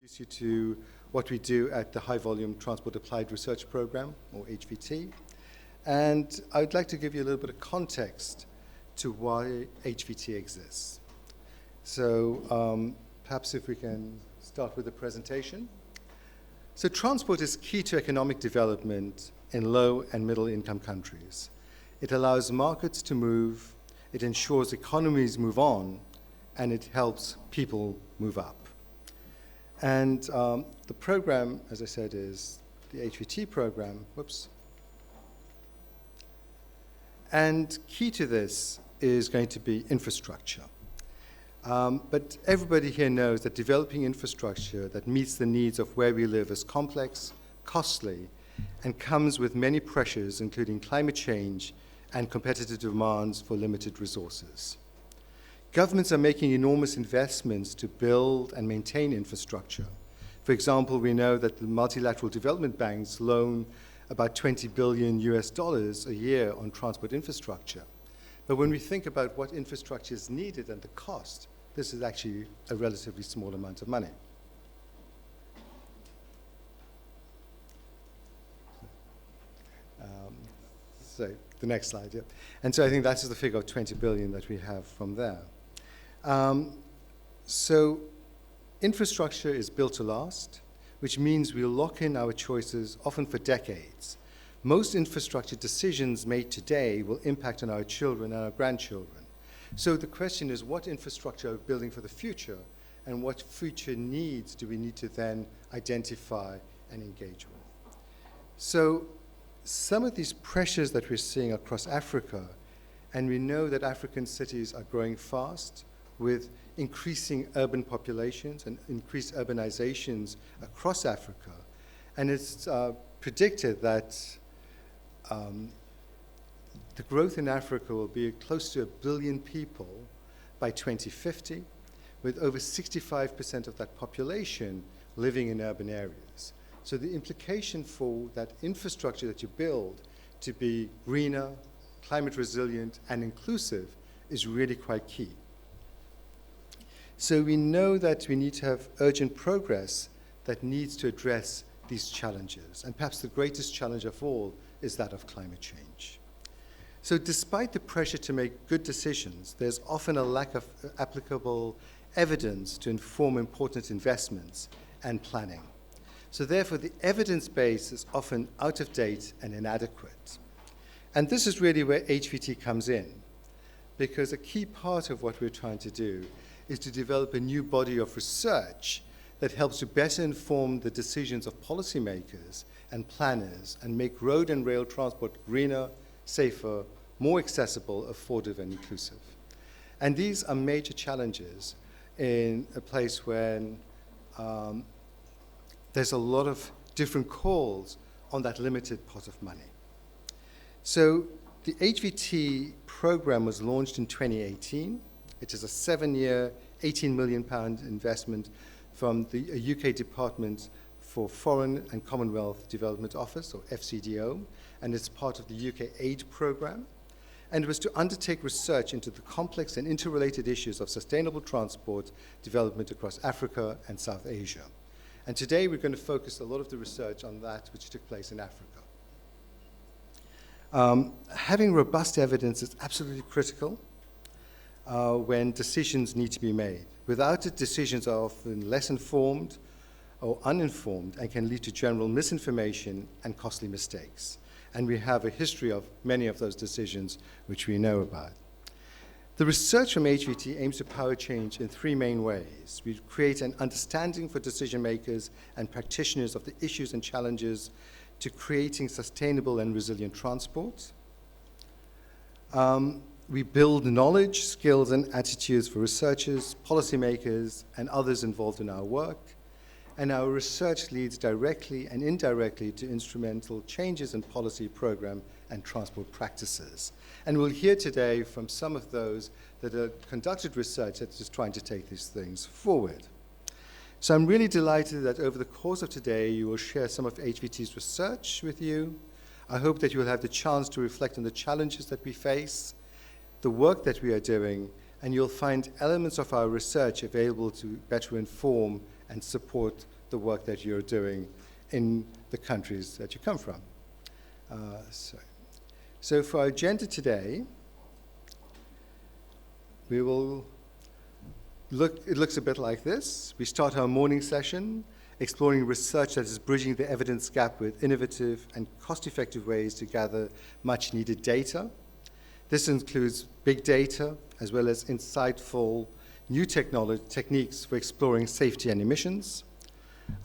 introduce you to what we do at the High Volume Transport Applied Research Program, or HVT. And I'd like to give you a little bit of context to why HVT exists. So perhaps if we can start with the presentation. So transport is key to economic development in low and middle income countries. It allows markets to move, it ensures economies move on, and it helps people move up. And the program, as I said, is the HVT program. Whoops. And key to this is going to be infrastructure. But everybody here knows that developing infrastructure that meets the needs of where we live is complex, costly, and comes with many pressures, including climate change and competitive demands for limited resources. Governments are making enormous investments to build and maintain infrastructure. For example, we know that the multilateral development banks loan about $20 billion a year on transport infrastructure. But when we think about what infrastructure is needed and the cost, this is actually a relatively small amount of money. So the next slide, yeah. And so I think that's the figure of 20 billion that we have from there. So infrastructure is built to last, which means we'll lock in our choices often for decades. Most infrastructure decisions made today will impact on our children and our grandchildren. So the question is, what infrastructure are we building for the future, and what future needs do we need to then identify and engage with? So some of these pressures that we're seeing across Africa, and we know that African cities are growing fast with increasing urban populations and increased urbanizations across Africa. And it's predicted that the growth in Africa will be close to 1 billion people by 2050, with over 65% of that population living in urban areas. So the implication for that infrastructure that you build to be greener, climate resilient, and inclusive is really quite key. So we know that we need to have urgent progress that needs to address these challenges. And perhaps the greatest challenge of all is that of climate change. So despite the pressure to make good decisions, there's often a lack of applicable evidence to inform important investments and planning. So therefore, the evidence base is often out of date and inadequate. And this is really where HVT comes in, because a key part of what we're trying to do is to develop a new body of research that helps to better inform the decisions of policymakers and planners and make road and rail transport greener, safer, more accessible, affordable, and inclusive. And these are major challenges in a place when there's a lot of different calls on that limited pot of money. So the HVT program was launched in 2018. It is a 7-year, £18 million investment from the UK Department for Foreign and Commonwealth Development Office, or FCDO, and it's part of the UK AID program. And it was to undertake research into the complex and interrelated issues of sustainable transport development across Africa and South Asia. And today we're going to focus a lot of the research on that which took place in Africa. Having robust evidence is absolutely critical when decisions need to be made. Without it, decisions are often less informed or uninformed and can lead to general misinformation and costly mistakes. And we have a history of many of those decisions which we know about. The research from HVT aims to power change in 3 main ways. We create an understanding for decision makers and practitioners of the issues and challenges to creating sustainable and resilient transport. We build knowledge, skills, and attitudes for researchers, policymakers, and others involved in our work. And our research leads directly and indirectly to instrumental changes in policy, program, and transport practices. And we'll hear today from some of those that have conducted research that is trying to take these things forward. So I'm really delighted that over the course of today, you will share some of HVT's research with you. I hope that you will have the chance to reflect on the challenges that we face, the work that we are doing, and you'll find elements of our research available to better inform and support the work that you're doing in the countries that you come from. So for our agenda today, we will it looks a bit like this. We start our morning session exploring research that is bridging the evidence gap with innovative and cost-effective ways to gather much-needed data. This includes big data, as well as insightful new techniques for exploring safety and emissions.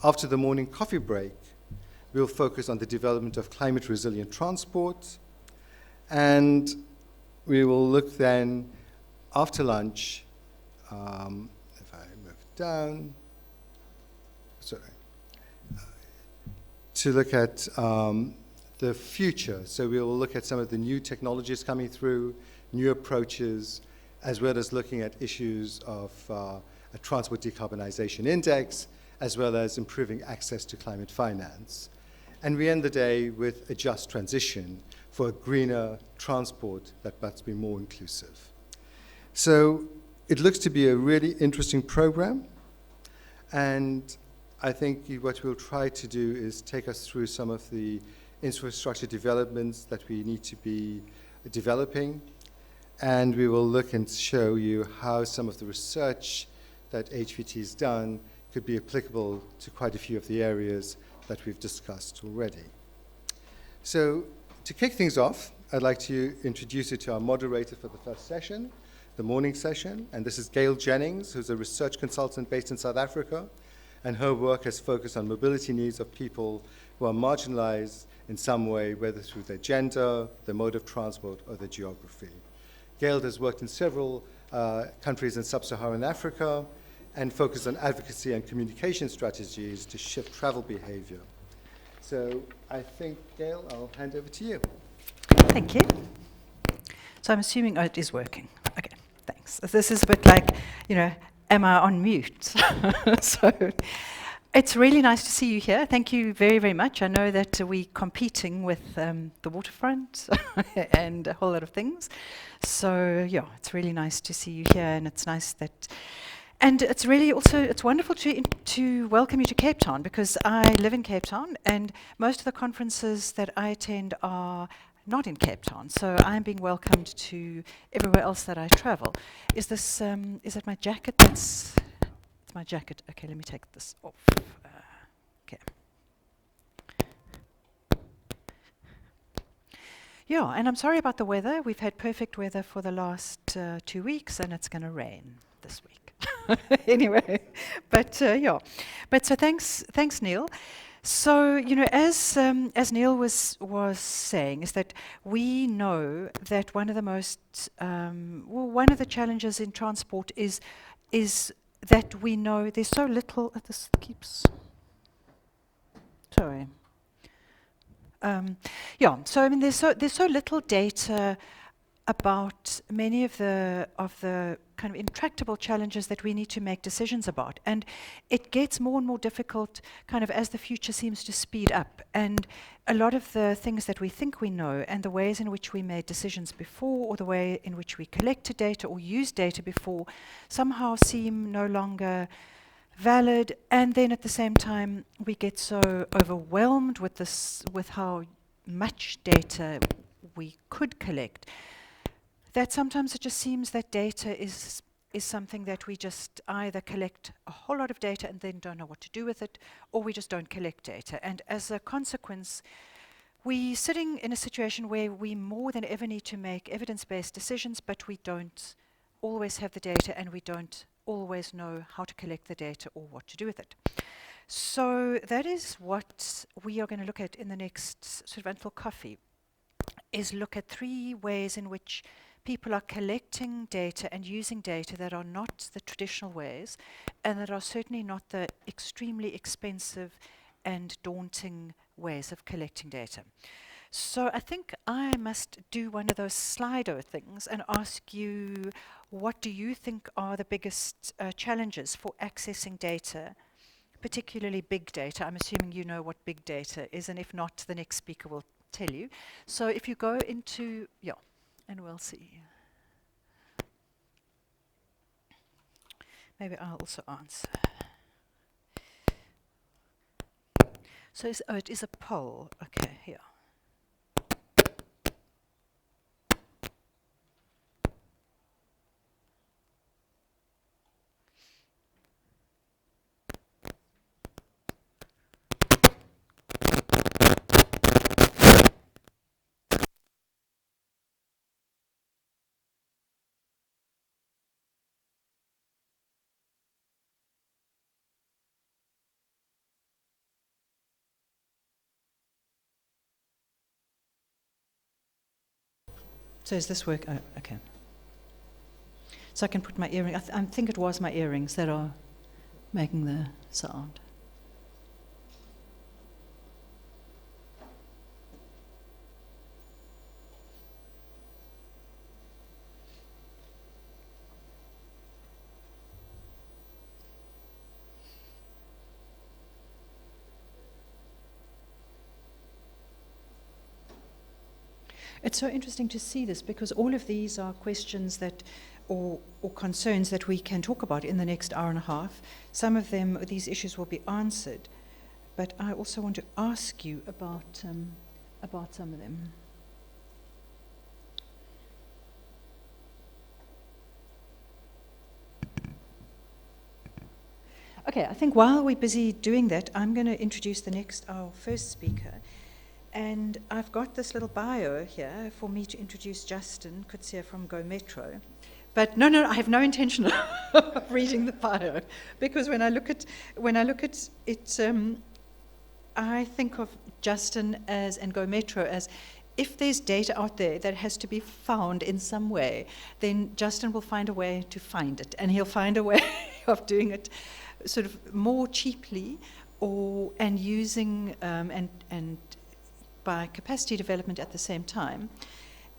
After the morning coffee break, we'll focus on the development of climate-resilient transport, and we will look then, after lunch, if I move down, to look at the future. So we will look at some of the new technologies coming through, new approaches, as well as looking at issues of a transport decarbonization index, as well as improving access to climate finance. And we end the day with a just transition for a greener transport that must be more inclusive. So it looks to be a really interesting program, and I think what we'll try to do is take us through some of the infrastructure developments that we need to be developing, and we will look and show you how some of the research that HVT has done could be applicable to quite a few of the areas that we've discussed already. So to kick things off, I'd like to introduce you to our moderator for the first session, the morning session, and this is Gail Jennings, who's a research consultant based in South Africa, and her work has focused on mobility needs of people who are marginalized in some way, whether through their gender, their mode of transport, or their geography. Gail has worked in several countries in sub-Saharan Africa and focused on advocacy and communication strategies to shift travel behavior. So I think, Gail, I'll hand over to you. Thank you. So I'm assuming it is working. Okay, thanks. This is a bit like, am I on mute? So it's really nice to see you here. Thank you very, very much. I know that we're competing with the waterfront and a whole lot of things. So yeah, it's really nice to see you here, and it's nice that, and it's really also, it's wonderful to welcome you to Cape Town, because I live in Cape Town, and most of the conferences that I attend are not in Cape Town, so I'm being welcomed to everywhere else that I travel. Is it my jacket? It's my jacket. Okay, let me take this off. Okay. Yeah, and I'm sorry about the weather. We've had perfect weather for the last 2 weeks, and it's going to rain this week. Anyway, but yeah. But so thanks, Neil. So, as Neil was saying, is that we know that one of the most, one of the challenges in transport is that we know there's so little. This keeps. Sorry. Yeah. So I mean, there's so little data about many of the kind of intractable challenges that we need to make decisions about. And it gets more and more difficult kind of as the future seems to speed up. And a lot of the things that we think we know and the ways in which we made decisions before, or the way in which we collected data or used data before, somehow seem no longer valid. And then at the same time, we get so overwhelmed with how much data we could collect, that sometimes it just seems that data is something that we just either collect a whole lot of data and then don't know what to do with it, or we just don't collect data. And as a consequence, we're sitting in a situation where we more than ever need to make evidence-based decisions, but we don't always have the data, and we don't always know how to collect the data or what to do with it. So that is what we are going to look at in the next sort of until coffee, is look at 3 ways in which people are collecting data and using data that are not the traditional ways, and that are certainly not the extremely expensive and daunting ways of collecting data. So I think I must do one of those Slido things and ask you, what do you think are the biggest challenges for accessing data, particularly big data? I'm assuming you know what big data is, and if not, the next speaker will tell you. So if you go into, and we'll see. Maybe I'll also answer. So it is a poll. Okay, here. So is this work? Oh, okay. So I can put my earring. I think it was my earrings that are making the sound. It's so interesting to see this because all of these are questions that, or concerns that we can talk about in the next hour and a half. Some of them, these issues will be answered, but I also want to ask you about some of them. Okay, I think while we're busy doing that, I'm going to introduce our first speaker. And I've got this little bio here for me to introduce Justin Coetzee from Go Metro. But no, I have no intention of reading the bio, because when I look at it, I think of Justin and Go Metro as, if there's data out there that has to be found in some way, then Justin will find a way to find it, and he'll find a way of doing it sort of more cheaply, and using and by capacity development at the same time.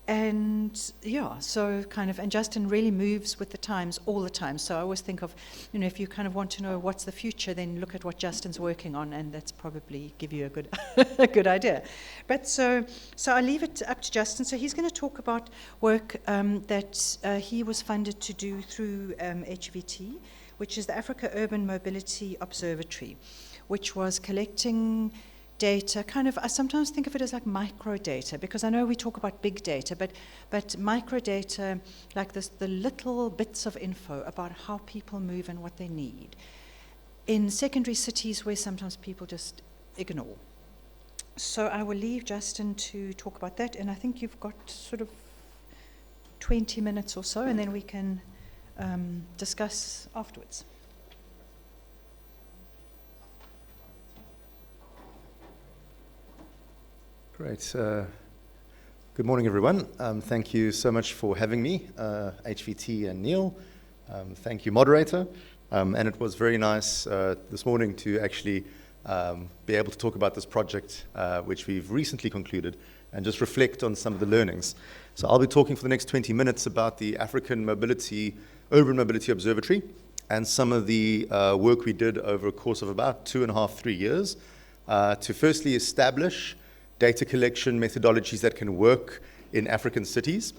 And yeah, so and Justin really moves with the times all the time. So I always think of, if you kind of want to know what's the future, then look at what Justin's working on, and that's probably give you a good a good idea. But so I leave it up to Justin. So he's going to talk about work that he was funded to do through HVT, which is the Africa Urban Mobility Observatory, which was collecting data, I sometimes think of it as like micro data, because I know we talk about big data, but micro data, like this, the little bits of info about how people move and what they need in secondary cities where sometimes people just ignore. So I will leave Justin to talk about that, and I think you've got sort of 20 minutes or so, and then we can discuss afterwards. Great. Good morning, everyone. Thank you so much for having me, HVT and Neil. Thank you, moderator. And it was very nice this morning to actually be able to talk about this project, which we've recently concluded, and just reflect on some of the learnings. So I'll be talking for the next 20 minutes about the African Urban Mobility Observatory and some of the work we did over a course of about 2.5, 3 years to firstly establish data collection methodologies that can work in African cities,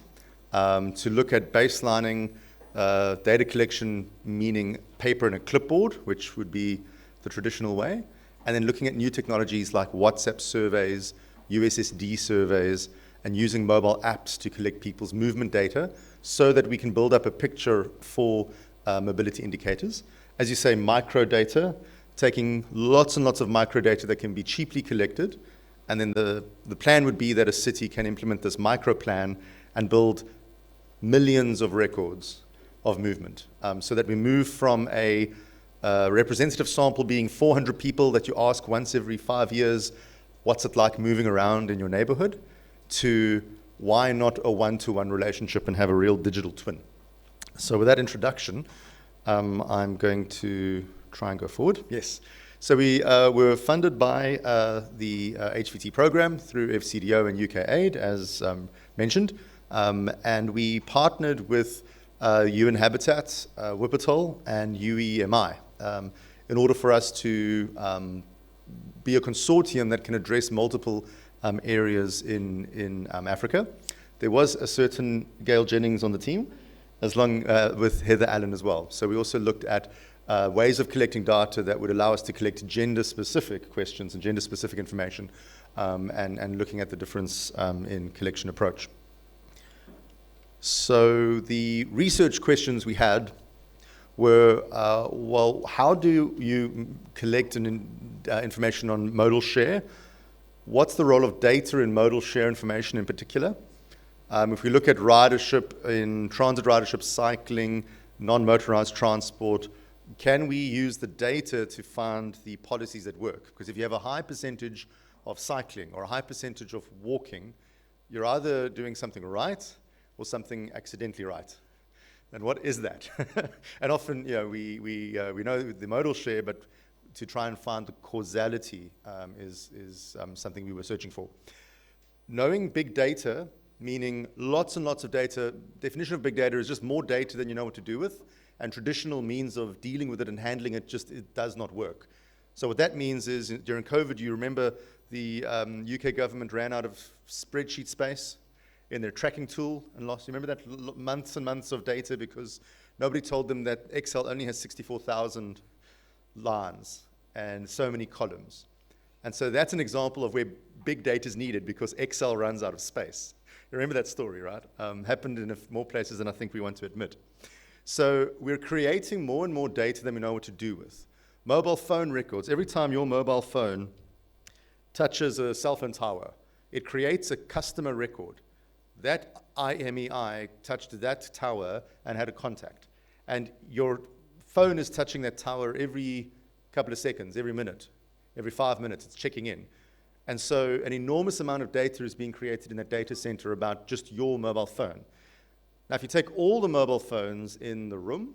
to look at baselining data collection, meaning paper and a clipboard, which would be the traditional way, and then looking at new technologies like WhatsApp surveys, USSD surveys, and using mobile apps to collect people's movement data so that we can build up a picture for mobility indicators. As you say, micro data, taking lots and lots of micro data that can be cheaply collected. And then the plan would be that a city can implement this micro plan and build millions of records of movement, so that we move from a representative sample being 400 people that you ask once every 5 years, what's it like moving around in your neighborhood, to why not a one-to-one relationship and have a real digital twin. So with that introduction, I'm going to try and go forward. Yes. So we were funded by the HVT program through FCDO and UK Aid, as mentioned, and we partnered with UN Habitat, Wuppertal, and UEMI in order for us to be a consortium that can address multiple areas in Africa. There was a certain Gail Jennings on the team, with Heather Allen as well. So we also looked at ways of collecting data that would allow us to collect gender-specific questions and gender-specific information, and looking at the difference in collection approach. So the research questions we had were, well, how do you collect information on modal share? What's the role of data in modal share information in particular? If we look at ridership in transit ridership, cycling, non-motorized transport, can we use the data to find the policies that work? Because if you have a high percentage of cycling or a high percentage of walking, you're either doing something right or something accidentally right. And what is that? And often, we know the modal share, but to try and find the causality is something we were searching for. Knowing big data, meaning lots and lots of data, definition of big data is just more data than you know what to do with, and traditional means of dealing with it and handling it it does not work. So what that means is during COVID, you remember the UK government ran out of spreadsheet space in their tracking tool and lost, you remember that months and months of data because nobody told them that Excel only has 64,000 lines and so many columns. And so that's an example of where big data is needed because Excel runs out of space. You remember that story, right? Happened in more places than I think we want to admit. So we're creating more and more data than we know what to do with. Mobile phone records, every time your mobile phone touches a cell phone tower, it creates a customer record. That IMEI touched that tower and had a contact. And your phone is touching that tower every couple of seconds, every minute, every 5 minutes, it's checking in. And so an enormous amount of data is being created in that data center about just your mobile phone. Now, if you take all the mobile phones in the room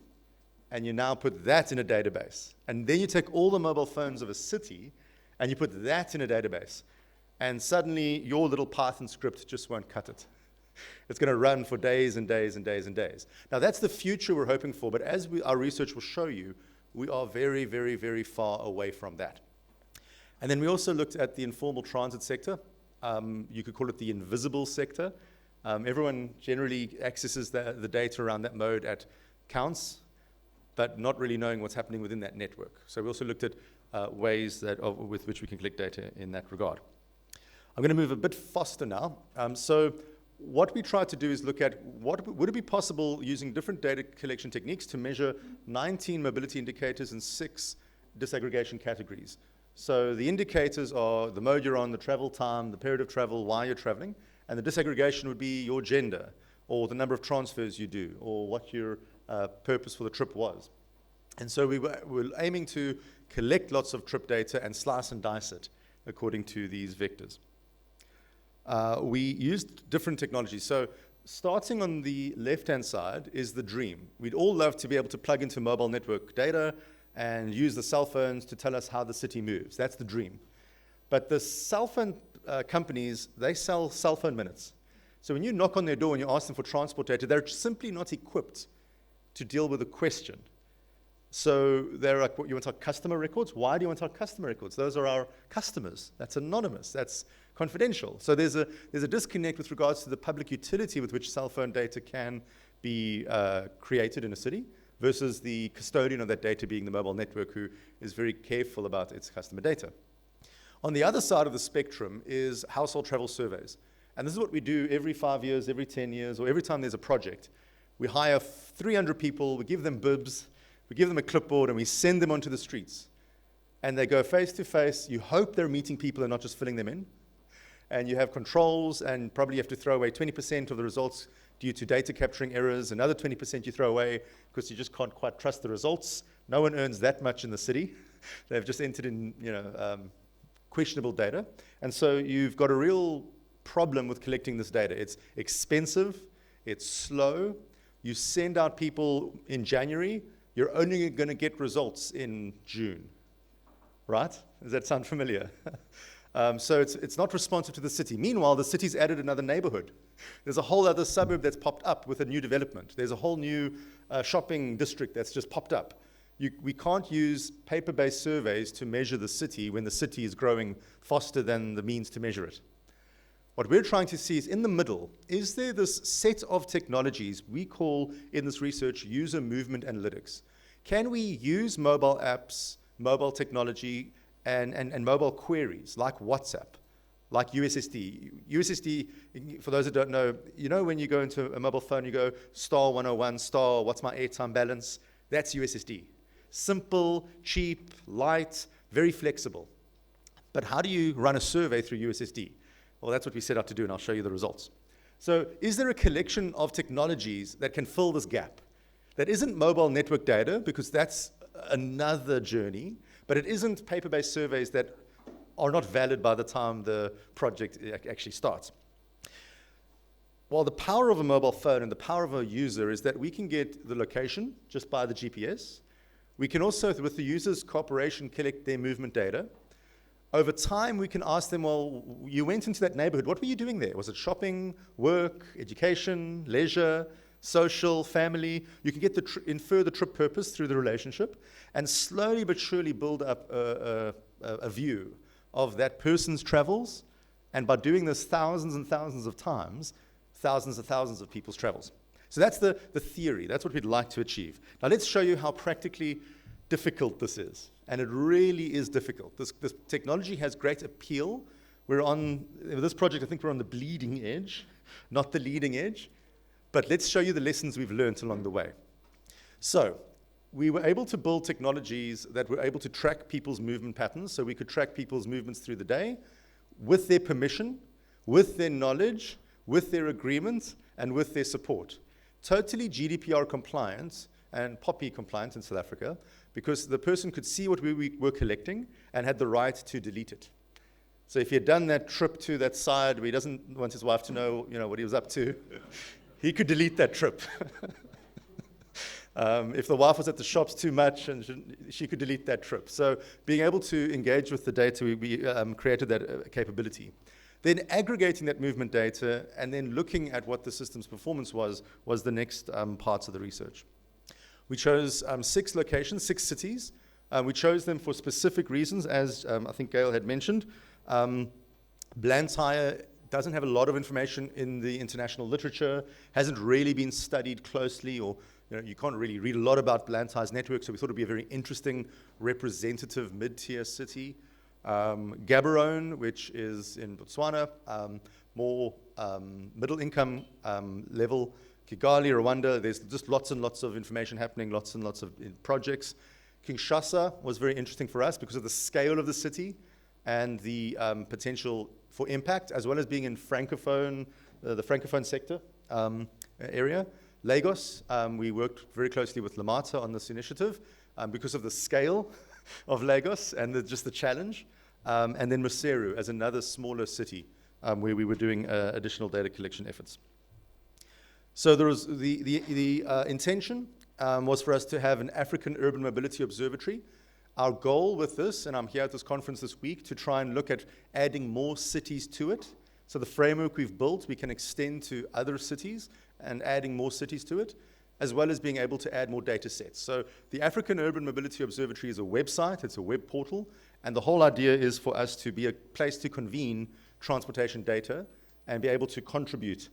and you now put that in a database, and then you take all the mobile phones of a city and you put that in a database, and suddenly your little Python script just won't cut it. It's going to run for days and days and days and days. Now, that's the future we're hoping for, but as our research will show you, we are very, very, very far away from that. And then we also looked at the informal transit sector. You could call it the invisible sector. Everyone generally accesses the data around that mode at counts, but not really knowing what's happening within that network. So we also looked at ways with which we can collect data in that regard. I'm going to move a bit faster now. So what we tried to do is look at would it be possible using different data collection techniques to measure 19 mobility indicators in 6 disaggregation categories. So the indicators are the mode you're on, the travel time, the period of travel, why you're traveling, and the disaggregation would be your gender, or the number of transfers you do, or what your purpose for the trip was. And so we were aiming to collect lots of trip data and slice and dice it according to these vectors. We used different technologies. So starting on the left-hand side is the dream. We'd all love to be able to plug into mobile network data and use the cell phones to tell us how the city moves. That's the dream. But the cell phone companies, they sell cell phone minutes. So when you knock on their door and you ask them for transport data, they're simply not equipped to deal with a question. So they're like, you want our customer records? Why do you want our customer records? Those are our customers. That's anonymous. That's confidential. So there's a disconnect with regards to the public utility with which cell phone data can be created in a city versus the custodian of that data being the mobile network who is very careful about its customer data. On the other side of the spectrum is household travel surveys. And this is what we do every 5 years, every 10 years, or every time there's a project. We hire 300 people, we give them bibs, we give them a clipboard, and we send them onto the streets. And they go face to face. You hope they're meeting people and not just filling them in. And you have controls, and probably you have to throw away 20% of the results due to data capturing errors. Another 20% you throw away because you just can't quite trust the results. No one earns that much in the city. They've just entered in, questionable data. And so you've got a real problem with collecting this data. It's expensive, it's slow. You send out people in January, you're only going to get results in June, right? Does that sound familiar? So it's not responsive to the city. Meanwhile, the city's added another neighborhood. There's a whole other suburb that's popped up with a new development. There's a whole new shopping district that's just popped up. We can't use paper-based surveys to measure the city when the city is growing faster than the means to measure it. What we're trying to see is in the middle, is there this set of technologies we call in this research user movement analytics? Can we use mobile apps, mobile technology, and mobile queries like WhatsApp, like USSD? USSD, for those that don't know, when you go into a mobile phone, you go star 101, star, what's my airtime balance? That's USSD. Simple, cheap, light, very flexible. But how do you run a survey through USSD? Well, that's what we set out to do, and I'll show you the results. So is there a collection of technologies that can fill this gap? That isn't mobile network data, because that's another journey, but it isn't paper-based surveys that are not valid by the time the project actually starts. Well, the power of a mobile phone and the power of a user is that we can get the location just by the GPS. We can also, with the user's cooperation, collect their movement data. Over time, we can ask them, well, you went into that neighborhood. What were you doing there? Was it shopping, work, education, leisure, social, family? You can get infer the trip purpose through the relationship and slowly but surely build up a view of that person's travels. And by doing this thousands and thousands of times, thousands and thousands of people's travels. So that's the theory. That's what we'd like to achieve. Now let's show you how practically difficult this is. And it really is difficult. This technology has great appeal. We're on, with this project, I think we're on the bleeding edge, not the leading edge. But let's show you the lessons we've learned along the way. So we were able to build technologies that were able to track people's movement patterns. So we could track people's movements through the day with their permission, with their knowledge, with their agreement, and with their support. Totally GDPR compliant and POPI compliant in South Africa, because the person could see what we were collecting and had the right to delete it. So if he had done that trip to that side where he doesn't want his wife to know, what he was up to, he could delete that trip. If the wife was at the shops too much, and she could delete that trip. So being able to engage with the data, we created that capability. Then aggregating that movement data and then looking at what the system's performance was the next parts of the research. We chose 6 locations, 6 cities. We chose them for specific reasons, as I think Gail had mentioned. Blantyre doesn't have a lot of information in the international literature, hasn't really been studied closely, or you can't really read a lot about Blantyre's network, so we thought it would be a very interesting, representative mid-tier city. Gaborone, which is in Botswana, more middle-income level. Kigali, Rwanda, there's just lots and lots of information happening, lots and lots of projects. Kinshasa was very interesting for us because of the scale of the city and the potential for impact, as well as being in Francophone, the Francophone sector area. Lagos, we worked very closely with Lamata on this initiative because of the scale of Lagos and just the challenge. And then Maseru as another smaller city where we were doing additional data collection efforts. So there was the intention was for us to have an African Urban Mobility Observatory. Our goal with this, and I'm here at this conference this week, to try and look at adding more cities to it. So the framework we've built, we can extend to other cities and adding more cities to it, as well as being able to add more data sets. So the African Urban Mobility Observatory is a website, it's a web portal, and the whole idea is for us to be a place to convene transportation data and be able to contribute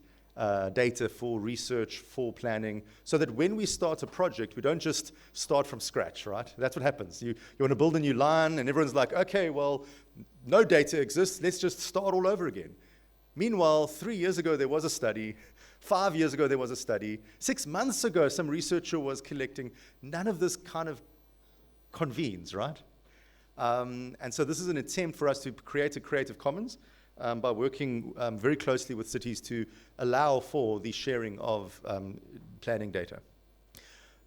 data for research, for planning, so that when we start a project, we don't just start from scratch, right? That's what happens. You want to build a new line, and everyone's like, okay, well, no data exists, let's just start all over again. Meanwhile, 3 years ago, there was a study. 5 years ago, there was a study. 6 months ago, some researcher was collecting. None of this kind of convenes, right? And so this is an attempt for us to create a Creative Commons by working very closely with cities to allow for the sharing of planning data.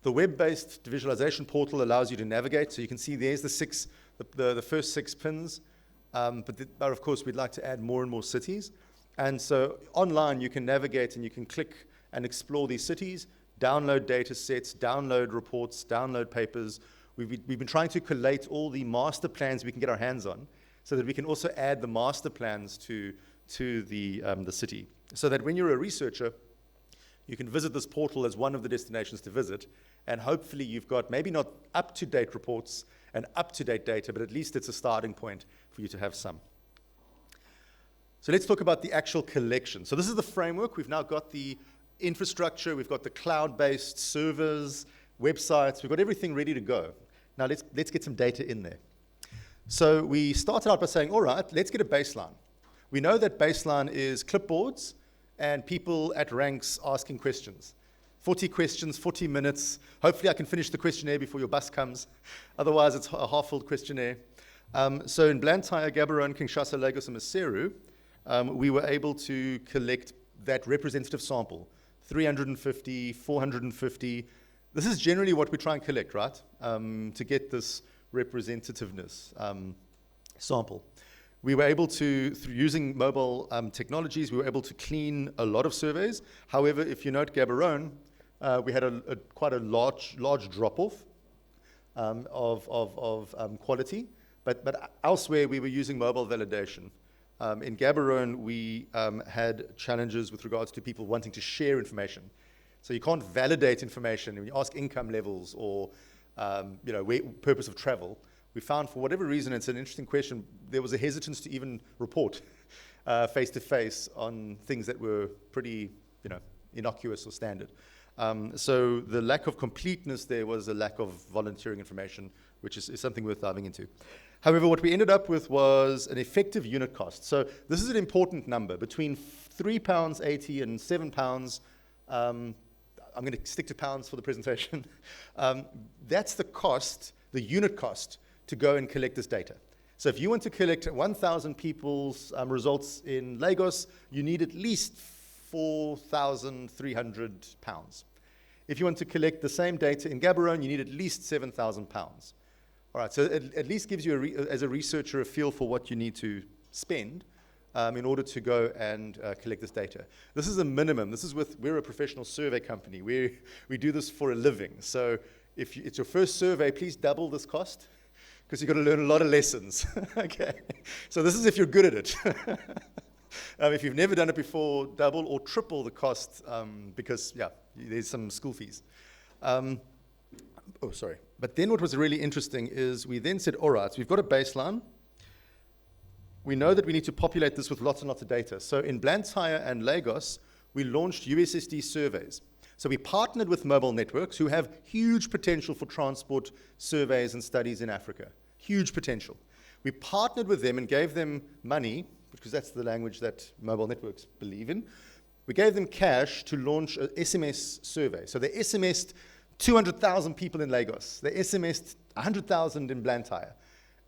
The web-based visualization portal allows you to navigate. So you can see there's the first 6 pins. But of course, we'd like to add more and more cities. And so online, you can navigate and you can click and explore these cities, download data sets, download reports, download papers. We've been trying to collate all the master plans we can get our hands on so that we can also add the master plans to the city. So that when you're a researcher, you can visit this portal as one of the destinations to visit, and hopefully you've got maybe not up-to-date reports and up-to-date data, but at least it's a starting point for you to have some. So let's talk about the actual collection. So this is the framework. We've now got the infrastructure, we've got the cloud-based servers, websites. We've got everything ready to go. Now let's get some data in there. So we started out by saying, all right, let's get a baseline. We know that baseline is clipboards and people at ranks asking questions. 40 questions, 40 minutes. Hopefully I can finish the questionnaire before your bus comes. Otherwise, it's a half-filled questionnaire. So in Blantyre, Gaborone, Kinshasa, Lagos, and Maseru, we were able to collect that representative sample, 350, 450. This is generally what we try and collect, right, to get this representativeness sample. We were able to, through using mobile technologies, we were able to clean a lot of surveys. However, if you note Gaborone, we had quite a large drop-off of quality, but elsewhere we were using mobile validation. In Gaborone, we had challenges with regards to people wanting to share information. So you can't validate information when you ask income levels or purpose of travel. We found, for whatever reason, it's an interesting question, there was a hesitance to even report face-to-face on things that were pretty, innocuous or standard. So the lack of completeness there was a lack of volunteering information, which is something worth diving into. However, what we ended up with was an effective unit cost. So this is an important number, between £3.80 and £7. I'm going to stick to pounds for the presentation. That's the cost, the unit cost, to go and collect this data. So if you want to collect 1,000 people's results in Lagos, you need at least £4,300. If you want to collect the same data in Gaborone, you need at least £7,000. All right, so it at least gives you, as a researcher, a feel for what you need to spend in order to go and collect this data. This is a minimum. We're a professional survey company. We do this for a living. So if it's your first survey, please double this cost, because you've got to learn a lot of lessons. Okay, so this is if you're good at it. If you've never done it before, double or triple the cost, because, there's some school fees. But then what was really interesting is we then said, all right, so we've got a baseline. We know that we need to populate this with lots and lots of data. So in Blantyre and Lagos, we launched USSD surveys. So we partnered with mobile networks who have huge potential for transport surveys and studies in Africa. Huge potential. We partnered with them and gave them money, because that's the language that mobile networks believe in. We gave them cash to launch an SMS survey. So they SMS'd 200,000 people in Lagos. They SMS'd 100,000 in Blantyre.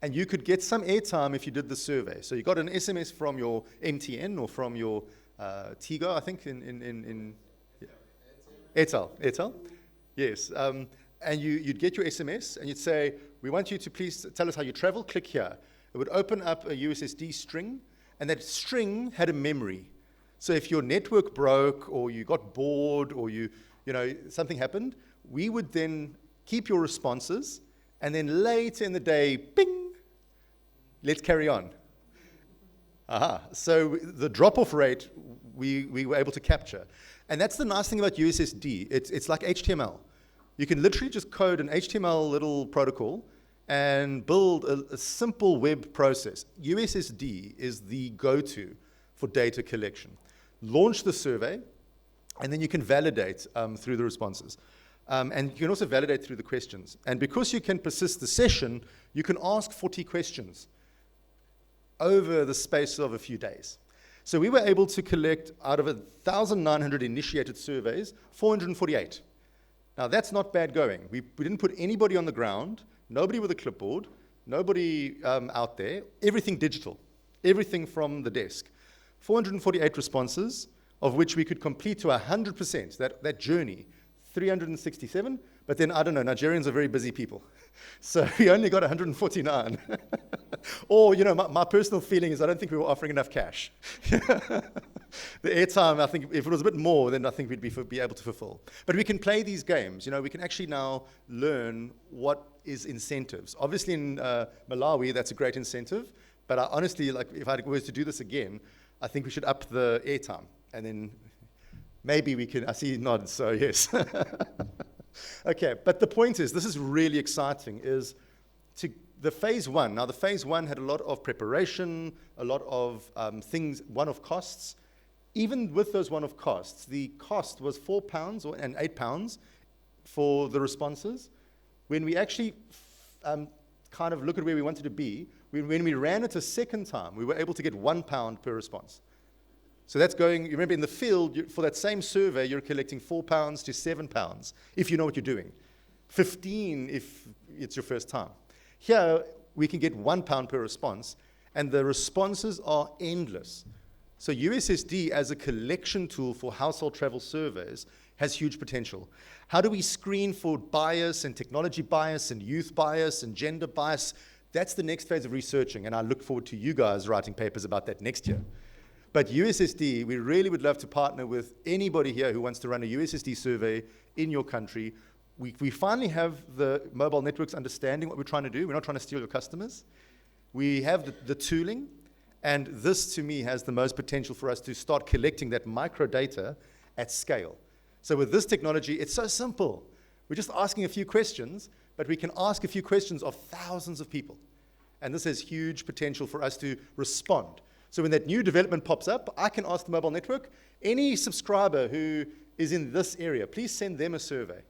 And you could get some airtime if you did the survey. So you got an SMS from your MTN or from your Tigo, I think, in Airtel. Yes. And you'd get your SMS and you'd say, we want you to please tell us how you travel, click here. It would open up a USSD string, and that string had a memory. So if your network broke or you got bored or something happened, we would then keep your responses, and then later in the day, ping, let's carry on. So the drop-off rate we were able to capture. And that's the nice thing about USSD. It's like HTML. You can literally just code an HTML little protocol and build a simple web process. USSD is the go-to for data collection. Launch the survey, and then you can validate through the responses. And you can also validate through the questions. And because you can persist the session, you can ask 40 questions over the space of a few days. So we were able to collect, out of 1,900 initiated surveys, 448. Now that's not bad going. We didn't put anybody on the ground, nobody with a clipboard, nobody out there, everything digital, everything from the desk. 448 responses, of which we could complete to 100%, that journey, 367, but then, I don't know, Nigerians are very busy people. So we only got 149. Or, my personal feeling is I don't think we were offering enough cash. The airtime, I think, if it was a bit more, then I think we'd be able to fulfill. But we can play these games. We can actually now learn what is incentives. Obviously in Malawi, that's a great incentive. But I honestly, if I was to do this again, I think we should up the airtime. And then maybe we can, I see nods, so yes. Okay, but the point is, this is really exciting, is the phase one. Now, the phase one had a lot of preparation, a lot of things, one-off costs. Even with those one-off costs, the cost was £4 and £8 for the responses. When we actually kind of look at where we wanted to be, when we ran it a second time, we were able to get £1 per response. So that's going, you remember in the field, for that same survey, you're collecting £4 to £7 if you know what you're doing. 15 if it's your first time. Here, we can get £1 per response, and the responses are endless. So USSD as a collection tool for household travel surveys has huge potential. How do we screen for bias and technology bias and youth bias and gender bias? That's the next phase of researching, and I look forward to you guys writing papers about that next year. But USSD, we really would love to partner with anybody here who wants to run a USSD survey in your country. We finally have the mobile networks understanding what we're trying to do. We're not trying to steal your customers. We have the tooling, and this, to me, has the most potential for us to start collecting that micro data at scale. So with this technology, it's so simple. We're just asking a few questions, but we can ask a few questions of thousands of people. And this has huge potential for us to respond. So when that new development pops up, I can ask the mobile network, any subscriber who is in this area, please send them a survey.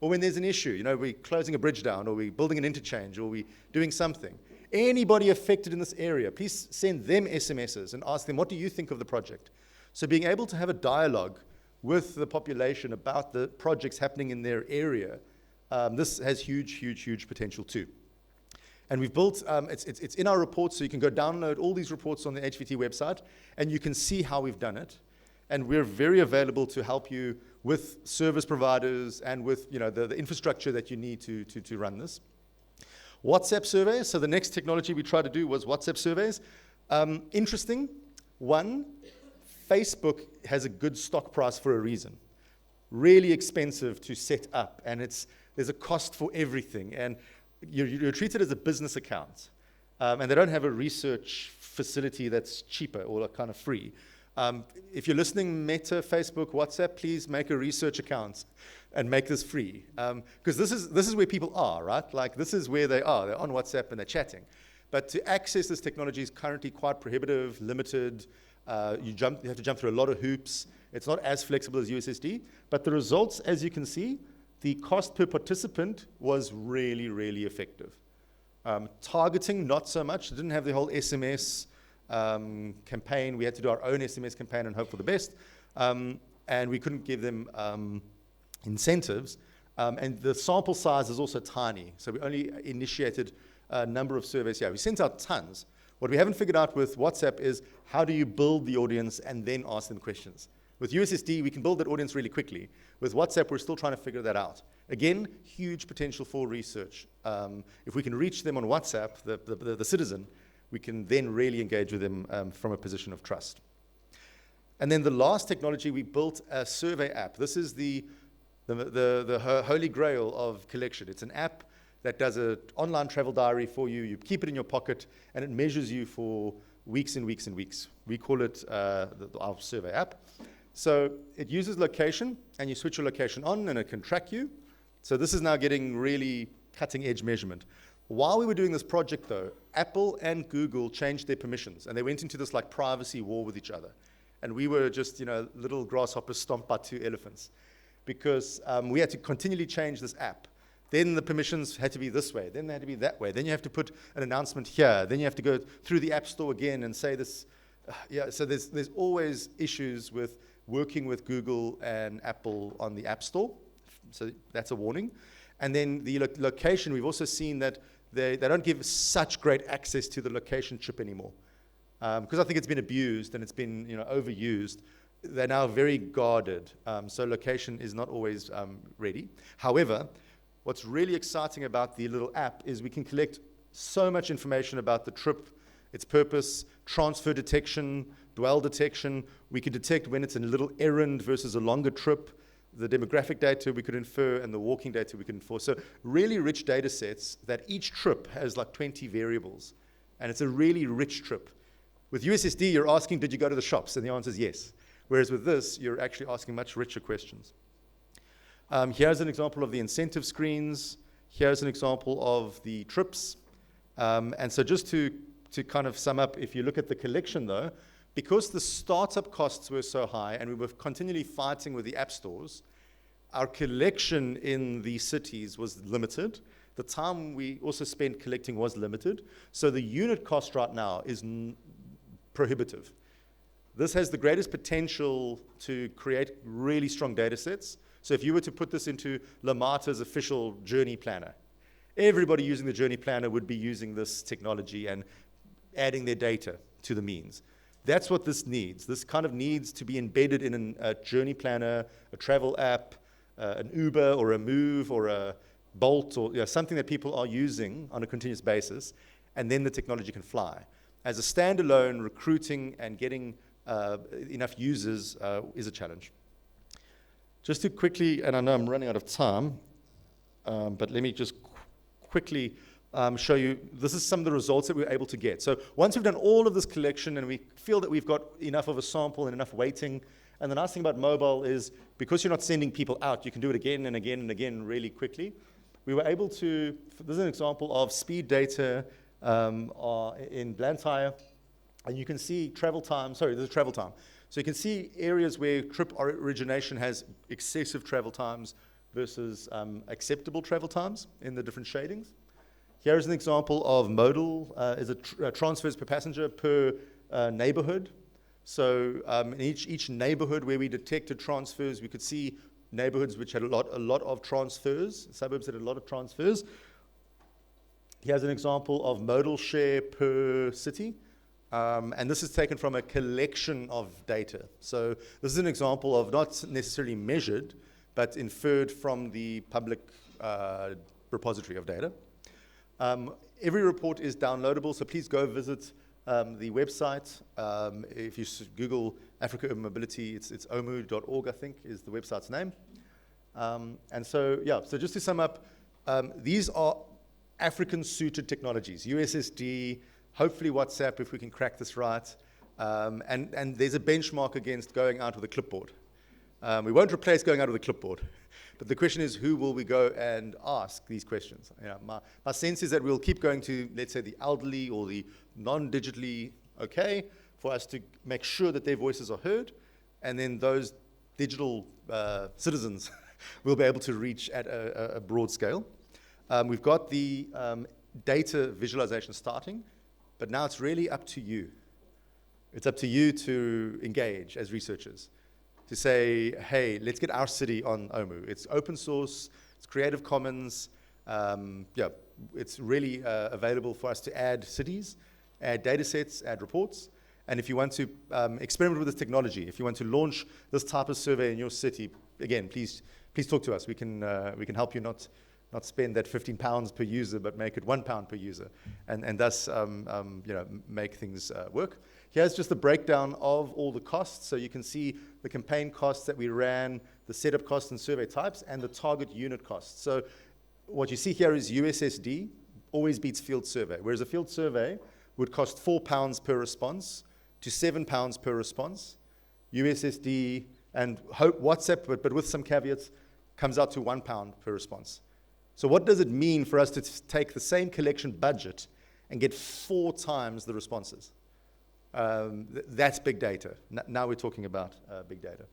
Or when there's an issue, we're closing a bridge down, or we're building an interchange, or we're doing something. Anybody affected in this area, please send them SMSs and ask them, what do you think of the project? So being able to have a dialogue with the population about the projects happening in their area, this has huge, huge, huge potential too. And we've built, it's in our reports, so you can go download all these reports on the HVT website, and you can see how we've done it. And we're very available to help you with service providers and with the infrastructure that you need to run this. WhatsApp surveys, so the next technology we tried to do was WhatsApp surveys. Interesting, one, Facebook has a good stock price for a reason. Really expensive to set up, and there's a cost for everything. And you're treated as a business account, and they don't have a research facility that's cheaper or kind of free. If you're listening, Meta, Facebook, WhatsApp, please make a research account and make this free. Because this is where people are, right? Like, this is where they are. They're on WhatsApp and they're chatting. But to access this technology is currently quite prohibitive, limited. You have to jump through a lot of hoops. It's not as flexible as USSD. But the results, as you can see, the cost per participant was really, really effective. Targeting, not so much. It didn't have the whole SMS campaign. We had to do our own SMS campaign and hope for the best. And we couldn't give them incentives. And the sample size is also tiny. So we only initiated a number of surveys here. We sent out tons. What we haven't figured out with WhatsApp is how do you build the audience and then ask them questions. With USSD, we can build that audience really quickly. With WhatsApp, we're still trying to figure that out. Again, huge potential for research. If we can reach them on WhatsApp, the citizen, we can then really engage with them from a position of trust. And then the last technology, we built a survey app. This is the holy grail of collection. It's an app that does an online travel diary for you. You keep it in your pocket, and it measures you for weeks and weeks and weeks. We call it our survey app. So it uses location, and you switch your location on, and it can track you. So this is now getting really cutting-edge measurement. While we were doing this project, though, Apple and Google changed their permissions, and they went into this like privacy war with each other. And we were just, little grasshoppers stomped by two elephants, because we had to continually change this app. Then the permissions had to be this way. Then they had to be that way. Then you have to put an announcement here. Then you have to go through the App Store again and say this. So there's always issues with working with Google and Apple on the App Store. So that's a warning. And then the location, we've also seen that they don't give such great access to the location chip anymore. Because I think it's been abused and it's been overused. They're now very guarded. So location is not always ready. However, what's really exciting about the little app is we can collect so much information about the trip, its purpose, transfer detection, dwell detection. We can detect when it's a little errand versus a longer trip. The demographic data we could infer and the walking data we could infer. So really rich data sets that each trip has like 20 variables. And it's a really rich trip. With USSD, you're asking, did you go to the shops? And the answer is yes. Whereas with this, you're actually asking much richer questions. Here's an example of the incentive screens. Here's an example of the trips. And so just to kind of sum up, if you look at the collection, though, because the startup costs were so high and we were continually fighting with the app stores, our collection in the cities was limited. The time we also spent collecting was limited. So the unit cost right now is prohibitive. This has the greatest potential to create really strong data sets. So if you were to put this into Lamata's official journey planner, everybody using the journey planner would be using this technology and adding their data to the means. That's what this needs. This kind of needs to be embedded in a journey planner, a travel app, an Uber or a Move or a Bolt, or something that people are using on a continuous basis, and then the technology can fly. As a standalone, recruiting and getting enough users is a challenge. Just to quickly, and I know I'm running out of time, but let me just quickly show you, this is some of the results that we were able to get. So once we've done all of this collection and we feel that we've got enough of a sample and enough weighting, and the nice thing about mobile is because you're not sending people out, you can do it again and again and again really quickly. We were able to, this is an example of speed data in Blantyre, and you can see travel time, sorry, this is travel time. So you can see areas where trip origination has excessive travel times versus acceptable travel times in the different shadings. Here is an example of modal, is transfers per passenger per neighborhood. So in each neighborhood where we detected transfers, we could see neighborhoods which had a lot of transfers, suburbs that had a lot of transfers. Here's an example of modal share per city. And this is taken from a collection of data. So this is an example of not necessarily measured, but inferred from the public repository of data. Every report is downloadable, so please go visit the website. If you Google Africa Urban Mobility, it's omu.org, I think, is the website's name. And so, yeah, so just to sum up, these are African-suited technologies, USSD, hopefully WhatsApp, if we can crack this right. And there's a benchmark against going out with a clipboard. We won't replace going out with a clipboard. But the question is, who will we go and ask these questions? You know, my sense is that we'll keep going to, let's say, the elderly or the non-digitally okay, for us to make sure that their voices are heard, and then those digital citizens will be able to reach at a broad scale. We've got the data visualization starting, but now it's really up to you. It's up to you to engage as researchers, to say, hey, let's get our city on OMU. It's open source, it's Creative Commons, it's really available for us to add cities, add data sets, add reports. And if you want to experiment with this technology, if you want to launch this type of survey in your city, again, please talk to us. We can help you not spend that £15 per user, but make it £1 per user, and thus make things work. Here's just the breakdown of all the costs. So you can see the campaign costs that we ran, the setup costs and survey types, and the target unit costs. So what you see here is USSD always beats field survey, whereas a field survey would cost £4 per response to £7 per response. USSD and WhatsApp, but with some caveats, comes out to £1 per response. So what does it mean for us to take the same collection budget and get 4 times the responses? That's big data. Now we're talking about big data.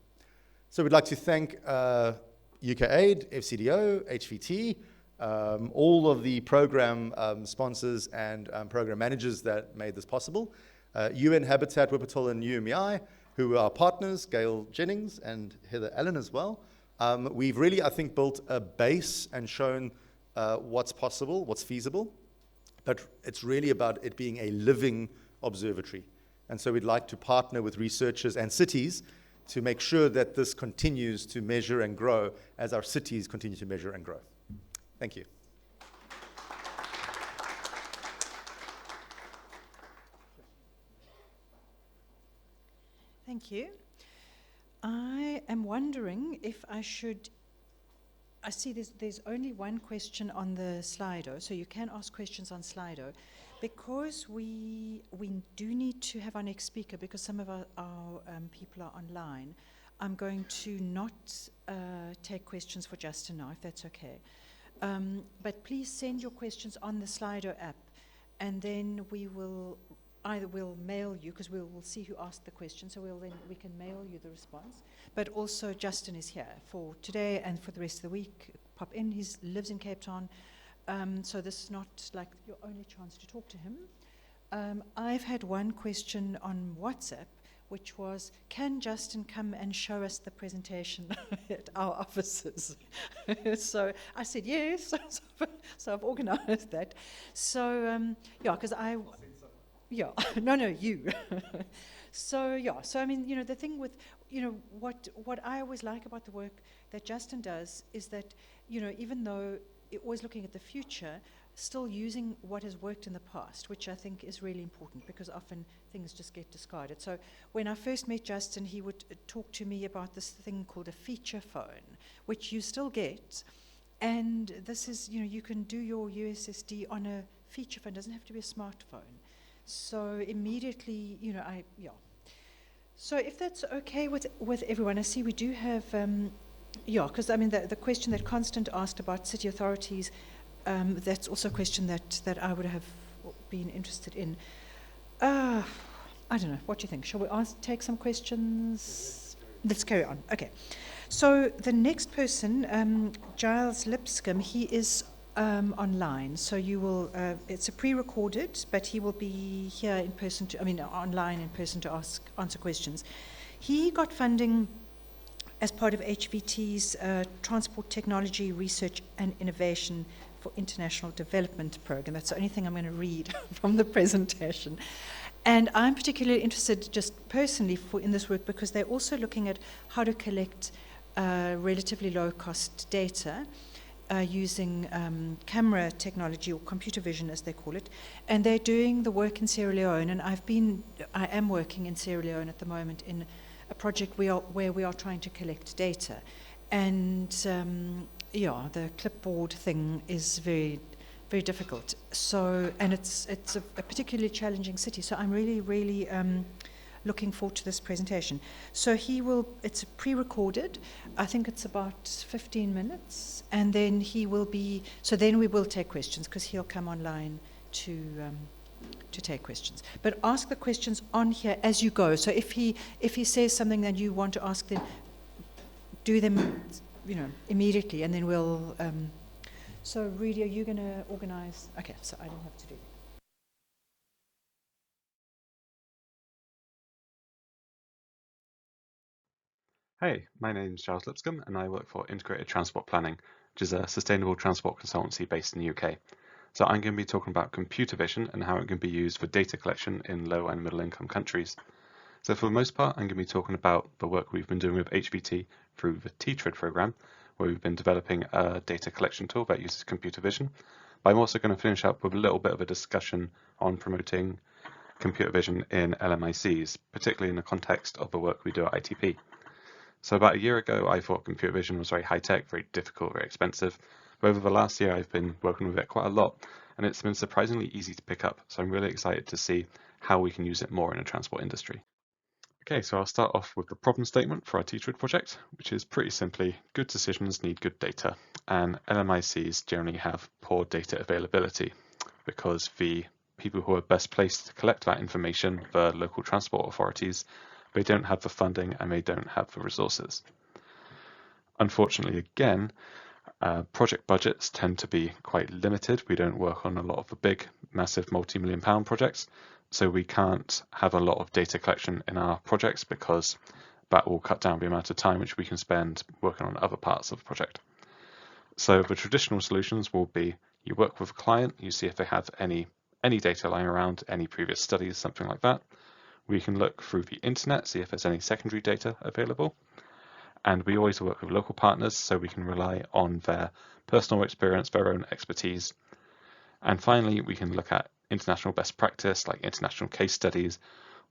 So we'd like to thank UKAID, FCDO, HVT, all of the program sponsors and program managers that made this possible. UN Habitat, Wuppertal, and UMEI, who are our partners, Gail Jennings and Heather Allen as well. We've really, I think, built a base and shown what's possible, what's feasible, but it's really about it being a living observatory. And so we'd like to partner with researchers and cities to make sure that this continues to measure and grow as our cities continue to measure and grow. Thank you. Thank you. I am wondering if I should, I see there's only one question on the Slido, so you can ask questions on Slido. Because we do need to have our next speaker, because some of our people are online, I'm going to not take questions for Justin now, if that's okay. But please send your questions on the Slido app, and then we will either we'll mail you, because we'll see who asked the question, so we can mail you the response. But also Justin is here for today and for the rest of the week. Pop in, he lives in Cape Town, so this is not like your only chance to talk to him. I've had one question on WhatsApp, which was, can Justin come and show us the presentation at our offices? So I said yes, so I've organized that. So, because you. So I mean, the thing with, what I always like about the work that Justin does is that, even though it always looking at the future, still using what has worked in the past, which I think is really important, because often things just get discarded. So when I first met Justin, he would talk to me about this thing called a feature phone, which you still get. And this is, you can do your USSD on a feature phone. It doesn't have to be a smartphone. So immediately, So if that's okay with everyone, I see we do have, because I mean, the question that Constant asked about city authorities, that's also a question that I would have been interested in. I don't know. What do you think? Shall we take some questions? Let's carry on. Okay. So the next person, Giles Lipscomb, he is online. So you will. It's a pre-recorded, but he will be here in person. Online in person to answer questions. He got funding as part of HVT's Transport Technology Research and Innovation for International Development Program. That's the only thing I'm going to read from the presentation. And I'm particularly interested just personally in this work because they're also looking at how to collect relatively low-cost data using camera technology, or computer vision as they call it. And they're doing the work in Sierra Leone, and I am working in Sierra Leone at the moment in a project where we are trying to collect data. And the clipboard thing is very, very difficult. So, and it's a particularly challenging city. So I'm really, really looking forward to this presentation. So it's pre-recorded. I think it's about 15 minutes. And then then we will take questions, because he'll come online to take questions. But ask the questions on here as you go. So if he says something that you want to ask, then do them, immediately, and then we'll. So Rudy, are you going to organize? Okay, so I don't have to do that. Hey, my name's Giles Lipscomb, and I work for Integrated Transport Planning, which is a sustainable transport consultancy based in the UK. So I'm going to be talking about computer vision and how it can be used for data collection in low and middle income countries. So for the most part, I'm going to be talking about the work we've been doing with HVT through the TTRID program, where we've been developing a data collection tool that uses computer vision. But I'm also going to finish up with a little bit of a discussion on promoting computer vision in LMICs, particularly in the context of the work we do at ITP. So about a year ago, I thought computer vision was very high-tech, very difficult, very expensive. But over the last year, I've been working with it quite a lot, and it's been surprisingly easy to pick up. So I'm really excited to see how we can use it more in the transport industry. Okay, so I'll start off with the problem statement for our TTRID project, which is pretty simply, good decisions need good data, and LMICs generally have poor data availability because the people who are best placed to collect that information, the local transport authorities, they don't have the funding and they don't have the resources. Unfortunately, again, project budgets tend to be quite limited. We don't work on a lot of the big, massive multi-million-pound projects, so we can't have a lot of data collection in our projects because that will cut down the amount of time which we can spend working on other parts of the project. So the traditional solutions will be you work with a client, you see if they have any data lying around, any previous studies, something like that. We can look through the internet, see if there's any secondary data available. And we always work with local partners, so we can rely on their personal experience, their own expertise. And finally, we can look at international best practice, like international case studies,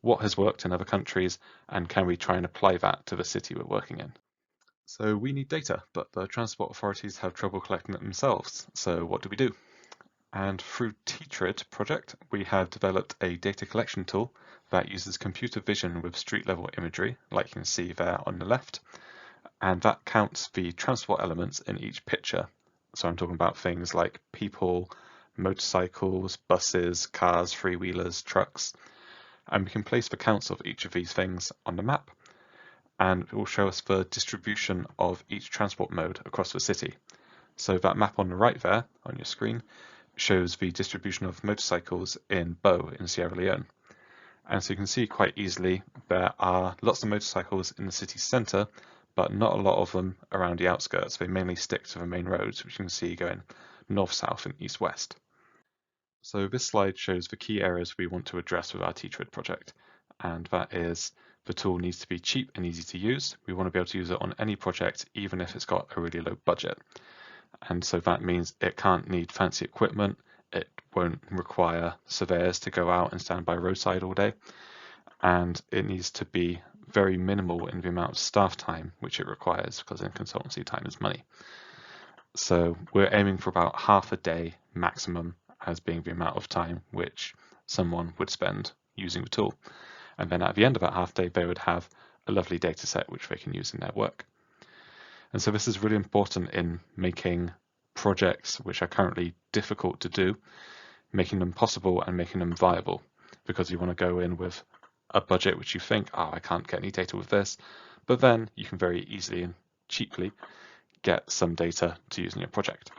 what has worked in other countries, and can we try and apply that to the city we're working in. So we need data, but the transport authorities have trouble collecting it themselves. So what do we do? And through TTRID project, we have developed a data collection tool that uses computer vision with street level imagery, like you can see there on the left. And that counts the transport elements in each picture. So I'm talking about things like people, motorcycles, buses, cars, three-wheelers, trucks. And we can place the counts of each of these things on the map, and it will show us the distribution of each transport mode across the city. So that map on the right there on your screen shows the distribution of motorcycles in Bo in Sierra Leone. And so you can see quite easily there are lots of motorcycles in the city centre, but not a lot of them around the outskirts. They mainly stick to the main roads, which you can see going north-south and east-west. So this slide shows the key areas we want to address with our Teachrid project, and that is the tool needs to be cheap and easy to use. We want to be able to use it on any project, even if it's got a really low budget. And so that means it can't need fancy equipment, it won't require surveyors to go out and stand by roadside all day, and it needs to be very minimal in the amount of staff time which it requires, because in consultancy time is money. So we're aiming for about half a day maximum as being the amount of time which someone would spend using the tool. And then at the end of that half day, they would have a lovely data set which they can use in their work. And so this is really important in making projects which are currently difficult to do, making them possible and making them viable, because you want to go in with a budget which you think, oh, I can't get any data with this, but then you can very easily and cheaply get some data to use in your project.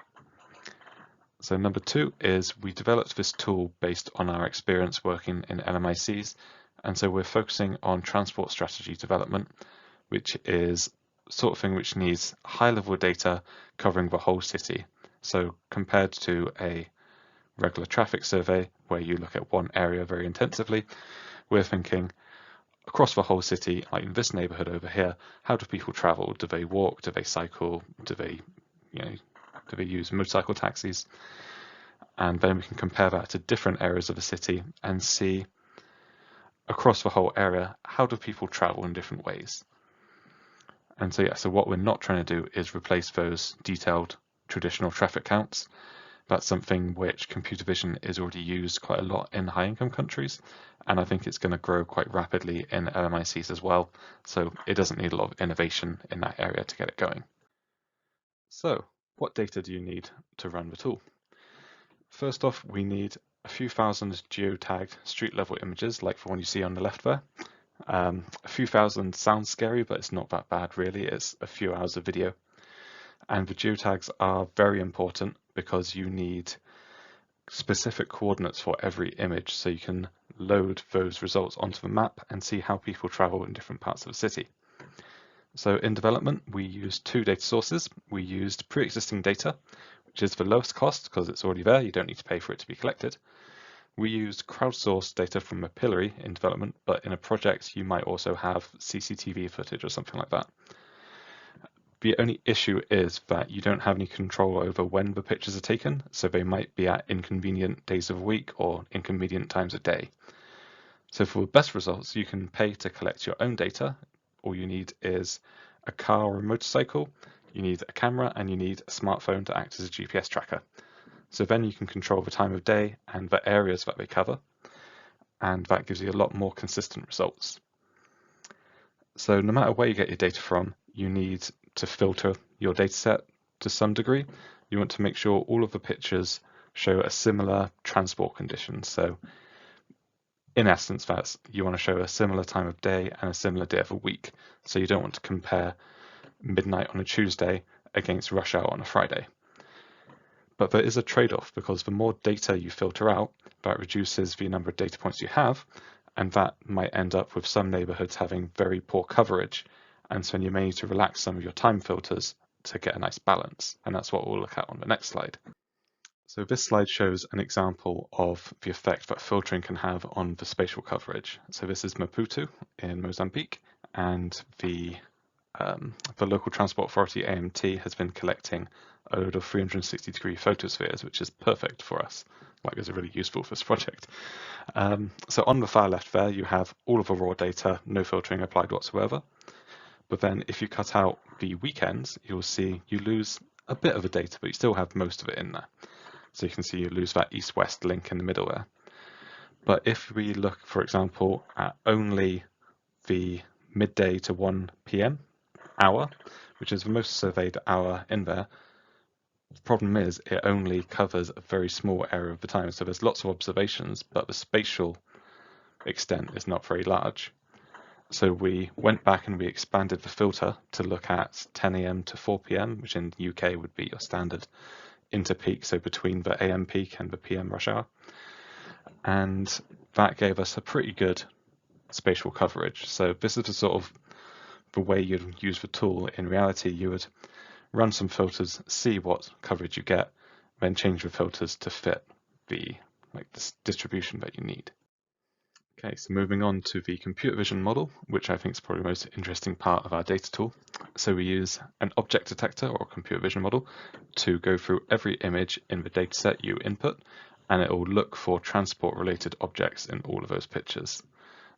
So number 2 is we developed this tool based on our experience working in LMICs, and so we're focusing on transport strategy development, which is sort of thing which needs high-level data covering the whole city. So compared to a regular traffic survey where you look at one area very intensively, we're thinking across the whole city, like in this neighborhood over here, how do people travel? Do they walk? Do they cycle? Do they use motorcycle taxis? And then we can compare that to different areas of the city and see across the whole area, how do people travel in different ways? And so, so what we're not trying to do is replace those detailed traditional traffic counts. That's something which computer vision is already used quite a lot in high-income countries, and I think it's going to grow quite rapidly in LMICs as well, so it doesn't need a lot of innovation in that area to get it going. So, what data do you need to run the tool? First off, we need a few thousand geotagged street-level images, like the one you see on the left there. A few thousand sounds scary, but it's not that bad really. It's a few hours of video. And the geotags are very important because you need specific coordinates for every image, so you can load those results onto the map and see how people travel in different parts of the city. So in development, we used 2 data sources. We used pre-existing data, which is the lowest cost because it's already there. You don't need to pay for it to be collected. We used crowdsourced data from Mapillary in development, but in a project, you might also have CCTV footage or something like that. The only issue is that you don't have any control over when the pictures are taken, so they might be at inconvenient days of the week or inconvenient times of day. So for the best results, you can pay to collect your own data. All you need is a car or a motorcycle, you need a camera, and you need a smartphone to act as a GPS tracker. So then you can control the time of day and the areas that they cover, and that gives you a lot more consistent results. So no matter where you get your data from, you need to filter your data set to some degree. You want to make sure all of the pictures show a similar transport condition. So in essence, that's you want to show a similar time of day and a similar day of the week. So you don't want to compare midnight on a Tuesday against rush hour on a Friday. But there is a trade-off, because the more data you filter out, that reduces the number of data points you have, and that might end up with some neighborhoods having very poor coverage, and so you may need to relax some of your time filters to get a nice balance, and that's what we'll look at on the next slide. So this slide shows an example of the effect that filtering can have on the spatial coverage. So this is Maputo in Mozambique, and the local transport authority, AMT, has been collecting a load of 360-degree photospheres, which is perfect for us. Like, it's really useful for this project. So on the far left there, you have all of the raw data, no filtering applied whatsoever. But then if you cut out the weekends, you'll see you lose a bit of the data, but you still have most of it in there. So you can see you lose that east-west link in the middle there. But if we look, for example, at only the midday to 1 p.m. hour, which is the most surveyed hour in there, the problem is it only covers a very small area of the time. So there's lots of observations, but the spatial extent is not very large. So we went back and we expanded the filter to look at 10 a.m. to 4 p.m., which in the UK would be your standard interpeak, so between the AM peak and the PM rush hour. And that gave us a pretty good spatial coverage. So this is the sort of the way you'd use the tool. In reality, you would run some filters, see what coverage you get, then change the filters to fit the distribution that you need. Okay, so moving on to the computer vision model, which I think is probably the most interesting part of our data tool. So we use an object detector or computer vision model to go through every image in the dataset you input, and it will look for transport-related objects in all of those pictures.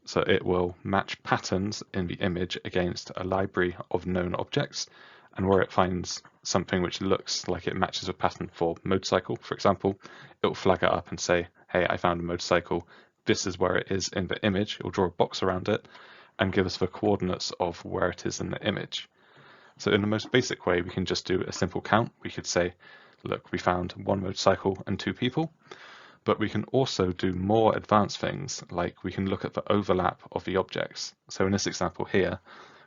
So it will match patterns in the image against a library of known objects, and where it finds something which looks like it matches a pattern for motorcycle, for example, it will flag it up and say, hey, I found a motorcycle. This is where it is in the image. It will draw a box around it and give us the coordinates of where it is in the image. So in the most basic way, we can just do a simple count. We could say, look, we found 1 motorcycle and 2 people. But we can also do more advanced things, like we can look at the overlap of the objects. So in this example here,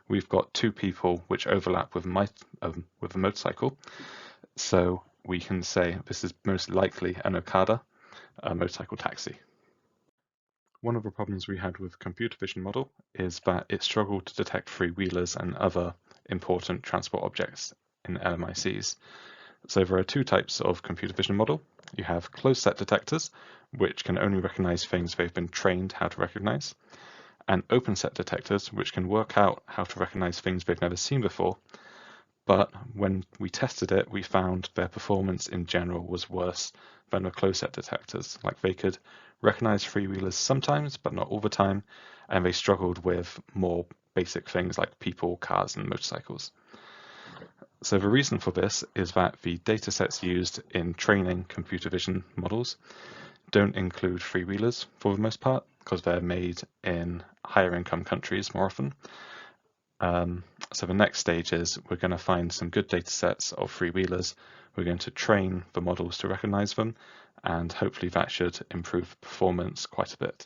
we've got 2 people which overlap with a motorcycle. So we can say this is most likely an Okada, a motorcycle taxi. One of the problems we had with the computer vision model is that it struggled to detect freewheelers and other important transport objects in LMICs. So there are 2 types of computer vision model. You have closed set detectors, which can only recognize things they've been trained how to recognize, and open set detectors, which can work out how to recognize things they've never seen before. But when we tested it, we found their performance in general was worse than the closed set detectors. Like they could recognize freewheelers sometimes, but not all the time, and they struggled with more basic things like people, cars, and motorcycles. So the reason for this is that the datasets used in training computer vision models don't include freewheelers for the most part, because they're made in higher income countries more often. So the next stage is we're going to find some good datasets of freewheelers. We're going to train the models to recognize them, and hopefully that should improve performance quite a bit.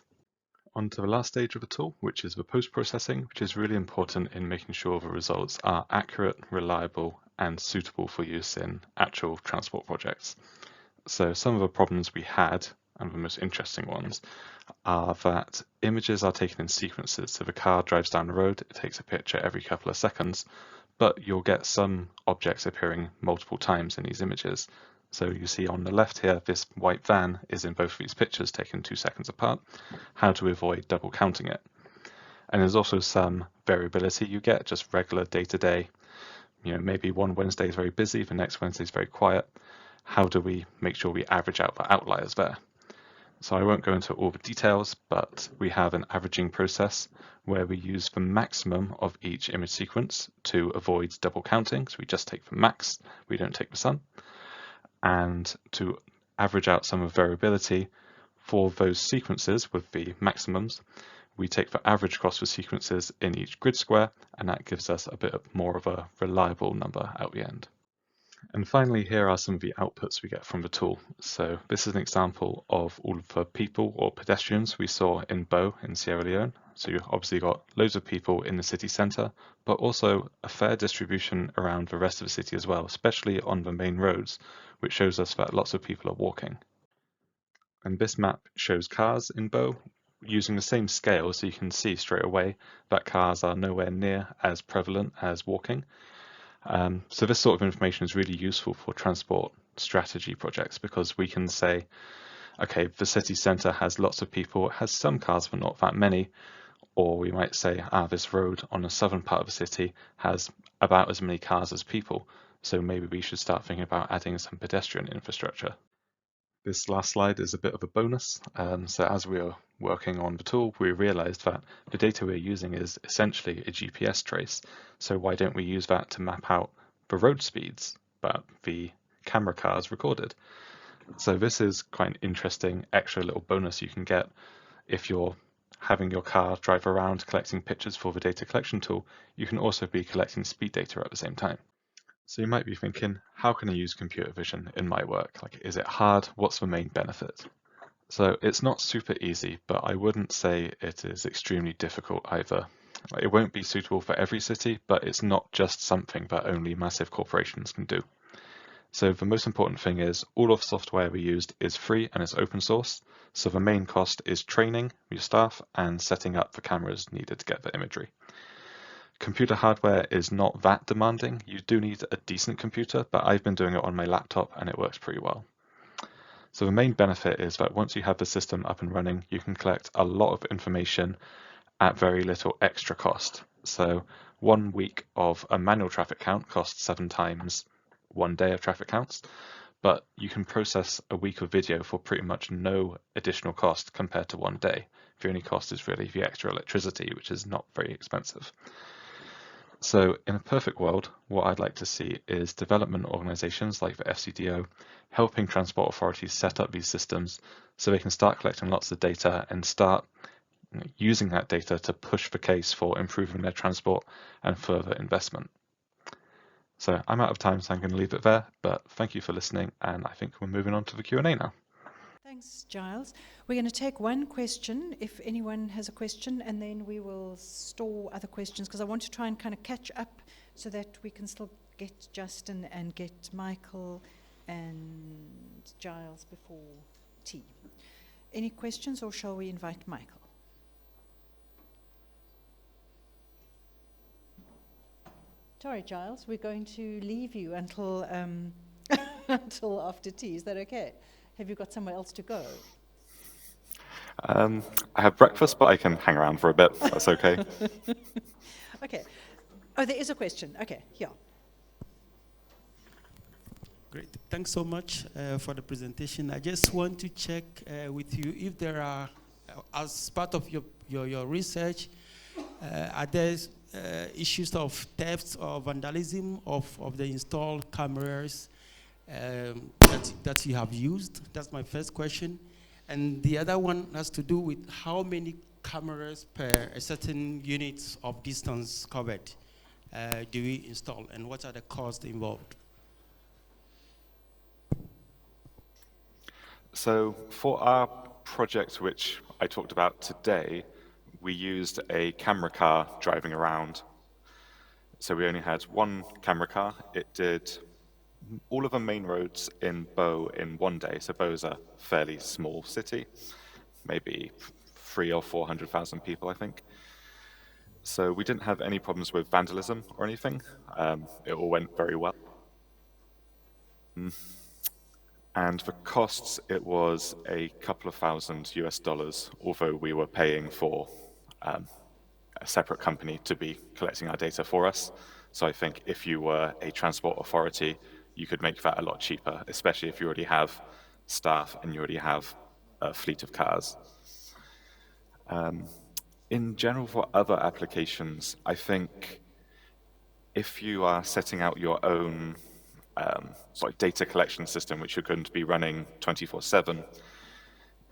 On to the last stage of the tool, which is the post-processing, which is really important in making sure the results are accurate, reliable, and suitable for use in actual transport projects. So some of the problems we had, and the most interesting ones, are that images are taken in sequences. So the car drives down the road, it takes a picture every couple of seconds, but you'll get some objects appearing multiple times in these images. So you see on the left here, this white van is in both of these pictures taken 2 seconds apart. How to avoid double counting it. And there's also some variability you get, just regular day-to-day. Maybe one Wednesday is very busy, the next Wednesday is very quiet. How do we make sure we average out the outliers there? So I won't go into all the details, but we have an averaging process where we use the maximum of each image sequence to avoid double counting. So we just take the max, we don't take the sum. And to average out some of variability for those sequences with the maximums, we take the average across the sequences in each grid square, and that gives us a bit more of a reliable number at the end. And finally, here are some of the outputs we get from the tool. So this is an example of all of the people or pedestrians we saw in Bo in Sierra Leone. So you've obviously got loads of people in the city centre, but also a fair distribution around the rest of the city as well, especially on the main roads, which shows us that lots of people are walking. And this map shows cars in Bo using the same scale, so you can see straight away that cars are nowhere near as prevalent as walking. So this sort of information is really useful for transport strategy projects, because we can say, okay, the city centre has lots of people, it has some cars but not that many. Or we might say, this road on the southern part of the city has about as many cars as people, so maybe we should start thinking about adding some pedestrian infrastructure. This last slide is a bit of a bonus. So as we were working on the tool, we realized that the data we're using is essentially a GPS trace. So why don't we use that to map out the road speeds that the camera cars recorded? So this is quite an interesting extra little bonus you can get if you're having your car drive around collecting pictures for the data collection tool. You can also be collecting speed data at the same time. So you might be thinking, how can I use computer vision in my work? Like, is it hard? What's the main benefit? So it's not super easy, but I wouldn't say it is extremely difficult either. It won't be suitable for every city, but it's not just something that only massive corporations can do. So the most important thing is all of the software we used is free and it's open source. So the main cost is training your staff and setting up the cameras needed to get the imagery. Computer hardware is not that demanding. You do need a decent computer, but I've been doing it on my laptop and it works pretty well. So the main benefit is that once you have the system up and running, you can collect a lot of information at very little extra cost. So 1 week of a manual traffic count costs 7 times 1 day of traffic counts, but you can process a week of video for pretty much no additional cost compared to 1 day. The only cost is really the extra electricity, which is not very expensive. So in a perfect world, what I'd like to see is development organizations like the FCDO helping transport authorities set up these systems so they can start collecting lots of data and start using that data to push the case for improving their transport and further investment. So I'm out of time, so I'm going to leave it there, but thank you for listening, and I think we're moving on to the Q&A now. Thanks, Giles. We're going to take one question, if anyone has a question, and then we will store other questions, because I want to try and kind of catch up so that we can still get Justin and get Michael and Giles before tea. Any questions, or shall we invite Michael? Sorry, Giles, we're going to leave you until until after tea. Is that okay? Have you got somewhere else to go? I have breakfast, but I can hang around for a bit. That's okay. Okay. Oh, there is a question. Okay, yeah. Great. Thanks so much for the presentation. I just want to check with you if there are, as part of your research, are there issues of theft or vandalism of the installed cameras that you have used? That's my first question. And the other one has to do with how many cameras per a certain unit of distance covered do we install, and what are the costs involved? So for our project, which I talked about today, we used a camera car driving around. So we only had one camera car. It did all of the main roads in Bow in 1 day. So Bow is a fairly small city, maybe 300,000 or 400,000 people, I think. So we didn't have any problems with vandalism or anything. It all went very well. And for costs, it was a couple of $1,000 US, although we were paying for a separate company to be collecting our data for us. So I think if you were a transport authority, you could make that a lot cheaper, especially if you already have staff and you already have a fleet of cars. In general, for other applications, I think if you are setting out your own sort of data collection system, which you're going to be running 24/7,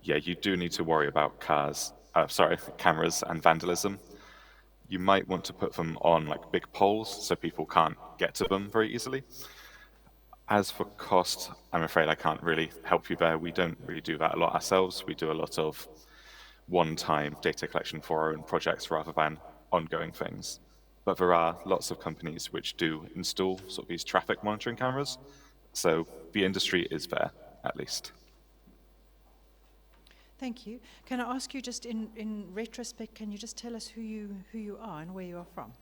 yeah, you do need to worry about cameras and vandalism. You might want to put them on like big poles so people can't get to them very easily. As for cost, I'm afraid I can't really help you there. We don't really do that a lot ourselves. We do a lot of one-time data collection for our own projects rather than ongoing things. But there are lots of companies which do install sort of these traffic monitoring cameras. So the industry is there, at least. Thank you. Can I ask you just in retrospect, can you just tell us who you are and where you are from?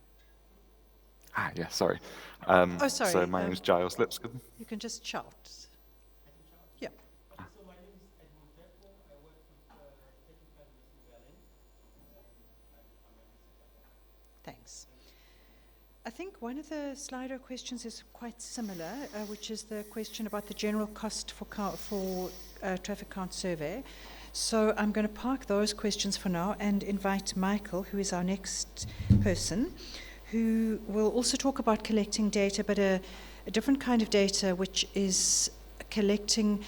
Yeah, sorry. Oh, sorry. So my name is Giles Lipscomb. You can just shout. Yeah. So my name is Edmund Tepo. I work with Technical University Berlin. Thanks. I think one of the Slido questions is quite similar, which is the question about the general cost for traffic count survey. So I'm going to park those questions for now and invite Michael, who is our next person, who will also talk about collecting data, but a different kind of data, which is collecting,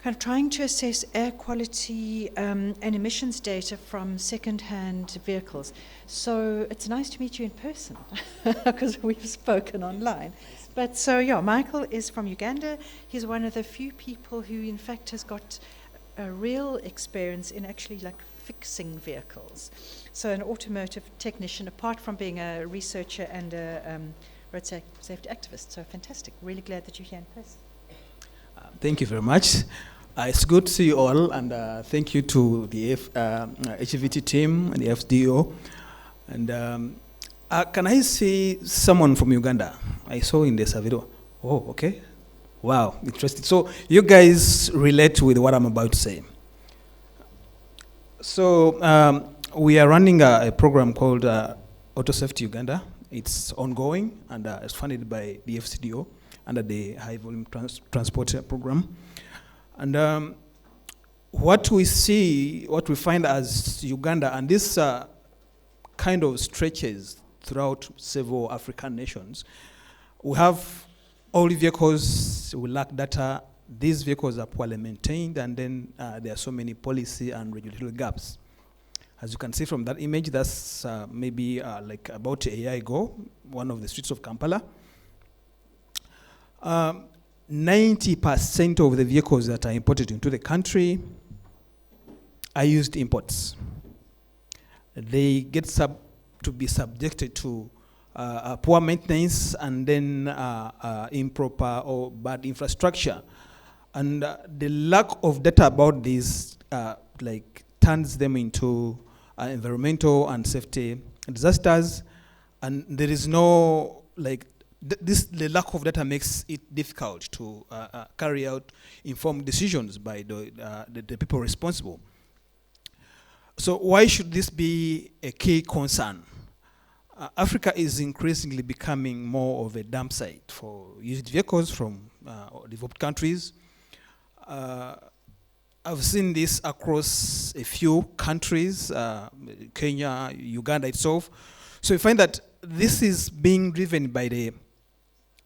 kind of trying to assess air quality and emissions data from second-hand vehicles. So it's nice to meet you in person, because we've spoken online. But so, yeah, Michael is from Uganda. He's one of the few people who, in fact, has got a real experience in actually like fixing vehicles. So an automotive technician, apart from being a researcher and a road safety activist. So fantastic. Really glad that you're here in person. Thank you very much. It's good to see you all, and thank you to the HVT team and the FDO. And can I see someone from Uganda? I saw in the video. Oh, okay. Wow, interesting. So you guys relate with what I'm about to say. So we are running a program called Auto Safety Uganda. It's ongoing, and it's funded by the FCDO under the High Volume Transport Program. And what we find as Uganda, and this kind of stretches throughout several African nations, we have old vehicles, we lack data, these vehicles are poorly maintained, and then there are so many policy and regulatory gaps. As you can see from that image, that's maybe like about a year ago, one of the streets of Kampala. 90% of the vehicles that are imported into the country are used imports. They get to be subjected to poor maintenance and then improper or bad infrastructure. And the lack of data about these like turns them into environmental and safety disasters, and there is no like the lack of data makes it difficult to carry out informed decisions by the people responsible. So why should this be a key concern? Africa is increasingly becoming more of a dump site for used vehicles from developed countries. I've seen this across a few countries, Kenya, Uganda itself. So we find that this is being driven by the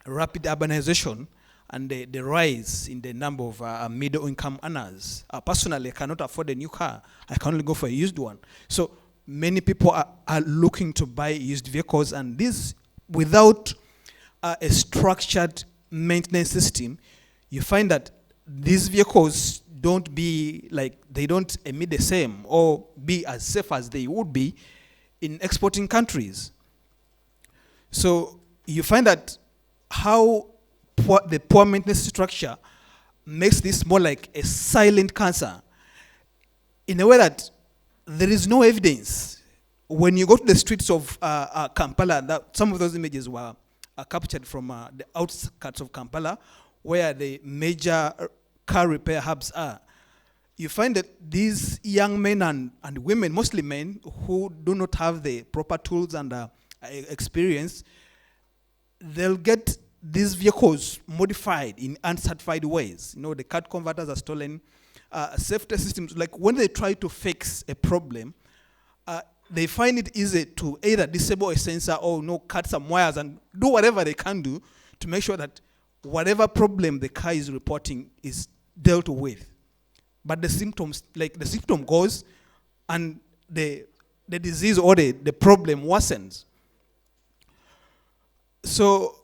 rapid urbanization and the rise in the number of middle-income earners. Personally, I cannot afford a new car. I can only go for a used one. So many people are looking to buy used vehicles, and this, without a structured maintenance system, you find that these vehicles don't emit the same or be as safe as they would be in exporting countries. So you find that how the poor maintenance structure makes this more like a silent cancer, in a way that there is no evidence. When you go to the streets of Kampala, some of those images were captured from the outskirts of Kampala, where the major car repair hubs are. You find that these young men and women, mostly men, who do not have the proper tools and experience, they'll get these vehicles modified in uncertified ways. You know, the card converters are stolen. Safety systems, like when they try to fix a problem, they find it easy to either disable a sensor or cut some wires and do whatever they can do to make sure that whatever problem the car is reporting is dealt with. But the symptom goes and the disease or the problem worsens. So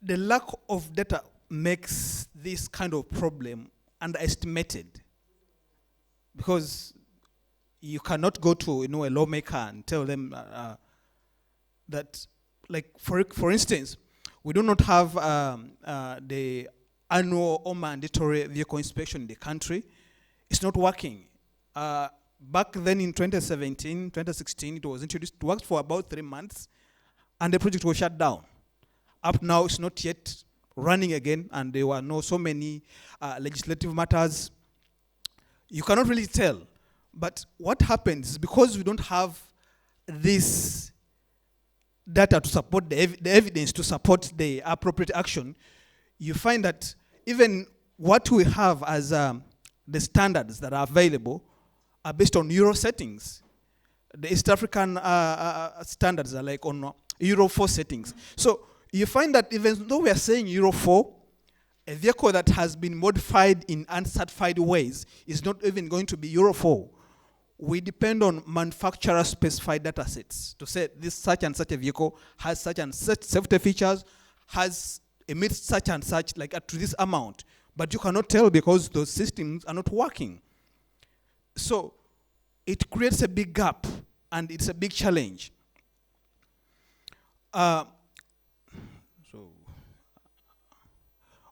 the lack of data makes this kind of problem underestimated, because you cannot go to a lawmaker and tell them that, like for instance, we do not have the annual or mandatory vehicle inspection in the country. It's not working. Back then in 2017, 2016, it was introduced. It worked for about 3 months, and the project was shut down. Up now, it's not yet running again, and there were so many legislative matters. You cannot really tell. But what happens is, because we don't have this data to support the evidence to support the appropriate action, you find that even what we have as the standards that are available are based on Euro settings. The East African standards are like on Euro 4 settings. So you find that even though we are saying Euro 4, a vehicle that has been modified in uncertified ways is not even going to be Euro 4. We depend on manufacturer-specified data sets to say this such and such a vehicle has such and such safety features, emits such and such, like up to this amount. But you cannot tell because those systems are not working. So it creates a big gap, and it's a big challenge. So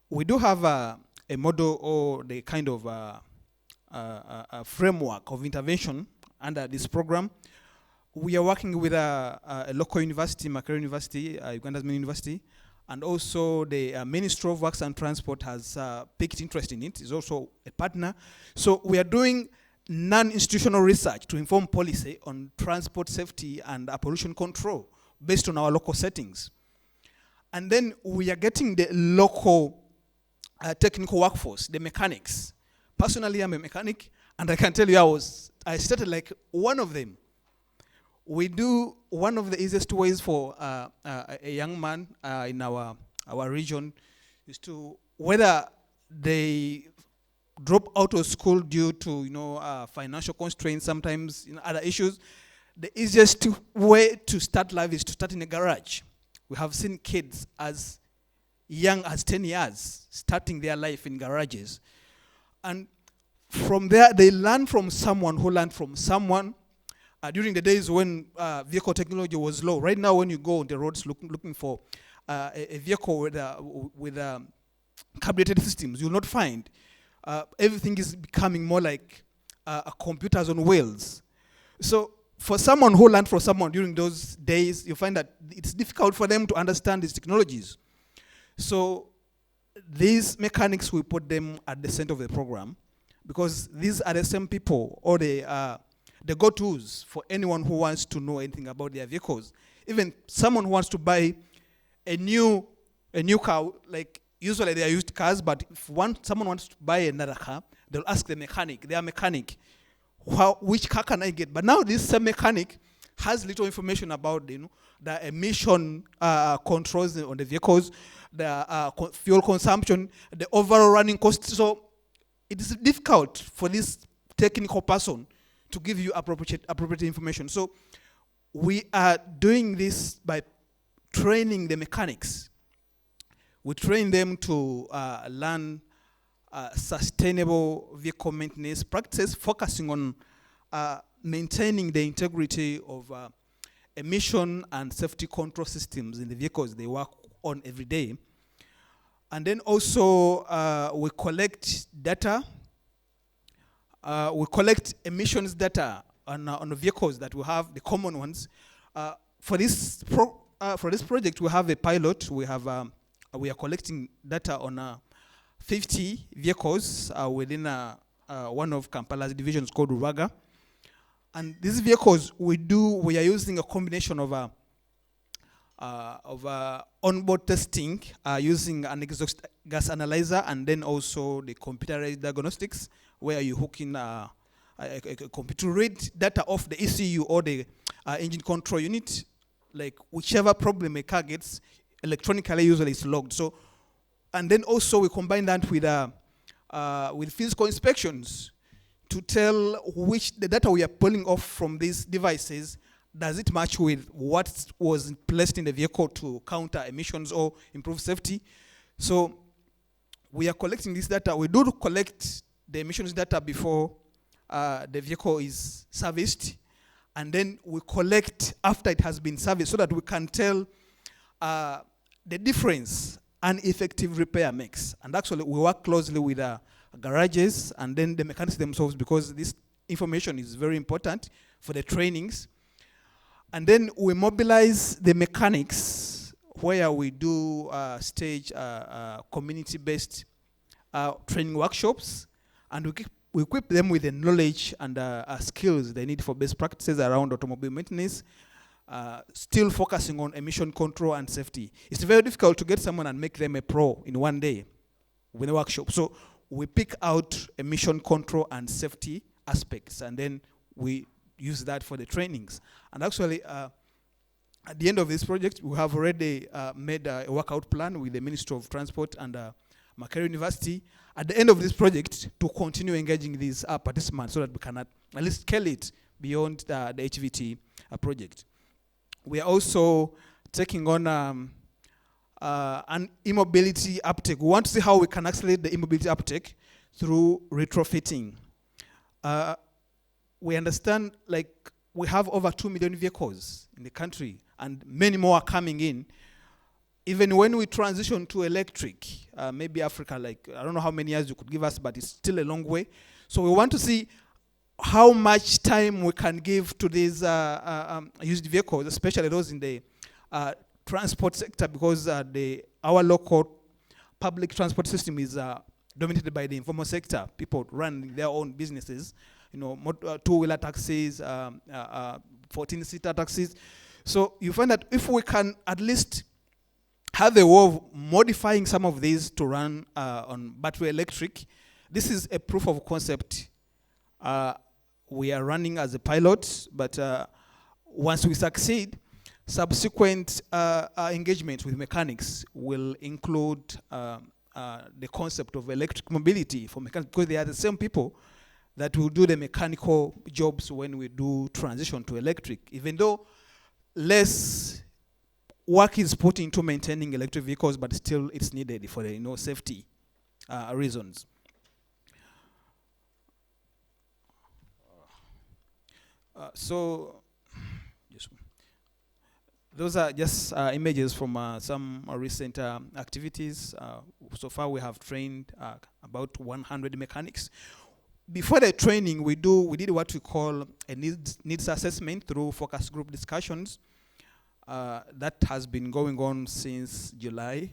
we do have a model or the kind of a framework of intervention under this program. We are working with a local university, Makerere University, Uganda's main university, and also the Ministry of Works and Transport has picked interest in it. It's also a partner. So we are doing non-institutional research to inform policy on transport safety and pollution control based on our local settings. And then we are getting the local technical workforce, the mechanics. Personally, I'm a mechanic, and I can tell you I started like one of them. We do one of the easiest ways for a young man in our region is to, whether they drop out of school due to financial constraints, sometimes other issues, the easiest way to start life is to start in a garage. We have seen kids as young as 10 years starting their life in garages. And from there, they learn from someone who learned from someone during the days when vehicle technology was low. Right now, when you go on the roads looking for a vehicle with carbureted systems, you'll not find. Everything is becoming more like computers on wheels. So for someone who learned from someone during those days, you find that it's difficult for them to understand these technologies. So these mechanics, we put them at the center of the program because these are the same people, or the go-tos for anyone who wants to know anything about their vehicles. Even someone who wants to buy a new car, like usually they are used cars, but if someone wants to buy another car, they'll ask their mechanic, which car can I get? But now this same mechanic has little information about the emission controls on the vehicles, the fuel consumption, the overall running costs. So it is difficult for this technical person to give you appropriate information. So we are doing this by training the mechanics. We train them to learn sustainable vehicle maintenance practices, focusing on maintaining the integrity of emission and safety control systems in the vehicles they work on every day. And then also we collect data. We collect emissions data on the vehicles that we have, the common ones. For this project, we have a pilot. We are collecting data on 50 vehicles within one of Kampala's divisions called Rubaga. And these vehicles, we are using a combination of onboard testing using an exhaust gas analyzer, and then also the computerized diagnostics, where you hook in a computer read data off the ECU or the engine control unit, like whichever problem a car gets, electronically usually it's logged. So, and then also we combine that with physical inspections to tell which the data we are pulling off from these devices, does it match with what was placed in the vehicle to counter emissions or improve safety. So we are collecting this data. We do collect the emissions data before the vehicle is serviced, and then we collect after it has been serviced so that we can tell the difference an effective repair makes. And actually we work closely with garages and then the mechanics themselves, because this information is very important for the trainings. And then we mobilize the mechanics where we do stage community-based training workshops, and we equip them with the knowledge and skills they need for best practices around automobile maintenance, still focusing on emission control and safety. It's very difficult to get someone and make them a pro in one day with a workshop. So we pick out emission control and safety aspects, and then we use that for the trainings. And actually, at the end of this project, we have already made a workout plan with the Ministry of Transport and Makerere University at the end of this project to continue engaging these participants so that we can at least scale it beyond the HVT project. We are also taking on an e-mobility uptake. We want to see how we can accelerate the e-mobility uptake through retrofitting. we understand, like, we have over 2 million vehicles in the country, and many more are coming in. Even when we transition to electric, maybe Africa, like, I don't know how many years you could give us, but it's still a long way. So we want to see how much time we can give to these used vehicles, especially those in the transport sector, because our local public transport system is dominated by the informal sector. People run their own businesses, two-wheeler taxis, 14-seater taxis. So you find that if we can at least have a way of modifying some of these to run on battery electric, this is a proof of concept. We are running as a pilot, but once we succeed, subsequent engagement with mechanics will include the concept of electric mobility for mechanics, because they are the same people that will do the mechanical jobs when we do transition to electric, even though less work is put into maintaining electric vehicles, but still it's needed for the safety reasons. So those are just images from some recent activities. So far we have trained about 100 mechanics. Before the training, we did what we call a needs assessment through focus group discussions. That has been going on since July,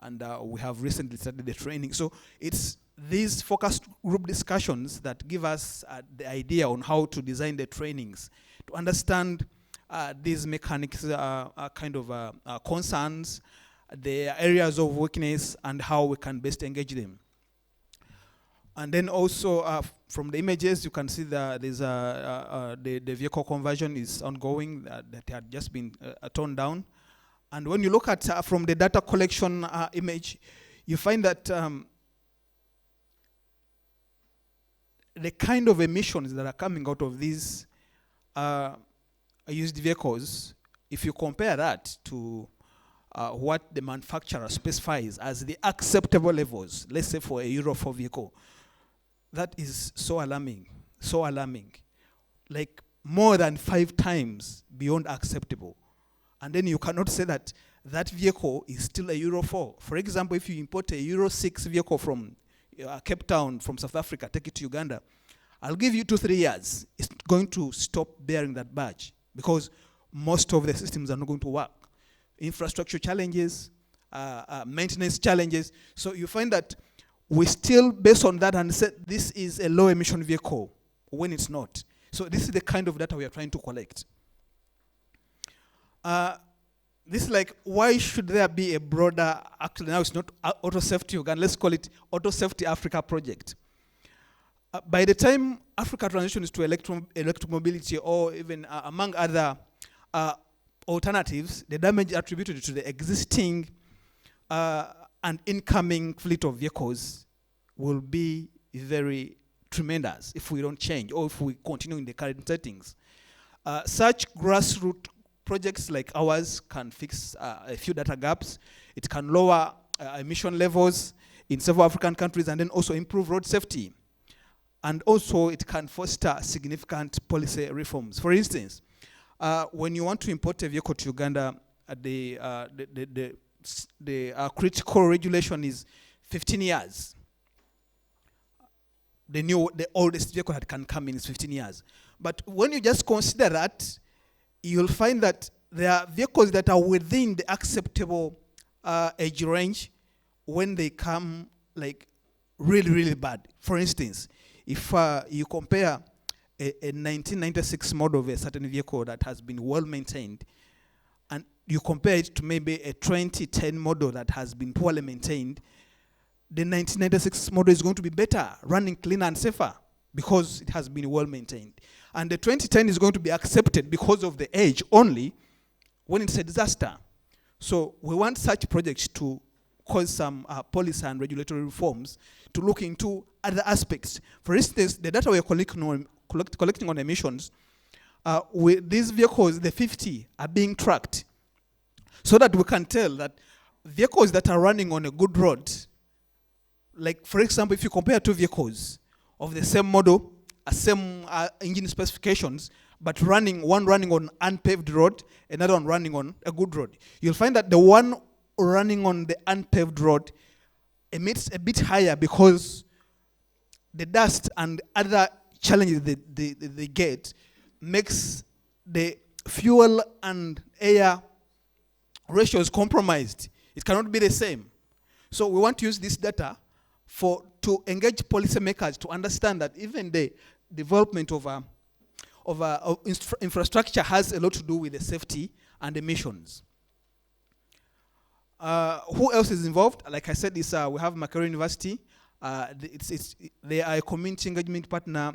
and we have recently started the training. So it's these focus group discussions that give us the idea on how to design the trainings, to understand these mechanics kind of concerns, the areas of weakness, and how we can best engage them. And then also from the images, you can see that there's the vehicle conversion is ongoing, that had just been toned down. And when you look at from the data collection image, you find that the kind of emissions that are coming out of these used vehicles, if you compare that to what the manufacturer specifies as the acceptable levels, let's say for a Euro 4 vehicle, that is so alarming, like more than 5 times beyond acceptable. And then you cannot say that that vehicle is still a Euro 4. For example, if you import a Euro 6 vehicle from Cape Town, from South Africa, take it to Uganda, I'll give you 2-3 years. It's going to stop bearing that badge because most of the systems are not going to work. Infrastructure challenges, maintenance challenges. So you find that we still, based on that, and said this is a low emission vehicle when it's not. So this is the kind of data we are trying to collect. This is like, why should there be a broader, actually now it's not Auto Safety Uganda, let's call it Auto Safety Africa project. By the time Africa transitions to electric mobility, or even among other alternatives, the damage attributed to the existing and incoming fleet of vehicles will be very tremendous if we don't change or if we continue in the current settings. Such grassroots projects like ours can fix a few data gaps. It can lower emission levels in several African countries and then also improve road safety. And also it can foster significant policy reforms. For instance, when you want to import a vehicle to Uganda, the critical regulation is 15 years. The oldest vehicle that can come in is 15 years. But when you just consider that, you'll find that there are vehicles that are within the acceptable age range when they come like really, really bad. For instance, if you compare a 1996 model of a certain vehicle that has been well maintained, and you compare it to maybe a 2010 model that has been poorly maintained, the 1996 model is going to be better, running cleaner and safer, because it has been well maintained. And the 2010 is going to be accepted because of the age only when it's a disaster. So we want such projects to cause some policy and regulatory reforms to look into other aspects. For instance, the data we are collecting on emissions, with these vehicles, the 50 are being tracked so that we can tell that vehicles that are running on a good road, like for example, if you compare 2 vehicles of the same model, same engine specifications, but one running on unpaved road, another one running on a good road. You'll find that the one running on the unpaved road emits a bit higher because the dust and other challenges they get makes the fuel and air ratios compromised. It cannot be the same. So we want to use this data to engage policymakers to understand that even the development of infrastructure has a lot to do with the safety and emissions. Who else is involved? Like I said, we have Makerere University. They are a community engagement partner.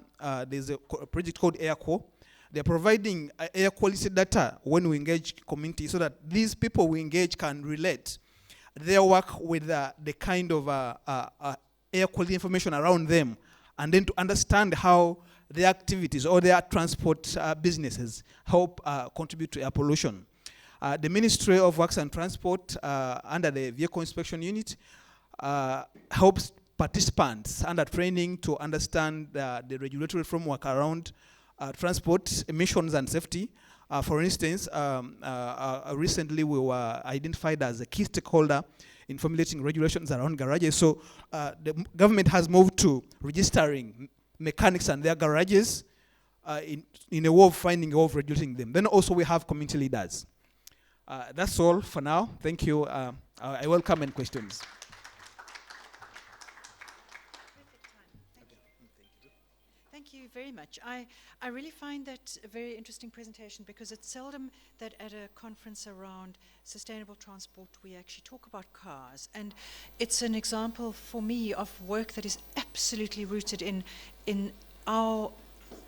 There's a project called AirCo. They're providing air quality data when we engage community so that these people we engage can relate their work with the kind of air quality information around them, and then to understand how their activities or their transport businesses help contribute to air pollution. The Ministry of Works and Transport, under the Vehicle Inspection Unit, helps participants under training to understand the regulatory framework around transport emissions and safety. For instance, recently we were identified as a key stakeholder in formulating regulations around garages. So the government has moved to registering mechanics and their garages in a way of finding a way of reducing them. Then also we have community leaders. That's all for now. Thank you. I welcome any questions. Thank you very much. I really find that a very interesting presentation because it's seldom that at a conference around sustainable transport we actually talk about cars. And it's an example for me of work that is absolutely rooted in our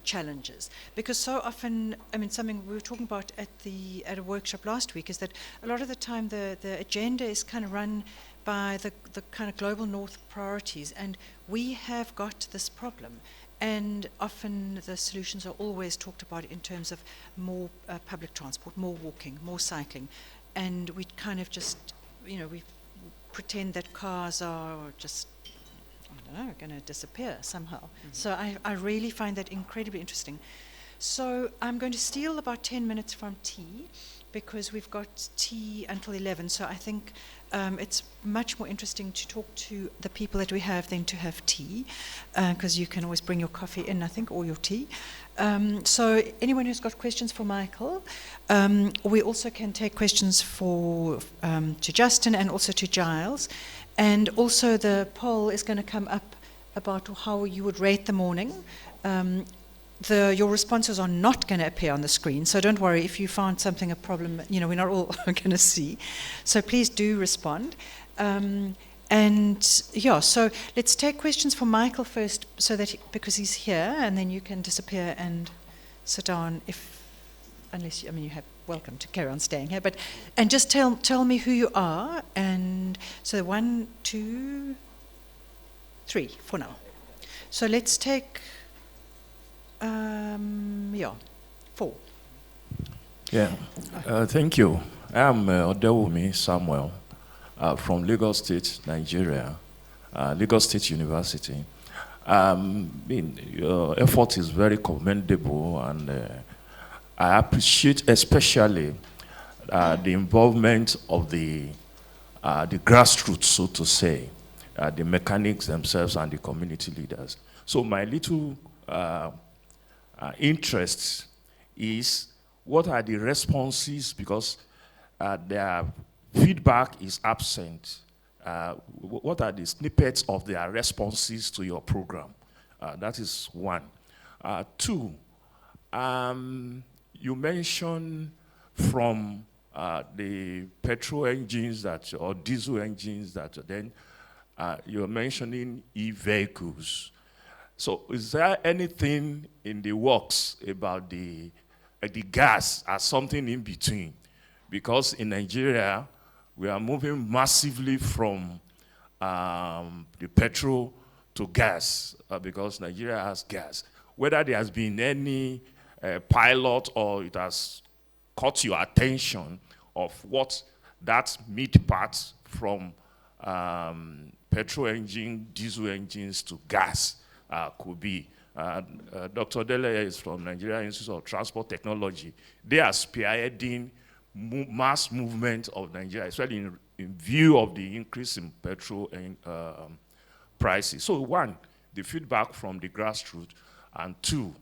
challenges. Because so often, I mean, something we were talking about at a workshop last week is that a lot of the time the agenda is kind of run by the kind of global north priorities, and we have got this problem. And often the solutions are always talked about in terms of more public transport, more walking, more cycling. And we kind of just, we pretend that cars are just, I don't know, going to disappear somehow. Mm-hmm. So I really find that incredibly interesting. So I'm going to steal about 10 minutes from tea, because we've got tea until 11. So I think it's much more interesting to talk to the people that we have than to have tea, because you can always bring your coffee in, I think, or your tea. So anyone who's got questions for Michael, we also can take questions to Justin and also to Giles. And also the poll is going to come up about how you would rate the morning. Your responses are not going to appear on the screen, so don't worry if you found something a problem. We're not all going to see. So please do respond. So let's take questions for Michael first, so that because he's here, and then you can disappear and sit down unless you're welcome to carry on staying here. And just tell me who you are, and so 1, 2, 3 for now. So let's take. 4. Yeah, thank you. I'm Odewumi Samuel from Lagos State, Nigeria, Lagos State University. Your effort is very commendable, and I appreciate especially the involvement of the grassroots, so to say, the mechanics themselves and the community leaders. So my little interest is what are the responses, because their feedback is absent. What are the snippets of their responses to your program? That is one. 2, you mentioned from the petrol engines or diesel engines that then you're mentioning e-vehicles. So is there anything in the works about the gas as something in between? Because in Nigeria, we are moving massively from the petrol to gas, because Nigeria has gas. Whether there has been any pilot or it has caught your attention of what that mid part from petrol engine, diesel engines to gas could be. Dr. Dele is from Nigeria Institute of Transport Technology. They are spearheading mass movement of Nigeria, especially in view of the increase in petrol and prices. So one, the feedback from the grassroots, and two,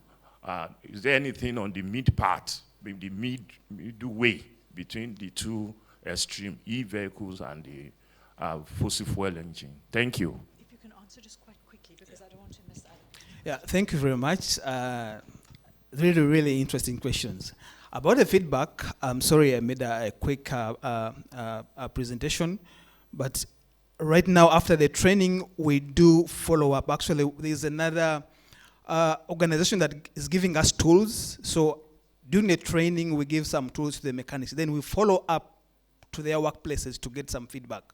is there anything on the mid part, the middle way between the two extreme e-vehicles and the fossil fuel engine? Thank you. If you can answer just quite quickly, because I don't want to miss out. Yeah, thank you very much. Really, really interesting questions. About the feedback, I'm sorry I made a quick presentation, but right now after the training, we do follow up. Actually, there's another organization that is giving us tools. So during the training, we give some tools to the mechanics. Then we follow up to their workplaces to get some feedback.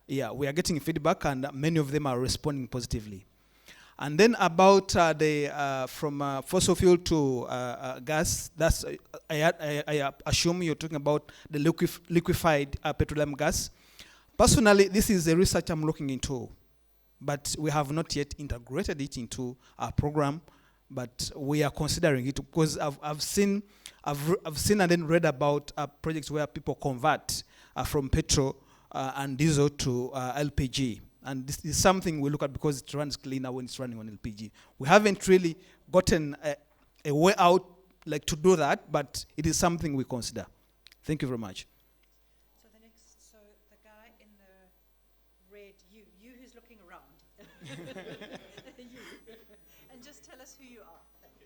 Yeah, we are getting feedback, and many of them are responding positively. And then about from fossil fuel to gas, that's I assume you're talking about the liquefied petroleum gas. Personally, this is a research I'm looking into, but we have not yet integrated it into our program. But we are considering it because I've seen and then read about projects where people convert from petrol and diesel to LPG. And this is something we look at because it runs cleaner when it's running on LPG. We haven't really gotten a way out like to do that, but it is something we consider. Thank you very much. So the guy in the red, you who's looking around. You. And just tell us who you are. Thanks.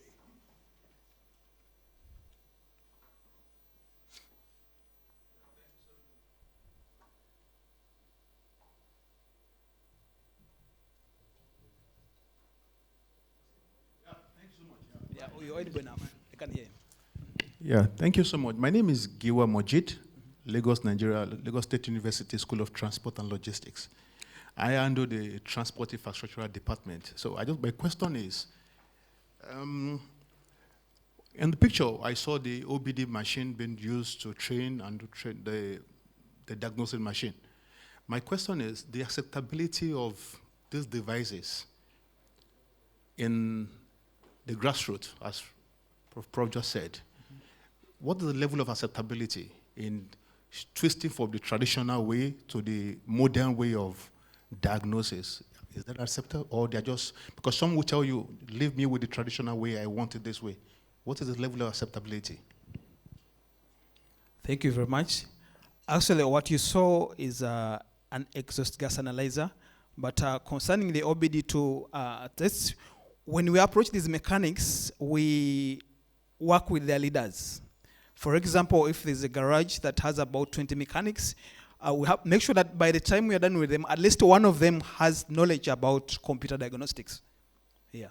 Yeah, you're audible now. I can hear you. Yeah, thank you so much. My name is Giwa Mojit, Lagos, Nigeria, Lagos State University School of Transport and Logistics. I handle the Transport Infrastructure Department. So my question is, in the picture, I saw the OBD machine being used to train and to train the diagnosing machine. My question is the acceptability of these devices in the grassroots, as Prof just said. What is the level of acceptability in twisting from the traditional way to the modern way of diagnosis? Is that acceptable, or they're just, because some will tell you, leave me with the traditional way, I want it this way. What is the level of acceptability? Thank you very much. Actually, what you saw is an exhaust gas analyzer, but concerning the OBD2 tests, when we approach these mechanics, we work with their leaders. For example, if there's a garage that has about 20 mechanics, we have make sure that by the time we are done with them, at least one of them has knowledge about computer diagnostics. Yeah.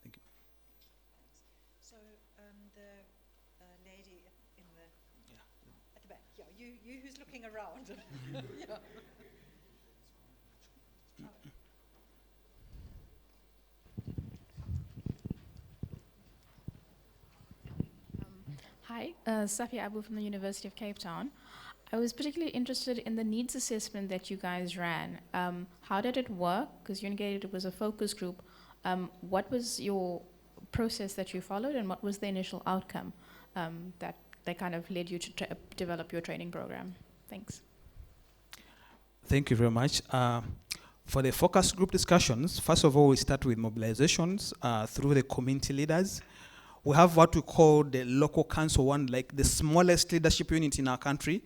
Thank you. So the lady at the back, yeah, you who's looking around. Yeah. Hi, Safia Abu from the University of Cape Town. I was particularly interested in the needs assessment that you guys ran. How did it work? Because you indicated it was a focus group. What was your process that you followed, and what was the initial outcome that kind of led you to develop your training program? Thanks. Thank you very much. For the focus group discussions, first of all, we start with mobilizations through the community leaders. We have what we call the local council one, like the smallest leadership unit in our country.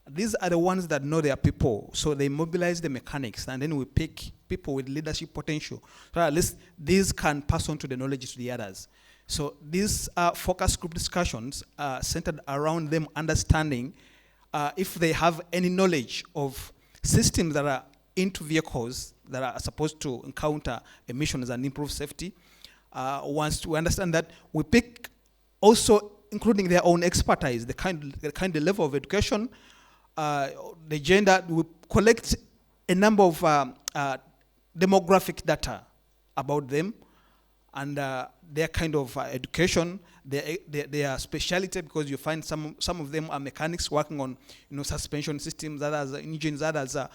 These are the ones that know their people. So they mobilize the mechanics, and then we pick people with leadership potential. So at least these can pass on to the knowledge to the others. So these focus group discussions are centered around them understanding if they have any knowledge of systems that are into vehicles that are supposed to encounter emissions and improve safety. Once we understand that, we pick also including their own expertise, the kind of level of education, the gender. We collect a number of demographic data about them and their kind of education, their speciality, because you find some of them are mechanics working on suspension systems, others are engines, others are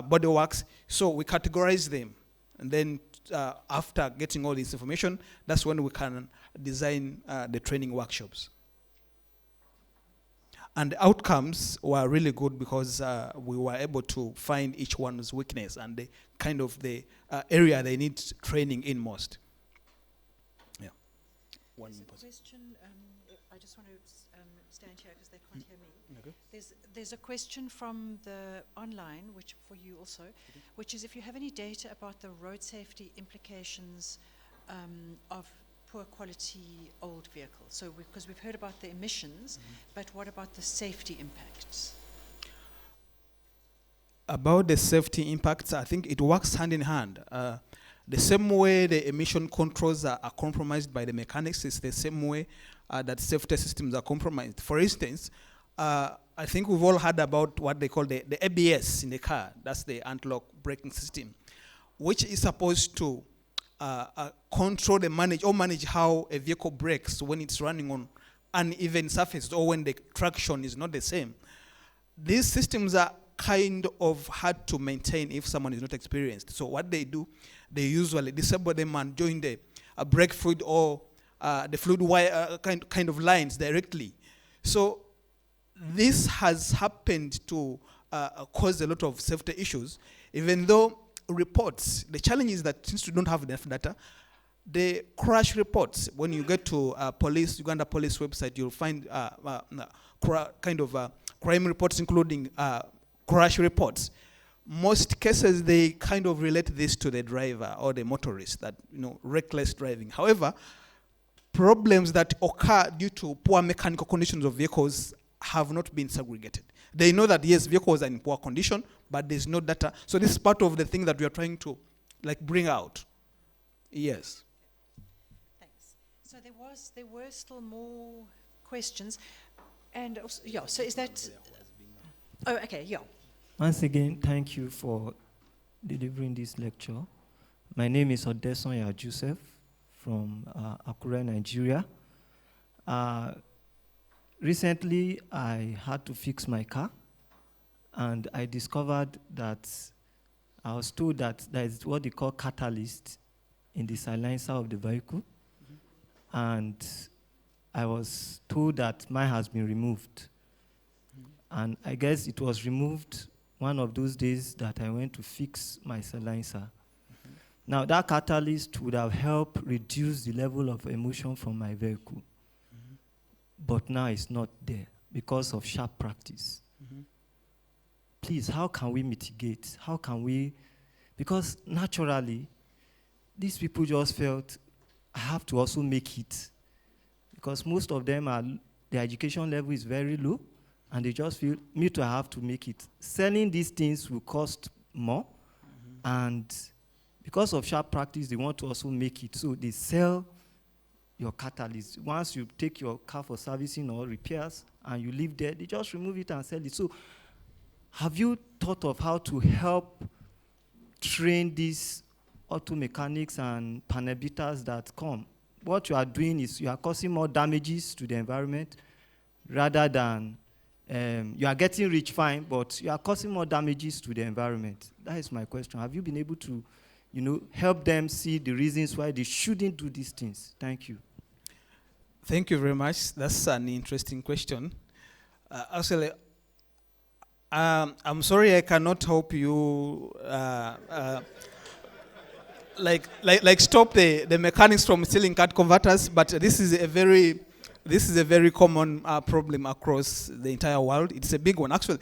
body works. So we categorize them and then after getting all this information, that's when we can design the training workshops. And the outcomes were really good because we were able to find each one's weakness and the kind of the area they need training in most. Yeah. There's a question, I just want to stand here because they can't hear me. Okay. There's a question from the online, which for you also, which is if you have any data about the road safety implications of poor quality old vehicles. So because we've heard about the emissions, but what about the safety impacts? About the safety impacts, I think it works hand in hand. The same way the emission controls are compromised by the mechanics is the same way that safety systems are compromised. For instance, I think we've all heard about what they call the ABS in the car. That's the anti-lock braking system, which is supposed to control and manage how a vehicle brakes when it's running on uneven surfaces or when the traction is not the same. These systems are kind of hard to maintain if someone is not experienced. So what they do, they usually disable them and join the brake fluid or the fluid wire kind of lines directly. So this has happened to cause a lot of safety issues, even though reports, the challenge is that since we don't have enough data, the crash reports, when you get to Uganda police website, you'll find crime reports, including crash reports. Most cases, they kind of relate this to the driver or the motorist, that, reckless driving. However, problems that occur due to poor mechanical conditions of vehicles have not been segregated. They know that, yes, vehicles are in poor condition, but there's no data. So this is part of the thing that we are trying to bring out. Yes. Thanks. So there were still more questions. And also, so is that... Oh, okay, yeah. Once again, thank you for delivering this lecture. My name is Odesonya Joseph from Akure, Nigeria. Recently, I had to fix my car, and I discovered that I was told that there is what they call catalyst in the silencer of the vehicle, and I was told that mine has been removed. And I guess it was removed one of those days that I went to fix my silencer. Now, that catalyst would have helped reduce the level of emission from my vehicle. But now it's not there because of sharp practice. Please, how can we mitigate? How can we? Because naturally, these people just felt, I have to also make it. Because most of them, their education level is very low, and they just feel, me too, I have to make it. Selling these things will cost more, and because of sharp practice, they want to also make it. So they sell your catalyst. Once you take your car for servicing or repairs and you leave there, they just remove it and sell it. So have you thought of how to help train these auto mechanics and panel beaters that come? What you are doing is you are causing more damages to the environment rather than you are getting rich fine, but you are causing more damages to the environment. That is my question. Have you been able to help them see the reasons why they shouldn't do these things? Thank you. Thank you very much. That's an interesting question. Actually, I'm sorry I cannot help you stop the mechanics from stealing card converters, but this is a very common problem across the entire world. It's a big one. Actually,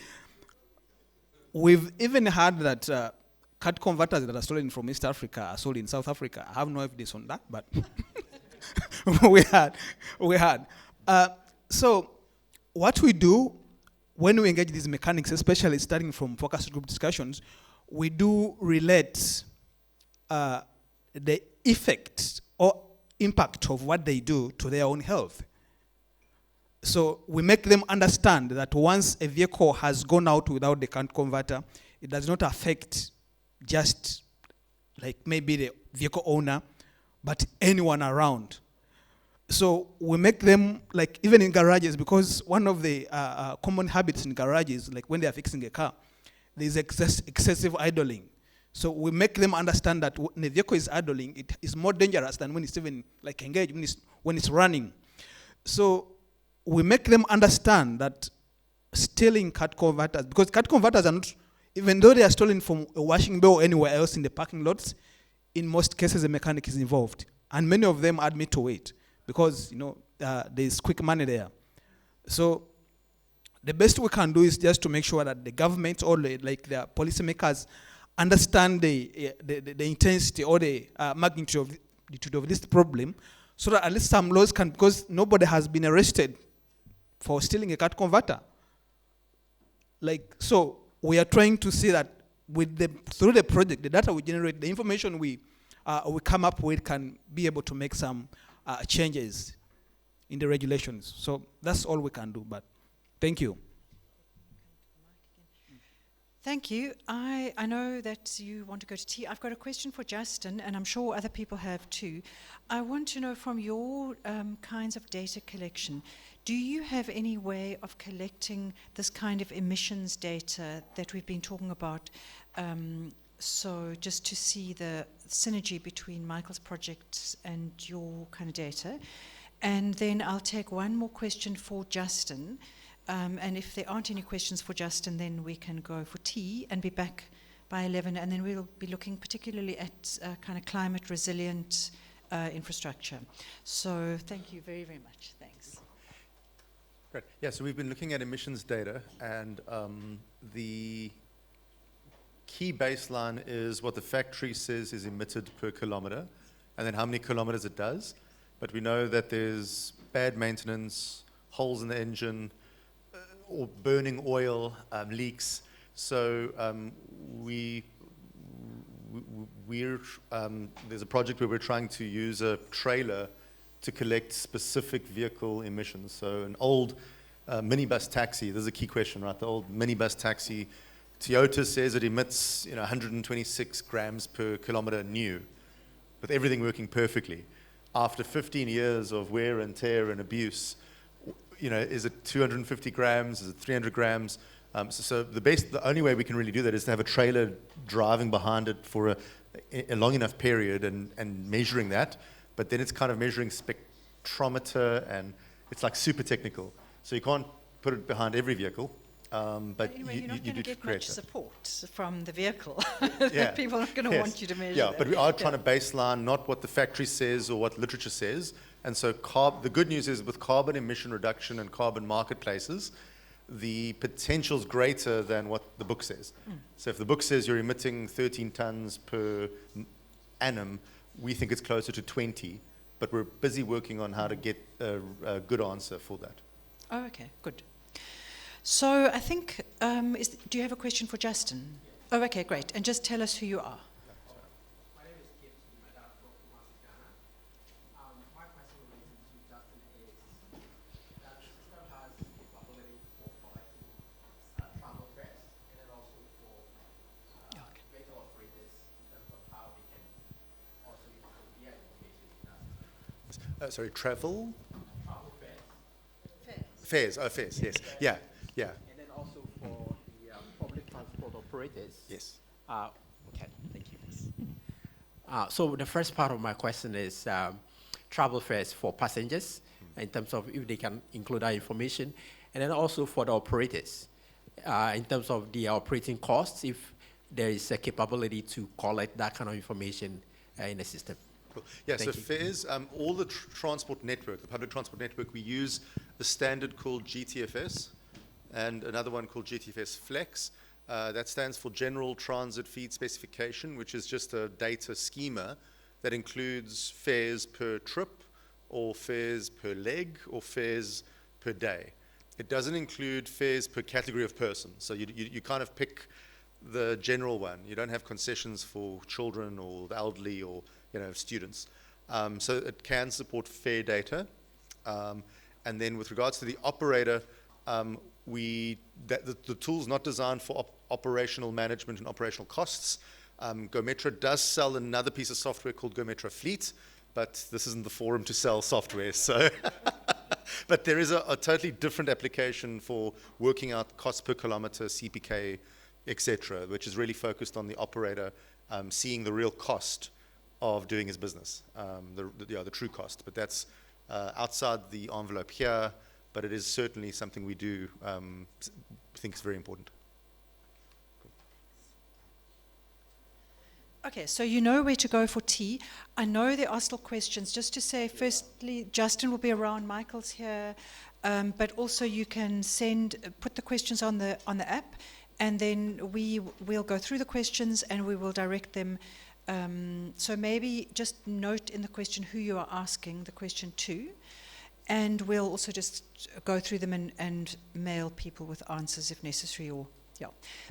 we've even heard that card converters that are stolen from East Africa are sold in South Africa. I have no evidence on that, but we had. So what we do when we engage these mechanics, especially starting from focus group discussions, we do relate the effect or impact of what they do to their own health. So we make them understand that once a vehicle has gone out without the current converter, it does not affect just maybe the vehicle owner, but anyone around. So we make them, even in garages, because one of the common habits in garages, when they are fixing a car, there's excessive idling. So we make them understand that when the vehicle is idling, it is more dangerous than when it's even like engaged, when it's running. So we make them understand that stealing cat converters, because cat converters are not, even though they are stolen from a washing bay or anywhere else in the parking lots, in most cases a mechanic is involved. And many of them admit to it because there's quick money there. So the best we can do is just to make sure that the government or the policymakers understand the intensity or the magnitude of this problem, so that at least some laws can, because nobody has been arrested for stealing a cat converter. So we are trying to see that through the project, the data we generate, the information we come up with can be able to make some changes in the regulations. So that's all we can do, but thank you. Thank you. I know that you want to go to tea. I've got a question for Justin, and I'm sure other people have too. I want to know from your kinds of data collection, do you have any way of collecting this kind of emissions data that we've been talking about? So just to see the synergy between Michael's project and your kind of data. And then I'll take one more question for Justin. And if there aren't any questions for Justin, then we can go for tea and be back by 11. And then we'll be looking particularly at kind of climate resilient infrastructure. So thank you very, very much. Thanks. Great. Yeah, so we've been looking at emissions data, and the key baseline is what the factory says is emitted per kilometer, and then how many kilometers it does. But we know that there's bad maintenance, holes in the engine, or burning oil, leaks. So there's a project where we're trying to use a trailer to collect specific vehicle emissions. So an old minibus taxi, this is a key question, right? The old minibus taxi, Toyota says it emits 126 grams per kilometer new, with everything working perfectly. After 15 years of wear and tear and abuse, is it 250 grams? Is it 300 grams? So the only way we can really do that is to have a trailer driving behind it for a long enough period and measuring that. But then it's kind of measuring spectrometer, and it's like super technical. So you can't put it behind every vehicle. But anyway, you're not you going to do get much that. support from the vehicle. Yeah. People are going to want you to measure Yeah, that. but we are trying to baseline not what the factory says or what literature says. And so the good news is with carbon emission reduction and carbon marketplaces, the potential is greater than what the book says. So if the book says you're emitting 13 tons per annum, we think it's closer to 20, but we're busy working on how to get a good answer for that. Oh, okay, good. So I think, do you have a question for Justin? Oh, okay, great. And just tell us who you are. My name is Kip Madam from Kumasi, Ghana. My question related to Justin is that the system has capability for collecting travel fares and then also for vehicle operators in terms of how they can also use their information. Sorry, travel? Travel fares. Fares, fares, yes. Yeah. Yeah. And then also for the public transport operators. Yes. Okay, thank you. So the first part of my question is travel fares for passengers in terms of if they can include that information, and then also for the operators in terms of the operating costs, if there is a capability to collect that kind of information in the system. Cool. Yeah, Thank so you. fares, all the transport network, the public transport network, we use a standard called GTFS and another one called GTFS Flex. That stands for General Transit Feed Specification, which is just a data schema that includes fares per trip or fares per leg or fares per day. It doesn't include fares per category of person. So you kind of pick the general one. You don't have concessions for children or the elderly or students. So it can support fare data. And then with regards to the operator, the tool's not designed for operational management and operational costs. GoMetra does sell another piece of software called GoMetra Fleet, but this isn't the forum to sell software. So, but there is a totally different application for working out cost per kilometer, CPK, etc., which is really focused on the operator seeing the real cost of doing his business, the true cost. But that's outside the envelope here, but it is certainly something we do think is very important. Okay, so you know where to go for tea. I know there are still questions. Just to say, firstly, Justin will be around, Michael's here, but also you can put the questions on the app, and then we'll go through the questions and we will direct them. So maybe just note in the question who you are asking the question to, and we'll also just go through them and mail people with answers if necessary.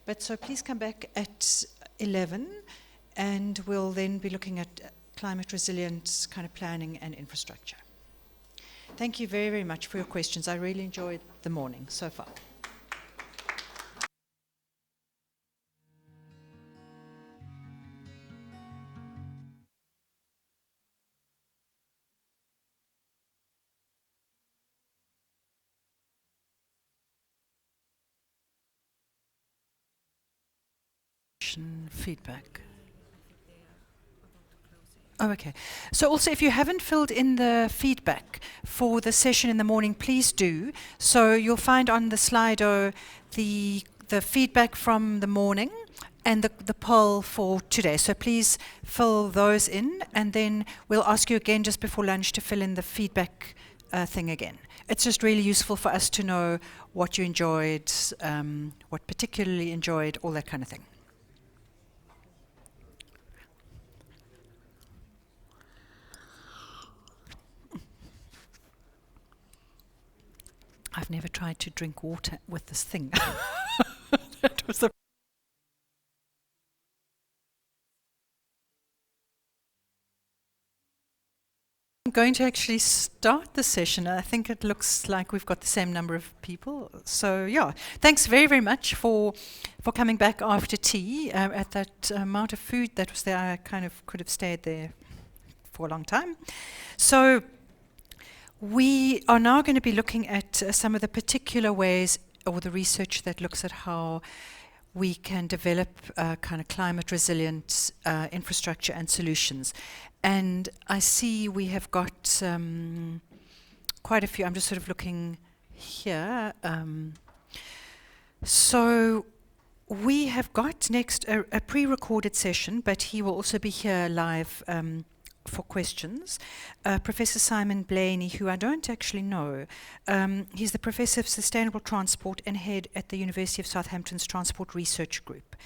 But so please come back at 11. And we'll then be looking at climate resilience kind of planning and infrastructure. Thank you very, very much for your questions. I really enjoyed the morning so far. Feedback. Oh, okay. So also, if you haven't filled in the feedback for the session in the morning, please do. So you'll find on the Slido the feedback from the morning and the poll for today. So please fill those in, and then we'll ask you again just before lunch to fill in the feedback thing again. It's just really useful for us to know what you enjoyed, what particularly enjoyed, all that kind of thing. I've never tried to drink water with this thing. That was I'm going to actually start the session. I think it looks like we've got the same number of people. So yeah, thanks very, very much for coming back after tea. At that amount of food that was there, I kind of could have stayed there for a long time. So we are now going to be looking at some of the particular ways, or the research that looks at how we can develop kind of climate resilient infrastructure and solutions. And I see we have got quite a few. I'm just sort of looking here. So we have got next a pre-recorded session, but he will also be here live for questions. Professor Simon Blaney, who I don't actually know. He's the Professor of Sustainable Transport and head at the University of Southampton's Transport Research Group.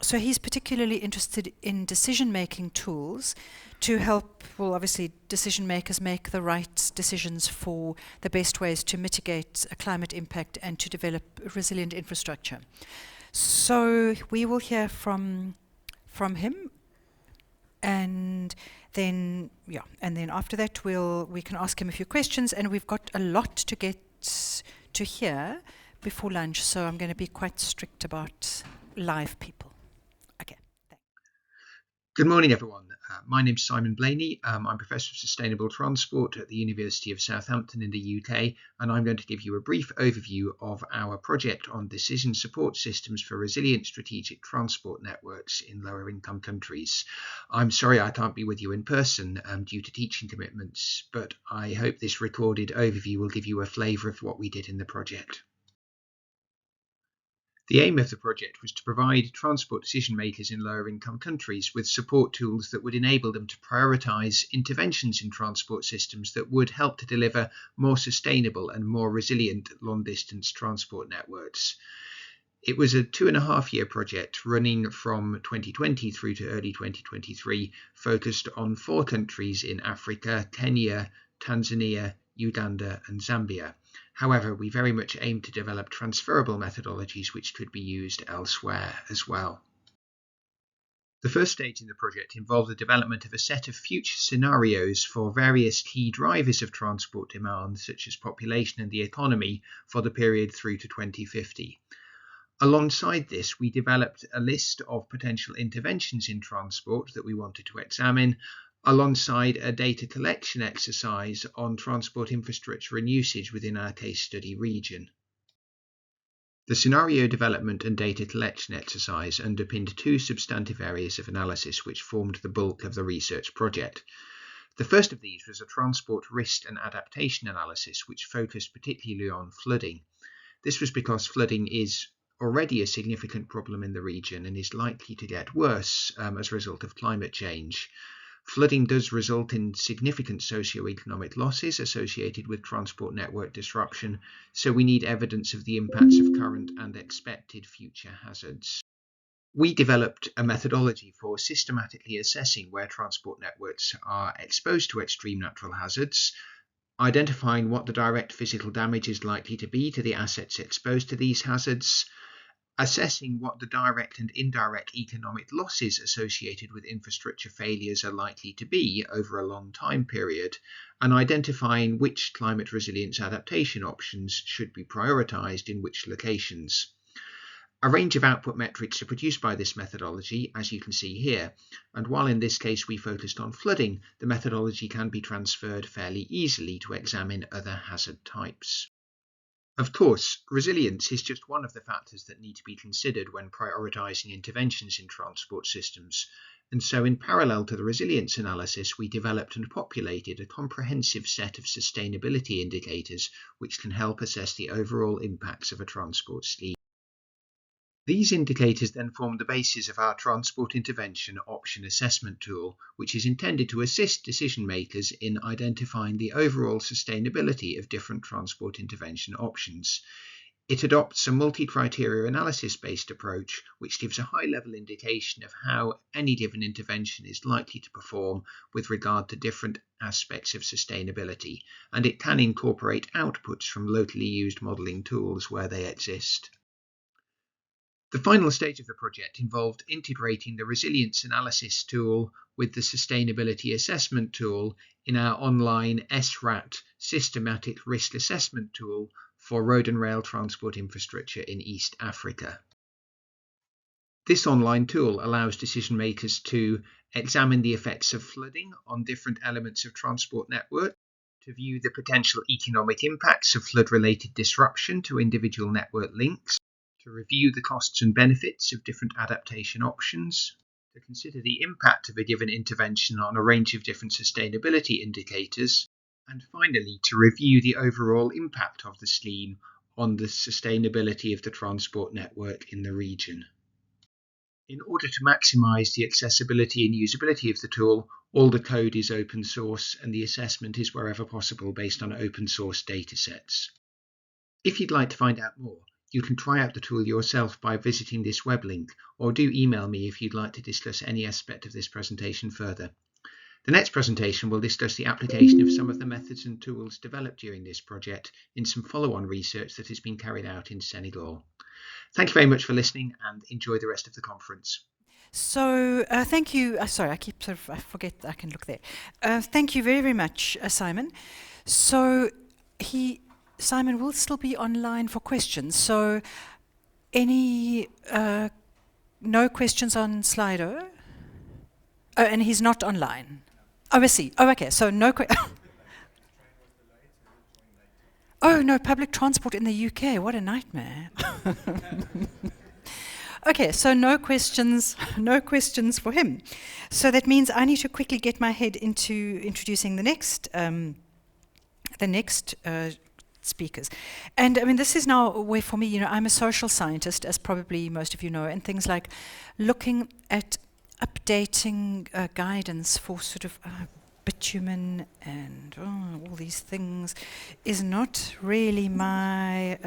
So he's particularly interested in decision-making tools to help, well, obviously, decision makers make the right decisions for the best ways to mitigate a climate impact and to develop resilient infrastructure. So we will hear from him. And then after that, we can ask him a few questions, and we've got a lot to get to hear before lunch, so I'm going to be quite strict about live people. Okay. Thanks. Good morning, everyone. My name's Simon Blaney. I'm Professor of Sustainable Transport at the University of Southampton in the UK, and I'm going to give you a brief overview of our project on decision support systems for resilient strategic transport networks in lower income countries. I'm sorry I can't be with you in person due to teaching commitments, but I hope this recorded overview will give you a flavour of what we did in the project. The aim of the project was to provide transport decision makers in lower income countries with support tools that would enable them to prioritise interventions in transport systems that would help to deliver more sustainable and more resilient long distance transport networks. It was a 2.5-year project running from 2020 through to early 2023, focused on 4 countries in Africa: Kenya, Tanzania, Uganda and Zambia. However, we very much aim to develop transferable methodologies which could be used elsewhere as well. The first stage in the project involved the development of a set of future scenarios for various key drivers of transport demand, such as population and the economy, for the period through to 2050. Alongside this, we developed a list of potential interventions in transport that we wanted to examine, alongside a data collection exercise on transport infrastructure and usage within our case study region. The scenario development and data collection exercise underpinned two substantive areas of analysis which formed the bulk of the research project. The first of these was a transport risk and adaptation analysis which focused particularly on flooding. This was because flooding is already a significant problem in the region and is likely to get worse as a result of climate change. Flooding does result in significant socio-economic losses associated with transport network disruption, so we need evidence of the impacts of current and expected future hazards. We developed a methodology for systematically assessing where transport networks are exposed to extreme natural hazards, identifying what the direct physical damage is likely to be to the assets exposed to these hazards, assessing what the direct and indirect economic losses associated with infrastructure failures are likely to be over a long time period, and identifying which climate resilience adaptation options should be prioritised in which locations. A range of output metrics are produced by this methodology, as you can see here, and while in this case we focused on flooding, the methodology can be transferred fairly easily to examine other hazard types. Of course, resilience is just one of the factors that need to be considered when prioritising interventions in transport systems, and so in parallel to the resilience analysis, we developed and populated a comprehensive set of sustainability indicators which can help assess the overall impacts of a transport scheme. These indicators then form the basis of our Transport Intervention Option Assessment tool, which is intended to assist decision makers in identifying the overall sustainability of different transport intervention options. It adopts a multi-criteria analysis-based approach, which gives a high-level indication of how any given intervention is likely to perform with regard to different aspects of sustainability, and it can incorporate outputs from locally used modelling tools where they exist. The final stage of the project involved integrating the resilience analysis tool with the sustainability assessment tool in our online SRAT systematic risk assessment tool for road and rail transport infrastructure in East Africa. This online tool allows decision makers to examine the effects of flooding on different elements of transport network, to view the potential economic impacts of flood-related disruption to individual network links, to review the costs and benefits of different adaptation options, to consider the impact of a given intervention on a range of different sustainability indicators, and finally to review the overall impact of the scheme on the sustainability of the transport network in the region. In order to maximise the accessibility and usability of the tool, all the code is open source and the assessment is wherever possible based on open source datasets. If you'd like to find out more, you can try out the tool yourself by visiting this web link, or do email me if you'd like to discuss any aspect of this presentation further. The next presentation will discuss the application of some of the methods and tools developed during this project in some follow-on research that has been carried out in Senegal. Thank you very much for listening and enjoy the rest of the conference. So thank you. Sorry, I forget I can look there. Thank you very, very much, Simon. So Simon will still be online for questions. So any, no questions on Slido? Oh, and he's not online. Oh, I see. Oh, okay. So no Oh, no, public transport in the UK. What a nightmare. Okay, so no questions for him. So that means I need to quickly get my head into introducing the next speakers. And I mean, this is now where for me, I'm a social scientist, as probably most of you know, and things like looking at updating guidance for sort of bitumen and all these things is not really my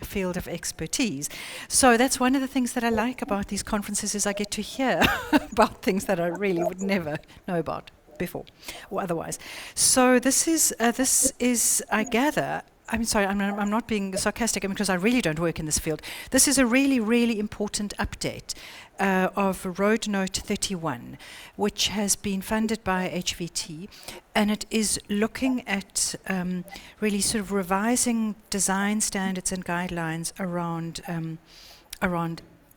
field of expertise. So that's one of the things that I like about these conferences is I get to hear about things that I really would never know about before or otherwise. So this is I gather, I'm sorry, I'm not being sarcastic because I really don't work in this field. This is a really, really important update of Road Note 31, which has been funded by HVT, and it is looking at really sort of revising design standards and guidelines around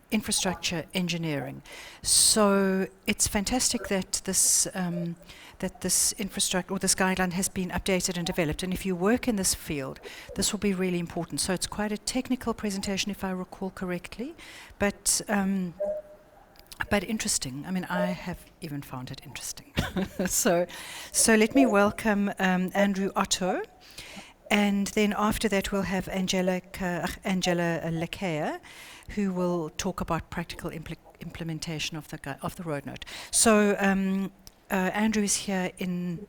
infrastructure engineering. So it's fantastic that that this infrastructure or this guideline has been updated and developed. And if you work in this field, this will be really important. So it's quite a technical presentation, if I recall correctly, but interesting. I mean, I have even found it interesting. So let me welcome Andrew Otto. And then after that, we'll have Angela Lekea, who will talk about practical implementation of the road note. So Andrew is here in.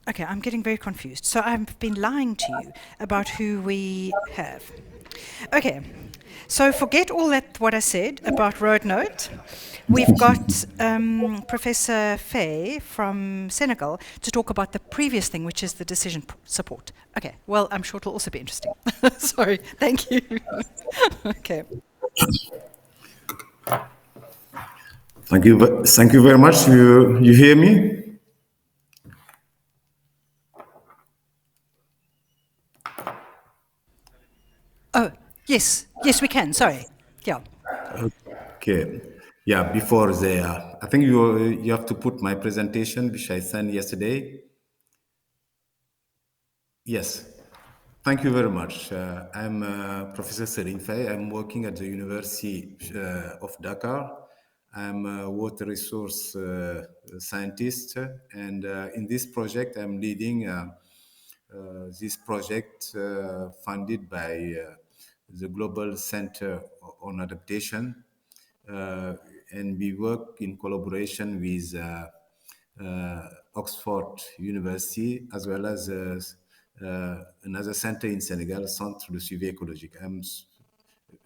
Okay, I'm getting very confused. So I've been lying to you about who we have. Okay, so forget all that what I said about road note. We've got Professor Faye from Senegal to talk about the previous thing, which is the decision support. Okay, well, I'm sure it'll also be interesting. Sorry, thank you. Okay. Thank you very much. You hear me? Oh, yes, we can. Sorry. Yeah. Okay. Yeah, before I think you have to put my presentation, which I sent yesterday. Yes. Thank you very much. I'm Professor Serine Faye. I'm working at the University of Dakar. I'm a water resource scientist, and in this project, I'm leading this project funded by the Global Center on Adaptation. And we work in collaboration with Oxford University, as well as another center in Senegal, Centre de Suivi Écologique. I'm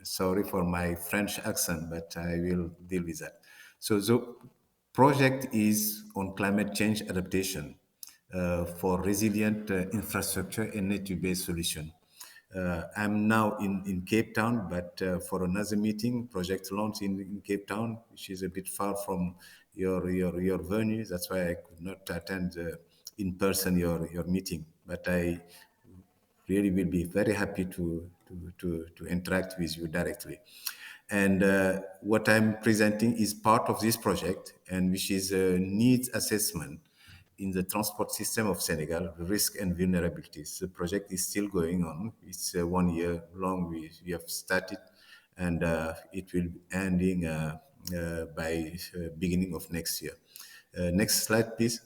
sorry for my French accent, but I will deal with that. So the project is on climate change adaptation for resilient infrastructure and nature-based solution. I'm now in Cape Town, but for another meeting, project launch in Cape Town, which is a bit far from your venue. That's why I could not attend in person your meeting. But I really will be very happy to interact with you directly. And what I'm presenting is part of this project, and which is a needs assessment in the transport system of Senegal, risk and vulnerabilities. The project is still going on. It's 1 year long. We have started, and it will be ending by beginning of next year. Next slide, please.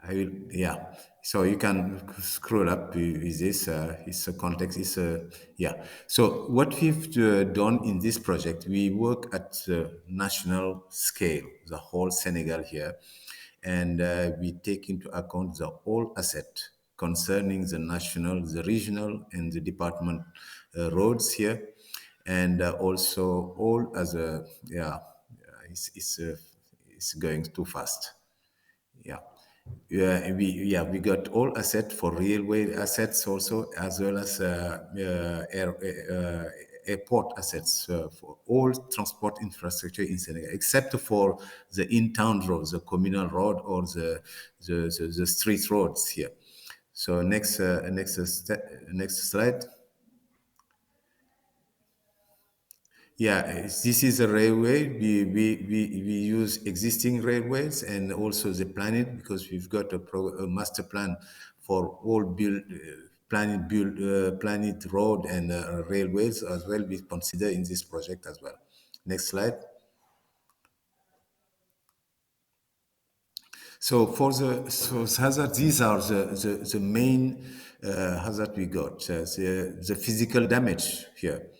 I will, yeah. So you can scroll up with this. It's a context. Yeah. So what we've done in this project, we work at the national scale, the whole Senegal here, and we take into account the all asset concerning the national, the regional, and the department roads here, and also all as a it's going too fast. Yeah. We got all assets for railway assets also, as well as airport assets for all transport infrastructure in Senegal, except for the in-town roads, the communal road or the street roads here. So next slide. Yeah, this is a railway. We use existing railways and also the planet, because we've got a master plan for all planet road and railways as well. We consider in this project as well. Next slide. So for the hazard, these are the main hazard we got. The physical damage here.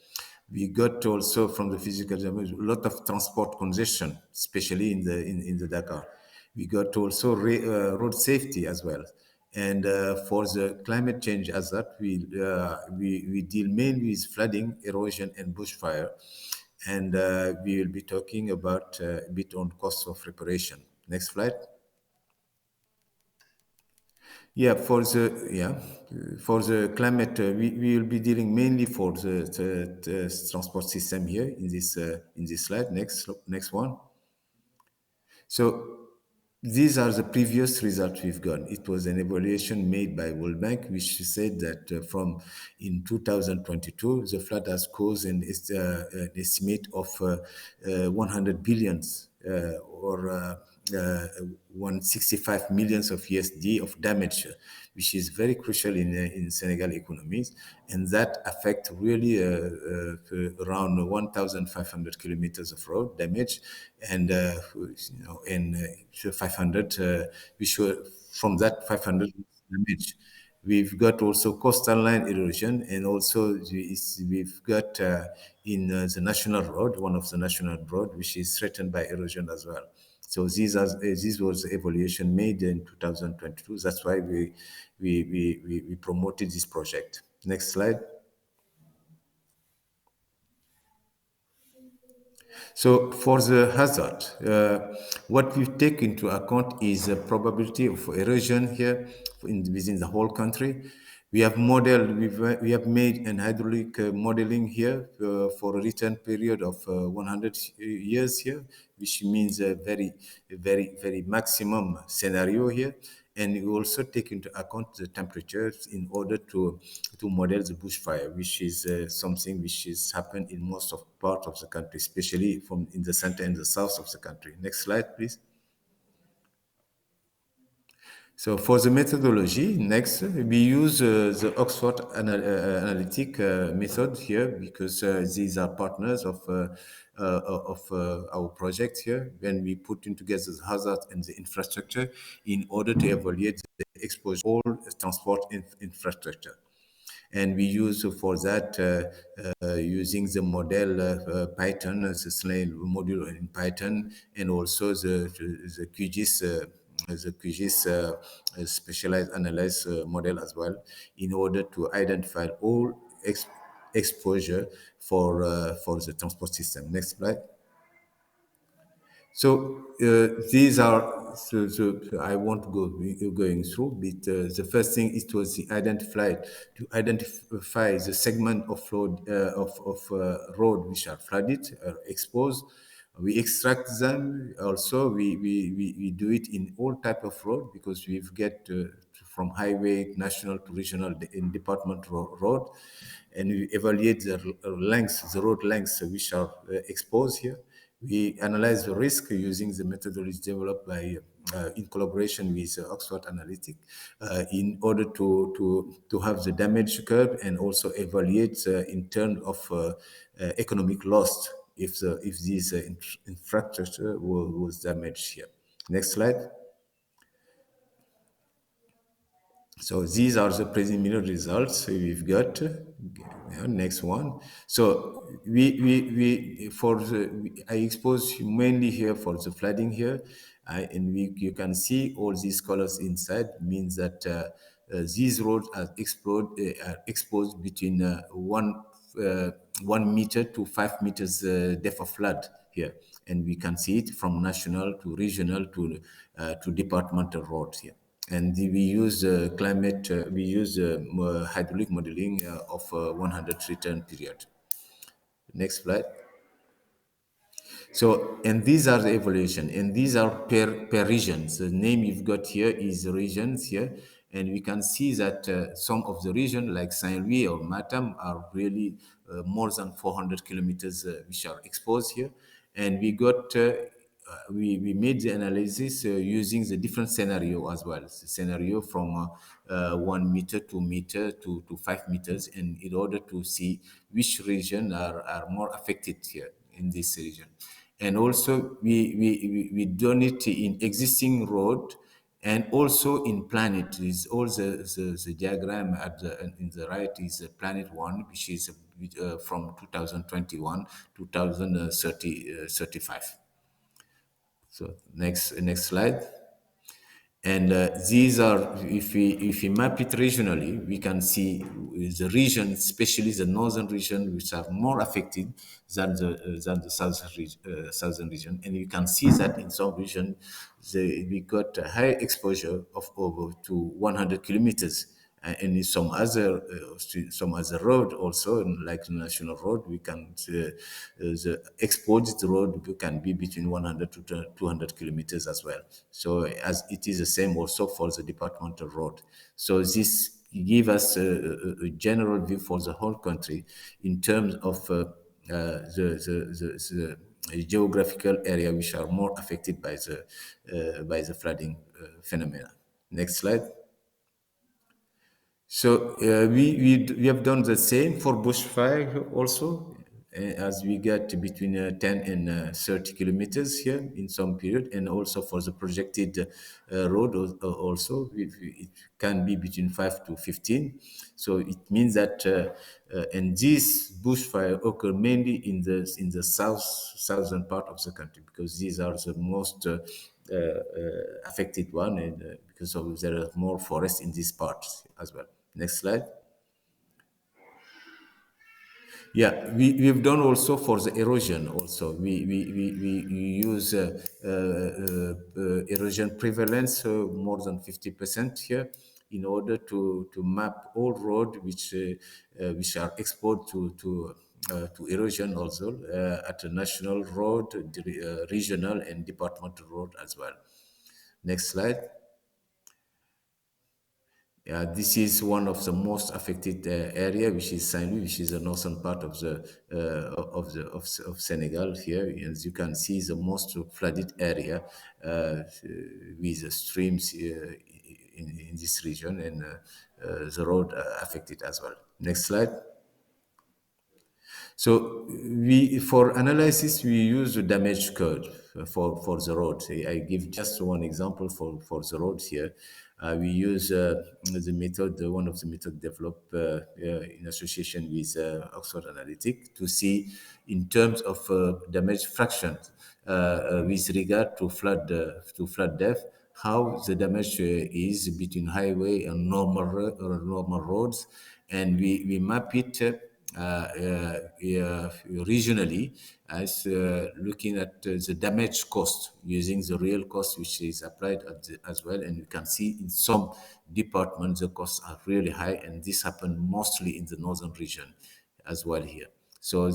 We got also from the physical damage a lot of transport congestion, especially in the Dakar. We got also road safety as well. And for the climate change hazard, we deal mainly with flooding, erosion, and bushfire. And we will be talking about a bit on cost of reparation. Next slide. Yeah, for the climate, we will be dealing mainly for the transport system here in this slide. Next one. So these are the previous results we've got. It was an evaluation made by World Bank, which said that from in 2022, the flood has caused an estimate of 100 billions or 165 millions of USD of damage, which is very crucial in Senegal economies, and that affect really around 1,500 kilometers of road damage, and 500, which were from that 500 damage. We've got also coastal line erosion, and also we've got in the national road, one of the national road, which is threatened by erosion as well. So this was the evaluation made in 2022. That's why we promoted this project. Next slide. So for the hazard, what we take into account is the probability of erosion here within the whole country. We have modeled, we have made an hydraulic modeling here for a return period of 100 years here, which means a very maximum scenario here. And we also take into account the temperatures in order to model the bushfire, which is something which is happened in most of part of the country, especially from in the center and the south of the country. Next slide, please. So for the methodology, next, we use the Oxford analytic method here, because these are partners of our project here, when we put in together the hazard and the infrastructure in order to evaluate the exposure all transport infrastructure. And we use for that using the model Python, the Selenium module in Python, and also the QGIS specialized analyze model as well, in order to identify all exposure for the transport system. Next slide. So these are, I won't go going through, but the first thing it was to identify the segment of road road which are flooded, exposed. We extract them. Also, we do it in all type of road, because we've get from highway, national to regional in department road, and we evaluate the lengths, the road lengths which are exposed here. We analyze the risk using the methodology developed by in collaboration with Oxford Analytic in order to have the damage curve, and also evaluate in terms of economic loss if this infrastructure was damaged here. Next slide. So these are the preliminary results we've got. Next one. So I expose you mainly here for the flooding here, and you can see all these colors inside, means that these roads are exposed between 1 meter to 5 meters depth of flood here, and we can see it from national to regional to departmental roads here. And we use we use hydraulic modeling of 100 return period. Next slide. So, and these are the evaluation, and these are per regions. The name you've got here is regions here, and we can see that some of the region like Saint-Louis or Matam are really more than 400 kilometers which are exposed here. And we got we made the analysis using the different scenario as well. The scenario from 1 meter, 2 meter to 5 meters, and in order to see which region are more affected here in this region. And also we done it in existing road, and also in planet. Is all the diagram in the right is planet 1, which is from 2021 to 2035. So next slide. And these are, if we map it regionally, we can see the region, especially the northern region, which are more affected than the southern region. And you can see that in some region, we got a high exposure of over to 100 kilometers And in some other road also, like the national road, we can the exported road can be between 100 to 200 kilometers as well. So as it is the same also for the departmental road. So this give us a general view for the whole country in terms of the geographical area which are more affected by the flooding phenomena. Next slide. So we have done the same for bushfire also, as we get between 10 and 30 kilometers here in some period, and also for the projected road also it can be between 5 to 15. So it means that and this bushfire occur mainly in the southern part of the country, because these are the most affected one, and because there are more forests in these parts as well. Next slide. Yeah, we've done also for the erosion also. We use erosion prevalence more than 50% here in order to map all roads which are exposed to erosion also at a national road, regional and departmental road as well. Next slide. This is one of the most affected area, which is Saint-Louis, which is the northern part of Senegal here. As you can see, the most flooded area with the streams in this region, and the road affected as well. Next slide. So for analysis, we use the damage curve for the road. I give just one example for the roads here. We use the method, one of the methods developed in association with Oxford Analytics, to see in terms of damage fraction with regard to flood depth, how the damage is between highway and normal roads, and we map it regionally, as looking at the damage cost using the real cost which is applied as well. And you can see in some departments the costs are really high, and this happened mostly in the northern region as well here. So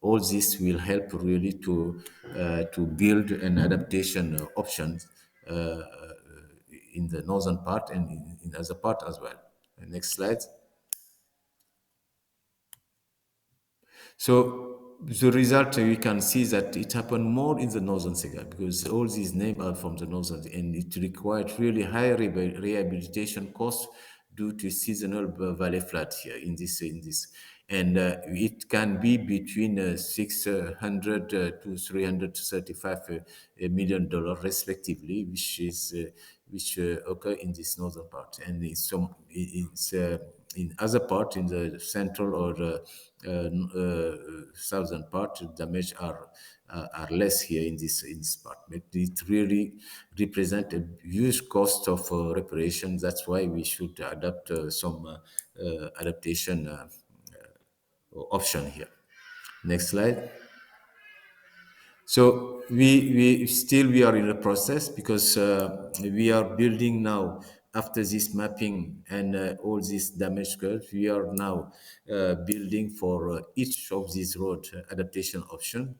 all this will help really to build an adaptation options in the northern part and in other part as well. Next slide. So the result, we can see that it happened more in the northern Senegal, because all these names are from the northern, and it required really high rehabilitation costs due to seasonal valley flood here in this. And it can be between 600 to 335 million dollars respectively, which occur in this northern part, and in other part, in the central or southern part, the damage are less here in this part. But it really represents a huge cost of reparation. That's why we should adapt some adaptation option here. Next slide. So we are in a process, because we are building now, after this mapping and all these damage curves, we are now building for each of these road adaptation option.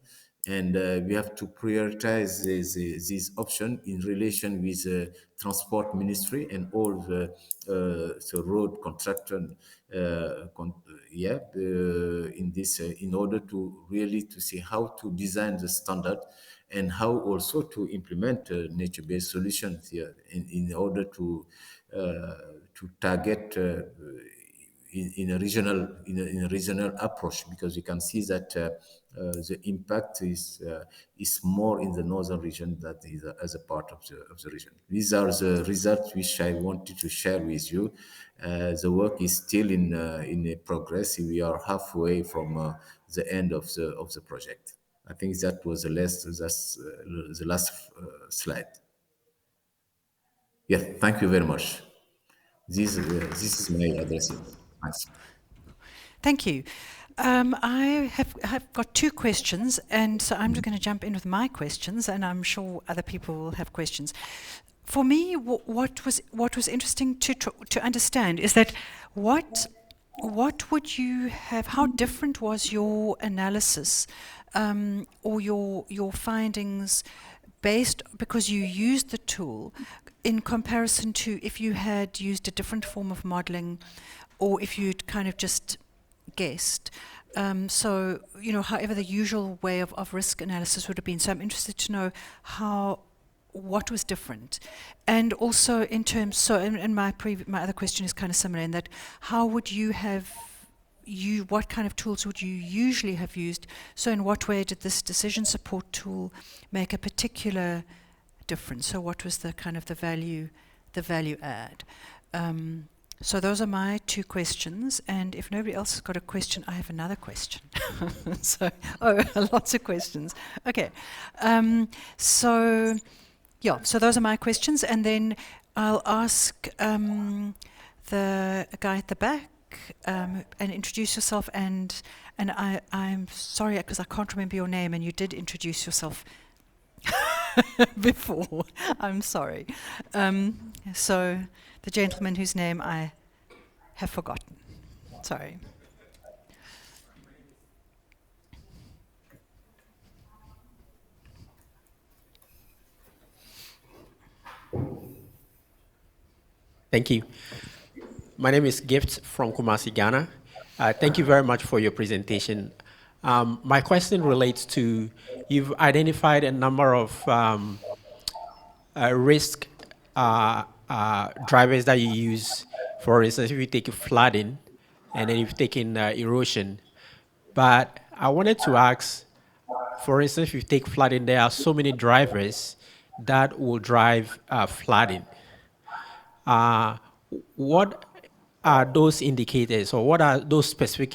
And we have to prioritize this option in relation with the Transport Ministry and all the road contractor in this, in order to really to see how to design the standard and how also to implement nature-based solutions here in order to target in a regional approach, because you can see that the impact is more in the northern region than as a part of the region. These are the results which I wanted to share with you. The work is still in progress. We are halfway from the end of the project. I think that was the last slide. Yeah, thank you very much. This is my address. Thanks. Thank you. I have got two questions, and so I'm just going to jump in with my questions, and I'm sure other people will have questions. for me, what was interesting to understand is that what would you have? How different was your analysis or your findings based because you used the tool in comparison to if you had used a different form of modeling, or if you'd kind of just guessed? So, however the usual way of risk analysis would have been. So I'm interested to know what was different. And also in terms, and my other question is kind of similar in that, how would you have, what kind of tools would you usually have used? So in what way did this decision support tool make a particular difference? So what was the kind of the value add? So those are my two questions, and if nobody else has got a question, I have another question. Lots of questions. Okay, so those are my questions, and then I'll ask the guy at the back and introduce yourself, and I'm sorry because I can't remember your name, and you did introduce yourself before. I'm sorry. So the gentleman whose name I have forgotten. Sorry. Thank you. My name is Gift from Kumasi, Ghana. Thank you very much for your presentation. My question relates to, you've identified a number of risk drivers that you use. For instance, if you take flooding, and then you've taken erosion. But I wanted to ask, for instance, if you take flooding, there are so many drivers that will drive flooding. What are those indicators, or what are those specific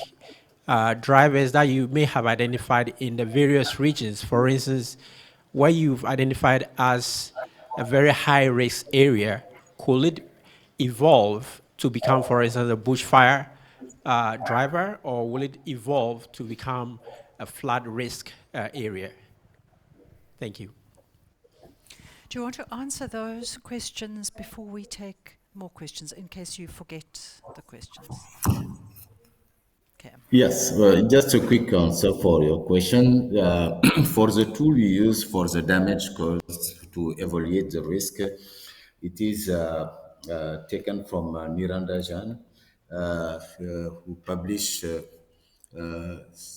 drivers that you may have identified in the various regions? For instance, where you've identified as a very high-risk area, could it evolve to become, for instance, a bushfire driver, or will it evolve to become a flood risk area? Thank you. Do you want to answer those questions before we take more questions, in case you forget the questions? Okay. Yes, just a quick answer for your question. For the tool we use for the damage caused to evaluate the risk, it is taken from Miranda Jan, who published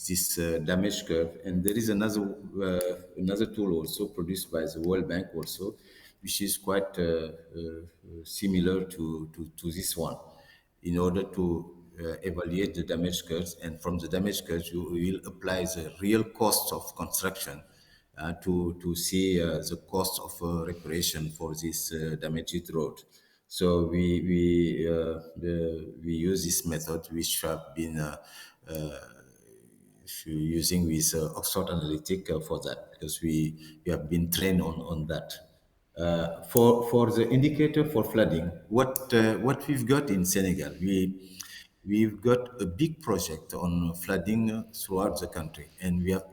this damage curve. And there is another tool also produced by the World Bank also, which is quite similar to this one, in order to evaluate the damage curves. And from the damage curves, you will apply the real cost of construction to see the cost of reparation for this damaged road. So we use this method, which have been using with Oxford Analytica for that, because we have been trained on that. For the indicator for flooding, what we've got in Senegal, we've got a big project on flooding throughout the country, and we have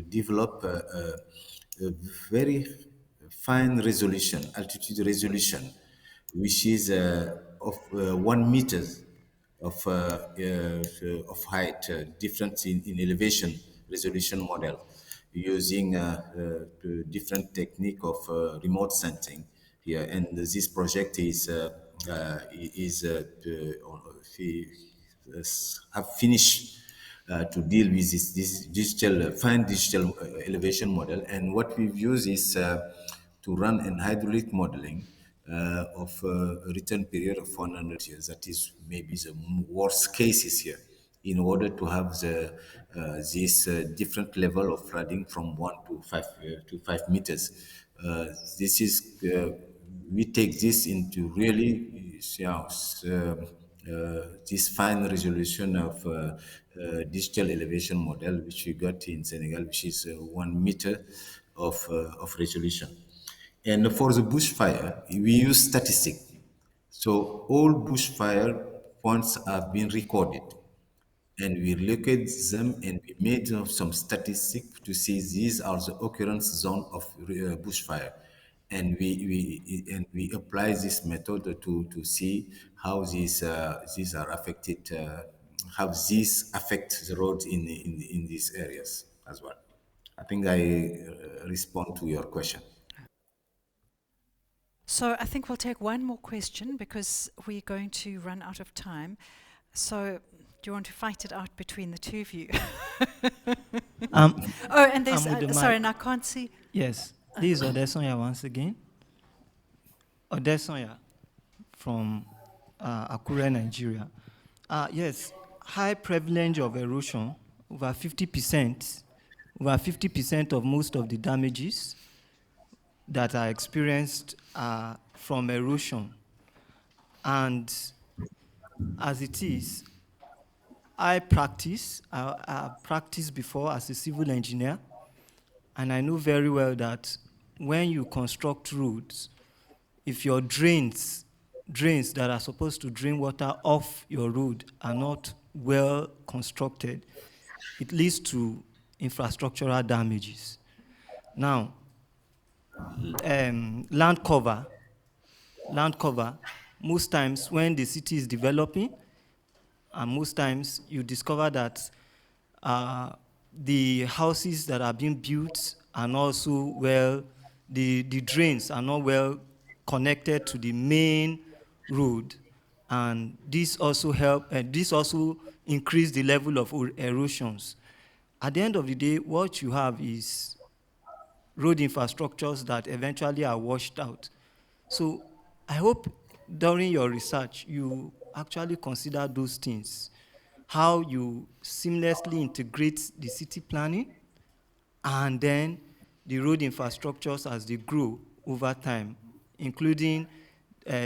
developed a very fine resolution, altitude resolution, which is of 1 meter of height, difference in elevation resolution model, using different technique of remote sensing here. And this project have finished to deal with this digital, fine digital elevation model. And what we've used is to run an hydraulic modeling of a return period of 100 years. That is maybe the worst cases here, in order to have this different level of flooding from 1 to 5 meters. This is we take this into really this fine resolution of digital elevation model, which we got in Senegal, which is 1 meter of resolution. And for the bushfire, we use statistics. So all bushfire points have been recorded, and we look at them and we made some statistics to see these are the occurrence zone of bushfire. and we apply this method to see how these are affected, how these affect the roads in these areas as well. I think I respond to your question. So I think we'll take one more question because we're going to run out of time. So do you want to fight it out between the two of you? Oh, and there's, sorry, and I can't see. Yes, this is Odesonya once again. Odesonya from Akure, Nigeria. Yes, high prevalence of erosion, over 50% of most of the damages that are experienced are from erosion. And as it is, I practiced before as a civil engineer, and I know very well that when you construct roads, if your drains that are supposed to drain water off your road are not well constructed, it leads to infrastructural damages. Now, land cover, most times when the city is developing, and most times you discover that the houses that are being built are not also well, the drains are not well connected to the main road, and this also increase the level of erosions. At the end of the day, what you have is road infrastructures that eventually are washed out. So I hope during your research, you actually consider those things, how you seamlessly integrate the city planning and then the road infrastructures as they grow over time, including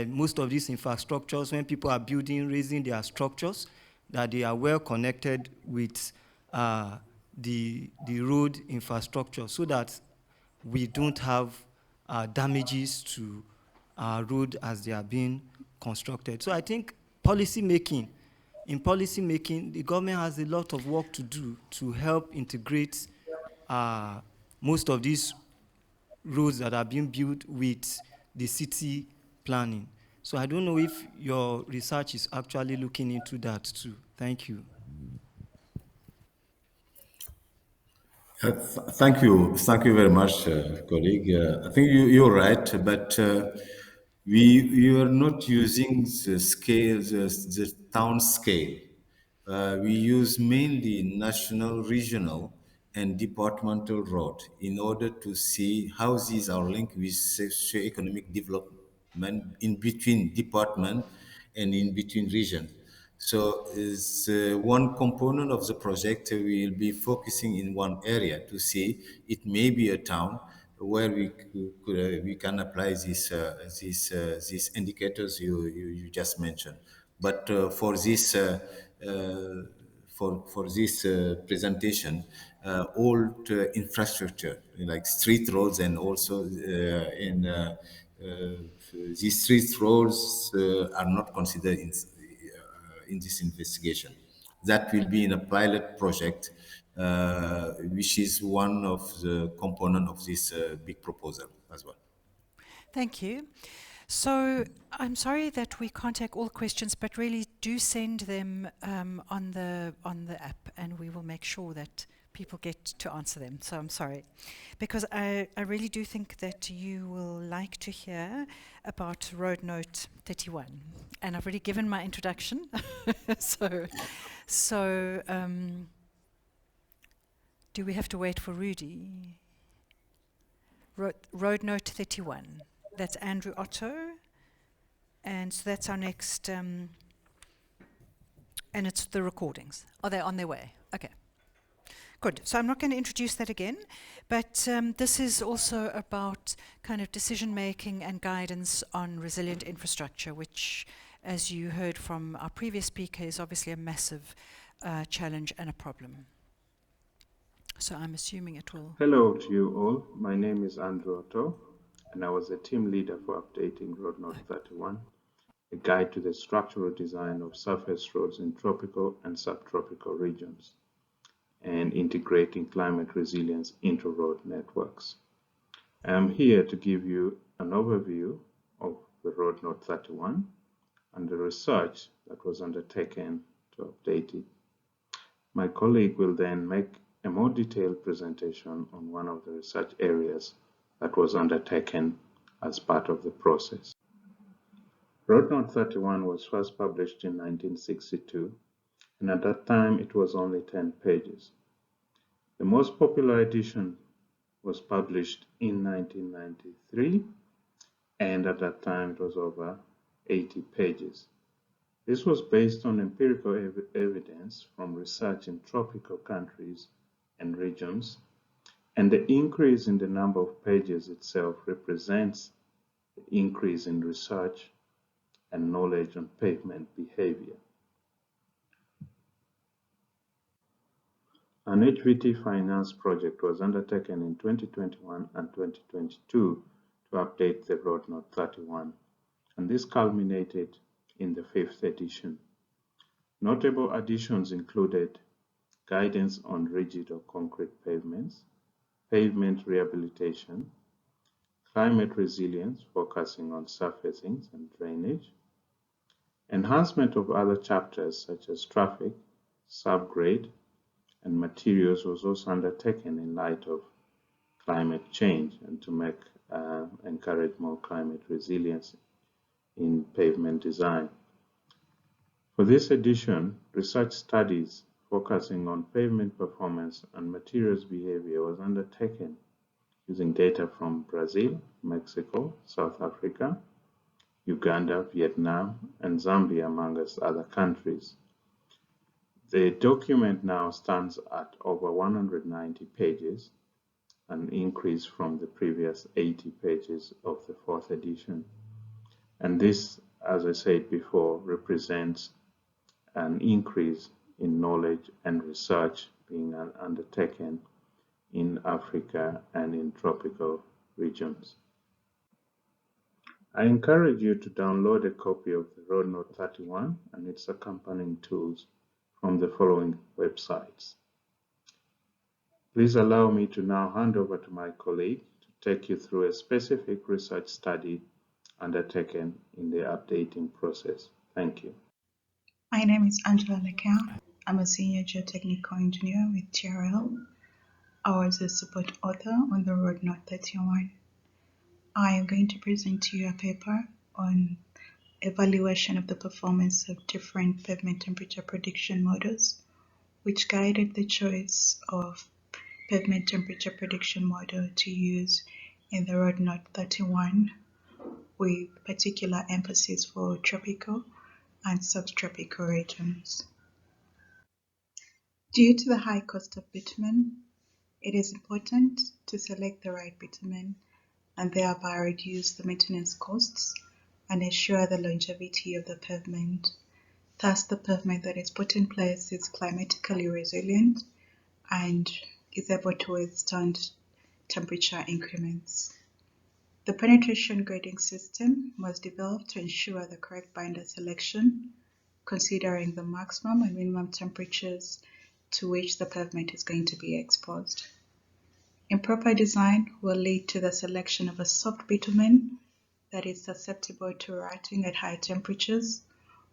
most of these infrastructures, when people are raising their structures, that they are well connected with the road infrastructure so that we don't have damages to our road as they are being constructed. So I think in policy making, the government has a lot of work to do to help integrate most of these roads that are being built with the city planning. So I don't know if your research is actually looking into that too. Thank you. Thank you very much, colleague. I think you're right, but we are not using the scale, the town scale. We use mainly national, regional, and departmental road in order to see how these are linked with socio-economic development in between department and in between region. So is one component of the project we will be focusing in one area to see it may be a town where we can apply these indicators you just mentioned. But for this presentation, all infrastructure like street roads and also these street roads are not considered in this investigation. That will be in a pilot project, which is one of the component of this big proposal as well. Thank you. So I'm sorry that we can't take all questions, but really do send them on the app, and we will make sure that people get to answer them. So I'm sorry, because I really do think that you will like to hear about Road Note 31, and I've already given my introduction. so do we have to wait for Rudy? Road Note 31. That's Andrew Otto, and so that's our next, and it's the recordings. Are they on their way? Okay, good. So I'm not going to introduce that again, but this is also about kind of decision making and guidance on resilient infrastructure, which, as you heard from our previous speaker, is obviously a massive challenge and a problem. So I'm assuming it will... Hello to you all. My name is Andrew Otto, and I was a team leader for updating Road Note 31, a guide to the structural design of surface roads in tropical and subtropical regions, and integrating climate resilience into road networks. I am here to give you an overview of the Road Note 31 and the research that was undertaken to update it. My colleague will then make a more detailed presentation on one of the research areas that was undertaken as part of the process. Road Note 31 was first published in 1962, and at that time it was only 10 pages. The most popular edition was published in 1993, and at that time it was over 80 pages. This was based on empirical evidence from research in tropical countries and regions, and the increase in the number of pages itself represents the increase in research and knowledge on pavement behavior. An HVT finance project was undertaken in 2021 and 2022 to update the Road Note 31, and this culminated in the 5th edition. Notable additions included guidance on rigid or concrete pavements, pavement rehabilitation, climate resilience focusing on surfacings and drainage, enhancement of other chapters such as traffic, subgrade, and materials was also undertaken in light of climate change and to encourage more climate resilience in pavement design. For this edition, research studies focusing on pavement performance and materials behavior was undertaken using data from Brazil, Mexico, South Africa, Uganda, Vietnam, and Zambia, among other countries. The document now stands at over 190 pages, an increase from the previous 80 pages of the 4th edition. And this, as I said before, represents an increase in knowledge and research being undertaken in Africa and in tropical regions. I encourage you to download a copy of the Road Note 31 and its accompanying tools from the following websites. Please allow me to now hand over to my colleague to take you through a specific research study undertaken in the updating process. Thank you. My name is Angela Lekau. I'm a senior geotechnical engineer with TRL. I was a support author on the Road Note 31. I am going to present to you a paper on evaluation of the performance of different pavement temperature prediction models, which guided the choice of pavement temperature prediction model to use in the Road Note 31, with particular emphasis for tropical and subtropical regions. Due to the high cost of bitumen, it is important to select the right bitumen and thereby reduce the maintenance costs and ensure the longevity of the pavement. Thus, the pavement that is put in place is climatically resilient and is able to withstand temperature increments. The penetration grading system was developed to ensure the correct binder selection, considering the maximum and minimum temperatures to which the pavement is going to be exposed. Improper design will lead to the selection of a soft bitumen that is susceptible to rotting at high temperatures,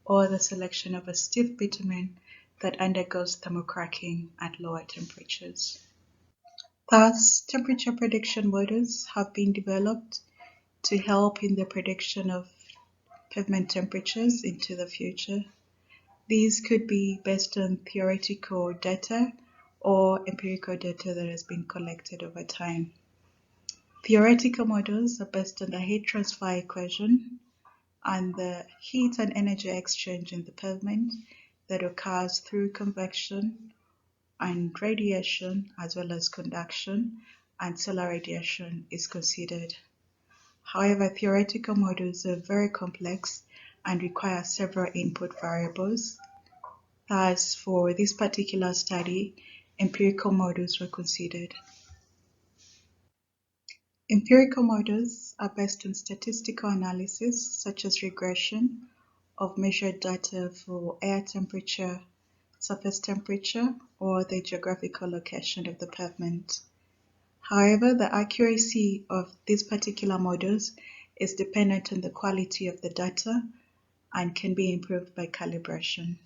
or the selection of a stiff bitumen that undergoes thermocracking at lower temperatures. Thus, temperature prediction models have been developed to help in the prediction of pavement temperatures into the future. These could be based on theoretical data or empirical data that has been collected over time. Theoretical models are based on the heat transfer equation and the heat and energy exchange in the pavement that occurs through convection and radiation, as well as conduction and solar radiation is considered. However, theoretical models are very complex and require several input variables. Thus, for this particular study, empirical models were considered. Empirical models are based on statistical analysis, such as regression of measured data for air temperature, surface temperature, or the geographical location of the pavement. However, the accuracy of these particular models is dependent on the quality of the data and can be improved by calibration.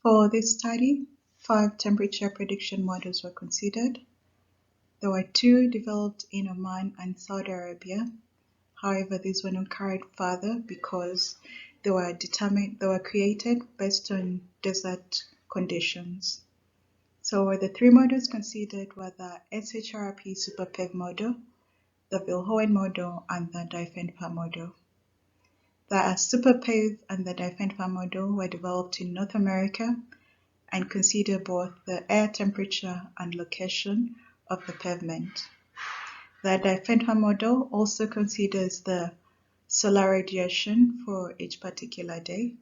For this study, 5 temperature prediction models were considered. There were 2 developed in Oman and Saudi Arabia. However, these were not carried further because they were created based on desert conditions. So the 3 models considered were the SHRP SuperPEV model, the Vilhoen model, and the DiFenFA model. The SuperPEV and the DiFenFA model were developed in North America and consider both the air temperature and location of the pavement. The DiFenFA model also considers the solar radiation for each particular day.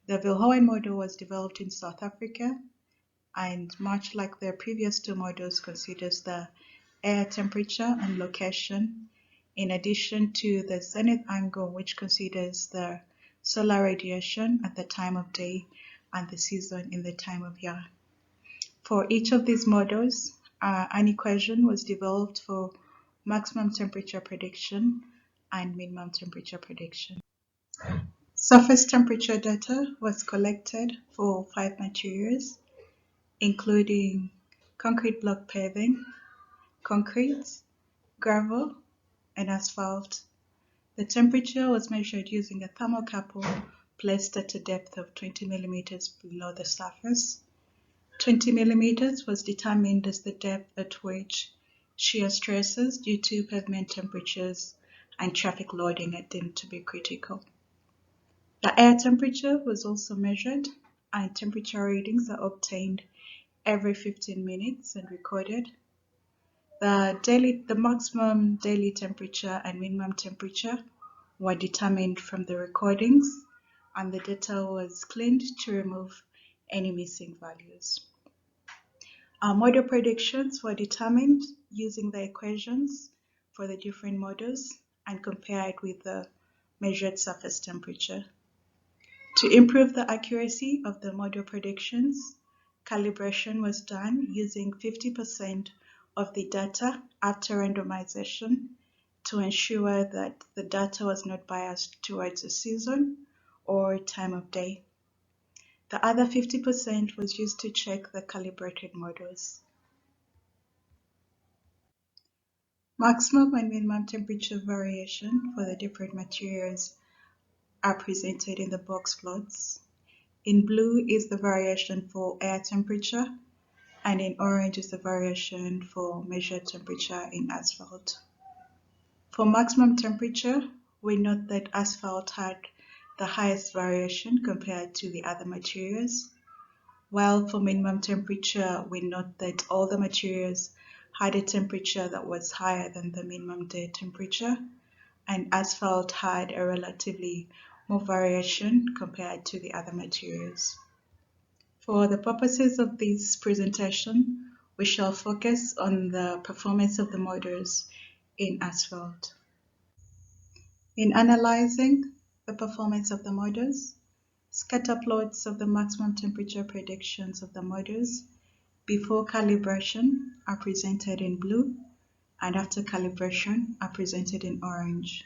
The Vilhoen model was developed in South Africa and, much like the previous 2 models, considers the air temperature and location, in addition to the zenith angle, which considers the solar radiation at the time of day and the season in the time of year. For each of these models, an equation was developed for maximum temperature prediction and minimum temperature prediction. Surface temperature data was collected for 5 materials, including concrete block paving, concrete, gravel, and asphalt. The temperature was measured using a thermocouple placed at a depth of 20 millimeters below the surface. 20 millimeters was determined as the depth at which shear stresses due to pavement temperatures and traffic loading are deemed to be critical. The air temperature was also measured, and temperature readings are obtained every 15 minutes and recorded. The maximum daily temperature and minimum temperature were determined from the recordings, and the data was cleaned to remove any missing values. Our model predictions were determined using the equations for the different models and compared with the measured surface temperature. To improve the accuracy of the model predictions, calibration was done using 50% of the data after randomization to ensure that the data was not biased towards a season or time of day. The other 50% was used to check the calibrated models. Maximum and minimum temperature variation for the different materials are presented in the box plots. In blue is the variation for air temperature, and in orange is the variation for measured temperature in asphalt. For maximum temperature, we note that asphalt had the highest variation compared to the other materials, while for minimum temperature, we note that all the materials had a temperature that was higher than the minimum day temperature, and asphalt had a relatively more variation compared to the other materials. For the purposes of this presentation, we shall focus on the performance of the models in asphalt. In analyzing the performance of the models, scatter plots of the maximum temperature predictions of the models before calibration are presented in blue, and after calibration are presented in orange.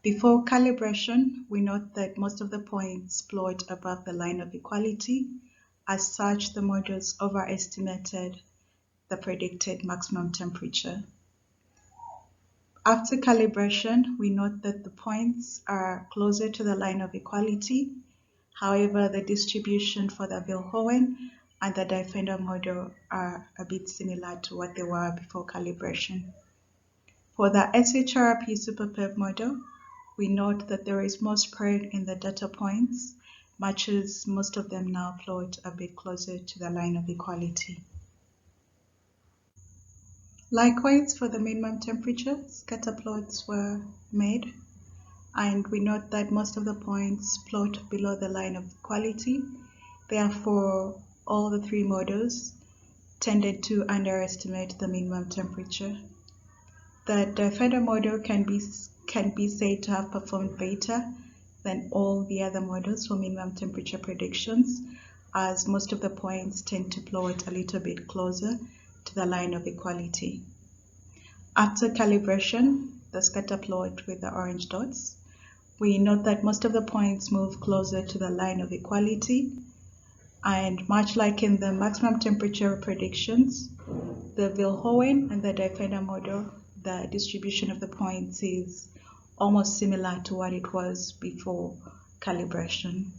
Before calibration, we note that most of the points plot above the line of equality. As such, the models overestimated the predicted maximum temperature. After calibration, we note that the points are closer to the line of equality. However, the distribution for the Vilhoen and the DiFenFA model are a bit similar to what they were before calibration. For the SHRP SuperPEV model, we note that there is more spread in the data points, much as most of them now plot a bit closer to the line of equality. Likewise, for the minimum temperature, scatter plots were made, and we note that most of the points plot below the line of equality. Therefore, all the 3 models tended to underestimate the minimum temperature. The DiFenFA model can be said to have performed better than all the other models for minimum temperature predictions. as most of the points tend to plot a little bit closer to the line of equality. After calibration, the scatter plot with the orange dots, we note that most of the points move closer to the line of equality, and much like in the maximum temperature predictions, the Vilhoen and the Defender model, the distribution of the points is almost similar to what it was before calibration.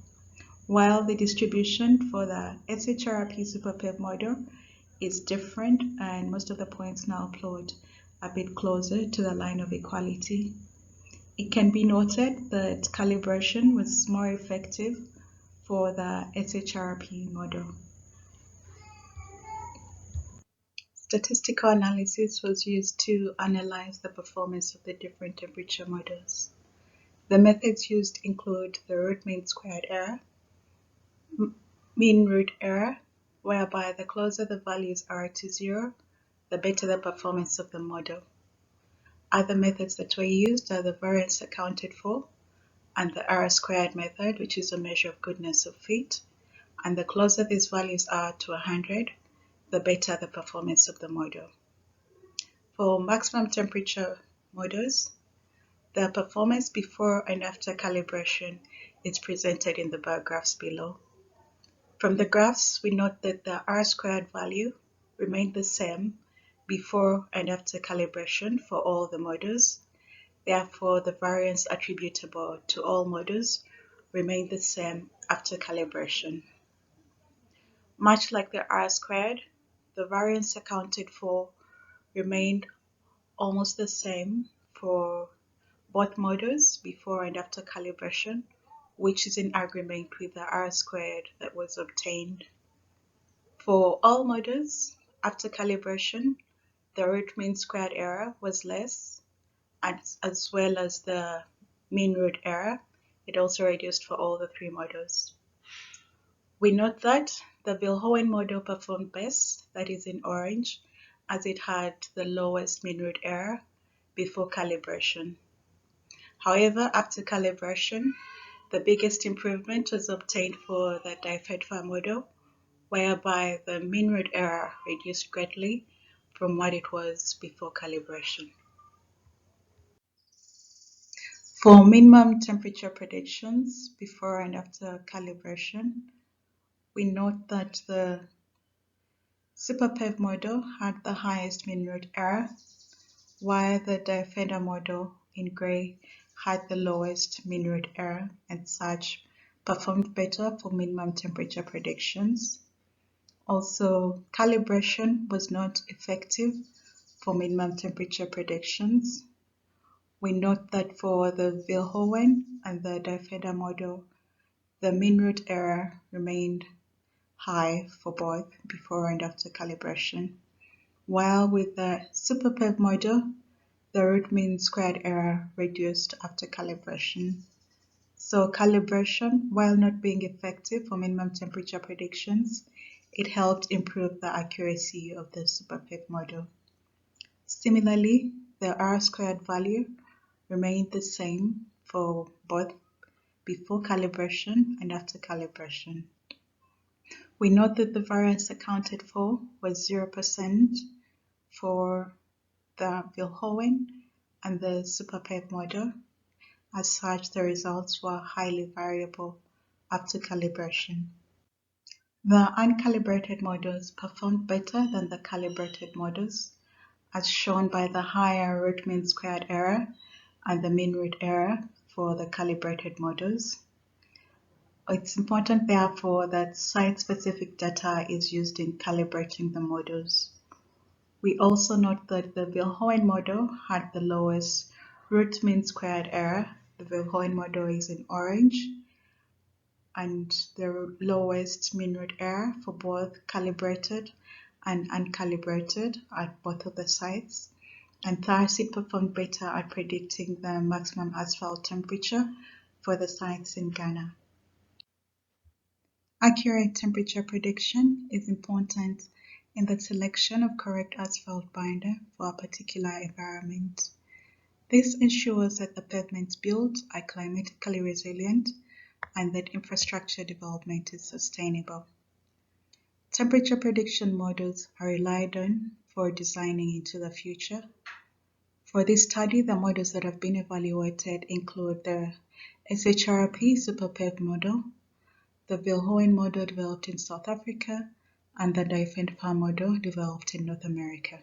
While the distribution for the SHRP SuperPEV model is different, and most of the points now plot a bit closer to the line of equality. It can be noted that calibration was more effective for the SHRP model. Statistical analysis was used to analyze the performance of the different temperature models. The methods used include the root mean squared error, mean root error, whereby the closer the values are to 0, the better the performance of the model. Other methods that were used are the variance accounted for, and the R-squared method, which is a measure of goodness of fit, and the closer these values are to 100, the better the performance of the model. For maximum temperature models, the performance before and after calibration is presented in the bar graphs below. From the graphs, we note that the R-squared value remained the same before and after calibration for all the models. Therefore, the variance attributable to all models remained the same after calibration. Much like the R-squared, the variance accounted for remained almost the same for both models before and after calibration, which is in agreement with the R-squared that was obtained. For all models, after calibration, the root mean squared error was less, as well as the mean root error. It also reduced for all the 3 models. We note that the Vilhoen model performed best, that is in orange, as it had the lowest mean root error before calibration. However, after calibration, the biggest improvement was obtained for the DiFEDFA model, whereby the mean root error reduced greatly from what it was before calibration. For minimum temperature predictions before and after calibration, we note that the SuperPEV model had the highest mean root error, while the Defender model in gray had the lowest mean root error and such performed better for minimum temperature predictions. Also, calibration was not effective for minimum temperature predictions. We note that for the Vilhoen and the Defender model, the mean root error remained high for both before and after calibration, while with the SuperPEV model, the root mean squared error reduced after calibration. So calibration, while not being effective for minimum temperature predictions, it helped improve the accuracy of the SuperPEV model. Similarly, the R-squared value remained the same for both before calibration and after calibration. We note that the variance accounted for was 0% for the Vilhoen and the SuperPEV model. As such, the results were highly variable after calibration. The uncalibrated models performed better than the calibrated models, as shown by the higher root mean squared error and the mean root error for the calibrated models. It's important, therefore, that site-specific data is used in calibrating the models. We also note that the Vilhoen model had the lowest root mean squared error. The Vilhoen model is in orange, and the lowest mean root error for both calibrated and uncalibrated at both of the sites. And thus it performed better at predicting the maximum asphalt temperature for the sites in Ghana. Accurate temperature prediction is important in the selection of correct asphalt binder for a particular environment. This ensures that the pavements built are climatically resilient and that infrastructure development is sustainable. Temperature prediction models are relied on for designing into the future. For this study, the models that have been evaluated include the SHRP SuperPEV model, the Viljoen model developed in South Africa, and the DiFENFA model developed in North America.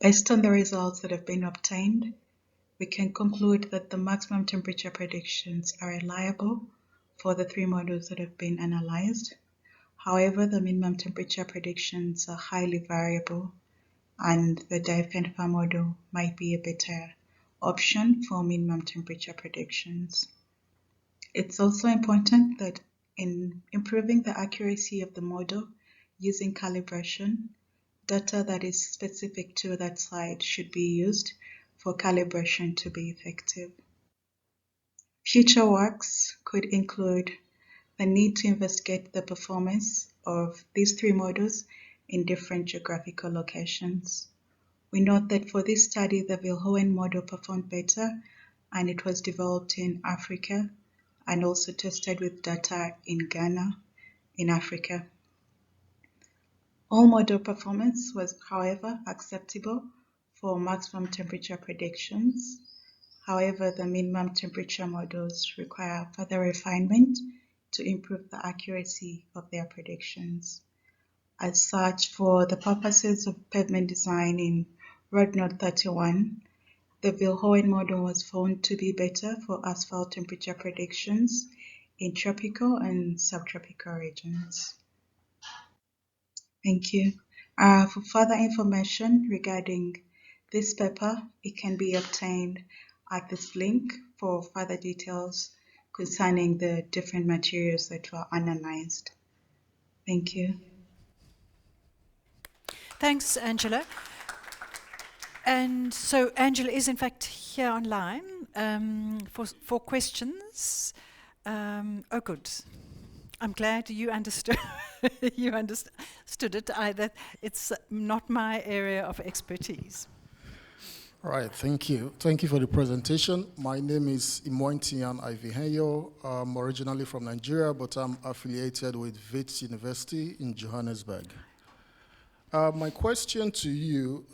Based on the results that have been obtained, we can conclude that the maximum temperature predictions are reliable for the 3 models that have been analyzed. However, the minimum temperature predictions are highly variable, and the DiFENFA model might be a better option for minimum temperature predictions. It's also important that in improving the accuracy of the model using calibration, data that is specific to that site should be used for calibration to be effective. Future works could include the need to investigate the performance of these 3 models in different geographical locations. We note that for this study, the Viljoen model performed better, and it was developed in Africa and also tested with data in Ghana, in Africa. All model performance was, however, acceptable for maximum temperature predictions. However, the minimum temperature models require further refinement to improve the accuracy of their predictions. As such, for the purposes of pavement design in Road Node 31, the Viljoen model was found to be better for asphalt temperature predictions in tropical and subtropical regions. Thank you. For further information regarding this paper, it can be obtained at this link for further details concerning the different materials that were analyzed. Thank you. Thanks, Angela. And so Angela is in fact here online for questions. Oh, good. I'm glad you understood. You understood it. That it's not my area of expertise. All right, thank you. Thank you for the presentation. My name is Imointian Ivihenyo. I'm originally from Nigeria, but I'm affiliated with Wits University in Johannesburg. My question to you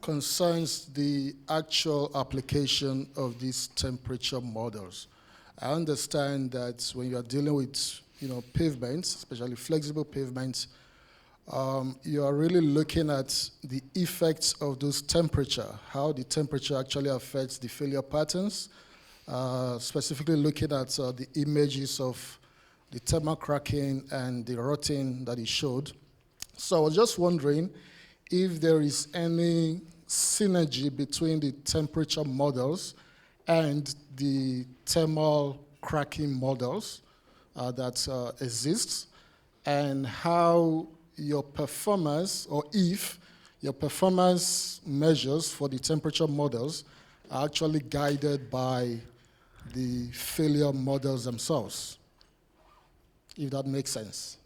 concerns the actual application of these temperature models. I understand that when you are dealing with pavements, especially flexible pavements, you are really looking at the effects of those temperature, how the temperature actually affects the failure patterns, specifically looking at the images of the thermal cracking and the rotting that it showed. So I was just wondering if there is any synergy between the temperature models and the thermal cracking models that exist, and how your performance, or if your performance measures for the temperature models are actually guided by the failure models themselves, if that makes sense.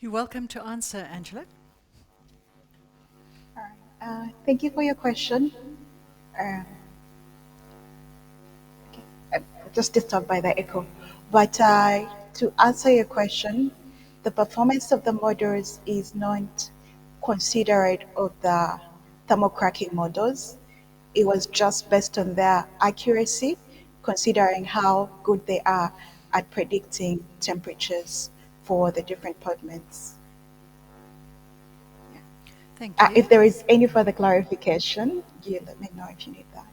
You're welcome to answer, Angela. Thank you for your question. Just disturbed by the echo. But to answer your question, the performance of the models is not considerate of the thermal cracking models. It was just based on their accuracy, considering how good they are at predicting temperatures for the different pavements. Thank you. If there is any further clarification, you let me know if you need that.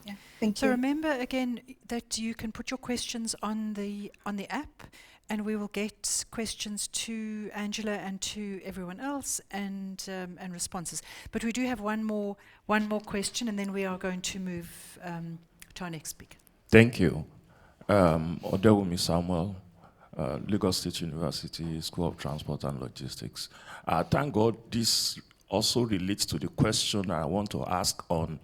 Yeah, thank So you. remember again that you can put your questions on the app, and we will get questions to Angela and to everyone else, and responses. But we do have one more question, and then we are going to move to our next speaker. Thank you. Odewumi Samuel, Lagos State University School of Transport and Logistics. Thank God this also relates to the question I want to ask on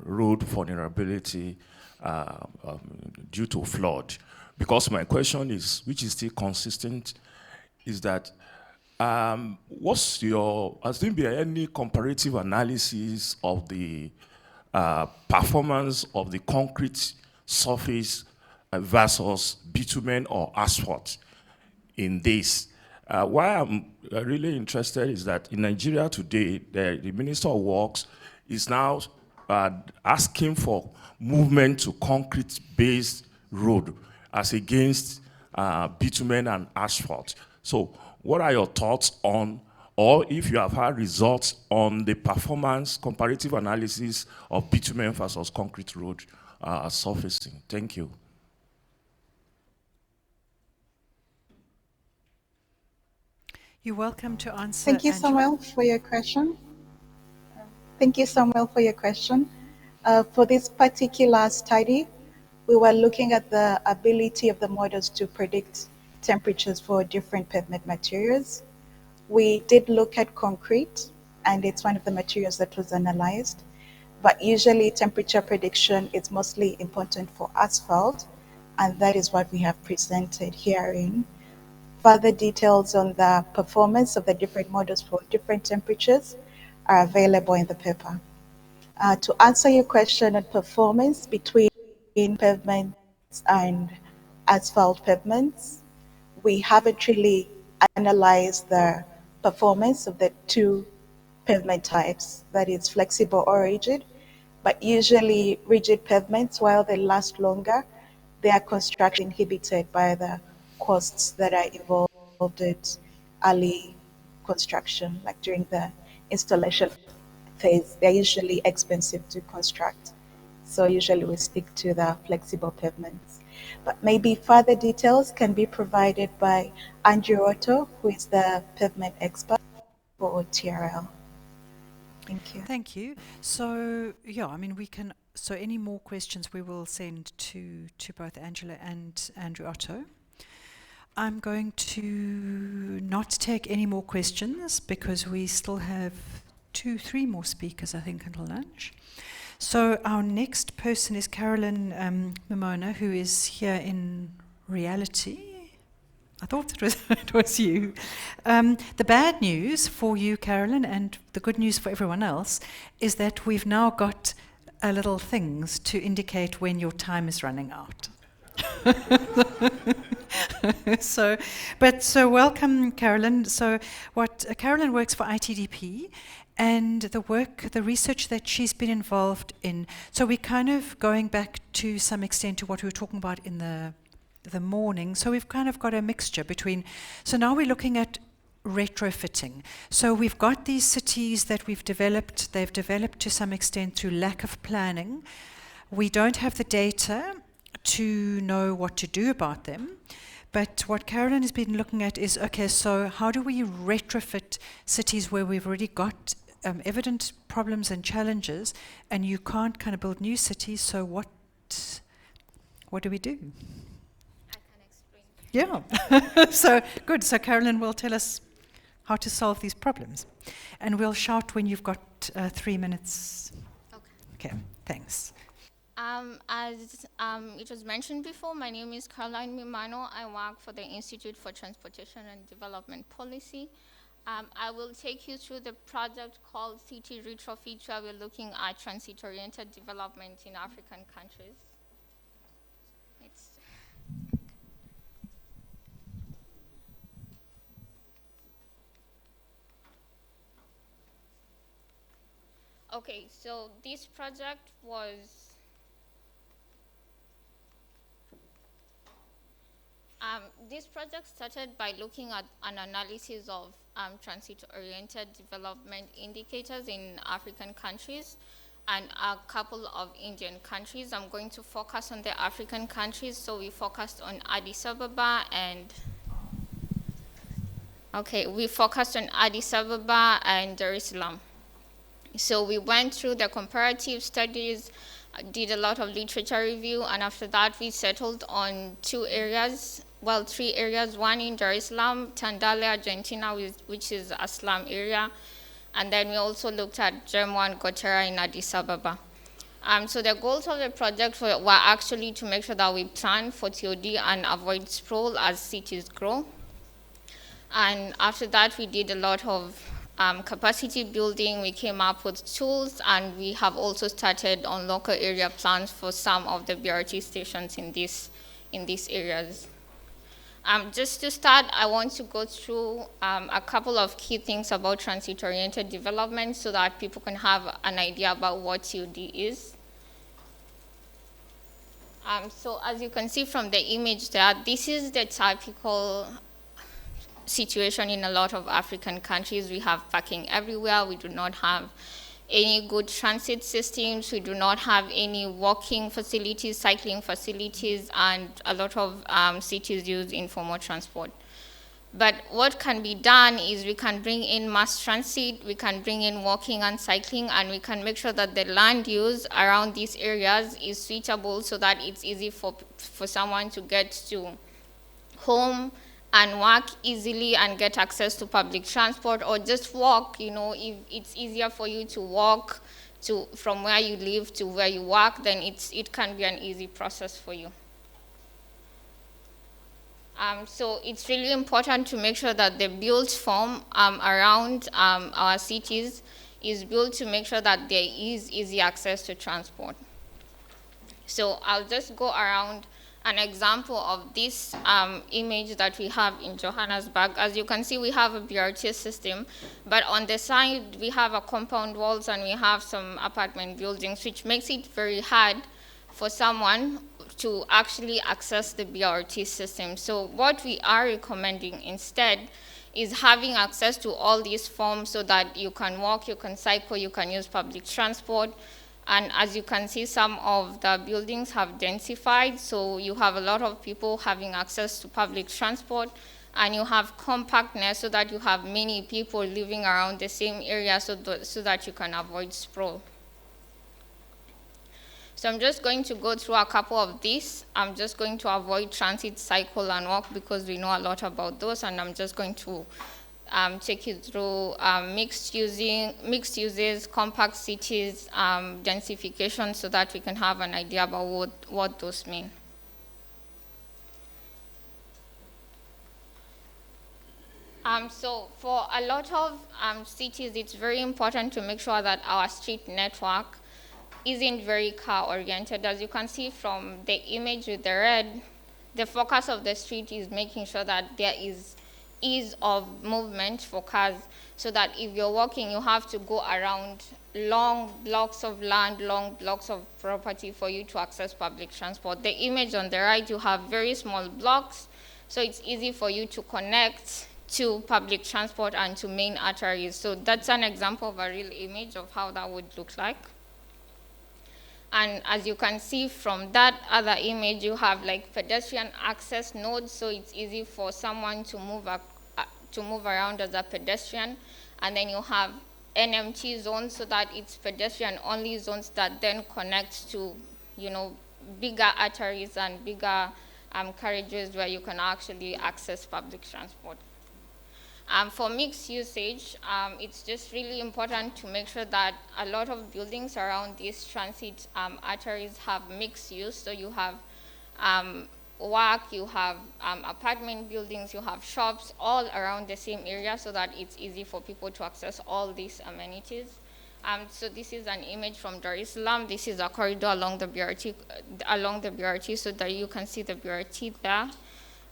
road vulnerability due to flood. Because my question is, which is still consistent, is that has there been any comparative analysis of the performance of the concrete surface versus bitumen or asphalt in this. Why I'm really interested is that in Nigeria today, the Minister of Works is now asking for movement to concrete-based road as against bitumen and asphalt. So what are your thoughts on, or if you have had results on the performance comparative analysis of bitumen versus concrete road surfacing? Thank you. You're welcome to answer. Thank you, Angela. Samuel, for your question. Thank you, Samuel, for your question. For this particular study, we were looking at the ability of the models to predict temperatures for different pavement materials. We did look at concrete, and it's one of the materials that was analyzed. But usually temperature prediction is mostly important for asphalt, and that is what we have presented herein. Further details on the performance of the different models for different temperatures are available in the paper. To answer your question on performance between pavements and asphalt pavements, we haven't really analyzed the performance of the two pavement types, that is flexible or rigid. But usually rigid pavements, while they last longer, they are construction inhibited by the costs that are involved at early construction, like during the installation phase. They're usually expensive to construct. So usually we stick to the flexible pavements. But maybe further details can be provided by Andrew Otto, who is the pavement expert for TRL. Thank you. Thank you. So, yeah, I mean, we can, so any more questions we will send to both Angela and Andrew Otto. I'm going to not take any more questions because we still have 2-3 more speakers, I think, until lunch. So our next person is Carolyn Mimona, who is here in reality. I thought it was you. The bad news for you, Carolyn, and the good news for everyone else is that we've now got little things to indicate when your time is running out. So welcome, Carolyn. So Carolyn works for ITDP, and the research that she's been involved in. So we're kind of going back to some extent to what we were talking about in the morning. So we've kind of got a mixture between. So now we're looking at retrofitting. So we've got these cities that we've developed. They've developed to some extent through lack of planning. We don't have the data to know what to do about them. But what Carolyn has been looking at is, okay, so how do we retrofit cities where we've already got evident problems and challenges, and you can't kind of build new cities, so what do we do? I can explain. Yeah. So, good. So Carolyn will tell us how to solve these problems. And we'll shout when you've got 3 minutes. Okay, thanks. As it was mentioned before, my name is Caroline Mimano. I work for the Institute for Transportation and Development Policy. I will take you through the project called City Retrofit, where we're looking at transit-oriented development in African countries. Okay, so this project was this project started by looking at an analysis of transit-oriented development indicators in African countries and a couple of Indian countries. I'm going to focus on the African countries, so we focused on Addis Ababa and Dar es Salaam. So we went through the comparative studies, did a lot of literature review, and after that we settled on 3 areas. One in Dar es Salaam, Tandale, Argentina, which is a slum area. And then we also looked at Jemwa and Gotera in Addis Ababa. So the goals of the project were actually to make sure that we plan for TOD and avoid sprawl as cities grow. And after that, we did a lot of capacity building, we came up with tools, and we have also started on local area plans for some of the BRT stations in these areas. Just to start, I want to go through a couple of key things about transit-oriented development so that people can have an idea about what TOD is. So as you can see from the image there, this is the typical situation in a lot of African countries. We have parking everywhere. We do not have any good transit systems. We do not have any walking facilities, cycling facilities, and a lot of cities use informal transport. But what can be done is we can bring in mass transit, we can bring in walking and cycling, and we can make sure that the land use around these areas is suitable so that it's easy for someone to get to home and work easily and get access to public transport, or just walk. You know, if it's easier for you to walk from where you live to where you work, then it can be an easy process for you. So it's really important to make sure that the built form around our cities is built to make sure that there is easy access to transport. So I'll just go around an example of this image that we have in Johannesburg. As you can see, we have a BRT system, but on the side we have a compound walls and we have some apartment buildings, which makes it very hard for someone to actually access the BRT system. So what we are recommending instead is having access to all these forms so that you can walk, you can cycle, you can use public transport. And as you can see, some of the buildings have densified, so you have a lot of people having access to public transport, and you have compactness so that you have many people living around the same area so that you can avoid sprawl. So I'm just going to go through a couple of these. I'm just going to avoid transit, cycle, and walk because we know a lot about those, and I'm just going to take you through mixed uses, compact cities, densification, so that we can have an idea about what those mean. So for a lot of cities, it's very important to make sure that our street network isn't very car-oriented. As you can see from the image with the red, the focus of the street is making sure that there is ease of movement for cars, so that if you're walking, you have to go around long blocks of land, long blocks of property for you to access public transport. The image on the right, you have very small blocks, so it's easy for you to connect to public transport and to main arteries. So that's an example of a real image of how that would look like. And as you can see from that other image, you have like pedestrian access nodes, so it's easy for someone to move around as a pedestrian. And then you have NMT zones, so that it's pedestrian-only zones that then connect to, you know, bigger arteries and bigger carriageways where you can actually access public transport. For mixed usage, it's just really important to make sure that a lot of buildings around these transit arteries have mixed use. So you have work, you have apartment buildings, you have shops all around the same area, so that it's easy for people to access all these amenities. So this is an image from Dar es Salaam. This is a corridor along the BRT, so that you can see the BRT there.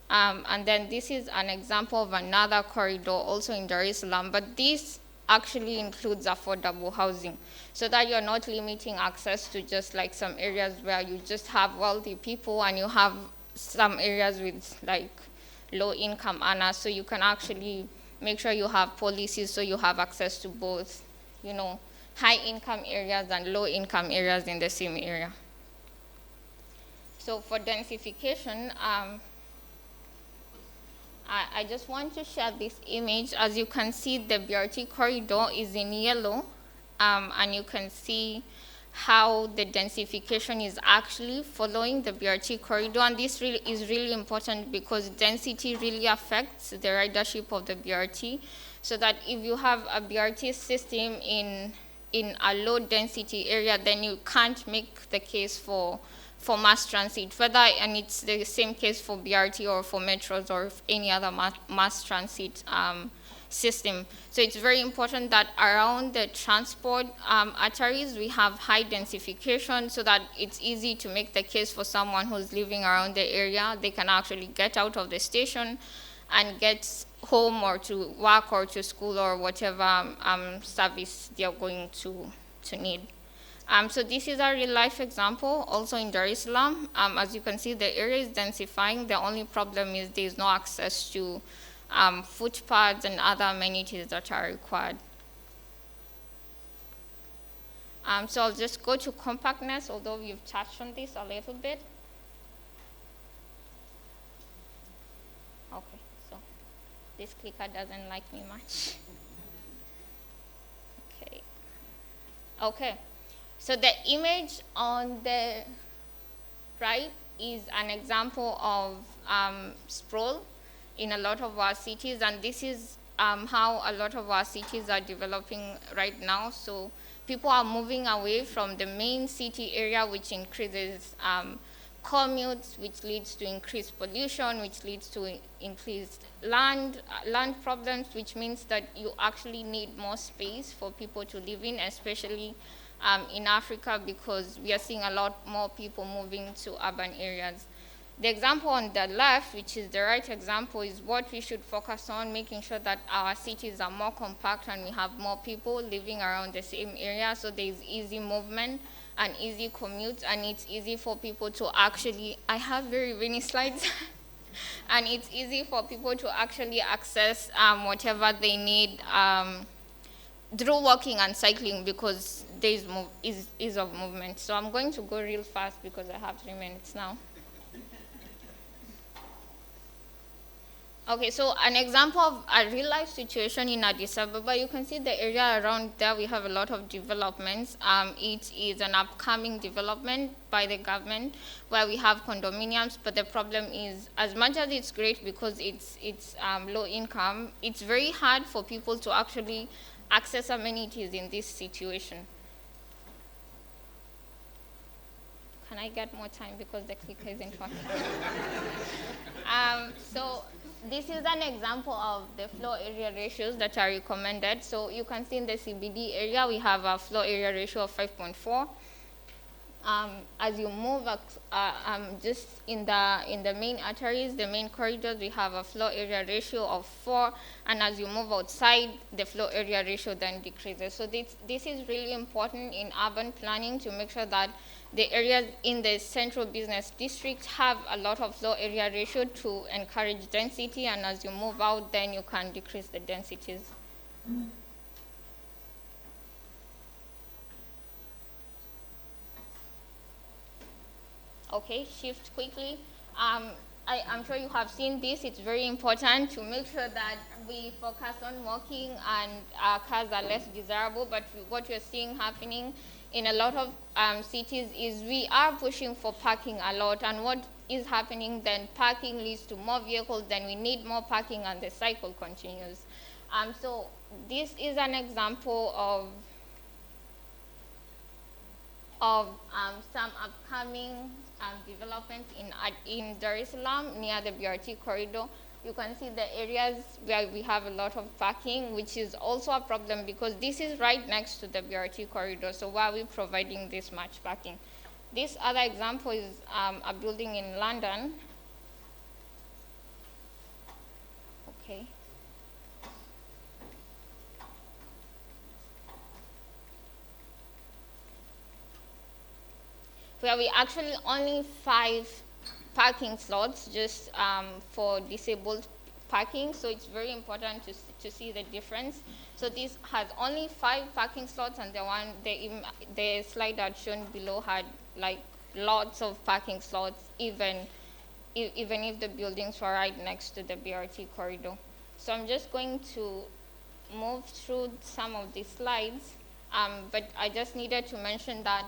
And then this is an example of another corridor also in Dar es Salaam, but this actually includes affordable housing, so that you're not limiting access to just like some areas where you just have wealthy people and you have some areas with like low income earners. So you can actually make sure you have policies so you have access to both, you know, high income areas and low income areas in the same area. So for densification, I just want to share this image. As you can see, the BRT corridor is in yellow, and you can see how the densification is actually following the BRT corridor. And this is really important because density really affects the ridership of the BRT. So that if you have a BRT system in a low density area, then you can't make the case for mass transit, and it's the same case for BRT or for metros or any other mass transit system. So it's very important that around the transport arteries, we have high densification so that it's easy to make the case for someone who's living around the area. They can actually get out of the station and get home or to work or to school or whatever service they're going to need. So this is a real-life example, also in Dar es Salaam. As you can see, the area is densifying. The only problem is there's no access to footpaths and other amenities that are required. So I'll just go to compactness, although we've touched on this a little bit. Okay, so this clicker doesn't like me much. Okay, so the image on the right is an example of sprawl in a lot of our cities, and this is how a lot of our cities are developing right now. So people are moving away from the main city area, which increases commutes, which leads to increased pollution, which leads to increased land problems, which means that you actually need more space for people to live in, especially in Africa, because we are seeing a lot more people moving to urban areas. The example on the left, which is the right example, is what we should focus on, making sure that our cities are more compact and we have more people living around the same area, so there's easy movement and easy commute, and it's easy for people to actually, I have very many slides, and it's easy for people to actually access whatever they need through walking and cycling, because there is ease of movement. So I'm going to go real fast because I have 3 minutes now. Okay, so an example of a real-life situation in Addis Ababa, you can see the area around there, we have a lot of developments. It is an upcoming development by the government where we have condominiums, but the problem is, as much as it's great because it's low income, it's very hard for people to actually access amenities in this situation. Can I get more time because the clicker isn't working? So this is an example of the floor area ratios that are recommended. So you can see in the CBD area, we have a floor area ratio of 5.4. As you move just in the main arteries, the main corridors, we have a floor area ratio of 4, and as you move outside, the floor area ratio then decreases. So this is really important in urban planning to make sure that the areas in the central business district have a lot of floor area ratio to encourage density, and as you move out, then you can decrease the densities. Okay, shift quickly. I'm sure you have seen this. It's very important to make sure that we focus on walking and cars are less desirable, but what you're seeing happening in a lot of cities is we are pushing for parking a lot, and what is happening then, parking leads to more vehicles, then we need more parking and the cycle continues. So this is an example of some upcoming developments in Dar es Salaam near the BRT corridor. You can see the areas where we have a lot of parking, which is also a problem because this is right next to the BRT corridor. So why are we providing this much parking? This other example is a building in London. Okay. Where we actually only 5 parking slots just for disabled parking, so it's very important to see the difference. So this has only 5 parking slots, and the slide I'd shown below had like lots of parking slots, even if the buildings were right next to the BRT corridor. So I'm just going to move through some of these slides, but I just needed to mention that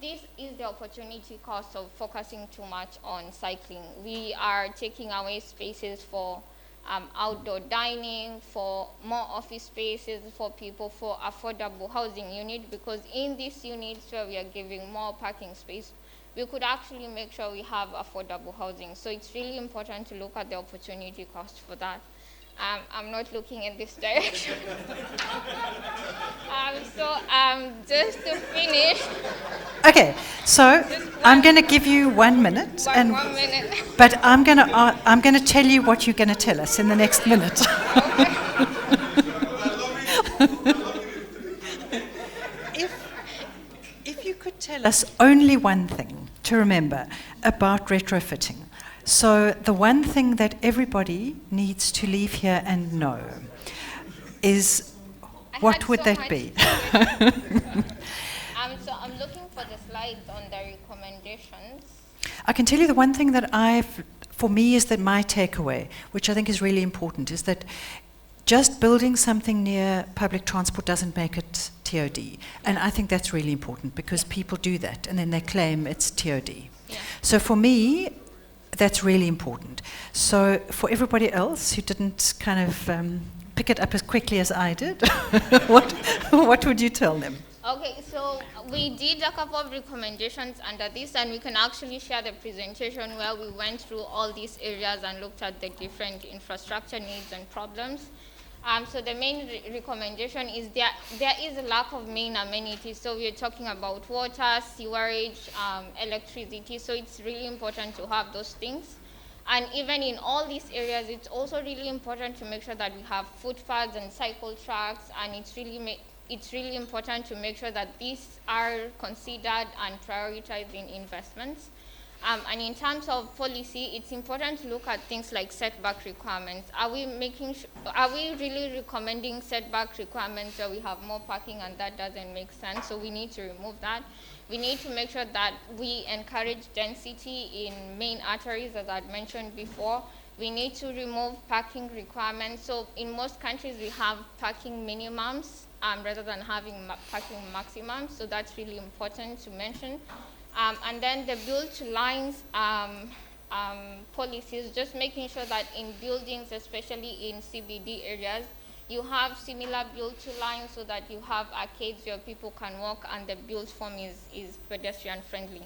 this is the opportunity cost of focusing too much on cycling. We are taking away spaces for outdoor dining, for more office spaces for people, for affordable housing unit, because in these units where we are giving more parking space, we could actually make sure we have affordable housing. So it's really important to look at the opportunity cost for that. I'm not looking in this direction. Just to finish. Okay, so I'm going to give you 1 minute, One minute. but I'm going to tell you what you're going to tell us in the next minute. If you could tell us only one thing to remember about retrofitting. So the one thing that everybody needs to leave here and know is, what would that be? So I'm looking for the slides on the recommendations. I can tell you the one thing that for me is that my takeaway, which I think is really important, is that just building something near public transport doesn't make it TOD. And I think that's really important because people do that and then they claim it's TOD. Yeah. So for me, that's really important. So for everybody else who didn't kind of pick it up as quickly as I did, what would you tell them? Okay, so we did a couple of recommendations under this, and we can actually share the presentation where we went through all these areas and looked at the different infrastructure needs and problems. So the main recommendation is there is a lack of main amenities. So we're talking about water, sewerage, electricity. So it's really important to have those things. And even in all these areas, it's also really important to make sure that we have footpaths and cycle tracks, and it's really important to make sure that these are considered and prioritized in investments. And in terms of policy, it's important to look at things like setback requirements. Are we really recommending setback requirements where we have more parking, and that doesn't make sense? So we need to remove that. We need to make sure that we encourage density in main arteries, as I'd mentioned before. We need to remove parking requirements. So in most countries, we have parking minimums rather than having parking maximums. So that's really important to mention. And then the build-to-lines policies, just making sure that in buildings, especially in CBD areas, you have similar build-to-lines so that you have arcades where people can walk and the build form is pedestrian-friendly.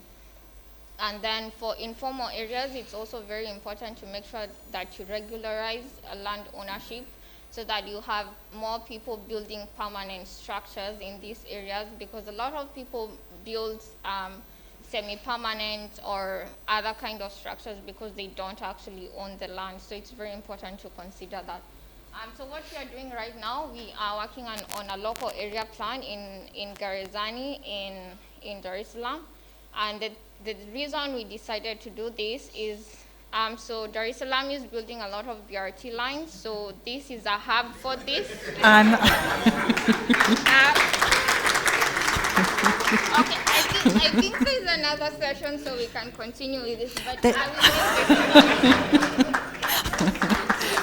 And then for informal areas, it's also very important to make sure that you regularize land ownership so that you have more people building permanent structures in these areas, because a lot of people build semi-permanent or other kind of structures because they don't actually own the land. So it's very important to consider that. So what we are doing right now, we are working on a local area plan in Garizani in Dar es Salaam. And the reason we decided to do this is, so Dar es Salaam is building a lot of BRT lines, so this is a hub for this. Okay, I think there's another session, so we can continue with this, but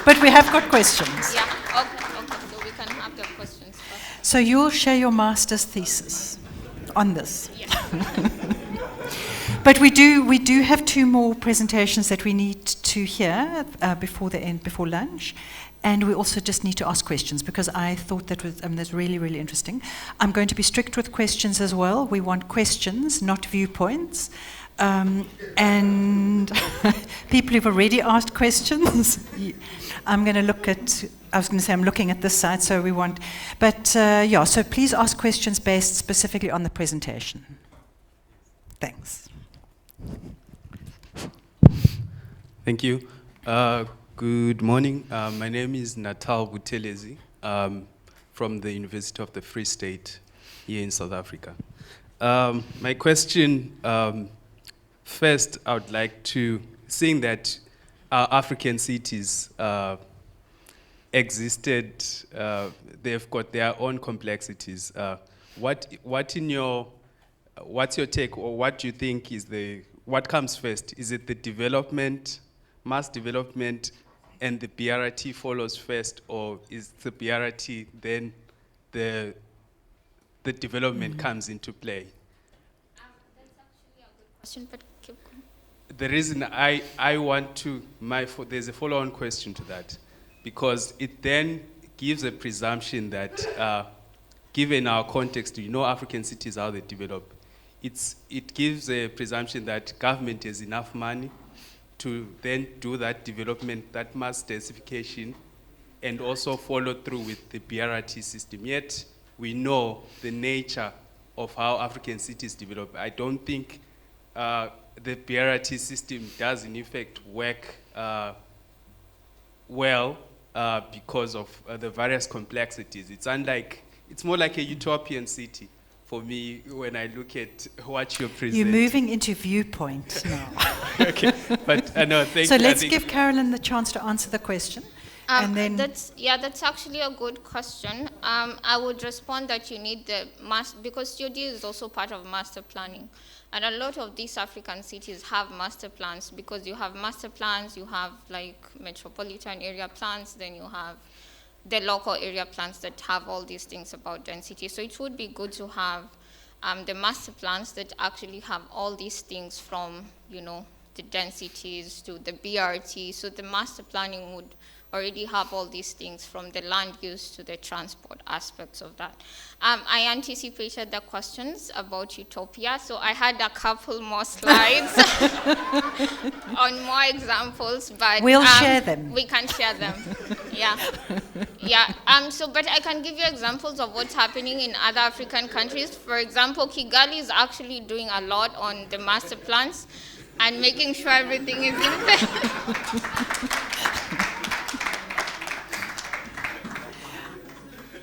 But we have got questions. Yeah, okay, so we can have the questions first. So you'll share your master's thesis on this. Yes. But we do have 2 more presentations that we need to hear before lunch, and we also just need to ask questions because I thought that's really, really interesting. I'm going to be strict with questions as well. We want questions, not viewpoints. And people who've already asked questions, I'm looking at this side, so we want, so please ask questions based specifically on the presentation. Thanks. Thank you. Good morning. My name is Natal Butelezi from the University of the Free State here in South Africa. My question, first, I would like to, seeing that our African cities existed, they've got their own complexities. What's your take, or what do you think is what comes first? Is it the development, mass development, and the BRT follows first, or is the BRT then the development comes into play? That's actually a good question, but keep going. The reason I want to, there's a follow-on question to that, because it then gives a presumption that, given our context, African cities, how they develop, it gives a presumption that government has enough money to then do that development, that mass densification, and also follow through with the BRT system. Yet we know the nature of how African cities develop. I don't think the BRT system does in effect work well because of the various complexities. It's more like a utopian city for me when I look at what you're presenting. You're moving into viewpoint now. Okay, but no, thank so you. let's give Carolyn the chance to answer the question. And then that's actually a good question. I would respond that you need the because COD is also part of master planning. And a lot of these African cities have master plans because you have master plans, you have like metropolitan area plans, then you have the local area plans that have all these things about density. So it would be good to have the master plans that actually have all these things from, the densities to the BRT. So the master planning would already have all these things from the land use to the transport aspects of that. I anticipated the questions about Utopia, so I had a couple more slides on more examples, but we'll share them. We can share them. Yeah. But I can give you examples of what's happening in other African countries. For example, Kigali is actually doing a lot on the master plans and making sure everything is in there.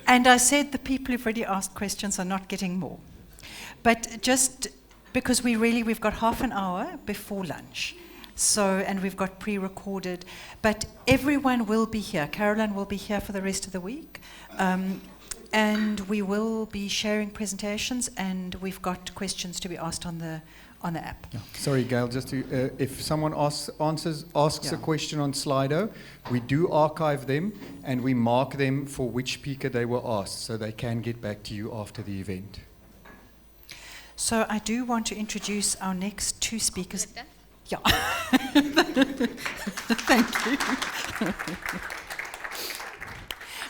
And I said the people who've already asked questions are not getting more. But just because we've got half an hour before lunch. And we've got pre-recorded. But everyone will be here. Carolyn will be here for the rest of the week. And we will be sharing presentations, and we've got questions to be asked on the app. Yeah. Sorry, Gail, just to, if someone asks a question on Slido, we do archive them and we mark them for which speaker they were asked, so they can get back to you after the event. So I do want to introduce our next two speakers. Yeah. Thank you.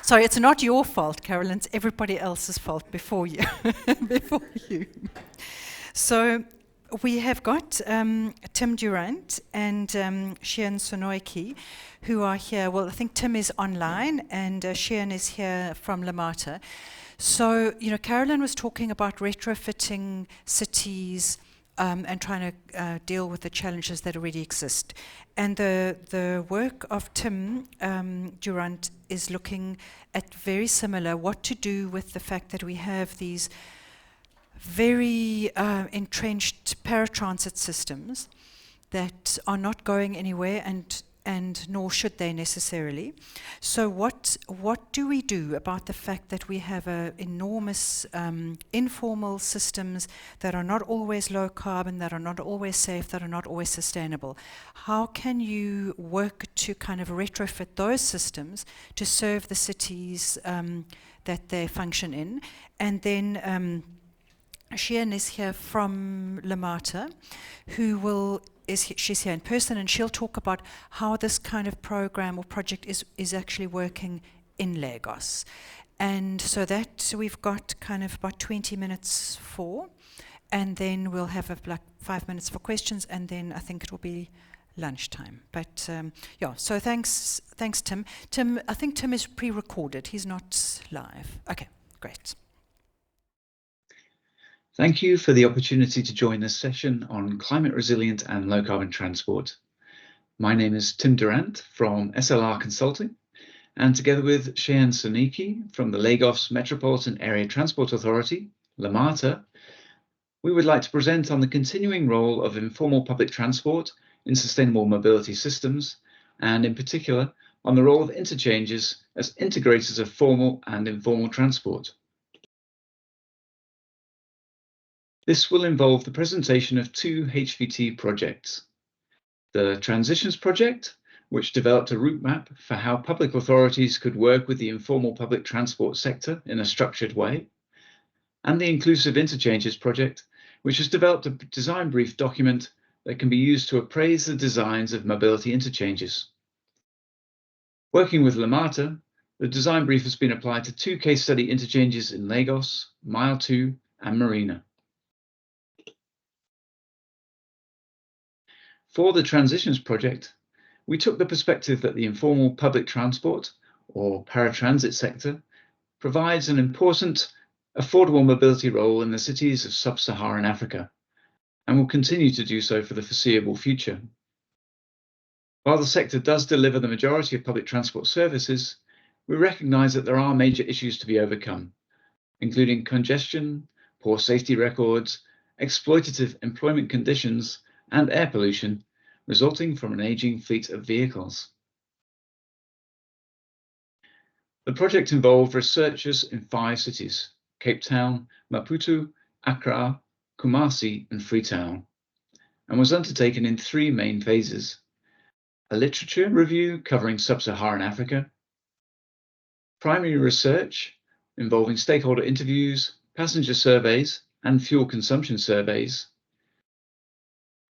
Sorry, it's not your fault, Carolyn. It's everybody else's fault before you. So we have got Tim Durant and Shehan Sonoiki, who are here. Well, I think Tim is online, and Shehan is here from Lamata. So, Carolyn was talking about retrofitting cities and trying to deal with the challenges that already exist. And the work of Tim Durant is looking at very similar, what to do with the fact that we have these very entrenched paratransit systems that are not going anywhere, and nor should they necessarily. So what do we do about the fact that we have enormous informal systems that are not always low carbon, that are not always safe, that are not always sustainable? How can you work to kind of retrofit those systems to serve the cities that they function in? And then Shehan is here from Lamata, she's here in person, and she'll talk about how this kind of program or project is actually working in Lagos. And so that we've got kind of about 20 minutes for, and then we'll have like 5 minutes for questions, and then I think it will be lunchtime. But so thanks Tim. I think Tim is pre-recorded. He's not live. Okay, great. Thank you for the opportunity to join this session on climate resilient and low carbon transport. My name is Tim Durant from SLR Consulting, and together with Shehan Sonoiki from the Lagos Metropolitan Area Transport Authority, Lamata, we would like to present on the continuing role of informal public transport in sustainable mobility systems, and in particular on the role of interchanges as integrators of formal and informal transport. This will involve the presentation of two HVT projects. The Transitions Project, which developed a route map for how public authorities could work with the informal public transport sector in a structured way, and the Inclusive Interchanges Project, which has developed a design brief document that can be used to appraise the designs of mobility interchanges. Working with Lamata, the design brief has been applied to two case study interchanges in Lagos, Mile 2 and Marina. For the Transitions project, we took the perspective that the informal public transport, or paratransit sector, provides an important affordable mobility role in the cities of sub-Saharan Africa and will continue to do so for the foreseeable future. While the sector does deliver the majority of public transport services, we recognise that there are major issues to be overcome, including congestion, poor safety records, exploitative employment conditions, and air pollution resulting from an ageing fleet of vehicles. The project involved researchers in 5 cities: Cape Town, Maputo, Accra, Kumasi, and Freetown, and was undertaken in 3 main phases: a literature review covering sub-Saharan Africa, primary research involving stakeholder interviews, passenger surveys, and fuel consumption surveys.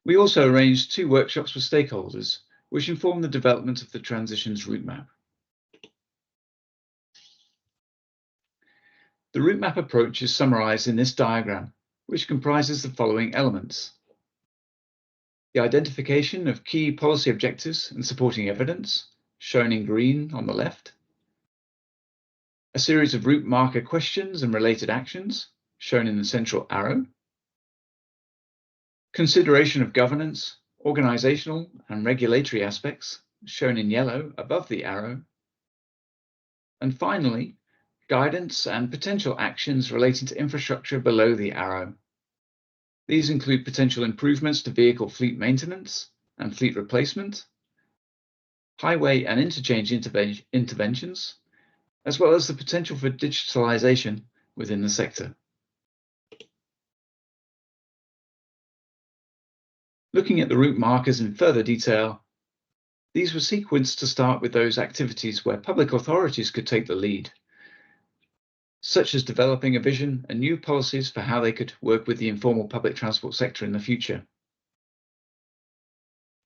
We also arranged 2 workshops with stakeholders, which informed the development of the transitions route map. The route map approach is summarized in this diagram, which comprises the following elements: the identification of key policy objectives and supporting evidence, shown in green on the left, a series of route marker questions and related actions, shown in the central arrow, consideration of governance, organizational and regulatory aspects, shown in yellow above the arrow, and finally, guidance and potential actions relating to infrastructure below the arrow. These include potential improvements to vehicle fleet maintenance and fleet replacement, highway and interchange interventions, as well as the potential for digitalization within the sector. Looking at the route markers in further detail, these were sequenced to start with those activities where public authorities could take the lead, such as developing a vision and new policies for how they could work with the informal public transport sector in the future.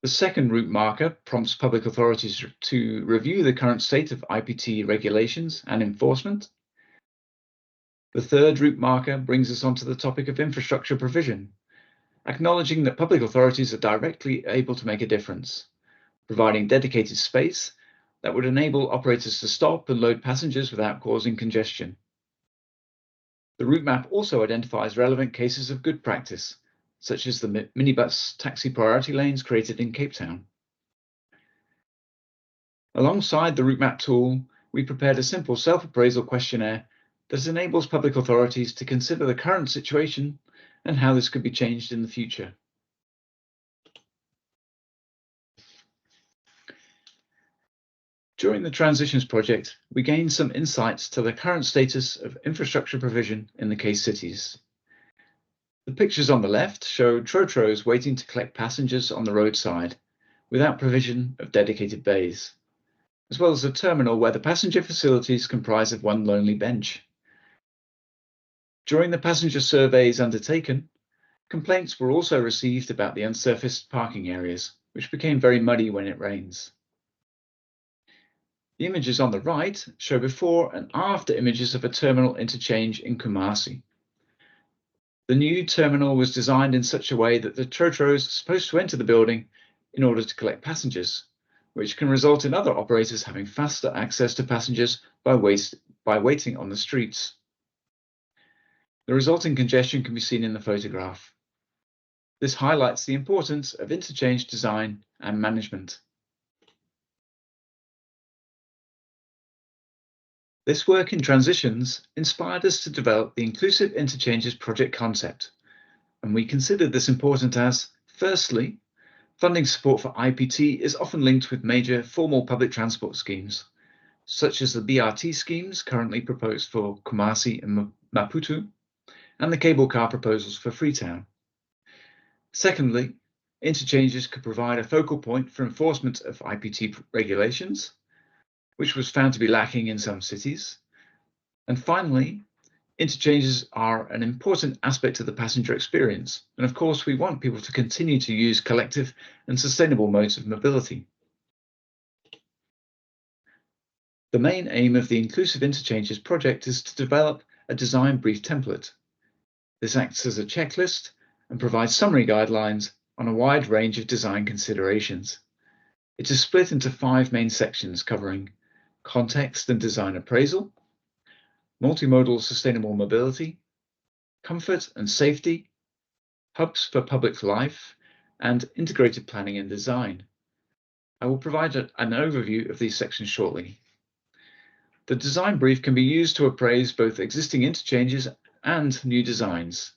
The second route marker prompts public authorities to review the current state of IPT regulations and enforcement. The third route marker brings us onto the topic of infrastructure provision, acknowledging that public authorities are directly able to make a difference, providing dedicated space that would enable operators to stop and load passengers without causing congestion. The route map also identifies relevant cases of good practice, such as the minibus taxi priority lanes created in Cape Town. Alongside the route map tool, we prepared a simple self-appraisal questionnaire that enables public authorities to consider the current situation and how this could be changed in the future. During the Transitions project, we gained some insights to the current status of infrastructure provision in the case cities. The pictures on the left show trotros waiting to collect passengers on the roadside without provision of dedicated bays, as well as a terminal where the passenger facilities comprise of one lonely bench. During the passenger surveys undertaken, complaints were also received about the unsurfaced parking areas, which became very muddy when it rains. The images on the right show before and after images of a terminal interchange in Kumasi. The new terminal was designed in such a way that the trotros are supposed to enter the building in order to collect passengers, which can result in other operators having faster access to passengers by waiting on the streets. The resulting congestion can be seen in the photograph. This highlights the importance of interchange design and management. This work in transitions inspired us to develop the Inclusive Interchanges project concept, and we considered this important as, firstly, funding support for IPT is often linked with major formal public transport schemes, such as the BRT schemes currently proposed for Kumasi and Maputo, and the cable car proposals for Freetown. Secondly, interchanges could provide a focal point for enforcement of IPT regulations, which was found to be lacking in some cities. And finally, interchanges are an important aspect of the passenger experience. And of course, we want people to continue to use collective and sustainable modes of mobility. The main aim of the Inclusive Interchanges project is to develop a design brief template. This acts as a checklist and provides summary guidelines on a wide range of design considerations. It is split into 5 main sections covering context and design appraisal, multimodal sustainable mobility, comfort and safety, hubs for public life, and integrated planning and design. I will provide an overview of these sections shortly. The design brief can be used to appraise both existing interchanges and new designs.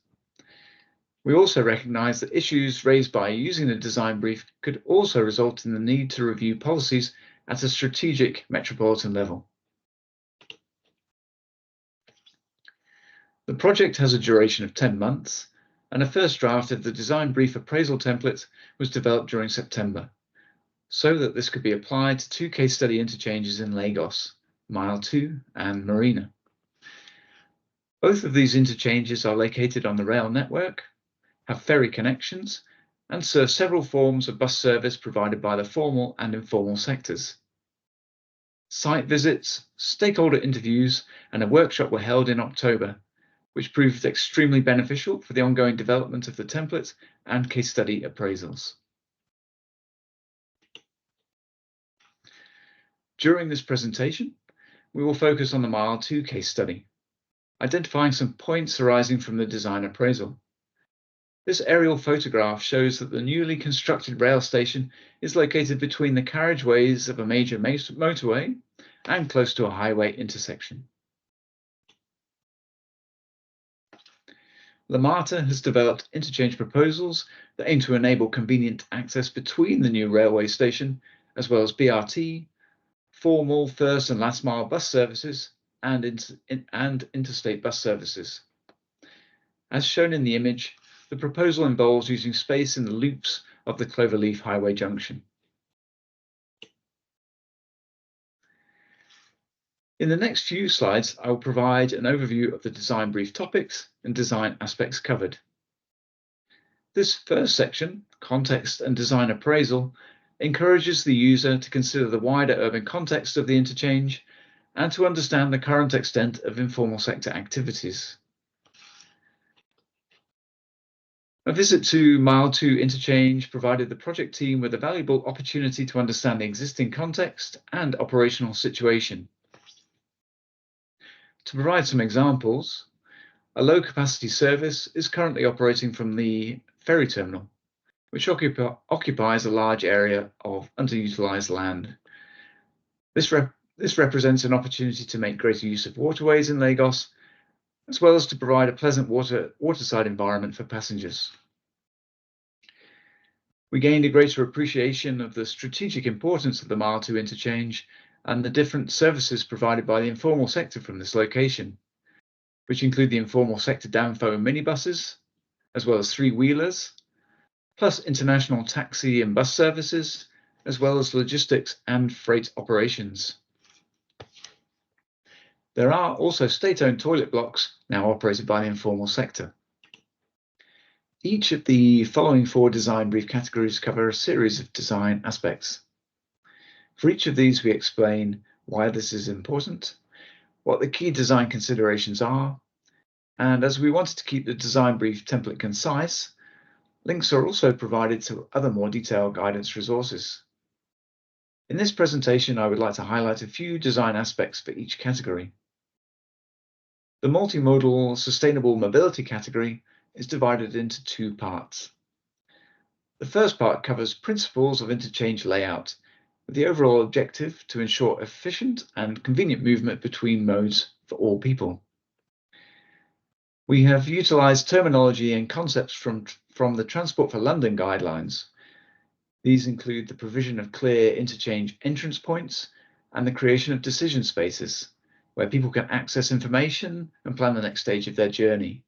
We also recognise that issues raised by using the design brief could also result in the need to review policies at a strategic metropolitan level. The project has a duration of 10 months, and a first draft of the design brief appraisal template was developed during September, so that this could be applied to 2 case study interchanges in Lagos, Mile 2 and Marina. Both of these interchanges are located on the rail network, have ferry connections, and serve several forms of bus service provided by the formal and informal sectors. Site visits, stakeholder interviews, and a workshop were held in October, which proved extremely beneficial for the ongoing development of the template and case study appraisals. During this presentation, we will focus on the Mile 2 case study, identifying some points arising from the design appraisal. This aerial photograph shows that the newly constructed rail station is located between the carriageways of a major motorway and close to a highway intersection. Lamata has developed interchange proposals that aim to enable convenient access between the new railway station, as well as BRT, formal first and last mile bus services, and interstate bus services. As shown in the image, the proposal involves using space in the loops of the Cloverleaf Highway junction. In the next few slides, I will provide an overview of the design brief topics and design aspects covered. This first section, context and design appraisal, encourages the user to consider the wider urban context of the interchange and to understand the current extent of informal sector activities. A visit to Mile 2 interchange provided the project team with a valuable opportunity to understand the existing context and operational situation. To provide some examples, a low-capacity service is currently operating from the ferry terminal, which occupies a large area of underutilized land. This represents an opportunity to make greater use of waterways in Lagos, as well as to provide a pleasant waterside environment for passengers. We gained a greater appreciation of the strategic importance of the Mile 2 interchange and the different services provided by the informal sector from this location, which include the informal sector Danfo and minibuses, as well as three-wheelers, plus international taxi and bus services, as well as logistics and freight operations. There are also state-owned toilet blocks now operated by the informal sector. Each of the following 4 design brief categories cover a series of design aspects. For each of these, we explain why this is important, what the key design considerations are, and as we wanted to keep the design brief template concise, links are also provided to other more detailed guidance resources. In this presentation, I would like to highlight a few design aspects for each category. The multimodal sustainable mobility category is divided into 2 parts. The first part covers principles of interchange layout, with the overall objective to ensure efficient and convenient movement between modes for all people. We have utilized terminology and concepts from the Transport for London guidelines. These include the provision of clear interchange entrance points and the creation of decision spaces, where people can access information and plan the next stage of their journey.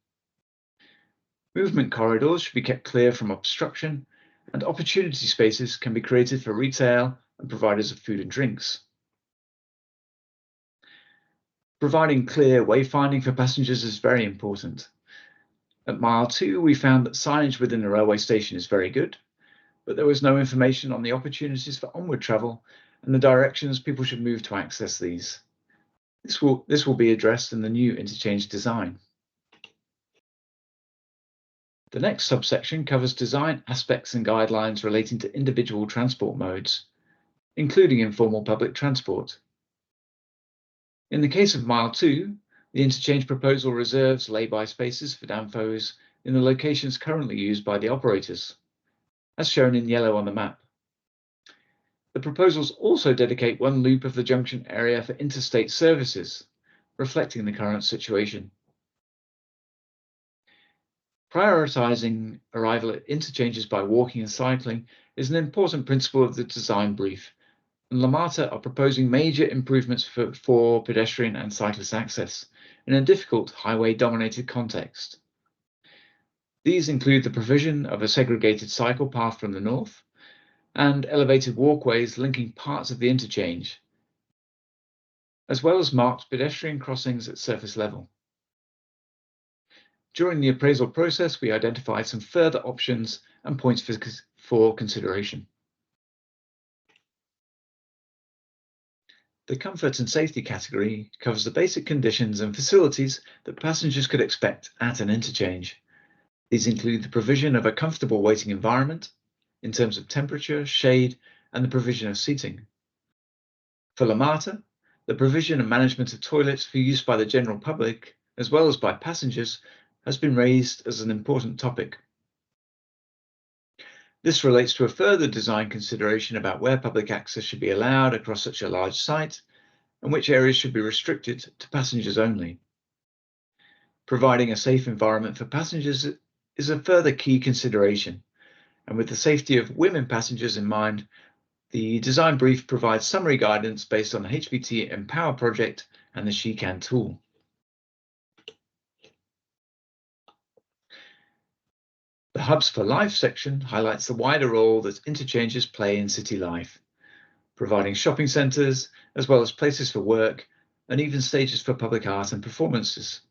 Movement corridors should be kept clear from obstruction, and opportunity spaces can be created for retail and providers of food and drinks. Providing clear wayfinding for passengers is very important. At Mile 2, we found that signage within the railway station is very good, but there was no information on the opportunities for onward travel and the directions people should move to access these. This will be addressed in the new interchange design. The next subsection covers design aspects and guidelines relating to individual transport modes, including informal public transport. In the case of Mile 2, the interchange proposal reserves lay-by spaces for DAMFOs in the locations currently used by the operators, as shown in yellow on the map. The proposals also dedicate one loop of the junction area for interstate services, reflecting the current situation. Prioritizing arrival at interchanges by walking and cycling is an important principle of the design brief, and LaMATA are proposing major improvements for pedestrian and cyclist access in a difficult highway-dominated context. These include the provision of a segregated cycle path from the north and elevated walkways linking parts of the interchange, as well as marked pedestrian crossings at surface level. During the appraisal process, we identified some further options and points for consideration. The comfort and safety category covers the basic conditions and facilities that passengers could expect at an interchange. These include the provision of a comfortable waiting environment in terms of temperature, shade, and the provision of seating. For LaMATA, the provision and management of toilets for use by the general public, as well as by passengers, has been raised as an important topic. This relates to a further design consideration about where public access should be allowed across such a large site and which areas should be restricted to passengers only. Providing a safe environment for passengers is a further key consideration, and with the safety of women passengers in mind, the design brief provides summary guidance based on the HVT Empower project and the SheCan tool. The Hubs for Life section highlights the wider role that interchanges play in city life, providing shopping centres, as well as places for work, and even stages for public art and performances.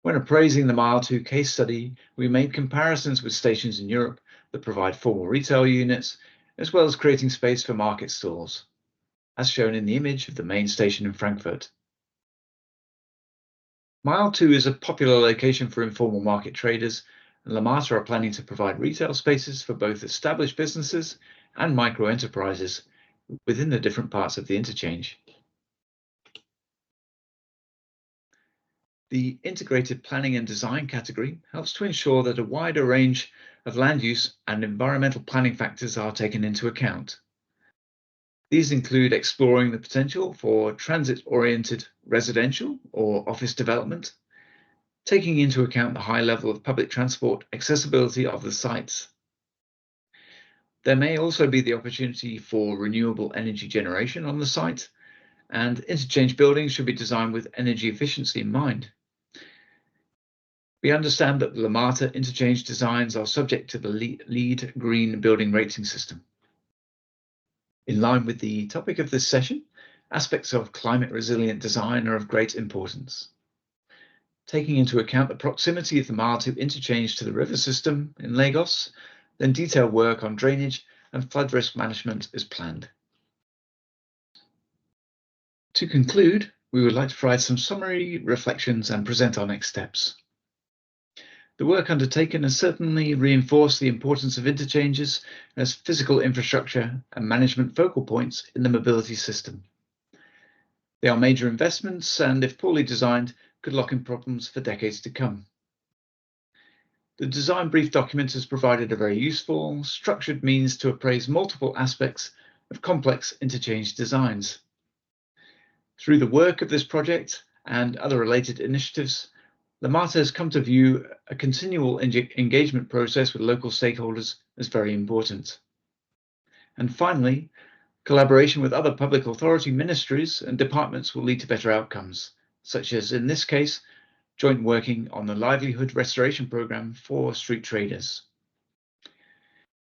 When appraising the Mile 2 case study, we made comparisons with stations in Europe that provide formal retail units, as well as creating space for market stalls, as shown in the image of the main station in Frankfurt. Mile 2 is a popular location for informal market traders, and LaMATA are planning to provide retail spaces for both established businesses and micro-enterprises within the different parts of the interchange. The integrated planning and design category helps to ensure that a wider range of land use and environmental planning factors are taken into account. These include exploring the potential for transit-oriented residential or office development, taking into account the high level of public transport accessibility of the sites. There may also be the opportunity for renewable energy generation on the site, and interchange buildings should be designed with energy efficiency in mind. We understand that the LaMATA interchange designs are subject to the LEED Green Building Rating System. In line with the topic of this session, aspects of climate resilient design are of great importance. Taking into account the proximity of the Mile 2 interchange to the river system in Lagos, then detailed work on drainage and flood risk management is planned. To conclude, we would like to provide some summary reflections and present our next steps. The work undertaken has certainly reinforced the importance of interchanges as physical infrastructure and management focal points in the mobility system. They are major investments and, if poorly designed, could lock in problems for decades to come. The design brief document has provided a very useful, structured means to appraise multiple aspects of complex interchange designs. Through the work of this project and other related initiatives, LaMATA has come to view a continual engagement process with local stakeholders as very important. And finally, collaboration with other public authority ministries and departments will lead to better outcomes, such as, in this case, joint working on the livelihood restoration programme for street traders.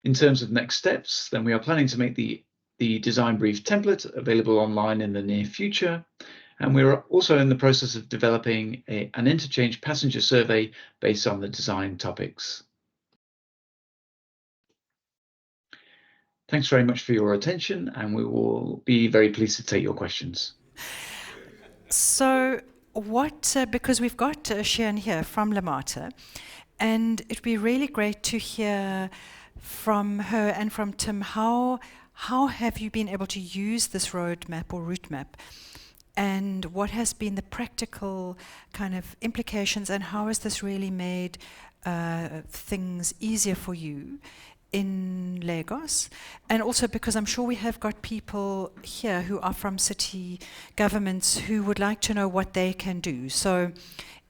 In terms of next steps, then we are planning to make the design brief template available online in the near future, and we are also in the process of developing an interchange passenger survey based on the design topics. Thanks very much for your attention, and we will be very pleased to take your questions. So because we've got Shian here from LaMATA, and it'd be really great to hear from her and from Tim, how have you been able to use this roadmap or route map and what has been the practical kind of implications, and how has this really made things easier for you in Lagos? And also because I'm sure we have got people here who are from city governments who would like to know what they can do. So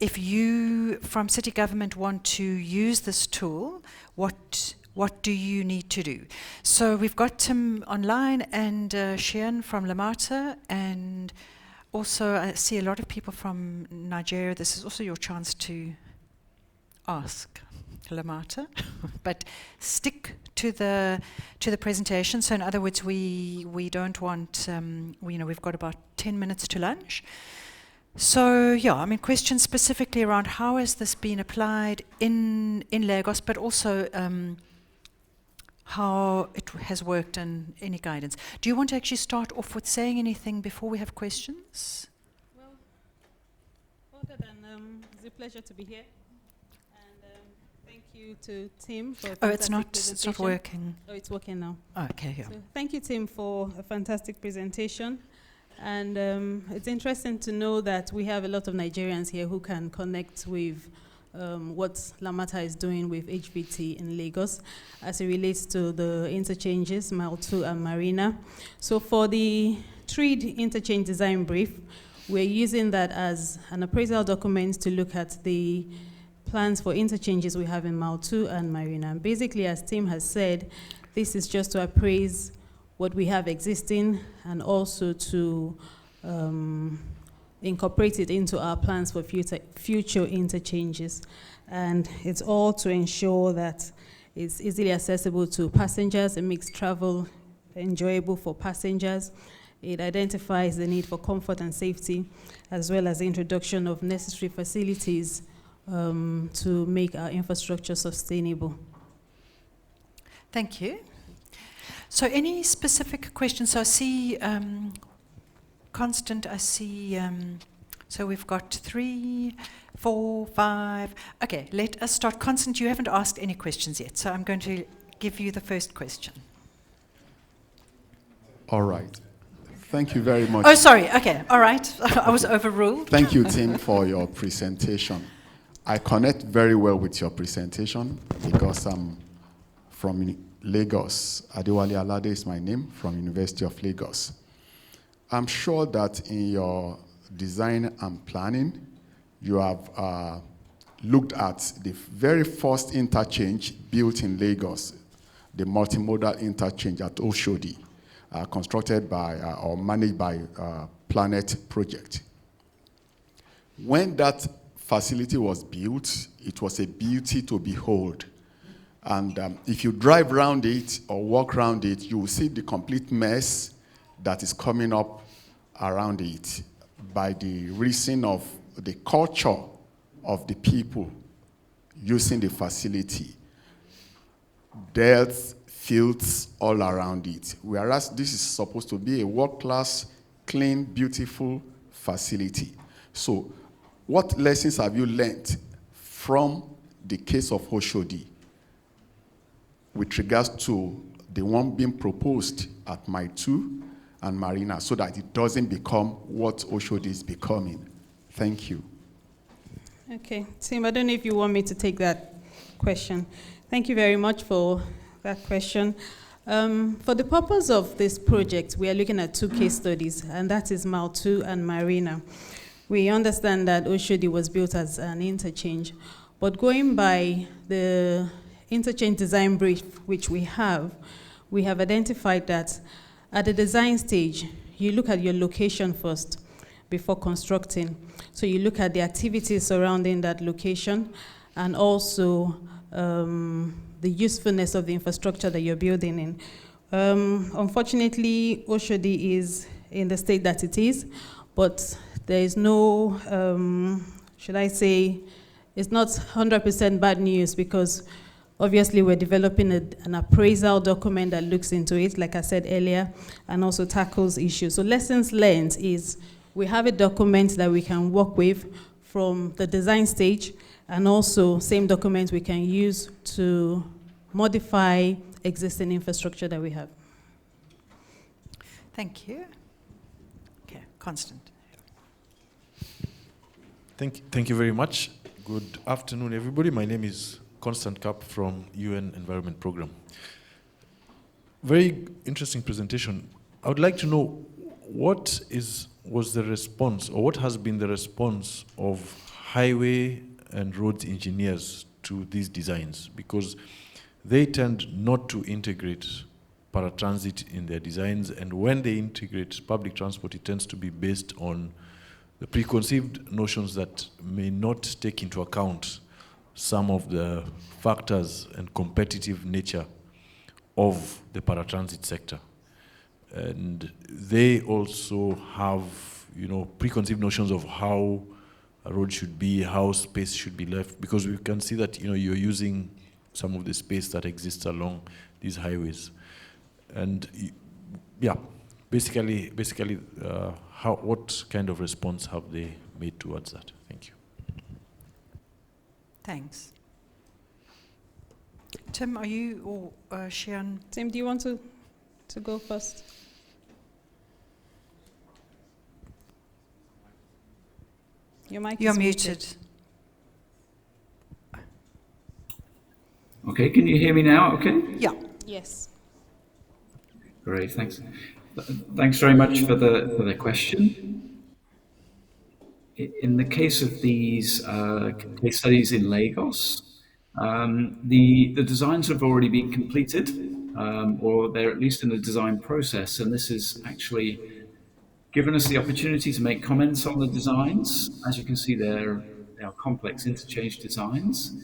if you from city government want to use this tool, what do you need to do? So we've got Tim online and Shean from Lamata, and also I see a lot of people from Nigeria. This is also your chance to ask Lamata, but stick to the presentation. So in other words, we don't want we've got about 10 minutes to lunch. So yeah, I mean, questions specifically around how has this been applied in Lagos, but also how it has worked and any guidance. Do you want to actually start off with saying anything before we have questions? Well, other than it's a pleasure to be here, and thank you to Tim for. Oh, it's not working. Oh, it's working now. Oh, okay, yeah. So thank you, Tim, for a fantastic presentation. And it's interesting to know that we have a lot of Nigerians here who can connect with what Lamata is doing with HVT in Lagos as it relates to the interchanges, Mile 2 and Marina. So for the TREAD interchange design brief, we're using that as an appraisal document to look at the plans for interchanges we have in Mile 2 and Marina. And basically, as Tim has said, this is just to appraise what we have existing and also to incorporate it into our plans for future interchanges. And it's all to ensure that it's easily accessible to passengers, it makes travel enjoyable for passengers, it identifies the need for comfort and safety, as well as the introduction of necessary facilities to make our infrastructure sustainable. Thank you. So any specific questions? So I see Constant, I see, so we've got 3, 4, 5. Okay, let us start. Constant, you haven't asked any questions yet, so I'm going to give you the first question. All right. Thank you very much. Oh, sorry. Okay, all right. I was overruled. Thank you, Tim, for your presentation. I connect very well with your presentation because I'm from Lagos. Adewale Alade is my name, from University of Lagos. I'm sure that in your design and planning, you have looked at the very first interchange built in Lagos, the multimodal interchange at Oshodi, constructed by or managed by Planet Project. When that facility was built, it was a beauty to behold. And if you drive around it or walk around it, you will see the complete mess that is coming up around it by the reason of the culture of the people using the facility. Death, fields all around it. Whereas this is supposed to be a world-class, clean, beautiful facility. So what lessons have you learned from the case of Oshodi with regards to the one being proposed at Mile 2 and Marina, so that it doesn't become what Oshodi is becoming? Thank you. Okay, Tim, I don't know if you want me to take that question. Thank you very much for that question. For the purpose of this project, we are looking at 2 case studies, and that is Mile 2 and Marina. We understand that Oshodi was built as an interchange, but going by the interchange design brief which we have identified that at the design stage, you look at your location first before constructing. So you look at the activities surrounding that location and also the usefulness of the infrastructure that you're building in. Unfortunately, Oshodi is in the state that it is, but there is no, should I say, it's not 100% bad news, because obviously we're developing an appraisal document that looks into it, like I said earlier, and also tackles issues. So lessons learned is we have a document that we can work with from the design stage, and also same document we can use to modify existing infrastructure that we have. Thank you. Okay, Constant. Thank you very much. Good afternoon, everybody. My name is Constant Kapp from UN Environment Program. Very interesting presentation. I would like to know was the response, or what has been the response of highway and road engineers to these designs, because they tend not to integrate paratransit in their designs, and when they integrate public transport, it tends to be based on the preconceived notions that may not take into account some of the factors and competitive nature of the paratransit sector. And they also have, preconceived notions of how a road should be, how space should be left, because we can see that, you're using some of the space that exists along these highways. And basically, what kind of response have they made towards that? Thank you. Thanks. Tim, are you, or Shian? Tim, do you want to go first? Your mic You're is muted. Okay, can you hear me now? Okay. Yeah. Yes. Great, thanks. Thanks very much for the question. In the case of these case studies in Lagos, the designs have already been completed, or they're at least in the design process, and this has actually given us the opportunity to make comments on the designs. As you can see, they are complex interchange designs.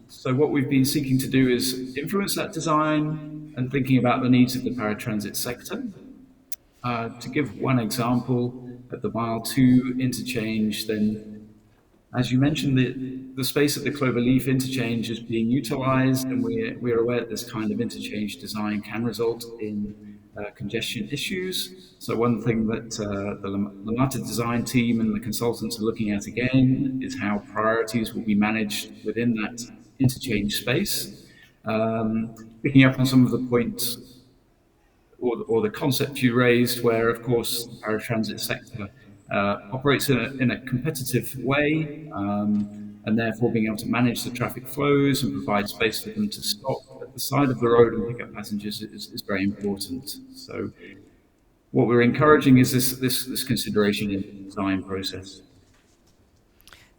So what we've been seeking to do is influence that design and thinking about the needs of the paratransit sector. To give one example, at the Mile 2 interchange, then, as you mentioned, the space at the Cloverleaf interchange is being utilized, and we're aware that this kind of interchange design can result in congestion issues. So one thing that the LAMATA design team and the consultants are looking at again is how priorities will be managed within that interchange space. Picking up on some of the points or the concept you raised, where of course the paratransit sector operates in a competitive way, and therefore being able to manage the traffic flows and provide space for them to stop at the side of the road and pick up passengers is very important. So what we're encouraging is this consideration in the design process.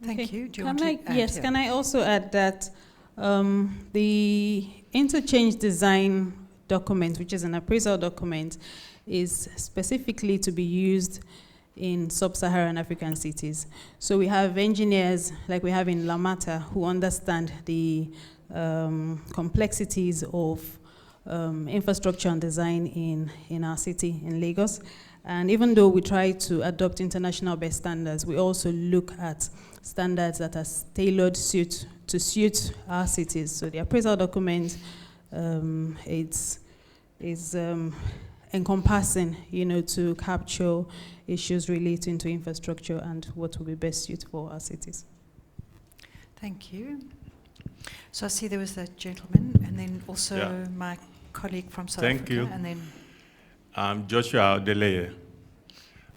Thank you. Do you Can want I, to add? yes, Yeah. can I also add that the interchange design document, which is an appraisal document, is specifically to be used in sub-Saharan African cities. So we have engineers, like we have in LAMATA, who understand the complexities of infrastructure and design in our city, in Lagos. And even though we try to adopt international best standards, we also look at standards that are tailored to suit our cities. So the appraisal document is encompassing, to capture issues relating to infrastructure and what will be best suited for our cities. Thank you. So I see there was that gentleman, and then also my colleague from South Africa. Thank you. And then I'm Joshua Odeleye.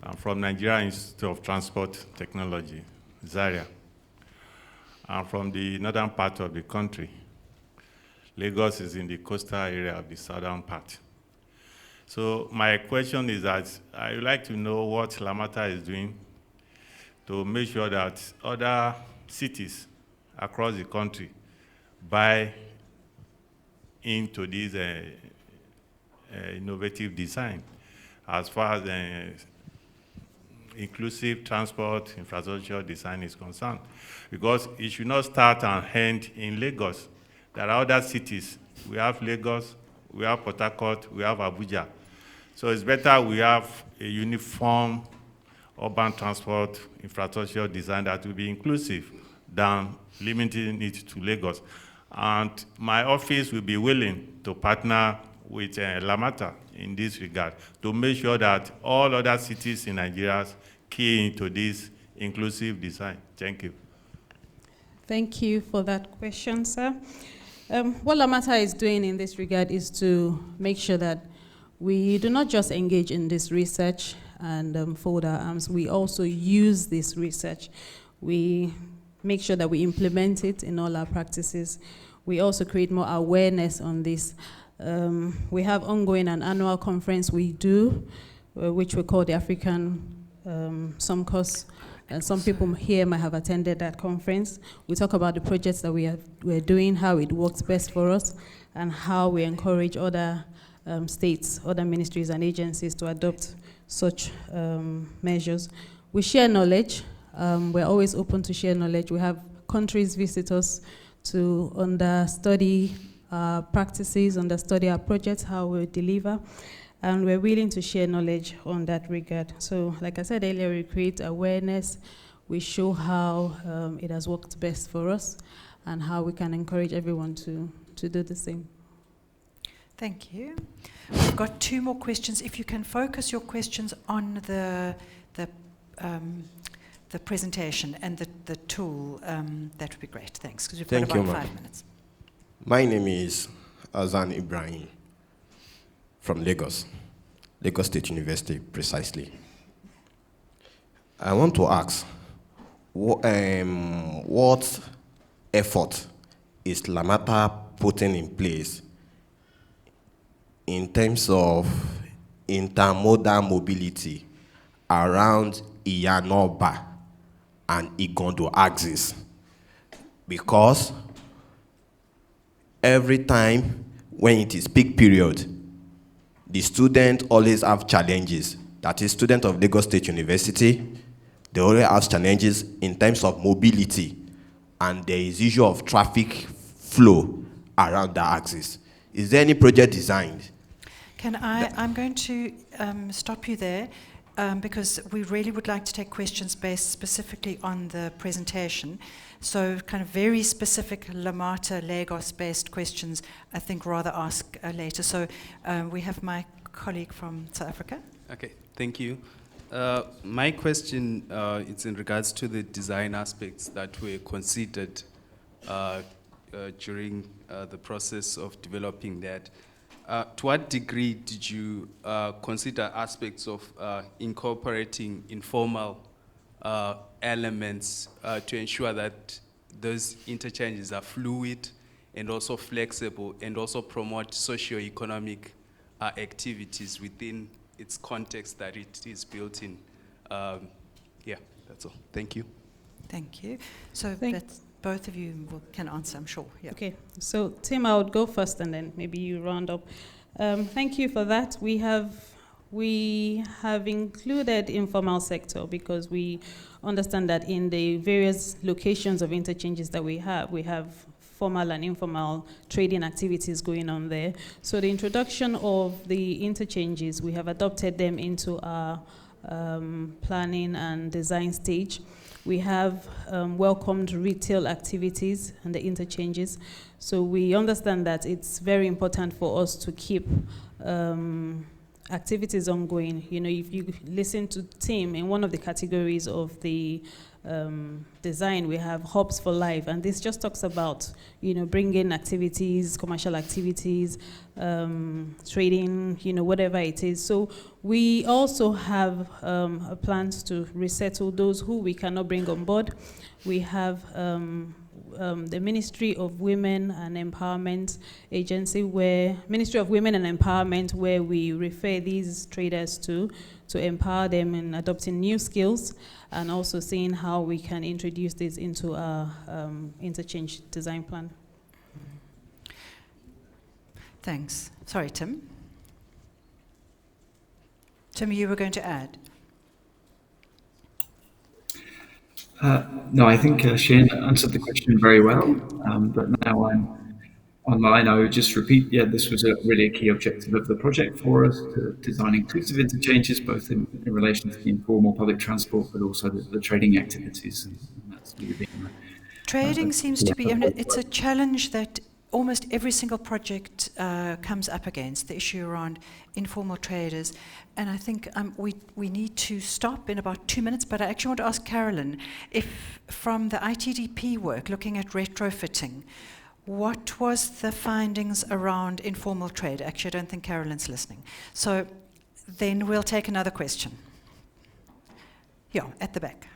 I'm from Nigeria Institute of Transport Technology, Zaria. I'm from the northern part of the country. Lagos is in the coastal area of the southern part. So my question is that I would like to know what LAMATA is doing to make sure that other cities across the country buy into this innovative design as far as inclusive transport infrastructure design is concerned. Because it should not start and end in Lagos. There are other cities. We have Lagos, we have Port Harcourt, we have Abuja. So it's better we have a uniform urban transport infrastructure design that will be inclusive than limiting it to Lagos. And my office will be willing to partner with LAMATA in this regard to make sure that all other cities in Nigeria key into this inclusive design. Thank you. Thank you for that question, sir. What LAMATA is doing in this regard is to make sure that we do not just engage in this research and fold our arms. We also use this research. We make sure that we implement it in all our practices. We also create more awareness on this. We have ongoing an annual conference we do, which we call the African SOMCOS. And some people here might have attended that conference. We talk about the projects that we're doing, how it works best for us, and how we encourage other states, other ministries and agencies to adopt such measures. We share knowledge. We're always open to share knowledge. We have countries visit us to understudy our practices, understudy our projects, how we deliver, and we're willing to share knowledge on that regard. So, like I said earlier, we create awareness, we show how it has worked best for us, and how we can encourage everyone to do the same. Thank you. We've got 2 more questions. If you can focus your questions on the presentation and the tool, that would be great. Thanks, because we've got about 5 minutes. My name is Azan Ibrahim from Lagos State University, precisely. I want to ask, what effort is Lamata putting in place in terms of intermodal mobility around Iyanoba and Igondo axis? Because every time when it is peak period, the students always have challenges. That is, students of Lagos State University, they always have challenges in terms of mobility, and there is issue of traffic flow around the axis. Is there any project designed? I'm going to stop you there, because we really would like to take questions based specifically on the presentation. So kind of very specific Lamata, Lagos-based questions, I think rather ask later. So we have my colleague from South Africa. Okay, thank you. My question is in regards to the design aspects that were considered during the process of developing that. To what degree did you consider aspects of incorporating informal elements to ensure that those interchanges are fluid and also flexible, and also promote socio-economic activities within its context that it is built in? Yeah, that's all. Thank you. Thank you. So that's, both of you can answer, I'm sure. Yeah. Okay, so Tim, I would go first and then maybe you round up. Thank you for that. We have included informal sector because we understand that in the various locations of interchanges that we have formal and informal trading activities going on there. So the introduction of the interchanges, we have adopted them into our planning and design stage. We have welcomed retail activities and the interchanges. So we understand that it's very important for us to keep activities ongoing. You know, if you listen to Tim, in one of the categories of the design, we have Hubs for Life, and this just talks about, you know, bringing activities, commercial activities, trading, you know, whatever it is. So we also have plans to resettle those who we cannot bring on board. We have the Ministry of Women and Empowerment Agency, Ministry of Women and Empowerment, where we refer these traders to empower them in adopting new skills, and also seeing how we can introduce this into our interchange design plan. Thanks. Sorry, Tim. Tim, you were going to add? No, I think Shane answered the question very well, but now I'm online. I would just repeat, this was really a key objective of the project for us, to design inclusive interchanges, both in relation to the informal public transport, but also the trading activities. And that's really been, trading seems to be, it's a challenge that almost every single project comes up against, the issue around informal traders. And I think we need to stop in about 2 minutes, but I actually want to ask Carolyn, if from the ITDP work, looking at retrofitting, what was the findings around informal trade? Actually, I don't think Carolyn's listening. So then we'll take another question. Yeah, at the back.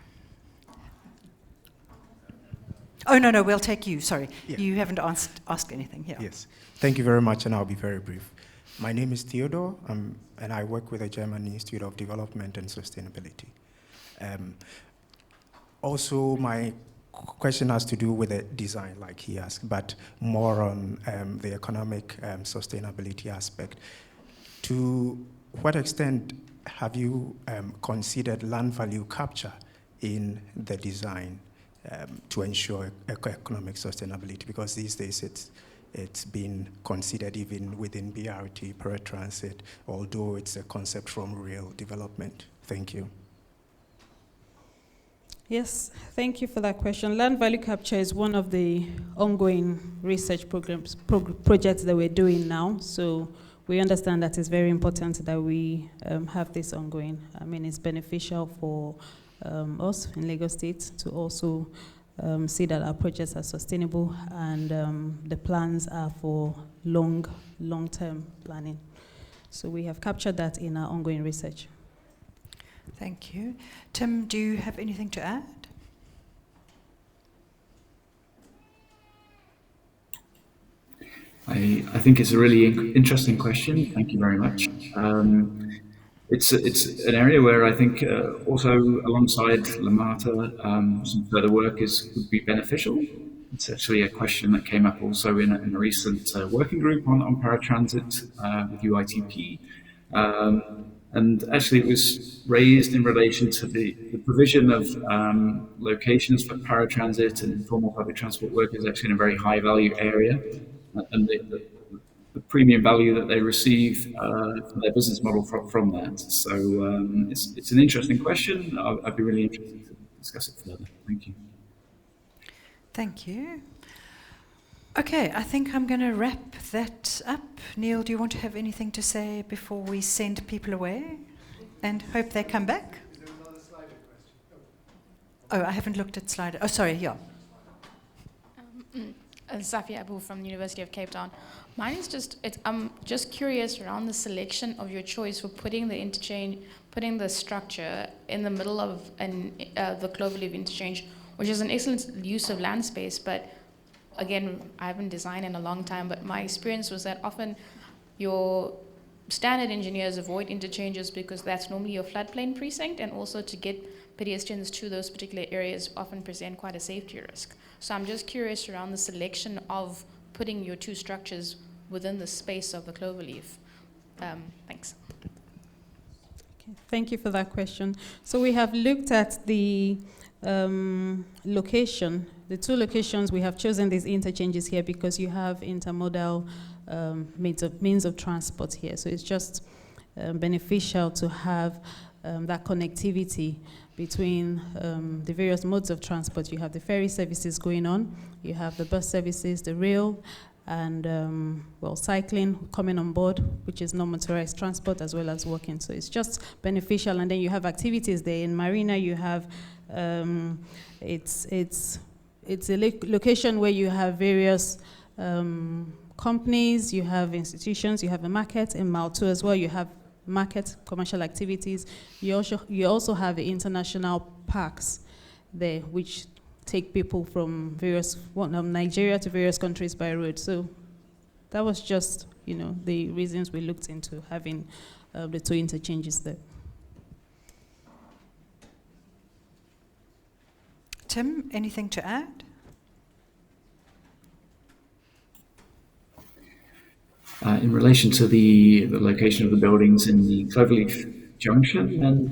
Oh, no, we'll take you. Sorry. Yeah. You haven't asked anything here. Yes. Thank you very much, and I'll be very brief. My name is Theodore, and I work with the German Institute of Development and Sustainability. Also, my question has to do with the design, like he asked, but more on the economic sustainability aspect. To what extent have you considered land value capture in the design to ensure economic sustainability? Because these days it's been considered even within BRT, paratransit, although it's a concept from real development. Thank you. Yes, thank you for that question. Land value capture is one of the ongoing research projects that we're doing now. So we understand that it's very important that we have this ongoing. I mean, it's beneficial for us in Lagos State to also see that our projects are sustainable and the plans are for long-term planning. So we have captured that in our ongoing research. Thank you. Tim, do you have anything to add? I think it's a really interesting question. Thank you very much. It's an area where I think also alongside Lamata, some further work would be beneficial. It's actually a question that came up also in a recent working group on paratransit with UITP. And actually it was raised in relation to the provision of locations for paratransit and informal public transport workers actually in a very high value area. And the premium value that they receive for their business model from that. So it's an interesting question. I'd be really interested to discuss it further. Thank you. Thank you. Okay, I think I'm going to wrap that up. Neil, do you want to have anything to say before we send people away and hope they come back? Is there another Slido question? Oh, I haven't looked at Slido. Oh, sorry, yeah. Safia Abu from the University of Cape Town. Mine is I'm just curious around the selection of your choice for putting the structure in the middle of the Cloverleaf interchange, which is an excellent use of land space, but again, I haven't designed in a long time, but my experience was that often your standard engineers avoid interchanges because that's normally your floodplain precinct, and also to get pedestrians to those particular areas often present quite a safety risk. So I'm just curious around the selection of putting your two structures within the space of the Cloverleaf. Thanks. Okay, thank you for that question. So we have looked at the location, the two locations. We have chosen these interchanges here because you have intermodal means of transport here. So it's just beneficial to have that connectivity between the various modes of transport. You have the ferry services going on, you have the bus services, the rail, and cycling coming on board, which is non-motorized transport, as well as walking. So it's just beneficial. And then you have activities there. In Marina, you have it's a location where you have various companies, you have institutions, you have a market. In Mile 2 as well, you have market, commercial activities. You also have the international parks there, which take people from Nigeria to various countries by road. So that was just, the reasons we looked into having the two interchanges there. Tim, anything to add? In relation to the location of the buildings in the Cloverleaf Junction, and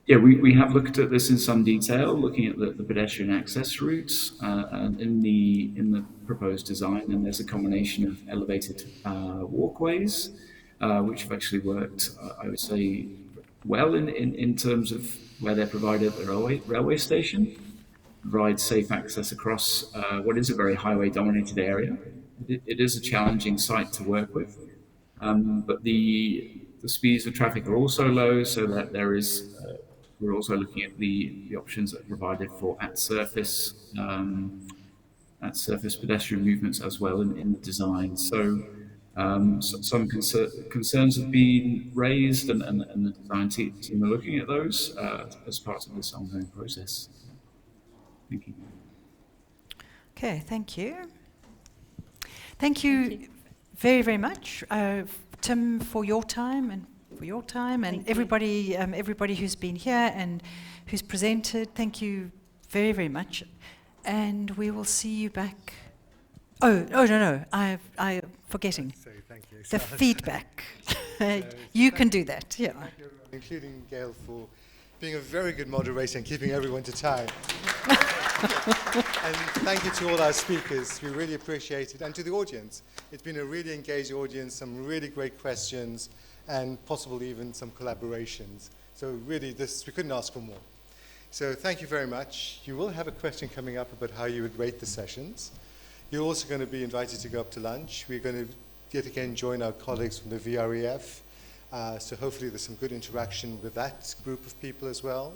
we have looked at this in some detail, looking at the pedestrian access routes in the proposed design, and there's a combination of elevated walkways, which have actually worked, I would say, well in terms of where they're provided at the railway station, provide safe access across what is a very highway-dominated area. It is a challenging site to work with, but the speeds of traffic are also low, so that we're also looking at the options that are provided for at surface pedestrian movements as well in the design. So Some concerns have been raised, and the design team are looking at those as part of this ongoing process. Thank you. Okay, thank you. Thank you very, very much, Tim, for your time and everybody, everybody who's been here and who's presented. Thank you very, very much, and we will see you back. No, I'm forgetting. Thank you. The feedback. You can do that. Yeah. Thank you, everyone, including Gail, for being a very good moderator and keeping everyone to time. And thank you to all our speakers. We really appreciate it. And to the audience. It's been a really engaged audience, some really great questions, and possibly even some collaborations. So really, we couldn't ask for more. So thank you very much. You will have a question coming up about how you would rate the sessions. You're also going to be invited to go up to lunch. We're going to yet again join our colleagues from the VREF. So hopefully there's some good interaction with that group of people as well.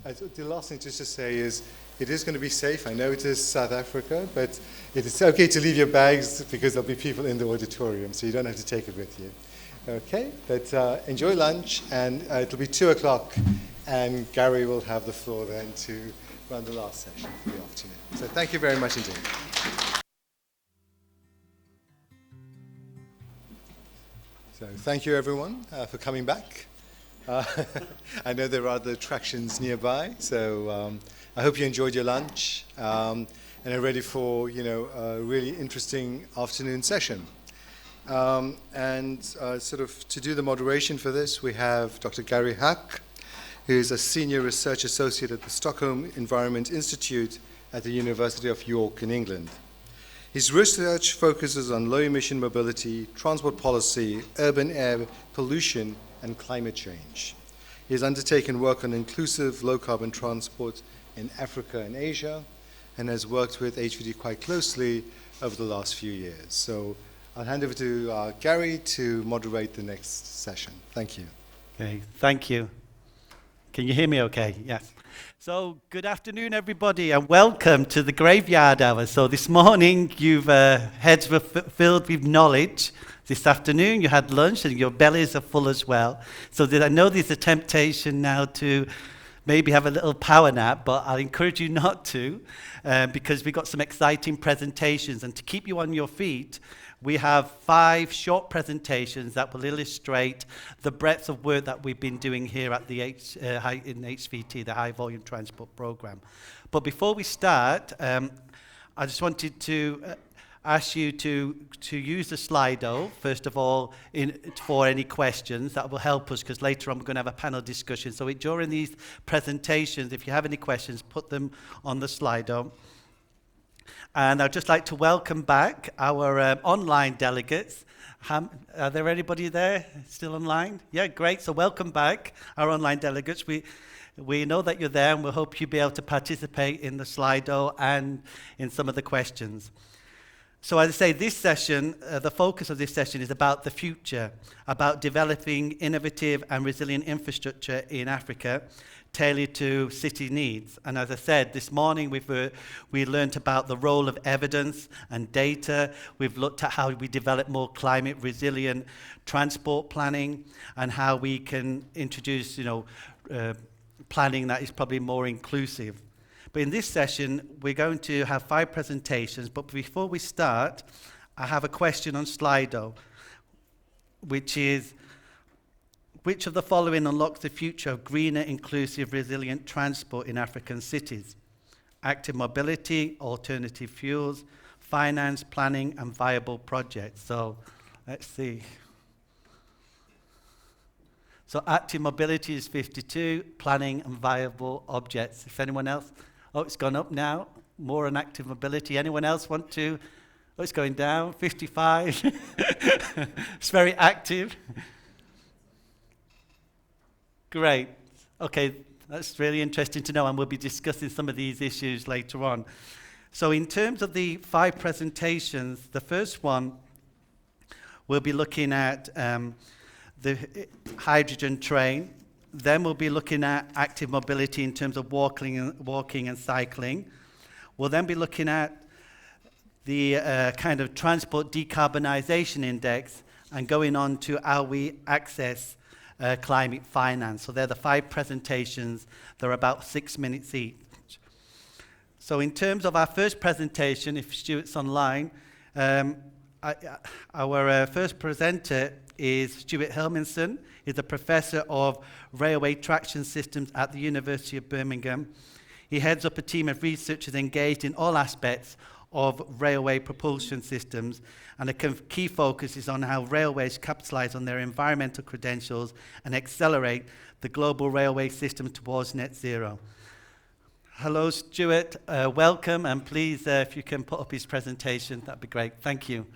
The last thing just to say is, it is going to be safe. I know it is South Africa, but it is okay to leave your bags because there'll be people in the auditorium, so you don't have to take it with you. Okay, but enjoy lunch, and it'll be 2 o'clock, and Gary will have the floor then to run the last session for the afternoon. So thank you very much indeed. So thank you everyone for coming back. I know there are other attractions nearby, so I hope you enjoyed your lunch and are ready for a really interesting afternoon session. Sort of to do the moderation for this, we have Dr. Gary Hack, who is a senior research associate at the Stockholm Environment Institute at the University of York in England. His research focuses on low-emission mobility, transport policy, urban air pollution, and climate change. He has undertaken work on inclusive low-carbon transport in Africa and Asia, and has worked with HVT quite closely over the last few years. So I'll hand over to Gary to moderate the next session. Thank you. Okay, thank you. Can you hear me okay? Yes. So good afternoon, everybody, and welcome to the Graveyard Hour. So this morning, heads were filled with knowledge. This afternoon, you had lunch, and your bellies are full as well. So I know there's a temptation now to maybe have a little power nap, but I'll encourage you not to, because we've got some exciting presentations. And to keep you on your feet, we have 5 short presentations that will illustrate the breadth of work that we've been doing here at the in HVT, the High Volume Transport Program. But before we start, I just wanted to ask you to use the Slido, first of all, for any questions. That will help us, because later on we're going to have a panel discussion. So during these presentations, if you have any questions, put them on the Slido. And I'd just like to welcome back our online delegates. Are there anybody there still online? Yeah, great. So welcome back, our online delegates. We know that you're there, and we hope you'll be able to participate in the Slido and in some of the questions. So as I say, this session, the focus of this session is about the future, about developing innovative and resilient infrastructure in Africa, tailored to city needs. And as I said, this morning we learned about the role of evidence and data. We've looked at how we develop more climate resilient transport planning, and how we can introduce, planning that is probably more inclusive. But in this session, we're going to have 5 presentations. But before we start, I have a question on Slido, which is, which of the following unlocks the future of greener, inclusive, resilient transport in African cities? Active mobility, alternative fuels, finance, planning, and viable projects. So let's see. So active mobility is 52, planning and viable objects. If anyone else, it's gone up now, more on active mobility. Anyone else want to? It's going down, 55. It's very active. Great. Okay, that's really interesting to know, and we'll be discussing some of these issues later on. So in terms of the 5 presentations, the first one, we'll be looking at the hydrogen train. Then we'll be looking at active mobility in terms of walking and cycling. We'll then be looking at the kind of Transport Decarbonisation Index, and going on to how we access climate finance. So they're the 5 presentations. They're about 6 minutes each. So in terms of our first presentation, if Stuart's online, our first presenter is Stuart Hilminson. He's a professor of railway traction systems at the University of Birmingham. He heads up a team of researchers engaged in all aspects of railway propulsion systems, and a key focus is on how railways capitalize on their environmental credentials and accelerate the global railway system towards net zero. Hello, Stuart. Welcome, and please, if you can put up his presentation, that'd be great. Thank you.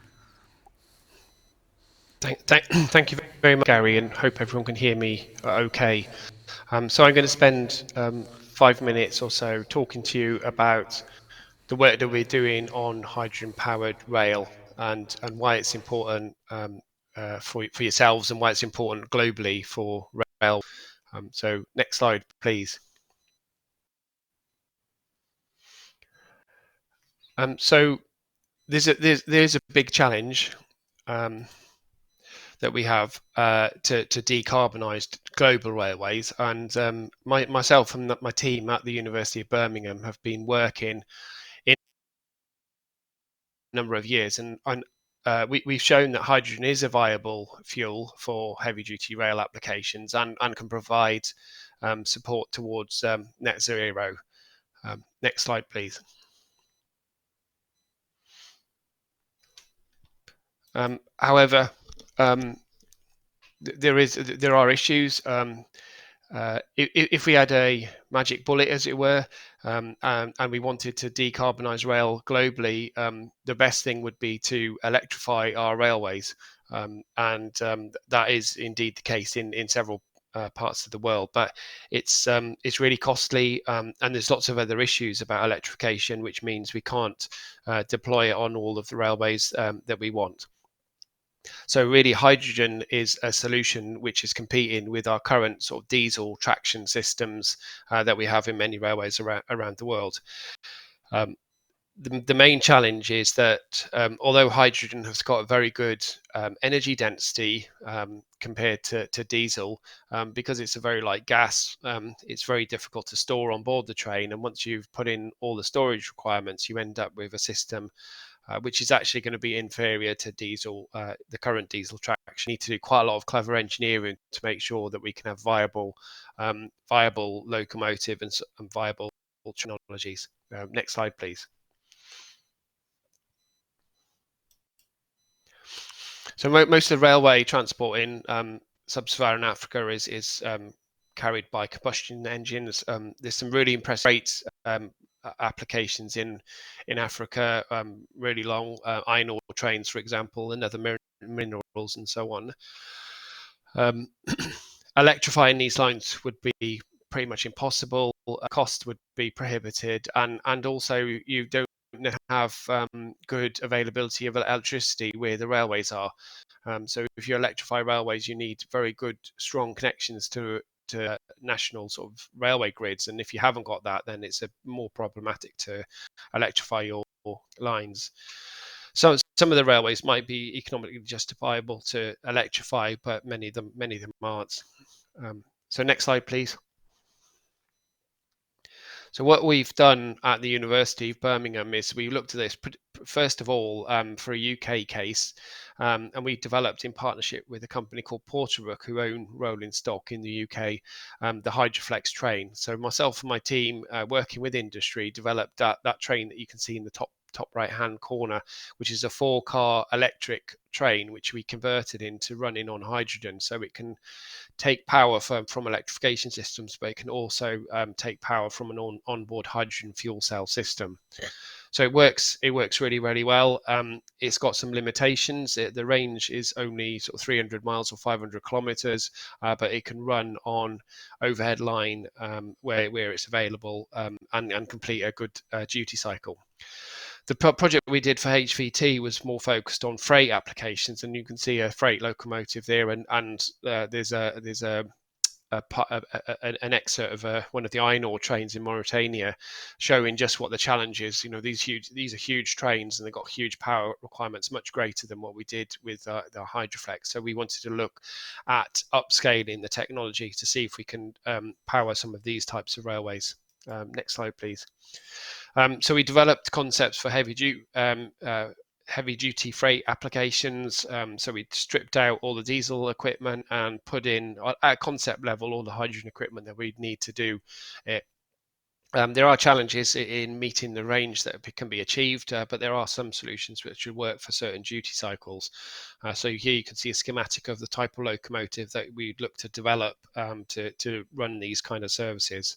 Thank you very much, Gary, and hope everyone can hear me okay. So I'm going to spend 5 minutes or so talking to you about the work that we're doing on hydrogen-powered rail and why it's important for yourselves and why it's important globally for rail. So next slide, please. So there's a big challenge that we have to decarbonise global railways, and myself and my team at the University of Birmingham have been working in a number of years, and we've shown that hydrogen is a viable fuel for heavy-duty rail applications and can provide support towards net zero. Next slide, please. However, there are issues. If we had a magic bullet, as it were, and we wanted to decarbonise rail globally, the best thing would be to electrify our railways, and that is indeed the case in several parts of the world. But it's really costly, and there's lots of other issues about electrification, which means we can't deploy it on all of the railways that we want. So really, hydrogen is a solution which is competing with our current sort of diesel traction systems that we have in many railways around the world. The main challenge is that although hydrogen has got a very good energy density compared to diesel, because it's a very light gas, it's very difficult to store on board the train. And once you've put in all the storage requirements, you end up with a system which is actually going to be inferior to diesel, the current diesel traction. You need to do quite a lot of clever engineering to make sure that we can have viable locomotive and viable technologies. Next slide, please. So most of the railway transport in sub-Saharan Africa is carried by combustion engines. There's some really impressive rates applications in Africa, really long iron ore trains, for example, and other minerals and so on. Electrifying these lines would be pretty much impossible. Cost would be prohibited, and also you don't have good availability of electricity where the railways are. So if you electrify railways, you need very good, strong connections to national sort of railway grids, and if you haven't got that, then it's more problematic to electrify your lines. So some of the railways might be economically justifiable to electrify, but many of them aren't. So next slide, please. So what we've done at the University of Birmingham is we looked at this first of all for a UK case, and we developed in partnership with a company called Porterbrook, who own rolling stock in the UK, the Hydroflex train. So myself and my team, working with industry, developed that train that you can see in the top right hand corner, which is a 4-car electric train which we converted into running on hydrogen. So it can take power from electrification systems, but it can also take power from an onboard hydrogen fuel cell system. So it works really, really well. It's got some limitations. The range is only sort of 300 miles or 500 kilometers, but it can run on overhead line where it's available, and complete a good duty cycle. The project we did for HVT was more focused on freight applications, and you can see a freight locomotive there, and there's a an excerpt of one of the iron ore trains in Mauritania, showing just what the challenge is. You know, these are huge trains, and they've got huge power requirements, much greater than what we did with the Hydroflex. So we wanted to look at upscaling the technology to see if we can power some of these types of railways. Next slide, please. So we developed concepts for heavy duty freight applications. So we stripped out all the diesel equipment and put in at concept level all the hydrogen equipment that we'd need to do it. There are challenges in meeting the range that can be achieved, but there are some solutions which would work for certain duty cycles. So here you can see a schematic of the type of locomotive that we'd look to develop to run these kind of services.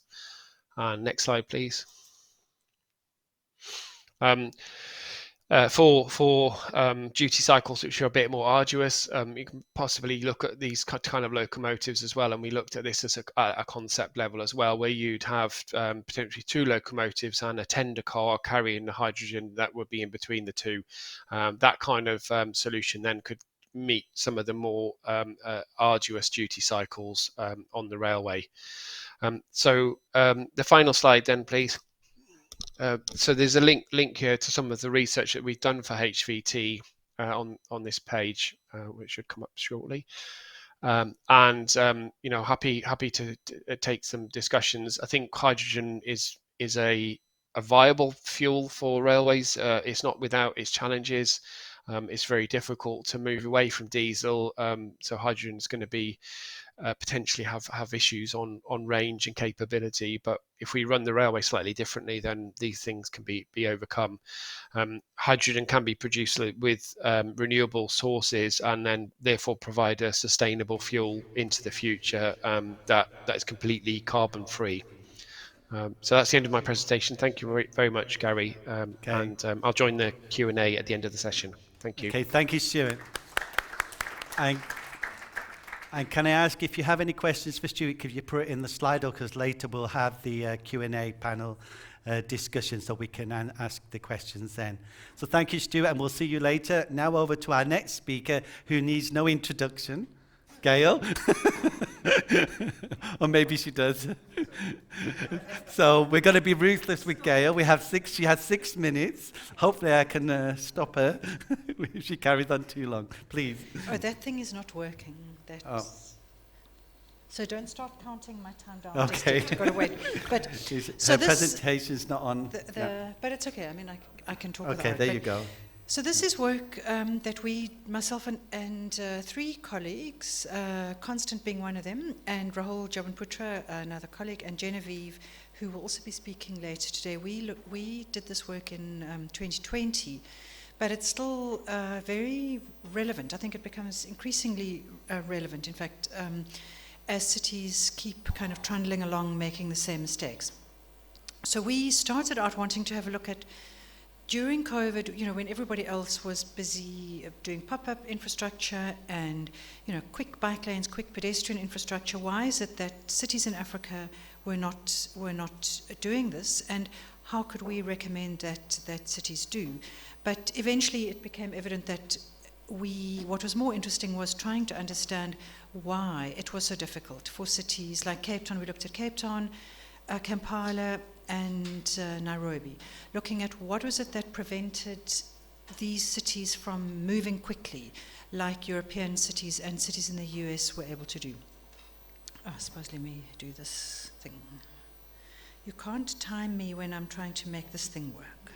Next slide, please. For duty cycles which are a bit more arduous, you can possibly look at these kind of locomotives as well, and we looked at this as a concept level as well, where you'd have potentially 2 locomotives and a tender car carrying the hydrogen that would be in between the two. That kind of solution then could meet some of the more arduous duty cycles on the railway. So the final slide then, please. So there's a link here to some of the research that we've done for HVT on this page, which should come up shortly. You know, happy to take some discussions. I think hydrogen is a viable fuel for railways. It's not without its challenges. It's very difficult to move away from diesel. So hydrogen is going to be potentially have issues on range and capability, but if we run the railway slightly differently, then these things can be overcome. Hydrogen can be produced with renewable sources and then therefore provide a sustainable fuel into the future that is completely carbon free. So that's the end of my presentation. Thank you very much, Gary. And I'll join the Q&A at the end of the session. Thank you. Okay, thank you, Stuart. And can I ask if you have any questions for Stuart, could you put it in the Slido, because later we'll have the Q&A panel discussion so we can ask the questions then. So thank you, Stuart, and we'll see you later. Now over to our next speaker, who needs no introduction, Gail. Or maybe she does. So we're going to be ruthless with Gail. She has 6 minutes. Hopefully I can stop her if she carries on too long. Please. Oh, that thing is not working. So don't start counting my time down. Okay. Just got to wait. But her presentation's not on. But it's okay. I mean, I can talk. Okay, there you go. So this is work that myself and 3 colleagues, Constant being one of them, and Rahul Javanputra, another colleague, and Genevieve, who will also be speaking later today. We did this work in 2020, but it's still very relevant. I think it becomes increasingly relevant, in fact, as cities keep kind of trundling along making the same mistakes. So we started out wanting to have a look at, during COVID, you know, when everybody else was busy doing pop-up infrastructure and, you know, quick bike lanes, quick pedestrian infrastructure, why is it that cities in Africa were not doing this, and how could we recommend that cities do? But eventually it became evident that what was more interesting was trying to understand why it was so difficult for cities like Cape Town. We looked at Cape Town, Kampala, and Nairobi, looking at what was it that prevented these cities from moving quickly, like European cities and cities in the US were able to do. I suppose let me do this thing. You can't time me when I'm trying to make this thing work.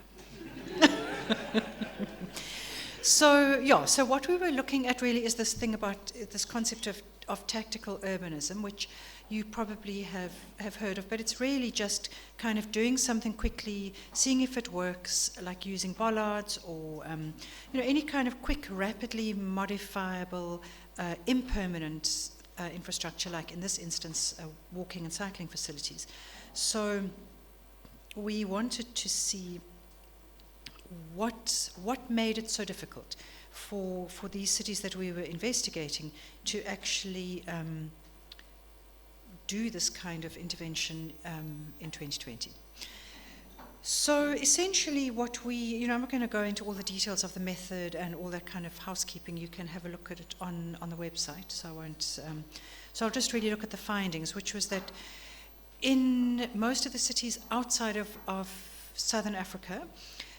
So what we were looking at really is this thing about this concept of tactical urbanism, which you probably have heard of, but it's really just kind of doing something quickly, seeing if it works, like using bollards or any kind of quick, rapidly modifiable, impermanent infrastructure, like in this instance, walking and cycling facilities. So we wanted to see what made it so difficult for these cities that we were investigating to actually do this kind of intervention in 2020. So essentially what we, I'm not going to go into all the details of the method and all that kind of housekeeping. You can have a look at it on the website, so I won't. So I'll just really look at the findings, which was that in most of the cities outside of Southern Africa,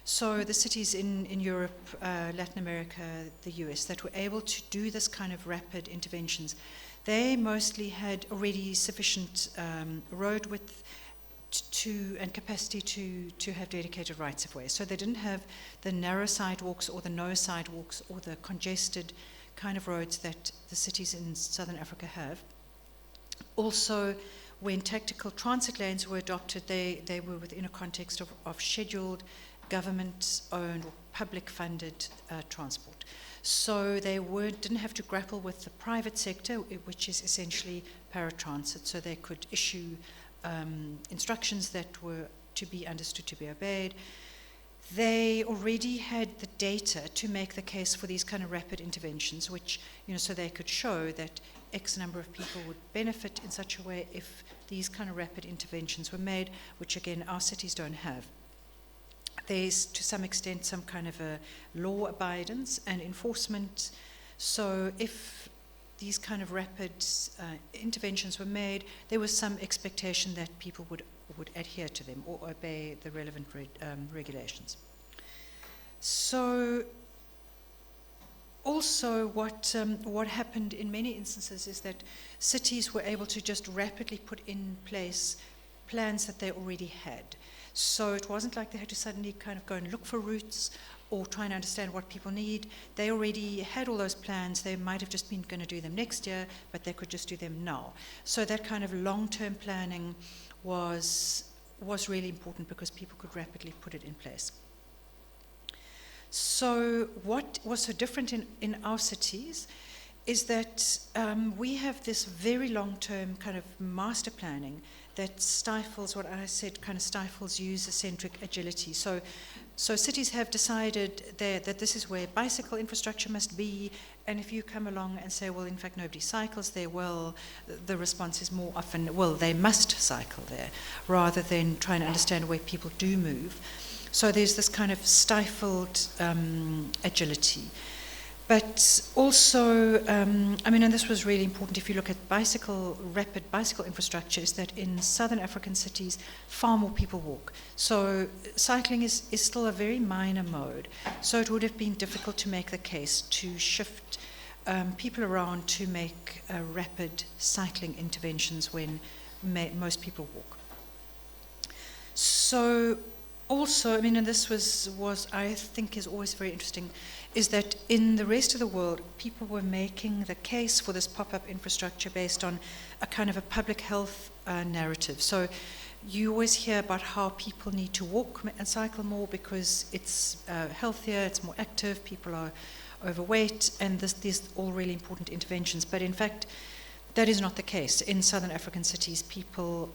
so the cities in Europe, Latin America, the US, that were able to do this kind of rapid interventions, they mostly had already sufficient road width and capacity to have dedicated rights of way. So they didn't have the narrow sidewalks or the no sidewalks or the congested kind of roads that the cities in Southern Africa have. Also, when tactical transit lanes were adopted, they were within a context of scheduled, government-owned or public-funded transport. So they didn't have to grapple with the private sector, which is essentially paratransit, so they could issue instructions that were to be understood to be obeyed. They already had the data to make the case for these kind of rapid interventions, which, so they could show that X number of people would benefit in such a way if these kind of rapid interventions were made, which again, our cities don't have. There's to some extent some kind of a law abidance and enforcement. So if these kind of rapid interventions were made, there was some expectation that people would adhere to them or obey the relevant regulations. So also what happened in many instances is that cities were able to just rapidly put in place plans that they already had. So it wasn't like they had to suddenly kind of go and look for routes or try and understand what people need. They already had all those plans. They might have just been going to do them next year, but they could just do them now. So that kind of long-term planning was really important because people could rapidly put it in place. So what was so different in our cities is that we have this very long-term kind of master planning that stifles what I said, kind of stifles user-centric agility. So cities have decided that this is where bicycle infrastructure must be, and if you come along and say, well, in fact, nobody cycles there, well, the response is more often, well, they must cycle there, rather than trying to understand where people do move. So there's this kind of stifled agility. But also, and this was really important if you look at rapid bicycle infrastructure, is that in Southern African cities, far more people walk. So cycling is still a very minor mode. So it would have been difficult to make the case to shift people around to make rapid cycling interventions when most people walk. So also, and this was I think is always very interesting, is that in the rest of the world, people were making the case for this pop-up infrastructure based on a kind of a public health narrative. So you always hear about how people need to walk and cycle more because it's healthier, it's more active, people are overweight, and these all really important interventions. But in fact, that is not the case. In Southern African cities, people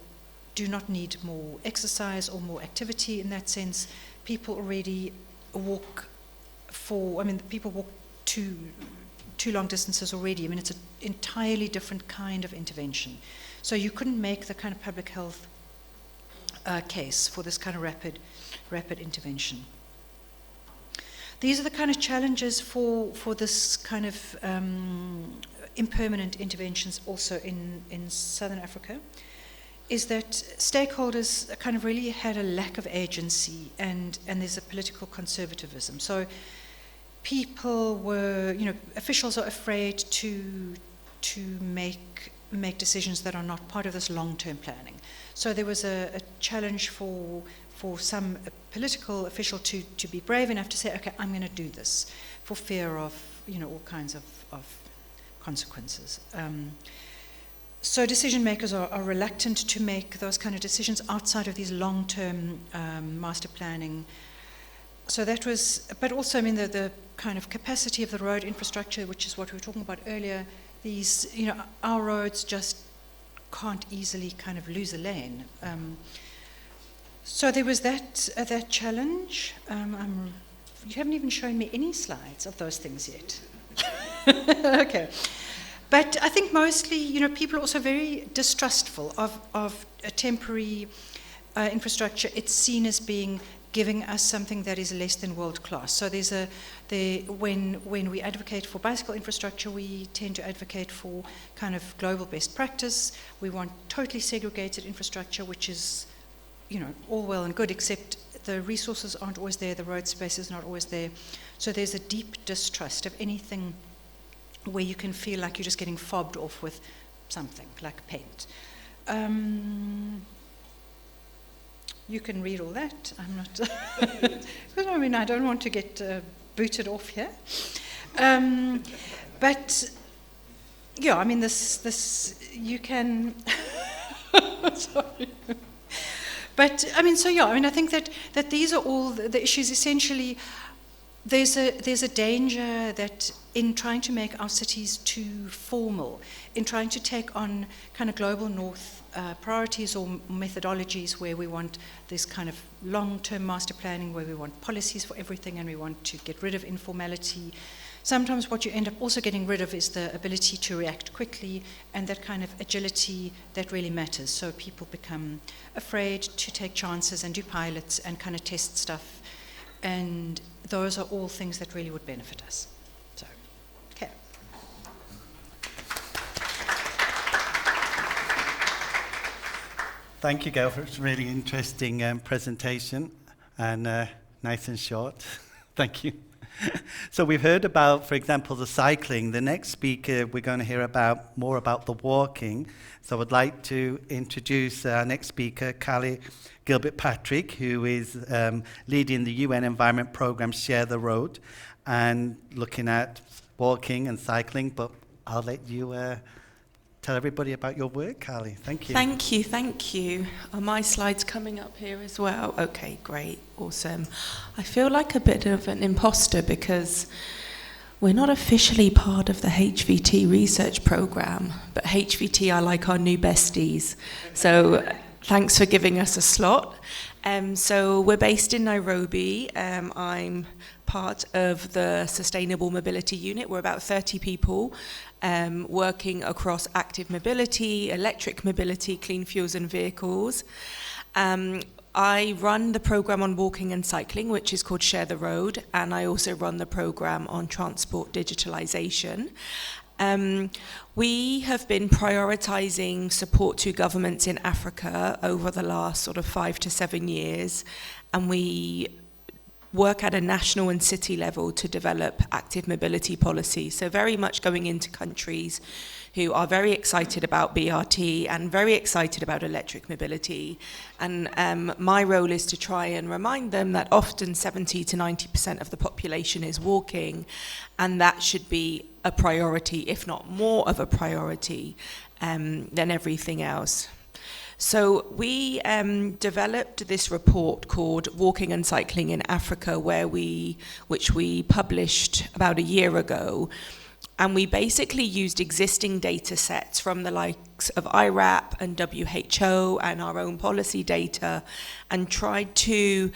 do not need more exercise or more activity in that sense. People already walk people walk too long distances already. It's an entirely different kind of intervention. So you couldn't make the kind of public health case for this kind of rapid intervention. These are the kind of challenges for this kind of impermanent interventions also in Southern Africa, is that stakeholders kind of really had a lack of agency and there's a political conservatism. So people were, officials are afraid to make decisions that are not part of this long-term planning. So there was a challenge for some political official to be brave enough to say, okay, I'm going to do this, for fear of, all kinds of consequences. So decision makers are reluctant to make those kind of decisions outside of these long-term master planning. So that was, but also, the kind of capacity of the road infrastructure, which is what we were talking about earlier, these, our roads just can't easily kind of lose a lane. So there was that challenge. You haven't even shown me any slides of those things yet. Okay. But I think mostly, people are also very distrustful of a temporary infrastructure, it's seen as being giving us something that is less than world class. So when we advocate for bicycle infrastructure, we tend to advocate for kind of global best practice. We want totally segregated infrastructure, which is, all well and good, except the resources aren't always there, the road space is not always there. So there's a deep distrust of anything where you can feel like you're just getting fobbed off with something like paint. You can read all that. I'm not. Because I don't want to get booted off here. But yeah, this you can. Sorry. But I think that these are all the issues. Essentially, there's a danger that in trying to make our cities too formal, in trying to take on kind of global north priorities or methodologies where we want this kind of long-term master planning, where we want policies for everything and we want to get rid of informality. Sometimes what you end up also getting rid of is the ability to react quickly and that kind of agility that really matters. So people become afraid to take chances and do pilots and kind of test stuff. And those are all things that really would benefit us. So, okay. Thank you, Gail, for a really interesting presentation and nice and short. Thank you. So we've heard about, for example, the cycling. The next speaker, we're going to hear more about the walking. So I'd like to introduce our next speaker, Callie Gilbert-Patrick, who is leading the UN Environment Programme Share the Road and looking at walking and cycling. But I'll let you tell everybody about your work, Callie. Thank you. Thank you. Are my slides coming up here as well? Okay, great, awesome. I feel like a bit of an imposter because we're not officially part of the HVT research program, but HVT are like our new besties. So thanks for giving us a slot. So we're based in Nairobi. I'm part of the Sustainable Mobility Unit. We're about 30 people working across active mobility, electric mobility, clean fuels and vehicles. I run the program on walking and cycling, which is called Share the Road, and I also run the program on transport digitalization. We have been prioritizing support to governments in Africa over the last sort of 5 to 7 years, and we work at a national and city level to develop active mobility policy. So very much going into countries who are very excited about BRT and very excited about electric mobility. And my role is to try and remind them that often 70 to 90% of the population is walking, and that should be a priority, if not more of a priority than everything else. So we developed this report called Walking and Cycling in Africa, which we published about a year ago. And we basically used existing data sets from the likes of IRAP and WHO and our own policy data and tried to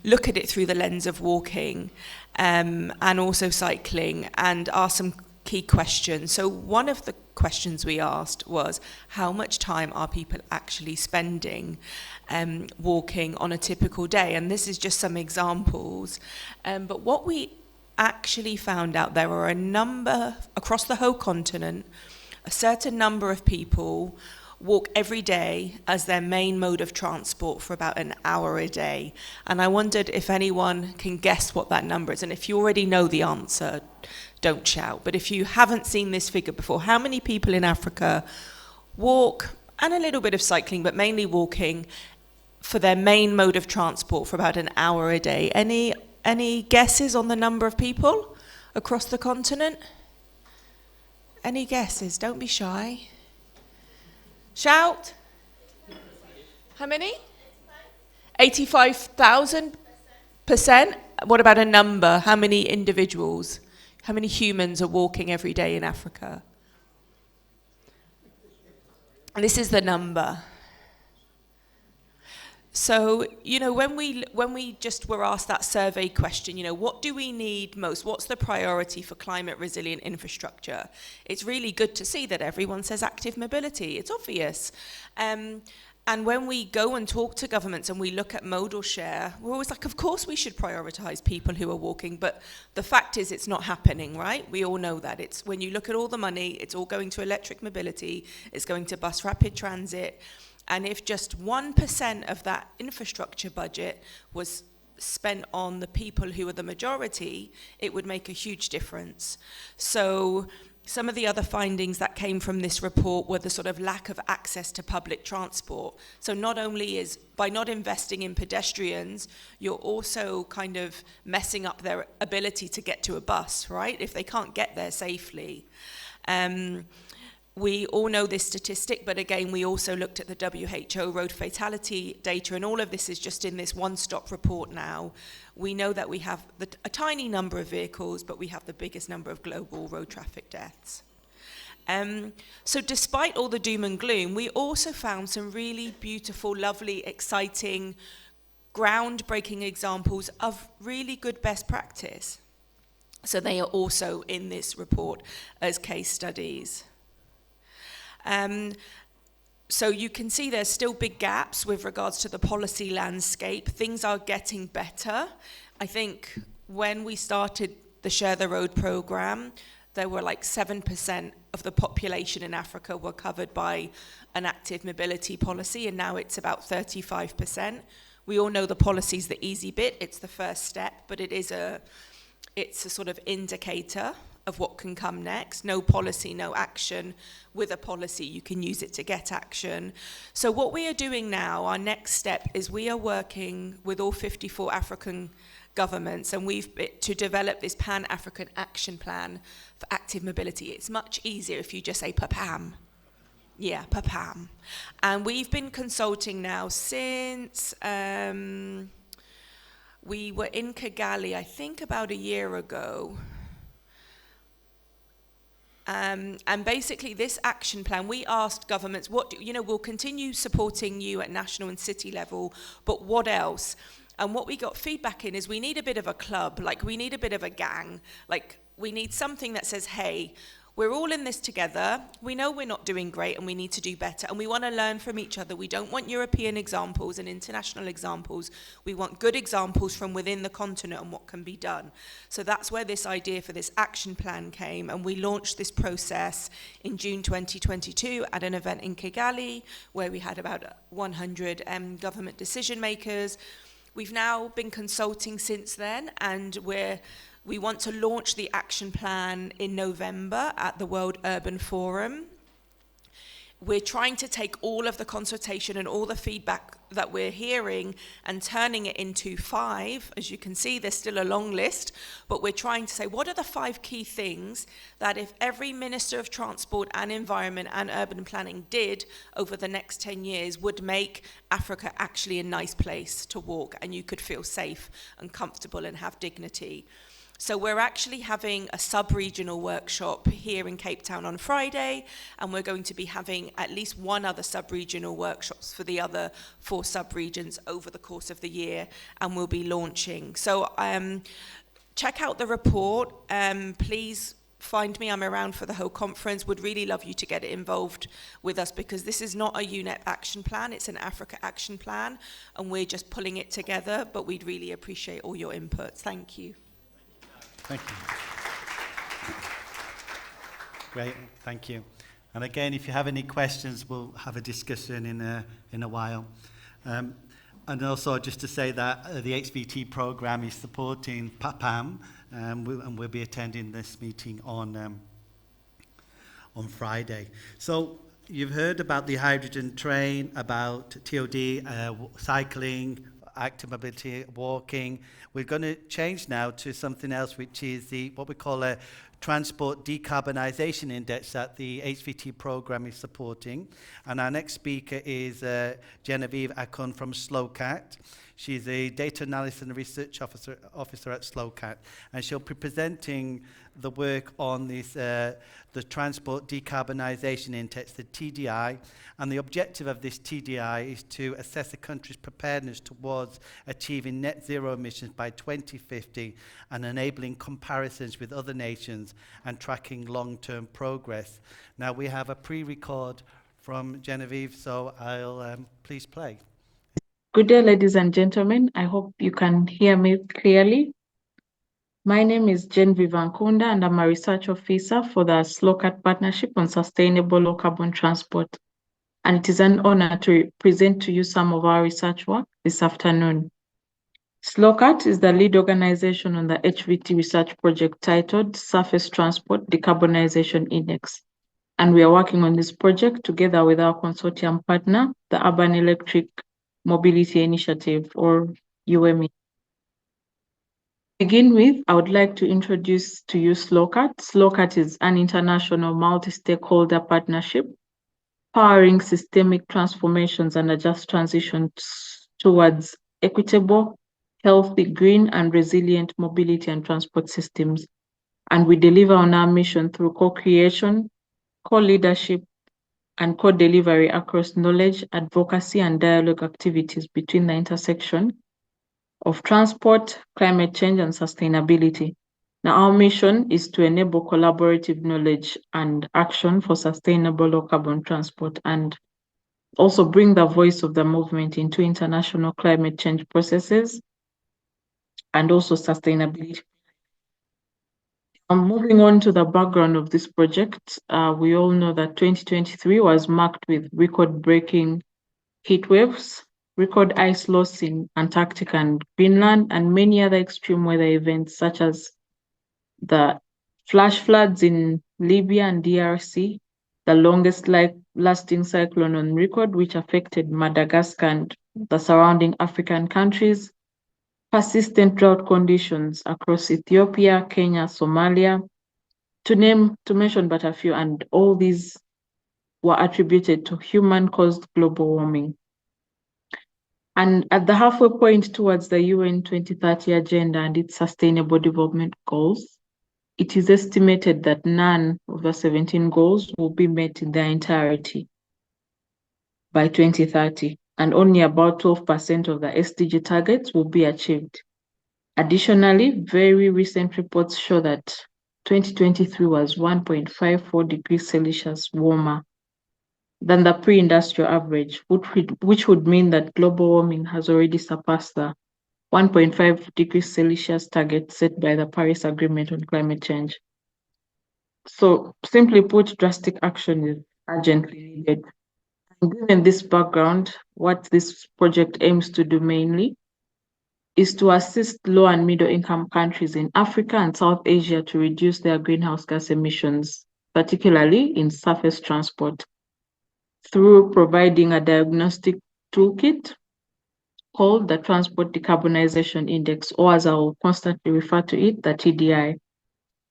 look at it through the lens of walking and also cycling and ask some key questions. So one of the questions we asked was, how much time are people actually spending walking on a typical day? And this is just some examples. But what we actually found out, there were a number, across the whole continent, a certain number of people walk every day as their main mode of transport for about an hour a day. And I wondered if anyone can guess what that number is. And if you already know the answer, don't shout. But if you haven't seen this figure before, how many people in Africa walk, and a little bit of cycling, but mainly walking, for their main mode of transport for about an hour a day? Any guesses on the number of people across the continent? Any guesses? Don't be shy. Shout. How many? 85,000%? What about a number? How many individuals? How many humans are walking every day in Africa? And this is the number. So, when we just were asked that survey question, what do we need most? What's the priority for climate resilient infrastructure? It's really good to see that everyone says active mobility. It's obvious. And when we go and talk to governments and we look at modal share, we're always like, of course we should prioritize people who are walking, but the fact is it's not happening, right? We all know that. It's when you look at all the money, it's all going to electric mobility, it's going to bus rapid transit, and if just 1% of that infrastructure budget was spent on the people who are the majority, it would make a huge difference. So some of the other findings that came from this report were the sort of lack of access to public transport. So not only is, by not investing in pedestrians, you're also kind of messing up their ability to get to a bus, right? If they can't get there safely. We all know this statistic, but again, we also looked at the WHO road fatality data, and all of this is just in this one-stop report now. We know that we have a tiny number of vehicles, but we have the biggest number of global road traffic deaths. So despite all the doom and gloom, we also found some really beautiful, lovely, exciting, groundbreaking examples of really good best practice. So they are also in this report as case studies. So you can see there's still big gaps with regards to the policy landscape. Things are getting better. I think when we started the Share the Road program, there were like 7% of the population in Africa were covered by an active mobility policy, and now it's about 35%. We all know the policy's the easy bit, it's the first step, but it's a sort of indicator of what can come next. No policy, no action. With a policy, you can use it to get action. So what we are doing now, our next step, is we are working with all 54 African governments, and to develop this Pan-African Action Plan for active mobility. It's much easier if you just say PAPAM. Yeah, PAPAM. And we've been consulting now since we were in Kigali, I think about a year ago. And basically this action plan, we asked governments, we'll continue supporting you at national and city level, but what else? And what we got feedback in is we need a bit of a club, like we need a bit of a gang, like we need something that says, hey, we're all in this together, we know we're not doing great and we need to do better, and we want to learn from each other. We don't want European examples and international examples, we want good examples from within the continent and what can be done. So that's where this idea for this action plan came, and we launched this process in June 2022 at an event in Kigali, where we had about 100 government decision makers. We've now been consulting since then, and we want to launch the action plan in November at the World Urban Forum. We're trying to take all of the consultation and all the feedback that we're hearing and turning it into 5. As you can see, there's still a long list, but we're trying to say, what are the 5 key things that if every Minister of Transport and Environment and Urban Planning did over the next 10 years would make Africa actually a nice place to walk, and you could feel safe and comfortable and have dignity. So we're actually having a sub-regional workshop here in Cape Town on Friday, and we're going to be having at least one other sub-regional workshops for the other 4 sub-regions over the course of the year, and we'll be launching. So check out the report. Please find me. I'm around for the whole conference. Would really love you to get involved with us, because this is not a UNEP action plan, it's an Africa action plan, and we're just pulling it together, but we'd really appreciate all your inputs. Thank you. Thank you. Great, thank you. And again, if you have any questions, we'll have a discussion in a while. And also, just to say that the HVT program is supporting PAPAM, and we'll be attending this meeting on Friday. So you've heard about the hydrogen train, about TOD, cycling, active mobility, walking. We're going to change now to something else, which is what we call a Transport Decarbonisation Index that the HVT program is supporting. And our next speaker is Genevieve Akon from SLOCAT. She's a data analysis and research officer at SLOCAT, and she'll be presenting the work on this, the Transport Decarbonisation Index, the TDI, and the objective of this TDI is to assess a country's preparedness towards achieving net zero emissions by 2050 and enabling comparisons with other nations and tracking long-term progress. Now, we have a pre-record from Genevieve, so I'll please play. Good day, ladies and gentlemen. I hope you can hear me clearly. My name is Genevieve Ankunda, and I'm a research officer for the SLOCAT Partnership on Sustainable Low Carbon Transport. And it is an honor to present to you some of our research work this afternoon. SLOCAT is the lead organization on the HVT research project titled Surface Transport Decarbonization Index. And we are working on this project together with our consortium partner, the Urban Electric Mobility Initiative, or UME. To begin with, I would like to introduce to you SLOCAT. SLOCAT is an international multi-stakeholder partnership powering systemic transformations and a just transition towards equitable, healthy, green, and resilient mobility and transport systems. And we deliver on our mission through co-creation, co-leadership, and co-delivery across knowledge, advocacy, and dialogue activities between the intersection of transport, climate change, and sustainability. Now, our mission is to enable collaborative knowledge and action for sustainable low-carbon transport, and also bring the voice of the movement into international climate change processes and also sustainability. Moving on to the background of this project, we all know that 2023 was marked with record-breaking heat waves, record ice loss in Antarctica and Greenland, and many other extreme weather events such as the flash floods in Libya and DRC, the longest lasting cyclone on record, which affected Madagascar and the surrounding African countries, persistent drought conditions across Ethiopia, Kenya, Somalia, to mention but a few, and all these were attributed to human-caused global warming. And at the halfway point towards the UN 2030 agenda and its sustainable development goals, it is estimated that none of the 17 goals will be met in their entirety by 2030, and only about 12% of the SDG targets will be achieved. Additionally, very recent reports show that 2023 was 1.54 degrees Celsius warmer than the pre-industrial average, which would mean that global warming has already surpassed the 1.5 degrees Celsius target set by the Paris Agreement on climate change. So simply put, drastic action is urgently needed. And given this background, what this project aims to do mainly is to assist low and middle income countries in Africa and South Asia to reduce their greenhouse gas emissions, particularly in surface transport, through providing a diagnostic toolkit called the Transport Decarbonization Index, or as I will constantly refer to it, the TDI.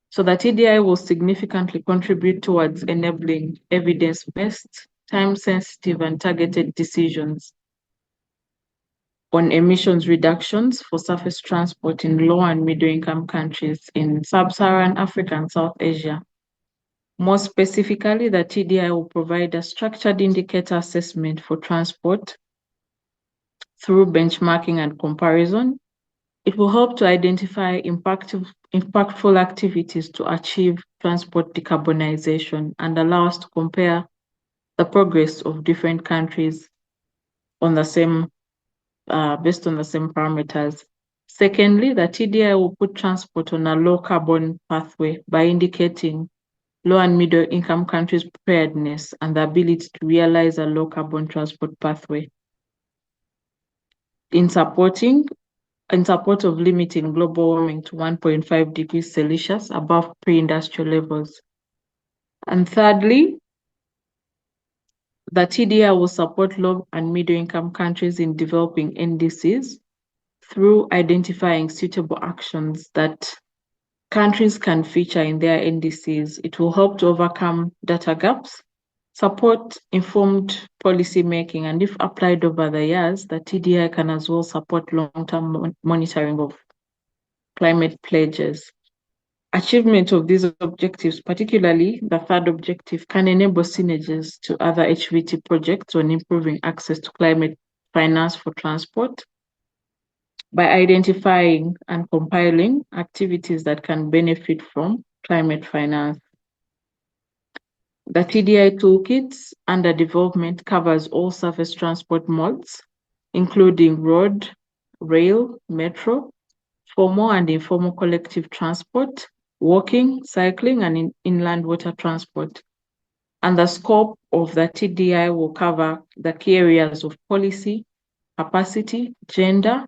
So the TDI will significantly contribute towards enabling evidence-based, time-sensitive, and targeted decisions on emissions reductions for surface transport in low and middle-income countries in Sub-Saharan Africa and South Asia. More specifically, the TDI will provide a structured indicator assessment for transport through benchmarking and comparison. It will help to identify impactful activities to achieve transport decarbonization and allow us to compare the progress of different countries on the same, based on the same parameters. Secondly, the TDI will put transport on a low carbon pathway by indicating low and middle income countries' preparedness and the ability to realize a low carbon transport pathway in support of limiting global warming to 1.5 degrees Celsius above pre-industrial levels. And thirdly, the TDI will support low and middle income countries in developing NDCs through identifying suitable actions that countries can feature in their NDCs. It will help to overcome data gaps, support informed policy making, and if applied over the years, the TDI can as well support long-term monitoring of climate pledges. Achievement of these objectives, particularly the third objective, can enable synergies to other HVT projects on improving access to climate finance for transport by identifying and compiling activities that can benefit from climate finance. The TDI toolkit under development covers all surface transport modes, including road, rail, metro, formal and informal collective transport, walking, cycling, and inland water transport. And the scope of the TDI will cover the key areas of policy, capacity, gender,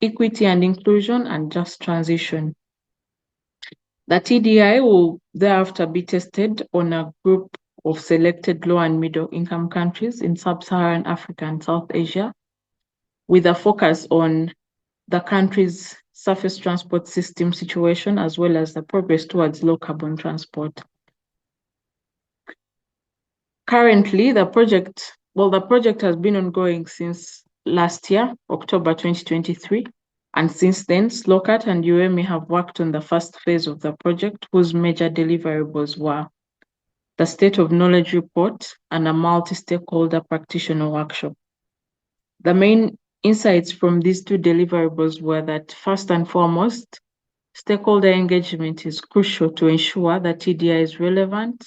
equity and inclusion, and just transition. The TDI will thereafter be tested on a group of selected low and middle income countries in sub-Saharan Africa and South Asia, with a focus on the country's surface transport system situation, as well as the progress towards low carbon transport. Currently, the project has been ongoing since last year, October 2023. And since then, SLOCAT and UEMI have worked on the first phase of the project, whose major deliverables were the State of Knowledge report and a multi-stakeholder practitioner workshop. The main insights from these two deliverables were that, first and foremost, stakeholder engagement is crucial to ensure that TDI is relevant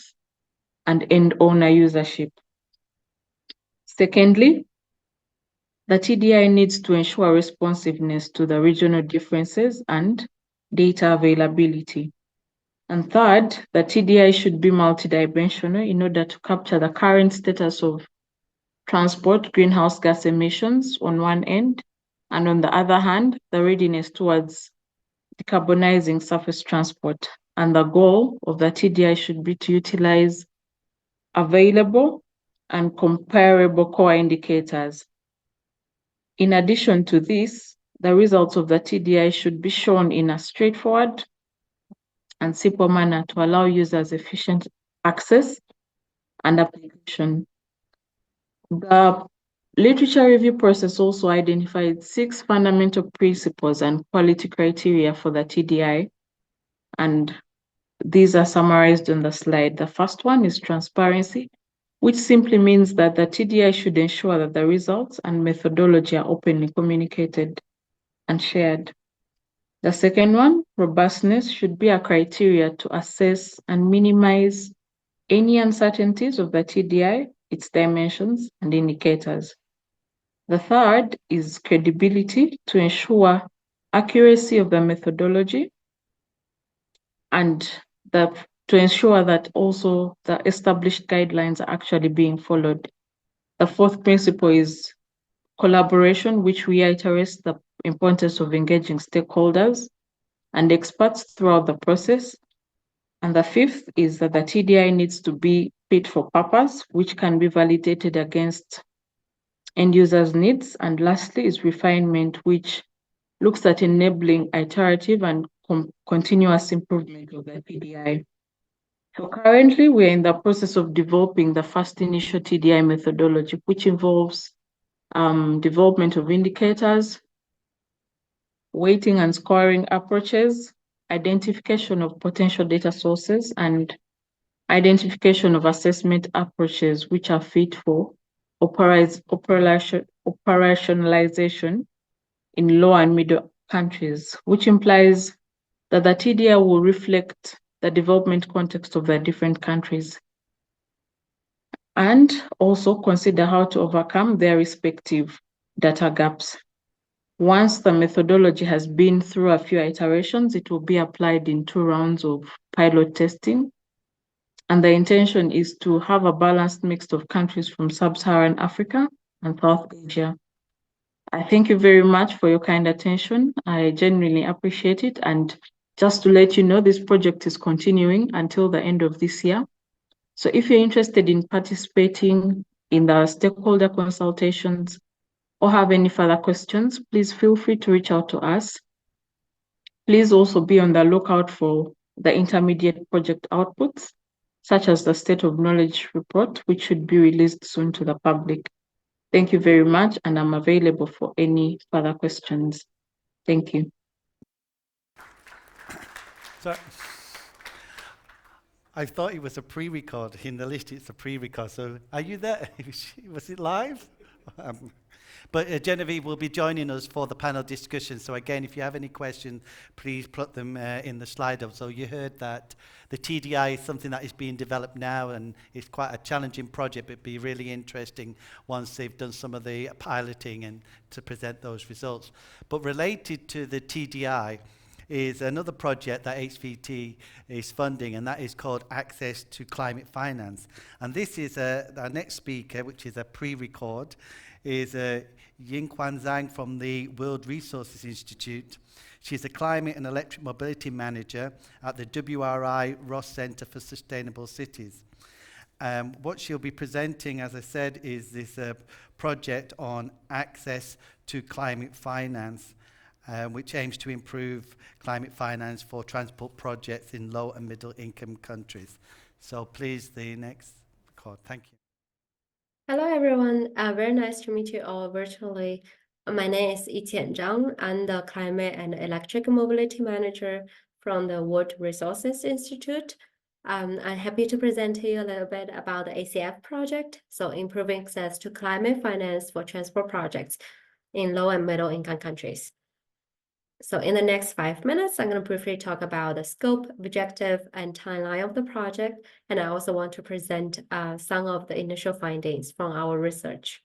and end owner usership. Secondly, the TDI needs to ensure responsiveness to the regional differences and data availability. And third, the TDI should be multidimensional in order to capture the current status of transport greenhouse gas emissions on one end, and on the other hand, the readiness towards decarbonizing surface transport. And the goal of the TDI should be to utilize available and comparable core indicators. In addition to this, the results of the TDI should be shown in a straightforward and simple manner to allow users efficient access and application. The literature review process also identified 6 fundamental principles and quality criteria for the TDI, and these are summarized on the slide. The first one is transparency, which simply means that the TDI should ensure that the results and methodology are openly communicated and shared. The second one, robustness, should be a criteria to assess and minimize any uncertainties of the TDI, its dimensions and indicators. The third is credibility, to ensure accuracy of the methodology and to ensure that also the established guidelines are actually being followed. The fourth principle is collaboration, which reiterates the importance of engaging stakeholders and experts throughout the process. And the fifth is that the TDI needs to be fit for purpose, which can be validated against end users' needs. And lastly is refinement, which looks at enabling iterative and continuous improvement of the TDI. So currently, we're in the process of developing the first initial TDI methodology, which involves development of indicators, weighting and scoring approaches, identification of potential data sources, and identification of assessment approaches which are fit for operationalization in low and middle countries, which implies that the TDI will reflect the development context of the different countries, and also consider how to overcome their respective data gaps. Once the methodology has been through a few iterations, it will be applied in 2 rounds of pilot testing. And the intention is to have a balanced mix of countries from sub-Saharan Africa and South Asia. I thank you very much for your kind attention. I genuinely appreciate it. And just to let you know, this project is continuing until the end of this year. So if you're interested in participating in the stakeholder consultations or have any further questions, please feel free to reach out to us. Please also be on the lookout for the intermediate project outputs, such as the State of Knowledge report, which should be released soon to the public. Thank you very much, and I'm available for any further questions. Thank you. So, I thought it was a pre-record. In the list, it's a pre-record. So, are you there? Was it live? But Genevieve will be joining us for the panel discussion. So again, if you have any questions, please put them in the Slido. So you heard that the TDI is something that is being developed now, and it's quite a challenging project, but it'd be really interesting once they've done some of the piloting and to present those results. But related to the TDI is another project that HVT is funding, and that is called Access to Climate Finance. And this is our next speaker, which is a pre-record, is Yingquan Zhang from the World Resources Institute. She's a climate and electric mobility manager at the WRI Ross Center for Sustainable Cities. What she'll be presenting, as I said, is this project on access to climate finance, which aims to improve climate finance for transport projects in low and middle income countries. So please, the next record. Thank you. Hello, everyone. Very nice to meet you all virtually. My name is Yiqian Zhang. I'm the Climate and Electric Mobility Manager from the World Resources Institute. I'm happy to present to you a little bit about the ACF project, so improving access to climate finance for transport projects in low and middle income countries. So in the next 5 minutes, I'm going to briefly talk about the scope, objective, and timeline of the project. And I also want to present some of the initial findings from our research.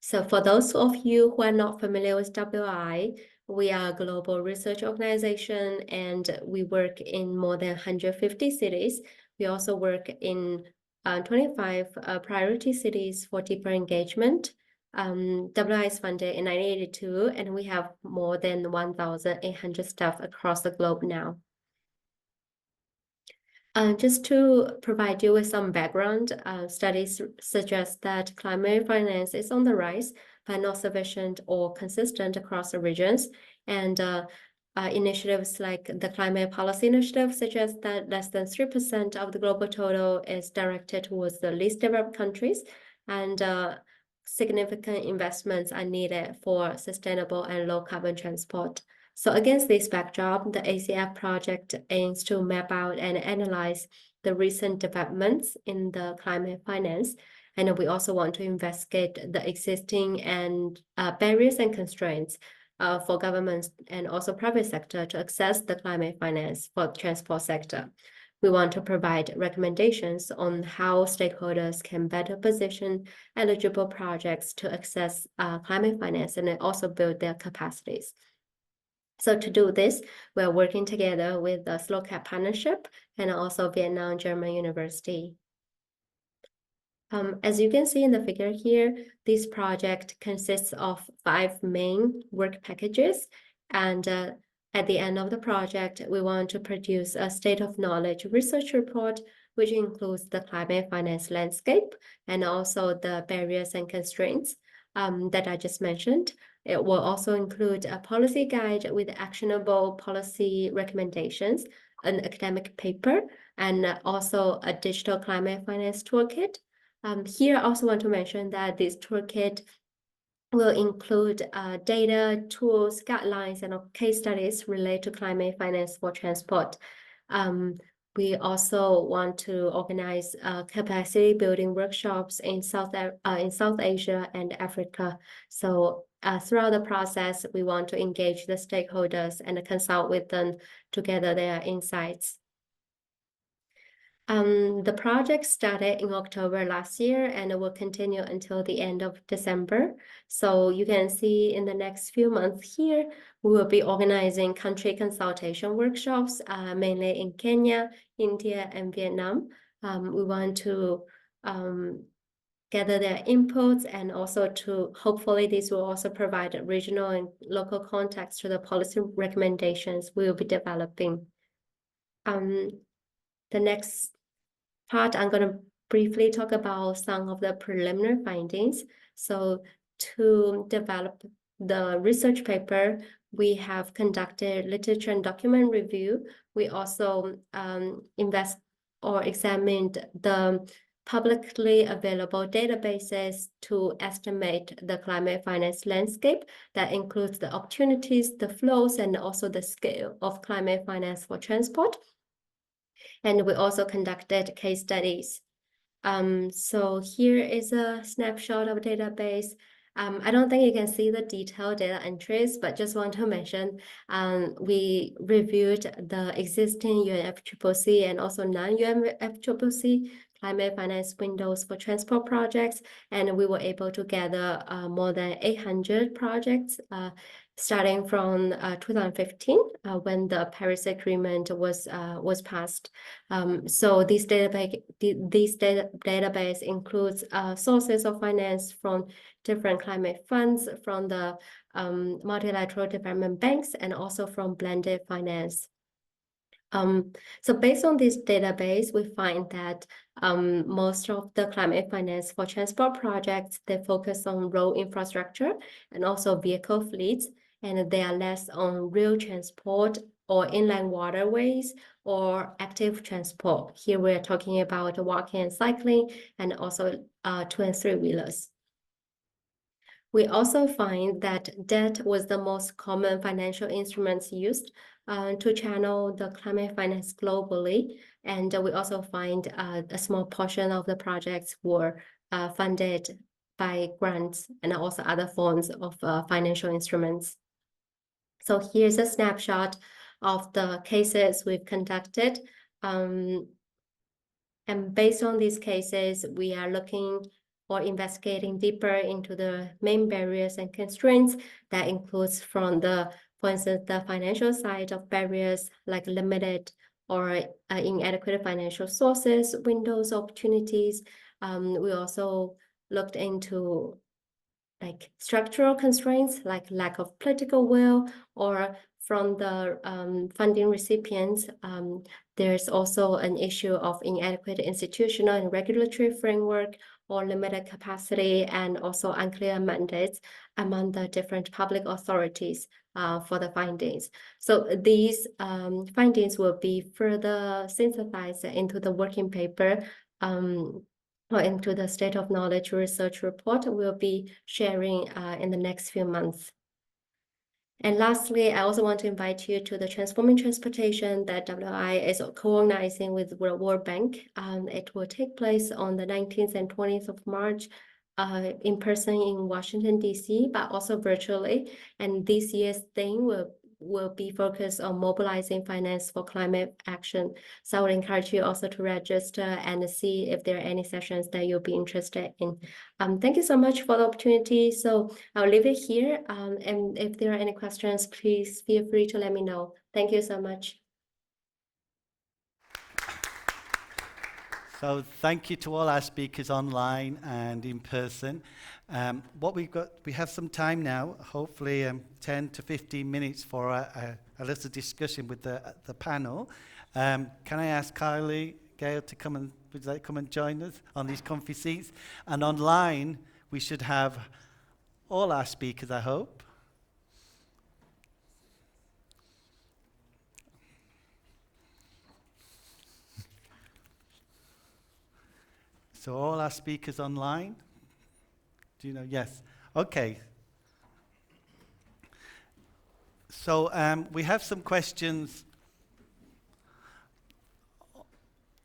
So for those of you who are not familiar with WRI, we are a global research organization, and we work in more than 150 cities. We also work in 25 priority cities for deeper engagement. WRI is funded in 1982, and we have more than 1,800 staff across the globe now. Just to provide you with some background, studies suggest that climate finance is on the rise, but not sufficient or consistent across the regions. And initiatives like the Climate Policy Initiative suggest that less than 3% of the global total is directed towards the least developed countries, and significant investments are needed for sustainable and low carbon transport. So against this backdrop, the ACF project aims to map out and analyze the recent developments in the climate finance. And we also want to investigate the existing and barriers and constraints for governments and also private sector to access the climate finance for the transport sector. We want to provide recommendations on how stakeholders can better position eligible projects to access climate finance and also build their capacities. So to do this, we're working together with the SLOCAT Partnership and also Vietnam German University. As you can see in the figure here, this project consists of 5 main work packages, and at the end of the project, we want to produce a state of knowledge research report, which includes the climate finance landscape and also the barriers and constraints that I just mentioned. It will also include a policy guide with actionable policy recommendations, an academic paper, and also a digital climate finance toolkit. Here, I also want to mention that this toolkit will include data, tools, guidelines, and case studies related to climate finance for transport. We also want to organize capacity building workshops in South Asia and Africa. So throughout the process, we want to engage the stakeholders and consult with them to gather their insights. The project started in October last year and it will continue until the end of December. So you can see in the next few months here, we will be organizing country consultation workshops, mainly in Kenya, India, and Vietnam. We want to gather their inputs, and also to hopefully this will also provide regional and local context to the policy recommendations we will be developing. The next part, I'm going to briefly talk about some of the preliminary findings. So to develop the research paper, we have conducted literature and document review. We also examined the publicly available databases to estimate the climate finance landscape that includes the opportunities, the flows, and also the scale of climate finance for transport. And we also conducted case studies. So here is a snapshot of database. I don't think you can see the detailed data entries, but just want to mention we reviewed the existing UNFCCC and also non-UNFCCC climate finance windows for transport projects, and we were able to gather more than 800 projects starting from 2015 when the Paris Agreement was passed. So this database includes sources of finance from different climate funds, from the multilateral development banks, and also from blended finance. So based on this database, we find that most of the climate finance for transport projects, they focus on road infrastructure and also vehicle fleets, and they are less on rail transport or inland waterways or active transport. Here we're talking about walking and cycling and also 2- and 3-wheelers. We also find that debt was the most common financial instruments used to channel the climate finance globally. And we also find a small portion of the projects were funded by grants and also other forms of financial instruments. So here's a snapshot of the cases we've conducted. And based on these cases, we are looking or investigating deeper into the main barriers and constraints that includes from the, for instance, the financial side of barriers like limited or inadequate financial sources, windows, opportunities. We also looked into like structural constraints like lack of political will, or from the funding recipients, there's also an issue of inadequate institutional and regulatory framework or limited capacity and also unclear mandates among the different public authorities for the findings. So these findings will be further synthesized into the working paper or into the State of Knowledge research report we'll be sharing in the next few months. And lastly, I also want to invite you to the Transforming Transportation that WI is co-organizing with the World Bank. It will take place on the 19th and 20th of March in person in Washington, D.C., but also virtually. And this year's theme will be focused on mobilizing finance for climate action. So I would encourage you also to register and see if there are any sessions that you'll be interested in. Thank you so much for the opportunity. So I'll leave it here. And if there are any questions, please feel free to let me know. Thank you so much. So thank you to all our speakers online and in person. What we've got, we have some time now, hopefully 10 to 15 minutes for a little discussion with the panel. Can I ask Kylie, Gail to come and, would you like to come and join us on these comfy seats? And online, we should have all our speakers, I hope. So all our speakers online? Do you know? Yes. Okay. So we have some questions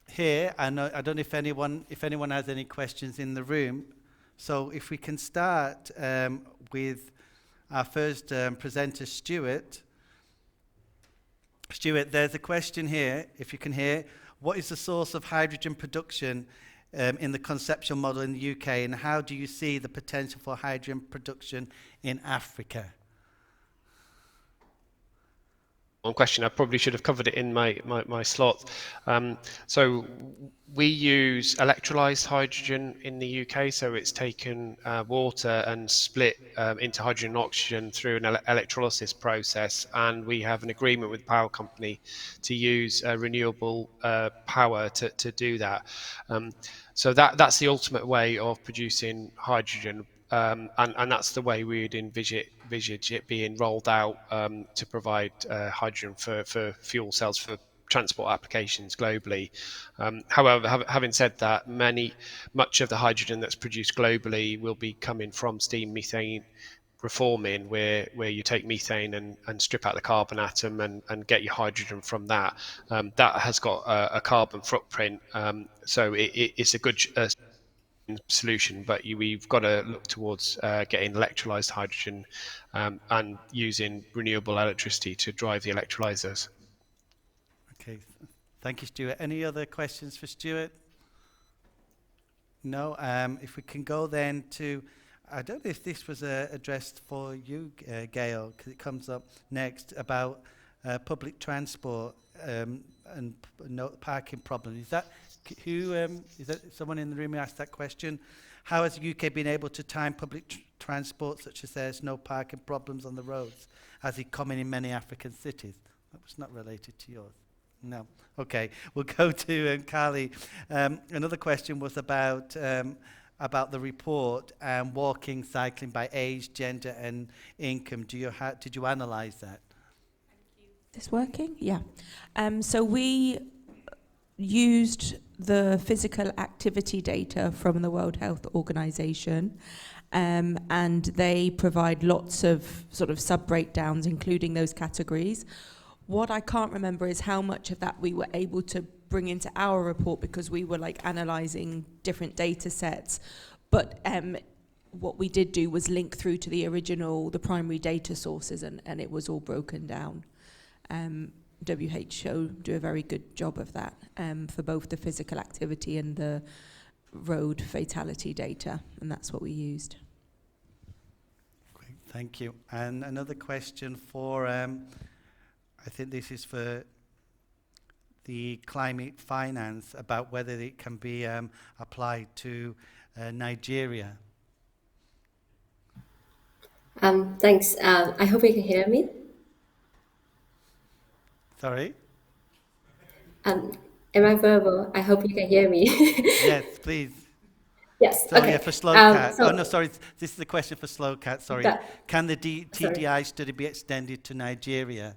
here. I don't know if anyone has any questions in the room. So if we can start with our first presenter, Stuart. Stuart, there's a question here, if you can hear. What is the source of hydrogen production in the conceptual model in the UK, and how do you see the potential for hydrogen production in Africa? One question, I probably should have covered it in my slot. So we use electrolyzed hydrogen in the UK, so it's taken water and split into hydrogen and oxygen through an electrolysis process, and we have an agreement with the power company to use renewable power to do that. So that's the ultimate way of producing hydrogen. And that's the way we would envisage it being rolled out to provide hydrogen for fuel cells for transport applications globally. However, having said that, much of the hydrogen that's produced globally will be coming from steam methane reforming where you take methane and strip out the carbon atom and get your hydrogen from that. That has got a carbon footprint, so it's a good solution, but we've got to look towards getting electrolyzed hydrogen and using renewable electricity to drive the electrolyzers. Okay, thank you, Stuart. Any other questions for Stuart? No. If we can go then to, I don't know if this was addressed for you, Gail, because it comes up next about public transport and no parking problems. Is that is that someone in the room who asked that question? How has the UK been able to time public transport such as there's no parking problems on the roads, as is common in many African cities? That was not related to yours. No. Okay, we'll go to Carly. Another question was about the report and walking, cycling by age, gender, and income. Did you analyse that? This working? Yeah. So we used the physical activity data from the World Health Organization, and they provide lots of sort of sub-breakdowns, including those categories. What I can't remember is how much of that we were able to bring into our report, because we were like analyzing different data sets. But what we did do was link through to the primary data sources, and it was all broken down. WHO do a very good job of that for both the physical activity and the road fatality data, and that's what we used. Great, thank you. And another question for, I think this is for the climate finance, about whether it can be applied to Nigeria. Thanks. I hope you can hear me. Sorry? Am I verbal? I hope you can hear me. Yes, please. Yes, so, okay. Yeah, for SLOCAT. So oh, no, sorry. This is a question for SLOCAT. Sorry. Can the TDI study be extended to Nigeria?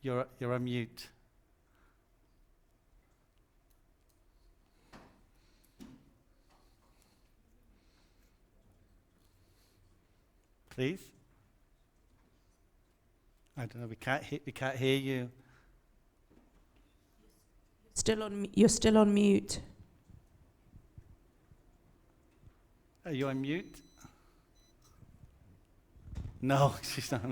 You're on mute. Please. I don't know. We can't hear you. You're still on mute. Are you on mute? No, she's not.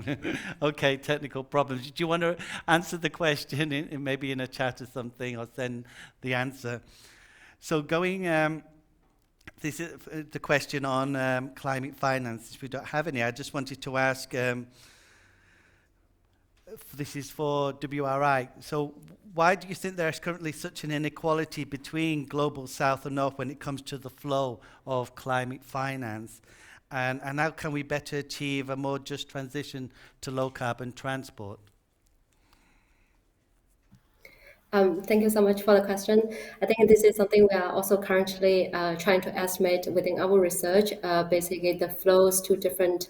Okay, technical problems. Do you want to answer the question maybe in a chat or something, or send the answer? So going, this is the question on climate finance. If we don't have any, I just wanted to ask, this is for WRI. So why do you think there is currently such an inequality between global south and north when it comes to the flow of climate finance? And how can we better achieve a more just transition to low carbon transport? Thank you so much for the question. I think this is something we are also currently trying to estimate within our research, basically the flows to different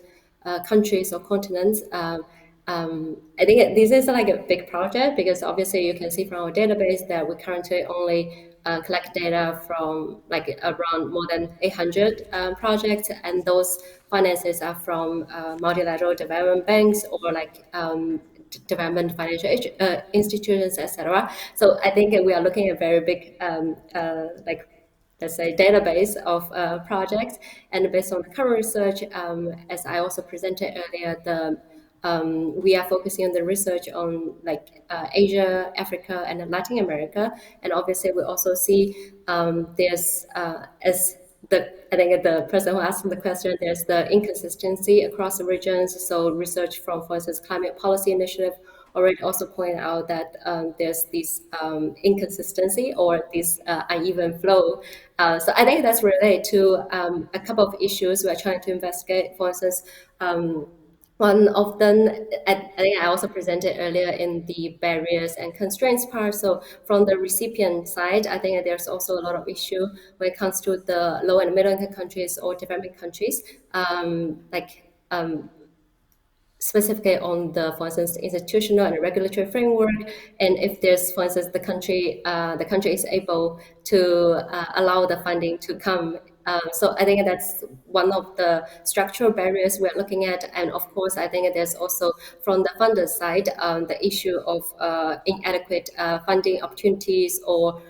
countries or continents. I think this is like a big project, because obviously you can see from our database that we currently only collect data from like around more than 800 projects, and those finances are from multilateral development banks or like development financial institutions, etc. So I think we are looking at a very big like, let's say, database of projects, and based on the current research, as I also presented earlier, we are focusing on the research on like Asia, Africa, and Latin America. And obviously we also see there's, I think the person who asked the question, there's the inconsistency across the regions. So research from, for instance, Climate Policy Initiative already also pointed out that there's this inconsistency or this uneven flow. So I think that's related to a couple of issues we're trying to investigate. For instance, one of them, I think I also presented earlier in the barriers and constraints part. So from the recipient side, I think there's also a lot of issue when it comes to the low and middle income countries or developing countries, specifically on the, for instance, institutional and regulatory framework. And if there's, for instance, the country is able to allow the funding to come So I think that's one of the structural barriers we're looking at. And of course, I think there's also from the funder side, the issue of inadequate funding opportunities or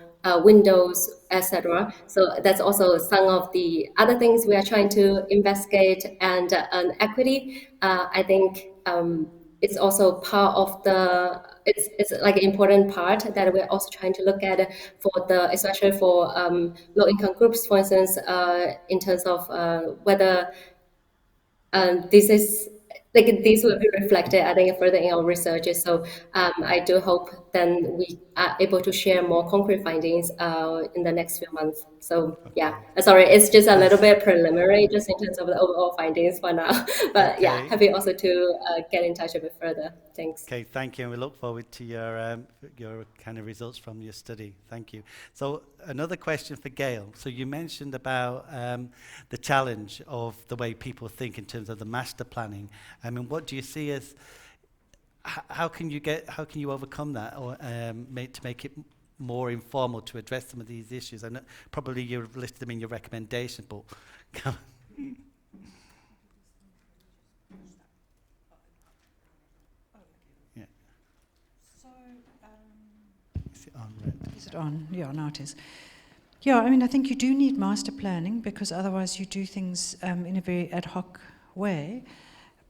windows, etc. So that's also some of the other things we are trying to investigate. And equity, I think it's also part of it's like an important part that we're also trying to look at especially for low income groups, for instance, in terms of whether this will be reflected, I think, further in our research. So I do hope then we are able to share more concrete findings in the next few months. So yeah, sorry, it's just a little bit preliminary, just in terms of the overall findings for now. But yeah, happy also to get in touch a bit further. Thanks. Okay, thank you. And we look forward to your kind of results from your study. Thank you. So another question for Gail. So you mentioned about the challenge of the way people think in terms of the master planning. I mean, what do you see as how can you overcome that, or to make it more informal to address some of these issues? I know probably you've listed them in your recommendation, but yeah. So, is it on? Is it on? Yeah, now it is. Yeah, I mean, I think you do need master planning, because otherwise you do things in a very ad hoc way.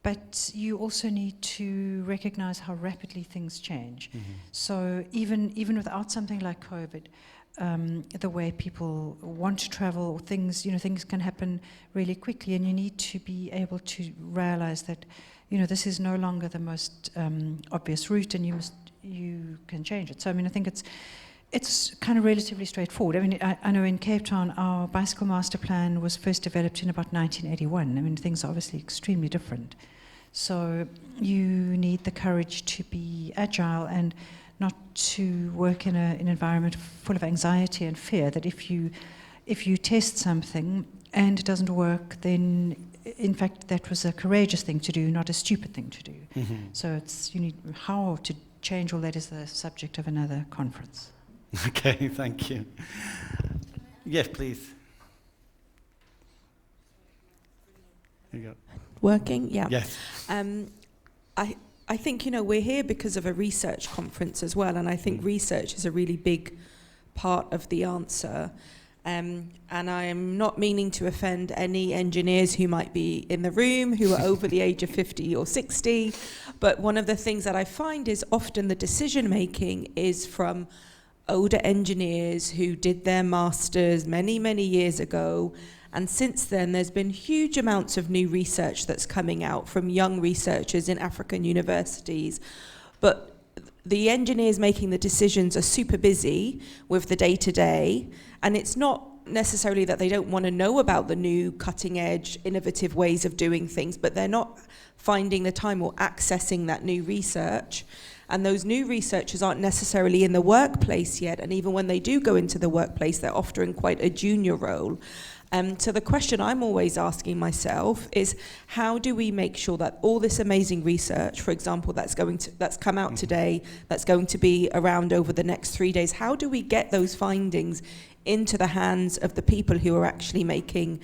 But you also need to recognize how rapidly things change. Mm-hmm. So even without something like COVID, the way people want to travel, things can happen really quickly, and you need to be able to realize that, this is no longer the most obvious route, and you can change it. So I mean, I think it's kind of relatively straightforward. I mean, I know in Cape Town, our bicycle master plan was first developed in about 1981. I mean, things are obviously extremely different. So you need the courage to be agile and not to work in an environment full of anxiety and fear, that if you test something and it doesn't work, then in fact that was a courageous thing to do, not a stupid thing to do. Mm-hmm. So you need how to change all that is the subject of another conference. Okay, thank you. Yes, please. There you go. Working? Yeah. Yes. I think, we're here because of a research conference as well, and I think research is a really big part of the answer. And I am not meaning to offend any engineers who might be in the room who are over the age of 50 or 60, but one of the things that I find is often the decision making is from older engineers who did their masters many, many years ago. And since then, there's been huge amounts of new research that's coming out from young researchers in African universities. But the engineers making the decisions are super busy with the day-to-day, and it's not necessarily that they don't want to know about the new cutting-edge, innovative ways of doing things, but they're not finding the time or accessing that new research. And those new researchers aren't necessarily in the workplace yet, and even when they do go into the workplace, they're often in quite a junior role. So the question I'm always asking myself is, how do we make sure that all this amazing research, for example, that's come out today, that's going to be around over the next 3 days, how do we get those findings into the hands of the people who are actually making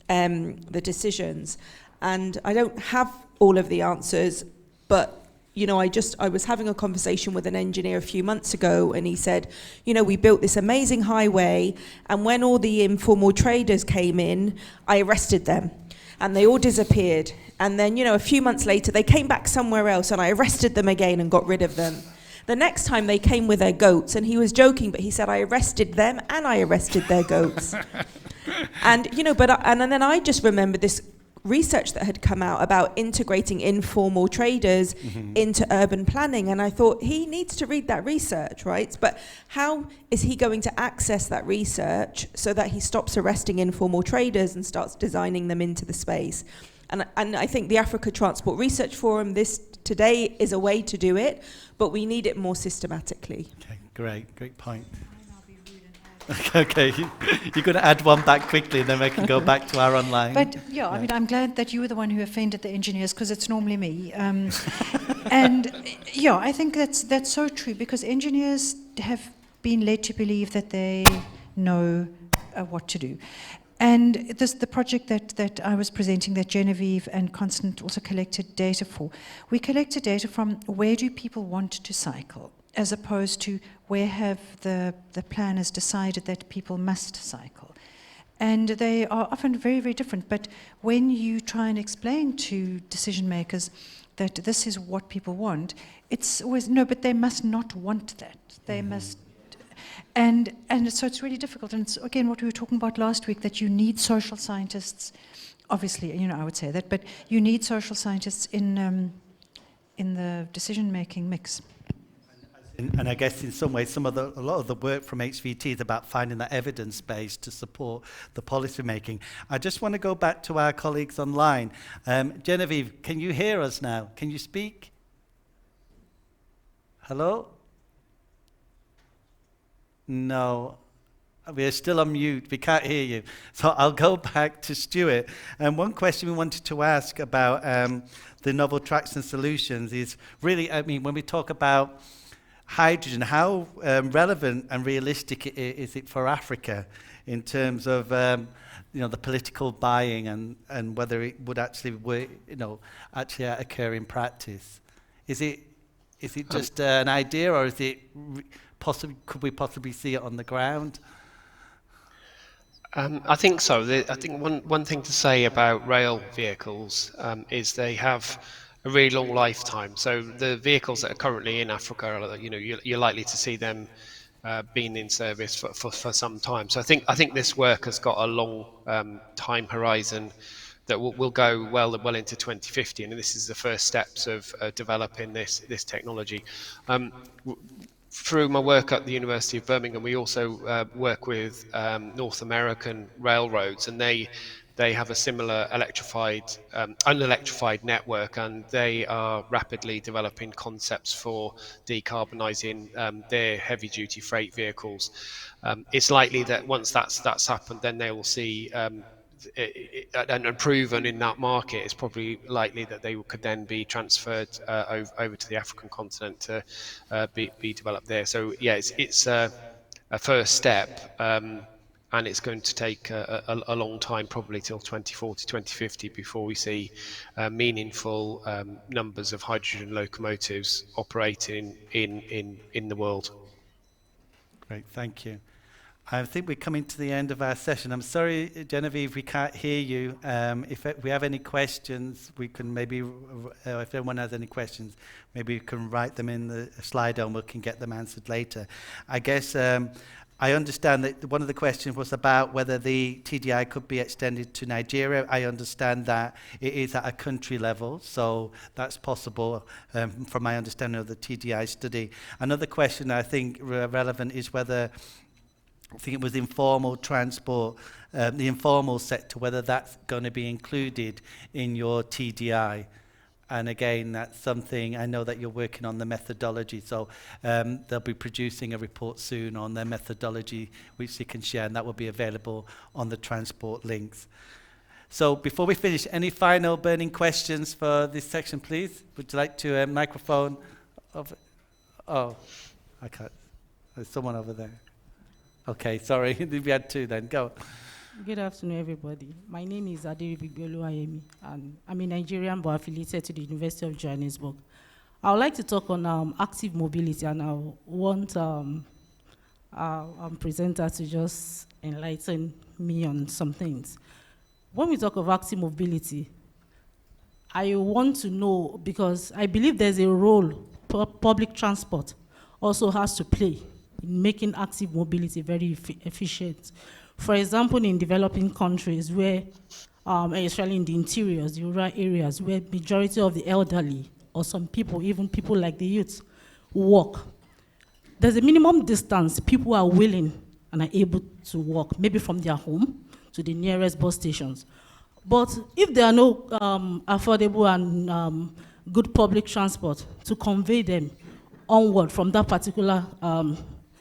the decisions? And I don't have all of the answers, but I was having a conversation with an engineer a few months ago, and he said, we built this amazing highway, and when all the informal traders came in, I arrested them, and they all disappeared. And then, a few months later, they came back somewhere else, and I arrested them again and got rid of them. The next time they came with their goats, and he was joking, but he said, I arrested them and I arrested their goats. And, and then I just remembered this research that had come out about integrating informal traders into urban planning, and I thought he needs to read that research, right? But how is he going to access that research so that he stops arresting informal traders and starts designing them into the space? And I think the Africa Transport Research Forum today is a way to do it, but we need it more systematically. Okay, great point. Okay, you're going to add one back quickly, and then we can go back to our online. But yeah, I mean, I'm glad that you were the one who offended the engineers, because it's normally me. And yeah, I think that's so true, because engineers have been led to believe that they know what to do. And the project that I was presenting, that Genevieve and Constant also collected data for, we collected data from where do people want to cycle, as opposed to where have the planners decided that people must cycle. And they are often very, very different. But when you try and explain to decision makers that this is what people want, it's always, no, but they must not want that. They must. And so it's really difficult. And it's, again, what we were talking about last week, that you need social scientists. Obviously, I would say that, but you need social scientists in the decision-making mix. And I guess in some ways, a lot of the work from HVT is about finding that evidence base to support the policy making. I just want to go back to our colleagues online. Genevieve, can you hear us now? Can you speak? Hello? No, we're still on mute. We can't hear you. So I'll go back to Stuart. And one question we wanted to ask about the novel tracks and solutions is really, when we talk about hydrogen, how relevant and realistic is it for Africa in terms of the political buying and whether it would actually work, actually occur in practice? Is it just an idea, or is it could we possibly see it on the ground? I think so. I think one thing to say about rail vehicles is they have a really long lifetime. So the vehicles that are currently in Africa, you're likely to see them being in service for some time. So I think this work has got a long time horizon that will go well into 2050, and this is the first steps of developing this technology. Through my work at the University of Birmingham, we also work with North American railroads, and they have a similar unelectrified network, and they are rapidly developing concepts for decarbonising their heavy-duty freight vehicles. It's likely that once that's happened, then they will see and proven in that market, it's probably likely that they could then be transferred over to the African continent to be developed there. So yeah, it's a first step, and it's going to take a long time, probably till 2040, 2050, before we see meaningful numbers of hydrogen locomotives operating in the world. Great, thank you. I think we're coming to the end of our session. I'm sorry, Genevieve, we can't hear you. If we have any questions, we can maybe, if anyone has any questions, maybe we can write them in the Slido and we can get them answered later. I guess I understand that one of the questions was about whether the TDI could be extended to Nigeria. I understand that it is at a country level, so that's possible from my understanding of the TDI study. Another question I think relevant is whether, I think it was informal transport, the informal sector, whether that's going to be included in your TDI. And again, that's something, I know that you're working on the methodology, so they'll be producing a report soon on their methodology, which you can share, and that will be available on the transport links. So before we finish, any final burning questions for this section, please? Would you like to microphone? I can't. There's someone over there. Okay, sorry, we had two then, go. Good afternoon, everybody. My name is Aderibigbolu Ayemi, and I'm a Nigerian but affiliated to the University of Johannesburg. I would like to talk on active mobility, and I want our presenter to just enlighten me on some things. When we talk of active mobility, I want to know, because I believe there's a role public transport also has to play in making active mobility very efficient. For example, in developing countries where, especially in the interiors, the rural areas, where majority of the elderly or some people, even people like the youth, walk, there's a minimum distance people are willing and are able to walk, maybe from their home to the nearest bus stations. But if there are no affordable and good public transport to convey them onward from that particular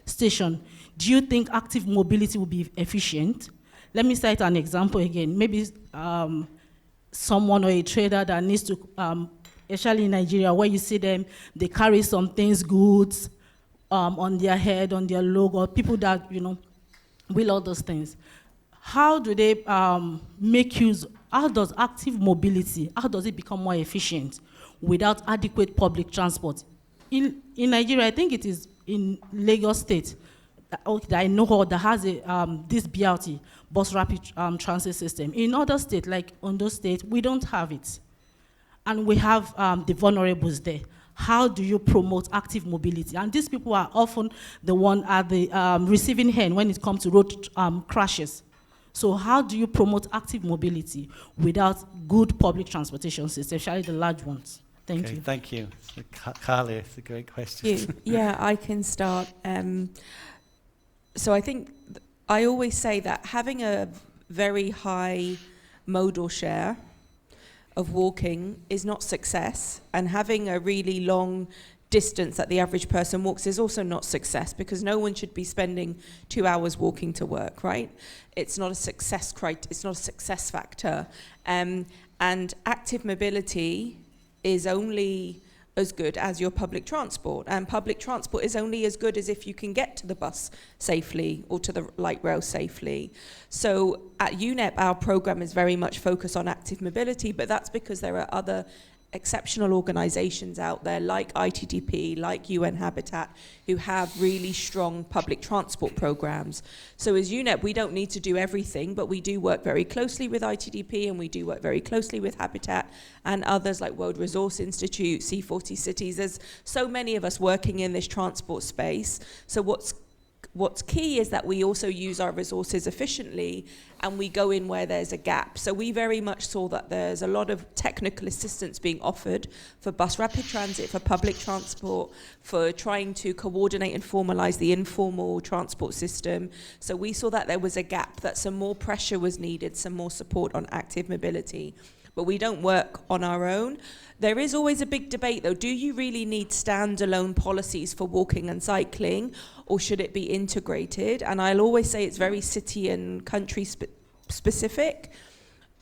station, do you think active mobility will be efficient? Let me cite an example again. Maybe someone or a trader that needs to, especially in Nigeria, where you see them, they carry some things, goods on their head, on their logo, people that, will all those things. how do they make use, how does active mobility, how does it become more efficient without adequate public transport? In Nigeria, I think it is in Lagos State, that I know of, that has this BRT, bus rapid transit system. In other states, like Ondo State, we don't have it. And we have the vulnerables there. How do you promote active mobility? And these people are often the one at the receiving end when it comes to road crashes. So how do you promote active mobility without good public transportation systems, especially the large ones? Thank you. Thank you. So, Carly, it's a great question. Yeah, I can start. So I think I always say that having a very high modal share of walking is not success, and having a really long distance that the average person walks is also not success, because no one should be spending 2 hours walking to work, right? It's not a success it's not a success factor. And active mobility is only as good as your public transport, and public transport is only as good as if you can get to the bus safely or to the light rail safely. So at UNEP, our program is very much focused on active mobility, but that's because there are other exceptional organizations out there like ITDP, like UN Habitat, who have really strong public transport programs. So as UNEP, we don't need to do everything, but we do work very closely with ITDP, and we do work very closely with Habitat and others like World Resource Institute, C40 Cities. There's so many of us working in this transport space. So what's key is that we also use our resources efficiently, and we go in where there's a gap. So we very much saw that there's a lot of technical assistance being offered for bus rapid transit, for public transport, for trying to coordinate and formalize the informal transport system. So we saw that there was a gap, that some more pressure was needed, some more support on active mobility. But we don't work on our own. There is always a big debate, though. Do you really need standalone policies for walking and cycling, or should it be integrated? And I'll always say it's very city and country specific.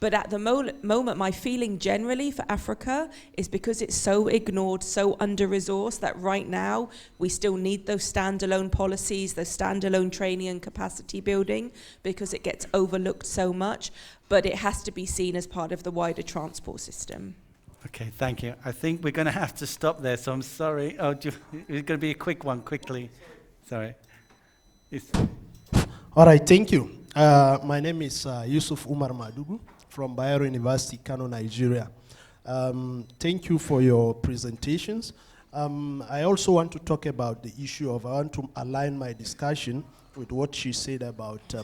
But at the moment, my feeling generally for Africa is because it's so ignored, so under-resourced, that right now we still need those standalone policies, those standalone training and capacity building, because it gets overlooked so much. But it has to be seen as part of the wider transport system. Okay, thank you. I think we're going to have to stop there, so I'm sorry. Oh, it's going to be a quick one, quickly. Sorry. All right, thank you. My name is Yusuf Umar Madugu from Bayero University, Kano, Nigeria. Thank you for your presentations. I also want to talk about the issue of, I want to align my discussion with what she said about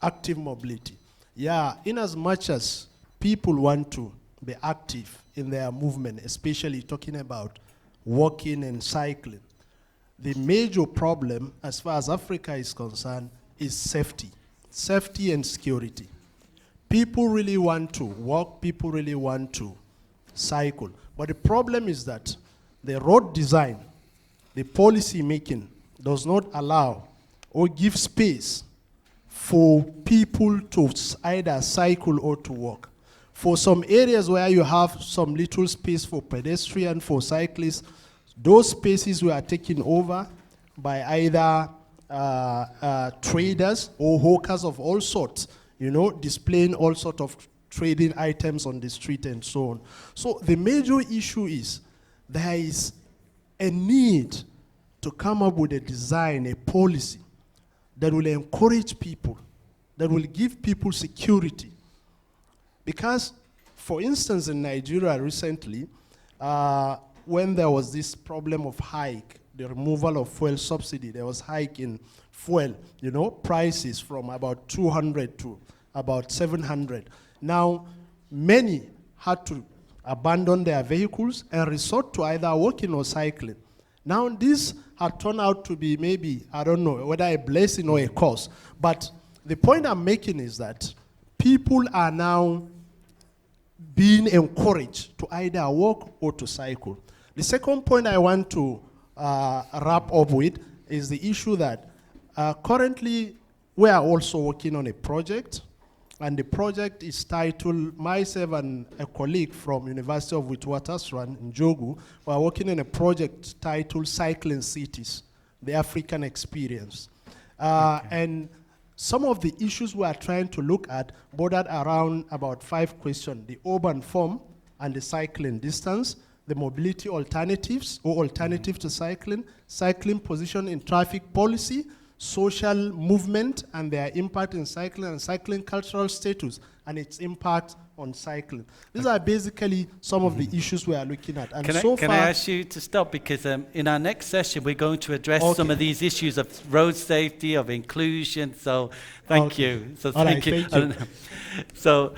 active mobility. Yeah, in as much as people want to be active in their movement, especially talking about walking and cycling, the major problem as far as Africa is concerned is safety and security. People really want to walk, people really want to cycle. But the problem is that the road design, the policy making does not allow or give space for people to either cycle or to walk. For some areas where you have some little space for pedestrian, for cyclists, those spaces were taken over by either traders or hawkers of all sorts, you know, displaying all sorts of trading items on the street and so on. So the major issue is there is a need to come up with a design, a policy that will encourage people, that will give people security. Because, for instance, in Nigeria recently, when there was this problem of hike, the removal of fuel subsidy, there was hike in fuel, you know, prices from about 200 to about 700. Now, many had to abandon their vehicles and resort to either walking or cycling. Now, this had turned out to be maybe, I don't know, whether a blessing or a curse. But the point I'm making is that people are now being encouraged to either walk or to cycle. The second point I want to wrap up with is the issue that currently we are also working on a project, and the project is titled, myself and a colleague from University of Witwatersrand in Jogu, we are working on a project titled Cycling Cities, the African Experience. And some of the issues we are trying to look at bordered around about 5 questions: the urban form and the cycling distance, the mobility alternatives or alternative to cycling, cycling position in traffic policy, social movement and their impact in cycling, and cycling cultural status and its impact on cycling. These are basically some of the issues we are looking at. And Can I ask you to stop, because in our next session we're going to address some of these issues of road safety, of inclusion. So thank you. So thank you. So.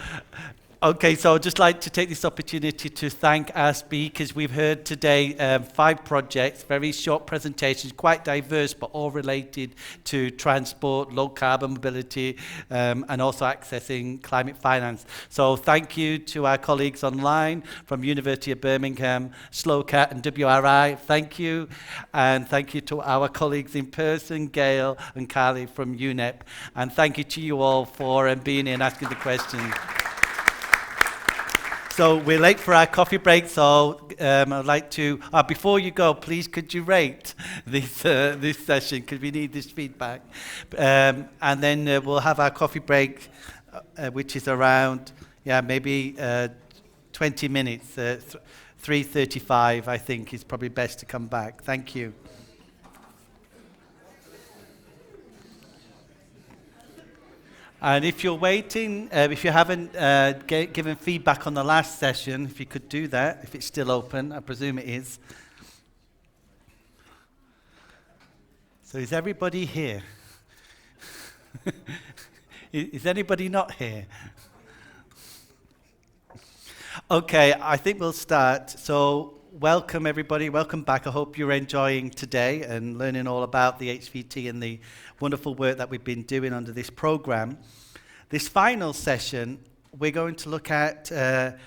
Okay, so I'd just like to take this opportunity to thank our speakers. We've heard today 5 projects, very short presentations, quite diverse, but all related to transport, low carbon mobility, and also accessing climate finance. So thank you to our colleagues online from University of Birmingham, SLOCAT and WRI, thank you. And thank you to our colleagues in person, Gail and Carly from UNEP. And thank you to you all for being here and asking the questions. So we're late for our coffee break, so I'd like to, before you go, please could you rate this session, because we need this feedback. And then we'll have our coffee break, which is around, maybe 20 minutes, 3:35, I think, is probably best to come back. Thank you. And if you're waiting, if you haven't given feedback on the last session, if you could do that, if it's still open, I presume it is. So is everybody here? Is anybody not here? Okay, I think we'll start. So welcome everybody, welcome back. I hope you're enjoying today and learning all about the HVT and the wonderful work that we've been doing under this program. This final session, we're going to look at a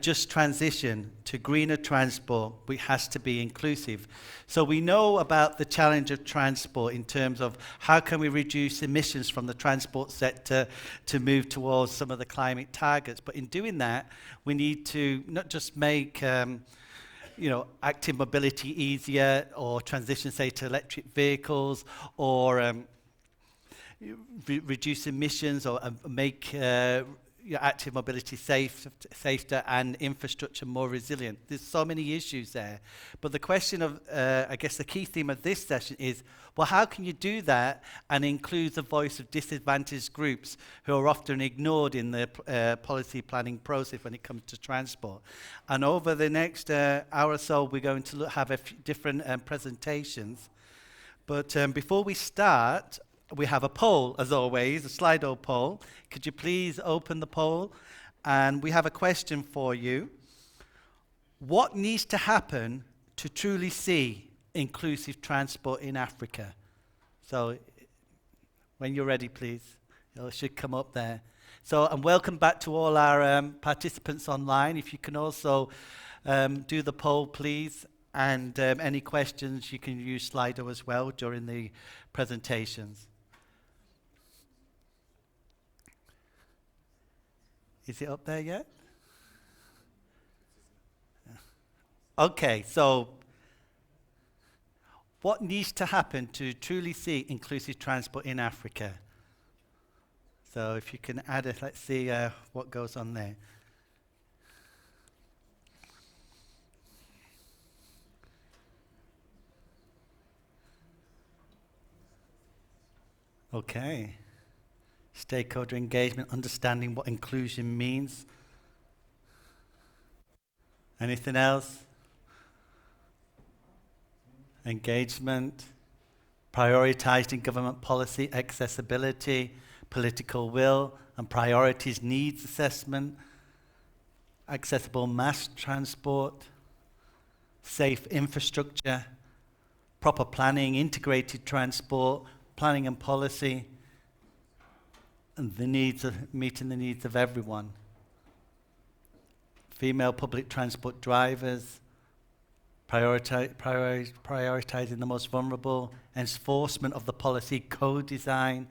just transition to greener transport, which has to be inclusive. So we know about the challenge of transport in terms of how can we reduce emissions from the transport sector to move towards some of the climate targets. But in doing that, we need to not just make active mobility easier, or transition, say, to electric vehicles, or reduce emissions, or make active mobility safer and infrastructure more resilient. There's so many issues there. But the question of, I guess the key theme of this session is, well, how can you do that and include the voice of disadvantaged groups who are often ignored in the policy planning process when it comes to transport? And over the next hour or so, we're going to have a few different presentations. But before we start, we have a poll, as always, a Slido poll. Could you please open the poll? And we have a question for you. What needs to happen to truly see inclusive transport in Africa? So when you're ready, please. It should come up there. So, and welcome back to all our participants online. If you can also do the poll, please. And any questions, you can use Slido as well during the presentations. Is it up there yet? Okay, so what needs to happen to truly see inclusive transport in Africa? So if you can add it, let's see what goes on there. Okay. Stakeholder engagement, understanding what inclusion means. Anything else? Engagement, prioritizing government policy, accessibility, political will and priorities, needs assessment, accessible mass transport, safe infrastructure, proper planning, integrated transport, planning and policy, and the needs of meeting the needs of everyone. Female public transport drivers, prioritizing the most vulnerable, enforcement of the policy, co-design,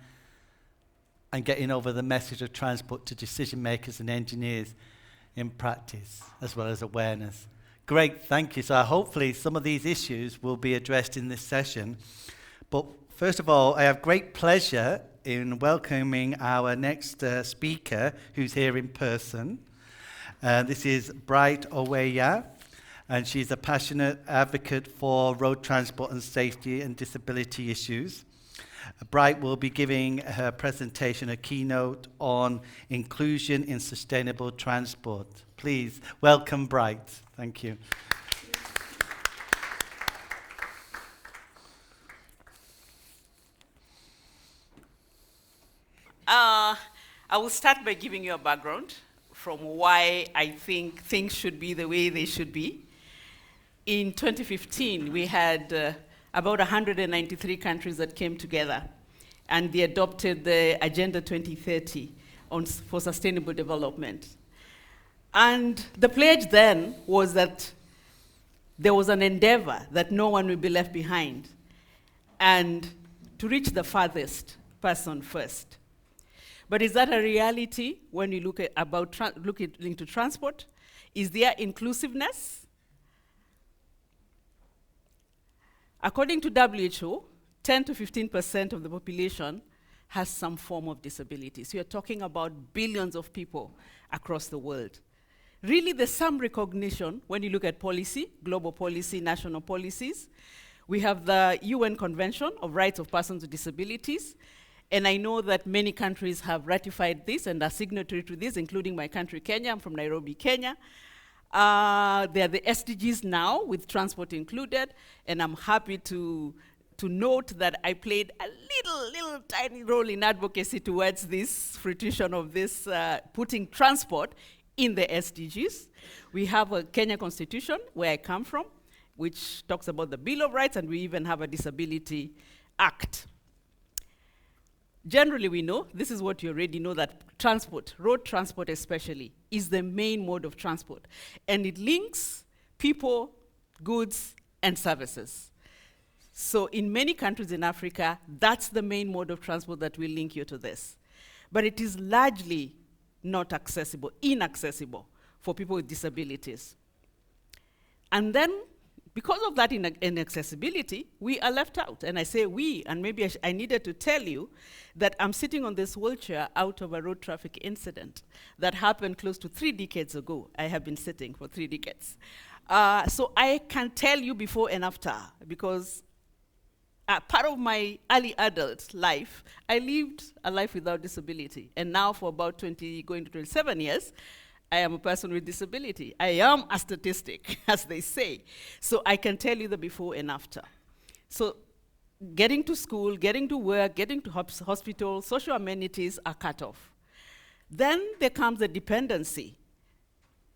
and getting over the message of transport to decision makers and engineers in practice, as well as awareness. Great, thank you. So hopefully some of these issues will be addressed in this session. But first of all, I have great pleasure in welcoming our next speaker, who's here in person. This is Bright Oweya, and she's a passionate advocate for road transport and safety and disability issues. Bright will be giving her presentation, a keynote on inclusion in sustainable transport. Please welcome Bright. Thank you. I will start by giving you a background from why I think things should be the way they should be. In 2015, we had about 193 countries that came together, and they adopted the Agenda 2030 for sustainable development. And the pledge then was that there was an endeavor that no one will be left behind, and to reach the farthest person first. But is that a reality when you look into transport? Is there inclusiveness? According to WHO, 10 to 15% of the population has some form of disability. So you're talking about billions of people across the world. Really, there's some recognition when you look at policy, global policy, national policies. We have the UN Convention of Rights of Persons with Disabilities, and I know that many countries have ratified this and are signatory to this, including my country, Kenya. I'm from Nairobi, Kenya. There are the SDGs now, with transport included, and I'm happy to note that I played a little tiny role in advocacy towards this fruition of this, putting transport in the SDGs. We have a Kenya Constitution, where I come from, which talks about the Bill of Rights, and we even have a Disability Act. Generally, we know, this is what you already know, that transport, road transport especially, is the main mode of transport. And it links people, goods, and services. So in many countries in Africa, that's the main mode of transport that will link you to this. But it is largely not accessible, inaccessible for people with disabilities. And then, because of that inaccessibility, we are left out. And I say we, and maybe I needed to tell you that I'm sitting on this wheelchair out of a road traffic incident that happened close to 3 decades ago. I have been sitting for 3 decades. So I can tell you before and after, because part of my early adult life, I lived a life without disability. And now for about 20, going to 27 years, I am a person with disability. I am a statistic, as they say. So I can tell you the before and after. So getting to school, getting to work, getting to hospital, social amenities are cut off. Then there comes the dependency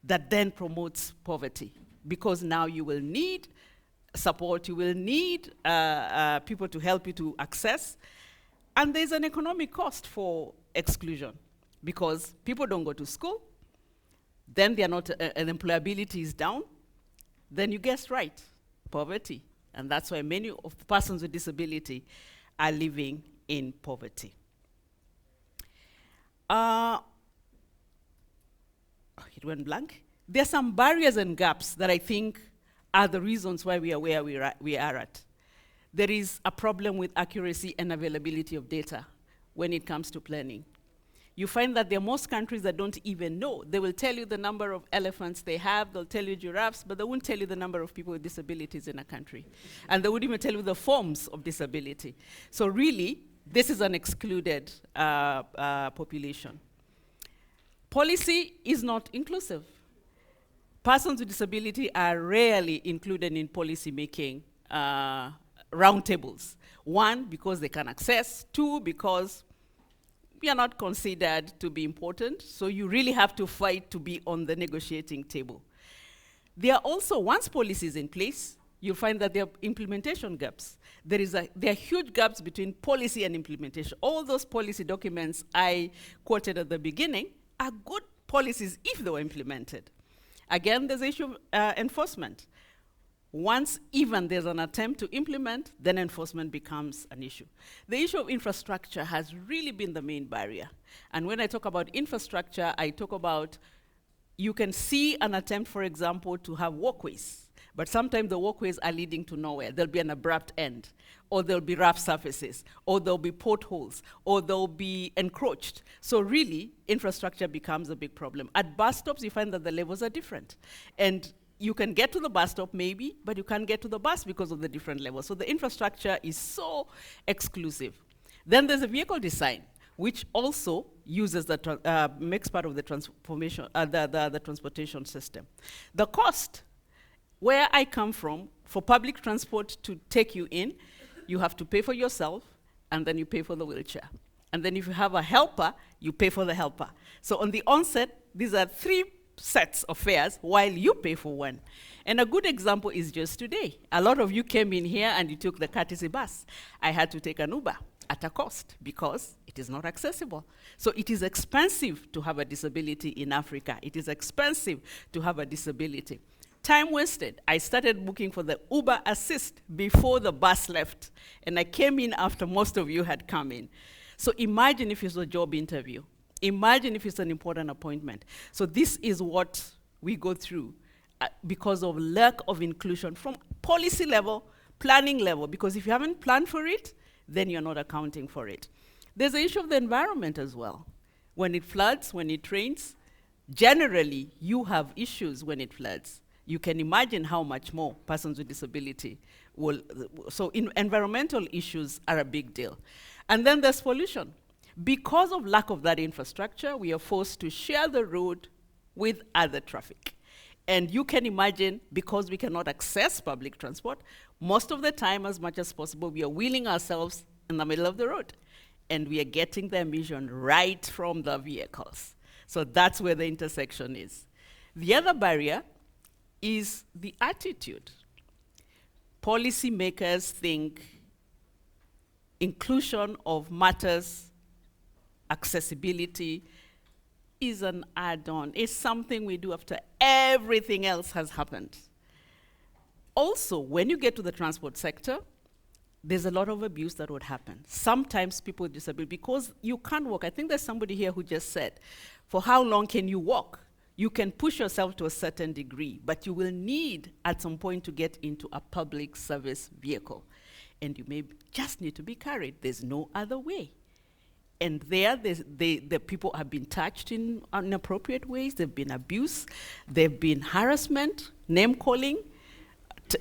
that then promotes poverty, because now you will need support, you will need people to help you to access, and there's an economic cost for exclusion, because people don't go to school, then they are not, and employability is down, then you guessed right, poverty. And that's why many of the persons with disability are living in poverty. It went blank. There are some barriers and gaps that I think are the reasons why we are where we are at. There is a problem with accuracy and availability of data when it comes to planning. You find that there are most countries that don't even know. They will tell you the number of elephants they have, they'll tell you giraffes, but they won't tell you the number of people with disabilities in a country. And they wouldn't even tell you the forms of disability. So really, this is an excluded population. Policy is not inclusive. Persons with disability are rarely included in policy-making roundtables. 1, because they can access. 2, because we are not considered to be important, so you really have to fight to be on the negotiating table. There are also, once policy is in place, you'll find that there are implementation gaps. There are huge gaps between policy and implementation. All those policy documents I quoted at the beginning are good policies if they were implemented. Again, there's the issue of enforcement. Once even there's an attempt to implement, then enforcement becomes an issue. The issue of infrastructure has really been the main barrier. And when I talk about infrastructure, I talk about, you can see an attempt, for example, to have walkways. But sometimes the walkways are leading to nowhere. There'll be an abrupt end, or there'll be rough surfaces, or there'll be potholes, or they'll be encroached. So really, infrastructure becomes a big problem. At bus stops, you find that the levels are different. And you can get to the bus stop maybe, but you can't get to the bus because of the different levels. So the infrastructure is so exclusive. Then there's a vehicle design, which also uses makes part of the transformation, the transportation system. The cost, where I come from, for public transport to take you in, you have to pay for yourself, and then you pay for the wheelchair. And then if you have a helper, you pay for the helper. So on the onset, these are 3 sets of fares while you pay for one. And a good example is just today. A lot of you came in here and you took the courtesy bus. I had to take an Uber at a cost because it is not accessible. So it is expensive to have a disability in Africa. It is expensive to have a disability. Time wasted. I started booking for the Uber Assist before the bus left, and I came in after most of you had come in. So imagine if it's a job interview. Imagine if it's an important appointment. So this is what we go through because of lack of inclusion from policy level, planning level, because if you haven't planned for it, then you're not accounting for it. There's the issue of the environment as well. When it floods, when it rains, generally you have issues when it floods. You can imagine how much more persons with disability will, so environmental issues are a big deal. And then there's pollution. Because of lack of that infrastructure, we are forced to share the road with other traffic. And you can imagine, because we cannot access public transport, most of the time, as much as possible, we are wheeling ourselves in the middle of the road. And we are getting the emission right from the vehicles. So that's where the intersection is. The other barrier is the attitude. Policymakers think inclusion of matters, accessibility, is an add-on. It's something we do after everything else has happened. Also, when you get to the transport sector, there's a lot of abuse that would happen. Sometimes people with disability, because you can't walk. I think there's somebody here who just said, for how long can you walk? You can push yourself to a certain degree, but you will need at some point to get into a public service vehicle. And you may just need to be carried. There's no other way. And there, the people have been touched in inappropriate ways. There've been abuse. There've been harassment, name calling.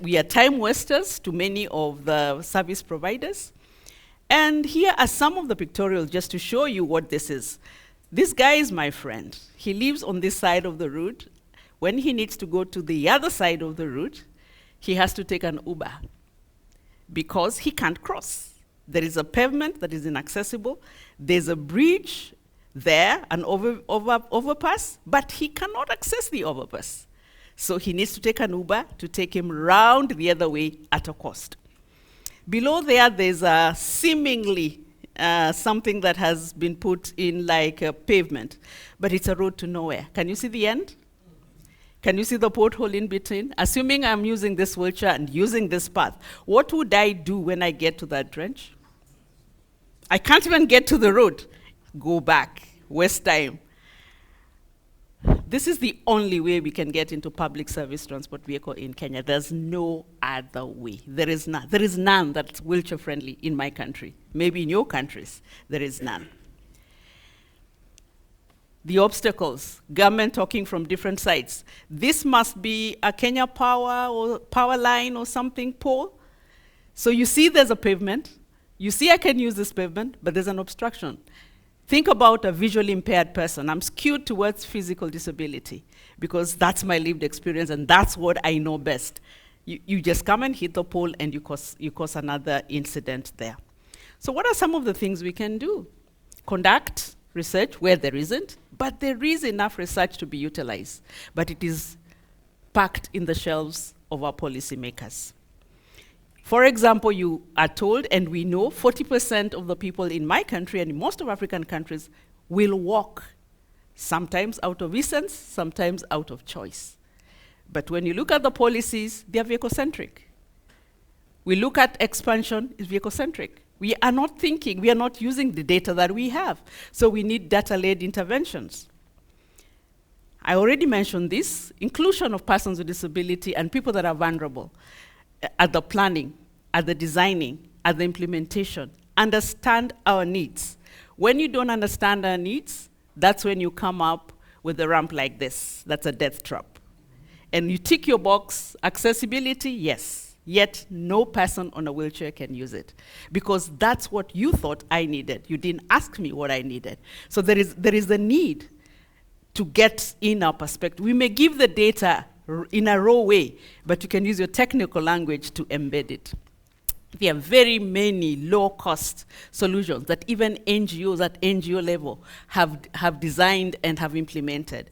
We are time wasters to many of the service providers. And here are some of the pictorials just to show you what this is. This guy is my friend. He lives on this side of the route. When he needs to go to the other side of the route, he has to take an Uber because he can't cross. There is a pavement that is inaccessible. There's a bridge there, an overpass, but he cannot access the overpass. So he needs to take an Uber to take him round the other way at a cost. Below there, there's a seemingly something that has been put in like a pavement, but it's a road to nowhere. Can you see the end? Can you see the pothole in between? Assuming I'm using this wheelchair and using this path, what would I do when I get to that trench? I can't even get to the road. Go back, waste time. This is the only way we can get into public service transport vehicle in Kenya. There's no other way. There is none. There is none that's wheelchair friendly in my country. Maybe in your countries, there is none. The obstacles, government talking from different sides. This must be a Kenya Power or power line or something pole. So you see there's a pavement. You see I can use this pavement, but there's an obstruction. Think about a visually impaired person. I'm skewed towards physical disability because that's my lived experience and that's what I know best. You just come and hit the pole and you cause another incident there. So what are some of the things we can do? Conduct research where there isn't, but there is enough research to be utilized, but it is packed in the shelves of our policymakers. For example, you are told, and we know, 40% of the people in my country and in most of African countries will walk, sometimes out of essence, sometimes out of choice. But when you look at the policies, they are vehicle-centric. We look at expansion, it's vehicle-centric. We are not thinking, we are not using the data that we have. So we need data-led interventions. I already mentioned this, inclusion of persons with disability and people that are vulnerable at the planning, at the designing, at the implementation. Understand our needs. When you don't understand our needs, that's when you come up with a ramp like this. That's a death trap. And you tick your box, accessibility, yes. Yet no person on a wheelchair can use it. Because that's what you thought I needed. You didn't ask me what I needed. So there is a need to get in our perspective. We may give the data in a raw way, but you can use your technical language to embed it. There are very many low-cost solutions that even NGOs at NGO level have designed and have implemented,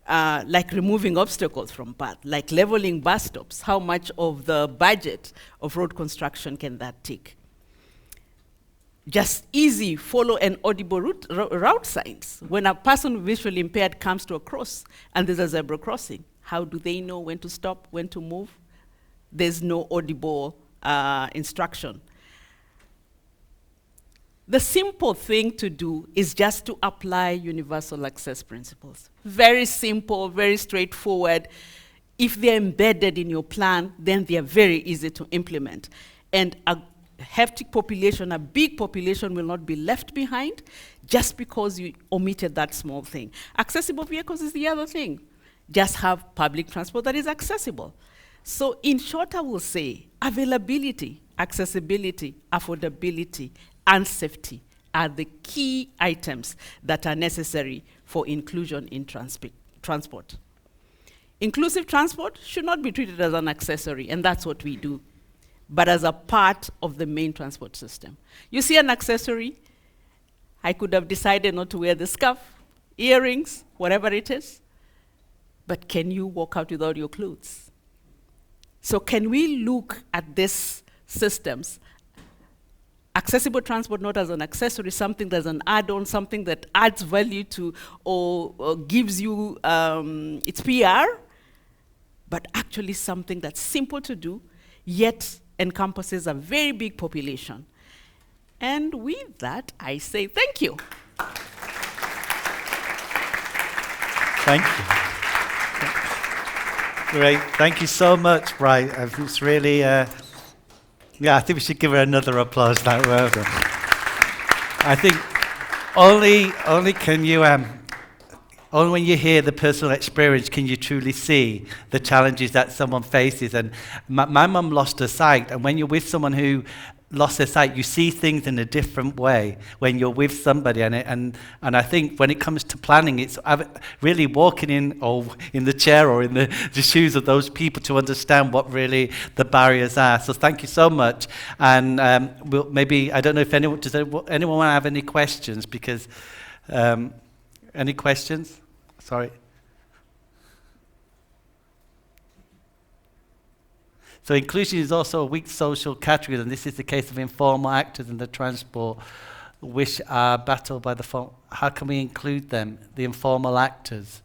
like removing obstacles from path, like leveling bus stops. How much of the budget of road construction can that take? Just easy follow and audible route signs. When a person visually impaired comes to a cross and there's a zebra crossing, how do they know when to stop, when to move? There's no audible instruction. The simple thing to do is just to apply universal access principles. Very simple, very straightforward. If they're embedded in your plan, then they're very easy to implement. And a hefty population, a big population will not be left behind just because you omitted that small thing. Accessible vehicles is the other thing. Just have public transport that is accessible. So in short, I will say availability, accessibility, affordability, and safety are the key items that are necessary for inclusion in transport. Inclusive transport should not be treated as an accessory, and that's what we do, but as a part of the main transport system. You see an accessory, I could have decided not to wear the scarf, earrings, whatever it is, but can you walk out without your clothes? So can we look at these systems, accessible transport not as an accessory, something that's an add-on, something that adds value to or gives you its PR, but actually something that's simple to do, yet encompasses a very big population. And with that, I say thank you. Thank you. Great, thank you so much, Bright. It's really, yeah, I think we should give her another applause. That well done. I think only can you, only when you hear the personal experience can you truly see the challenges that someone faces. And my mum lost her sight, and when you're with someone who lost their sight, you see things in a different way when you're with somebody. And I think when it comes to planning, it's really walking in the chair or in the shoes of those people to understand what really the barriers are. So thank you so much. And we'll maybe, I don't know if anyone, does anyone have any questions? Because, any questions? Sorry. So inclusion is also a weak social category, and this is the case of informal actors in the transport, which are battled by the formal. How can we include them, the informal actors?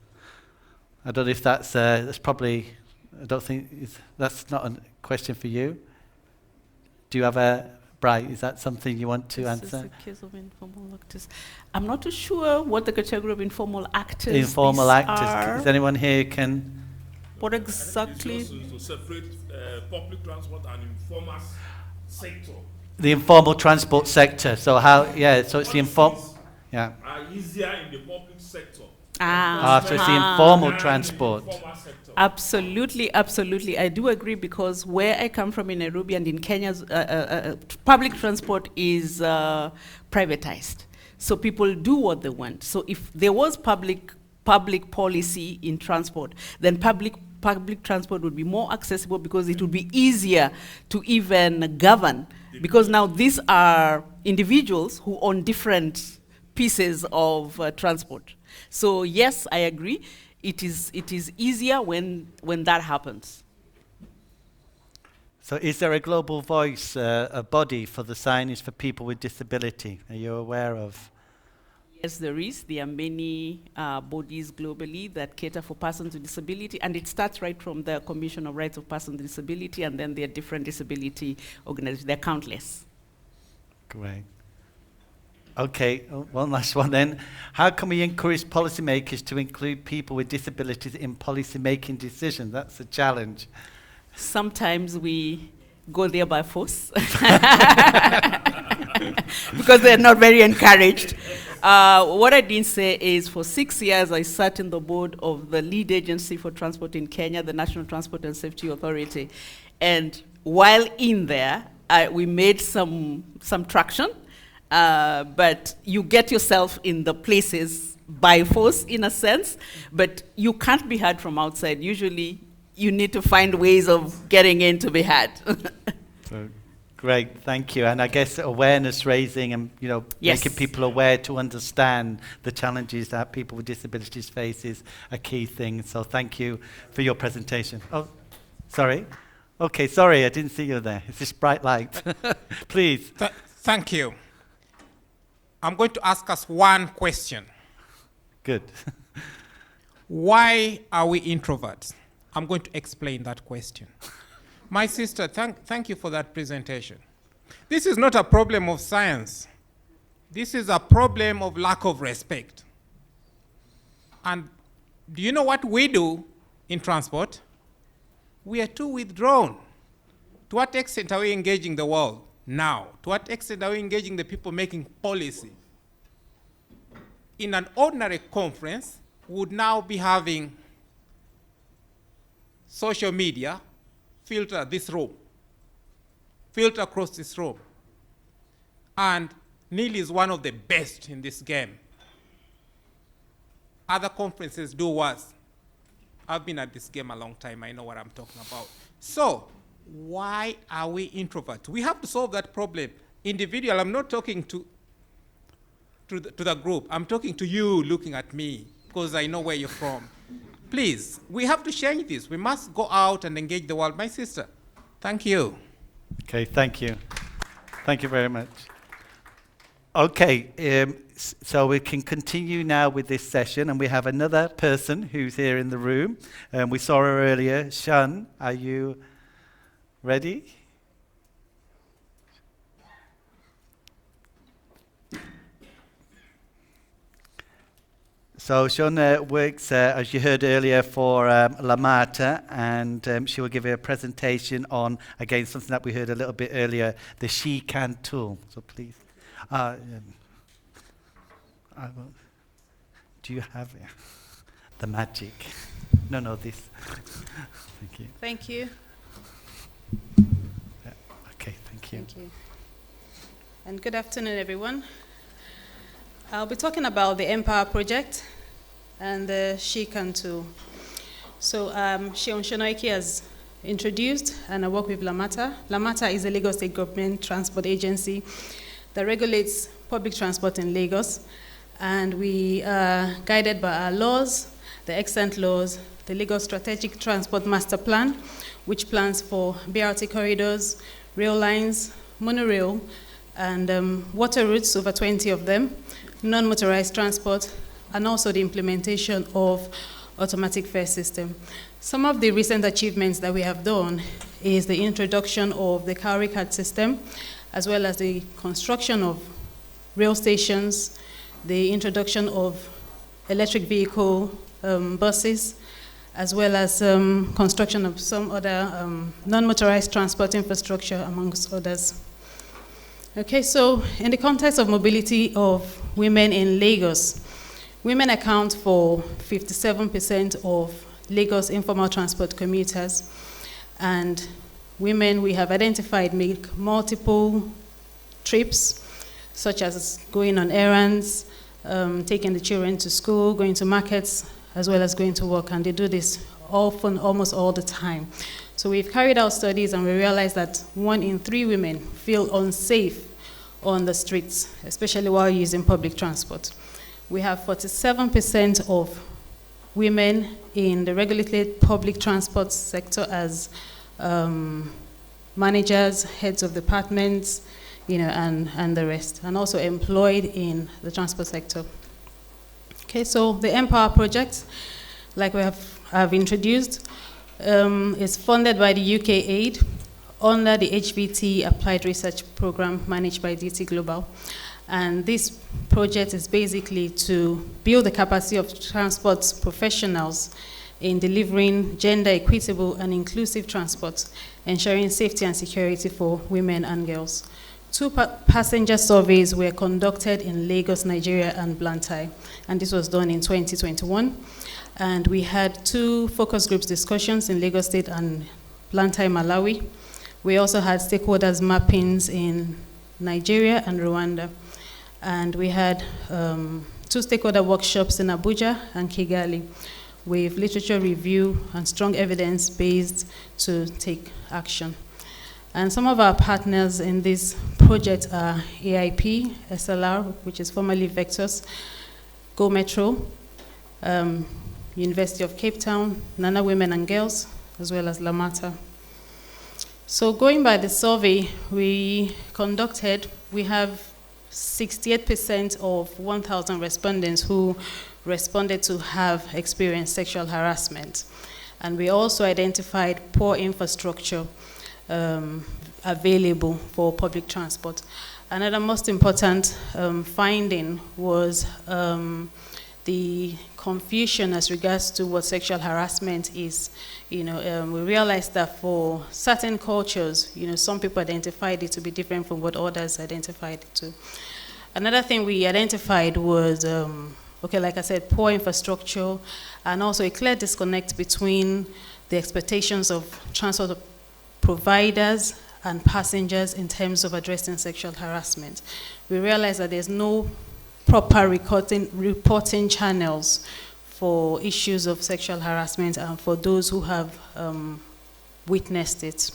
I don't know if that's probably, I don't think, that's not a question for you. Do you have a, Bright, is that something you want to answer? This is the case of informal actors. I'm not too sure what the category of informal actors Informal actors. are. Is anyone here who can? What exactly? It's also to separate public transport and informal sector. The informal transport sector. So how? Yeah. So it's the informal. Yeah. Are easier in the public sector. So it's the informal transport. Absolutely, absolutely. I do agree, because where I come from in Nairobi and in Kenya, public transport is privatized. So people do what they want. So if there was public policy in transport, then public transport would be more accessible, because it would be easier to even govern, because now these are individuals who own different pieces of transport. So yes, I agree. It is easier when that happens. So is there a global voice, a body for the signage for people with disability? Are you aware of? Yes, there is. There are many bodies globally that cater for persons with disability, and it starts right from the Commission of Rights of Persons with Disability, and then there are different disability organizations. They're countless. Great. Okay, one last one then. How can we encourage policymakers to include people with disabilities in policy-making decisions? That's a challenge. Sometimes we go there by force because they're not very encouraged. What I didn't say is for 6 years I sat in the board of the lead agency for transport in Kenya, the National Transport and Safety Authority. And while in there, we made some traction, but you get yourself in the places by force in a sense, but you can't be heard from outside. Usually you need to find ways of getting in to be heard. So, great, thank you. And I guess awareness raising and Yes. making people aware to understand the challenges that people with disabilities face is a key thing. So thank you for your presentation. Oh, sorry. Okay, sorry, I didn't see you there. It's this bright light. Please. Thank you. I'm going to ask us one question. Good. Why are we introverts? I'm going to explain that question. My sister, thank you for that presentation. This is not a problem of science. This is a problem of lack of respect. And do you know what we do in transport? We are too withdrawn. To what extent are we engaging the world now? To what extent are we engaging the people making policy? In an ordinary conference, we would now be having social media filter this room, filter across this room. And Neil is one of the best in this game. Other conferences do worse. I've been at this game a long time. I know what I'm talking about. So why are we introverts? We have to solve that problem. Individual, I'm not talking to the group. I'm talking to you looking at me because I know where you're from. Please, we have to change this. We must go out and engage the world. My sister, thank you. Okay, thank you. Thank you very much. Okay, so we can continue now with this session, and we have another person who's here in the room. We saw her earlier. Shan, are you ready? So Shona works, as you heard earlier, for Lamata, and she will give a presentation on, again, something that we heard a little bit earlier, the She Can tool. So please. Do you have the magic? No, this. Thank you. Thank you. Okay, thank you. Thank you. And good afternoon, everyone. I'll be talking about the Empower project and the She Can tool. So Sheon Shonoike has introduced, and I work with Lamata. Lamata is a Lagos State Government Transport Agency that regulates public transport in Lagos. And we are guided by our laws, the extant laws, the Lagos Strategic Transport Master Plan, which plans for BRT corridors, rail lines, monorail, and water routes, over 20 of them, non-motorized transport, and also the implementation of automatic fare system. Some of the recent achievements that we have done is the introduction of the Cowrie card system, as well as the construction of rail stations, the introduction of electric vehicle buses, as well as construction of some other non-motorized transport infrastructure, amongst others. Okay, so in the context of mobility of women in Lagos, women account for 57% of Lagos informal transport commuters, and women we have identified make multiple trips, such as going on errands, taking the children to school, going to markets, as well as going to work, and they do this often, almost all the time. So we've carried out studies, and we realized that 1 in 3 women feel unsafe on the streets, especially while using public transport. We have 47% of women in the regulated public transport sector as managers, heads of departments, and the rest, and also employed in the transport sector. Okay, so the Empower project, like we have introduced, is funded by the UK Aid under the HVT Applied Research Program managed by DT Global. And this project is basically to build the capacity of transport professionals in delivering gender equitable and inclusive transport, ensuring safety and security for women and girls. 2 passenger surveys were conducted in Lagos, Nigeria, and Blantyre, and this was done in 2021. And we had 2 focus groups discussions in Lagos State and Blantyre, Malawi. We also had stakeholders mappings in Nigeria and Rwanda. And we had 2 stakeholder workshops in Abuja and Kigali with literature review and strong evidence based to take action. And some of our partners in this project are AIP, SLR, which is formerly Vectors, Go Metro, University of Cape Town, Nana Women and Girls, as well as Lamata. So going by the survey we conducted, we have 68% of 1,000 respondents who responded to have experienced sexual harassment. And we also identified poor infrastructure available for public transport. Another most important finding was the confusion as regards to what sexual harassment is. We realized that for certain cultures, some people identified it to be different from what others identified it to. Another thing we identified was, like I said, poor infrastructure, and also a clear disconnect between the expectations of transport providers and passengers in terms of addressing sexual harassment. We realized that there's no proper reporting channels for issues of sexual harassment and for those who have witnessed it.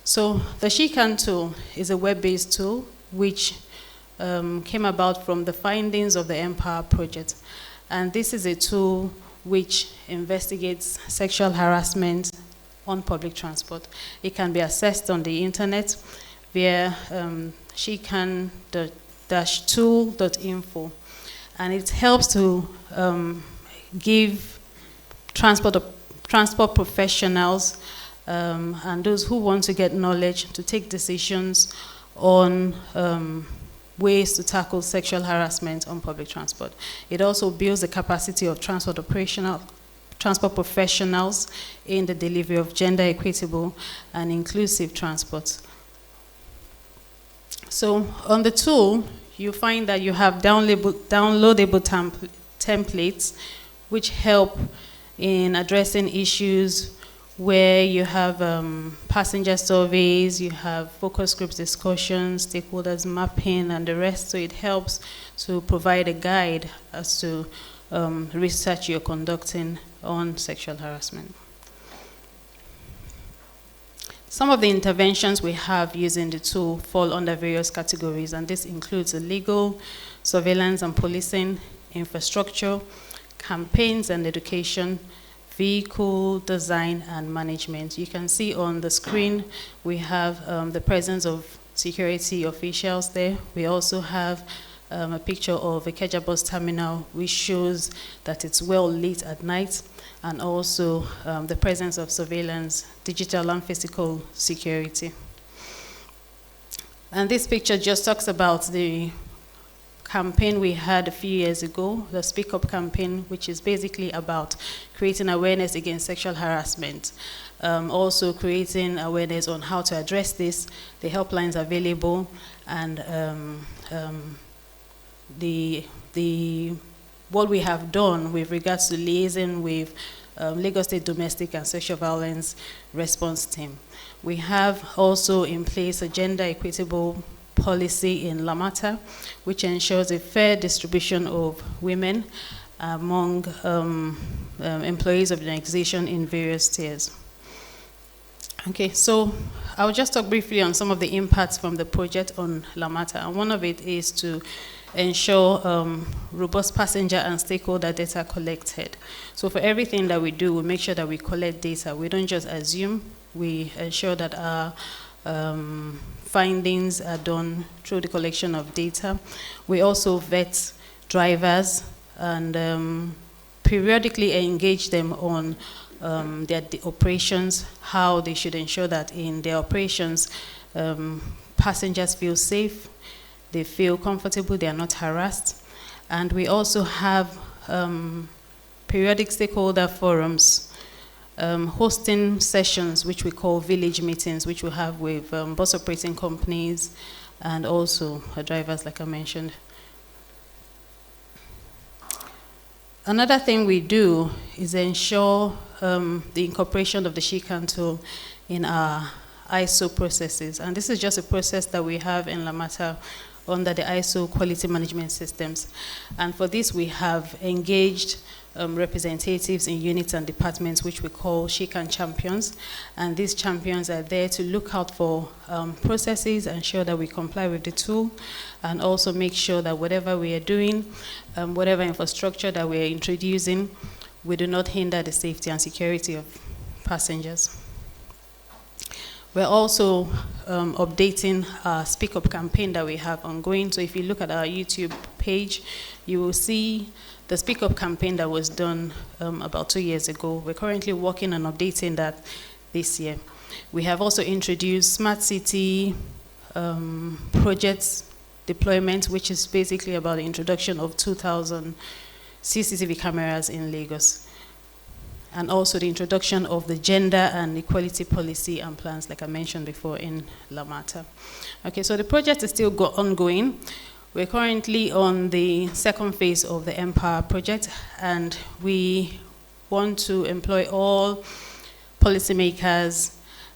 So the SheCan tool is a web-based tool which came about from the findings of the Empower project. And this is a tool which investigates sexual harassment on public transport. It can be accessed on the internet via shecan-tool.info. And it helps to give transport professionals and those who want to get knowledge to take decisions on ways to tackle sexual harassment on public transport. It also builds the capacity of transport professionals in the delivery of gender equitable and inclusive transport. So on the tool, you find that you have downloadable templates which help in addressing issues where you have passenger surveys, you have focus groups discussions, stakeholders mapping, and the rest. So it helps to provide a guide as to research you're conducting on sexual harassment. Some of the interventions we have using the tool fall under various categories, and this includes legal, surveillance and policing, infrastructure, campaigns and education, vehicle design and management. You can see on the screen we have the presence of security officials there. We also have a picture of a Ikeja bus terminal which shows that it's well lit at night, and also the presence of surveillance, digital and physical security. And this picture just talks about the campaign we had a few years ago, the Speak Up campaign, which is basically about creating awareness against sexual harassment. Also creating awareness on how to address this, the helplines available, and what we have done with regards to liaising with Lagos State Domestic and Sexual Violence Response Team. We have also in place a gender equitable policy in Lamata, which ensures a fair distribution of women among employees of the organization in various tiers. Okay, so I'll just talk briefly on some of the impacts from the project on Lamata, and one of it is to ensure robust passenger and stakeholder data collected. So for everything that we do, we make sure that we collect data. We don't just assume, we ensure that our findings are done through the collection of data. We also vet drivers and periodically engage them on their operations, how they should ensure that in their operations, passengers feel safe, they feel comfortable, they are not harassed. And we also have periodic stakeholder forums, hosting sessions which we call village meetings, which we have with bus operating companies and also drivers, like I mentioned. Another thing we do is ensure the incorporation of the SHECAN tool in our ISO processes. And this is just a process that we have in Lamata under the ISO quality management systems. And for this, we have engaged representatives in units and departments, which we call SHECAN champions. And these champions are there to look out for processes, ensure that we comply with the tool, and also make sure that whatever we are doing, whatever infrastructure that we are introducing, we do not hinder the safety and security of passengers. We're also updating our Speak Up campaign that we have ongoing. So if you look at our YouTube page, you will see the Speak Up campaign that was done about 2 years ago. We're currently working on updating that this year. We have also introduced Smart City projects deployment, which is basically about the introduction of 2,000 CCTV cameras in Lagos, and also the introduction of the gender and equality policy and plans, like I mentioned before, in Lamata. Okay, so the project is still ongoing. We're currently on the second phase of the Empower project, and we want to employ all policymakers,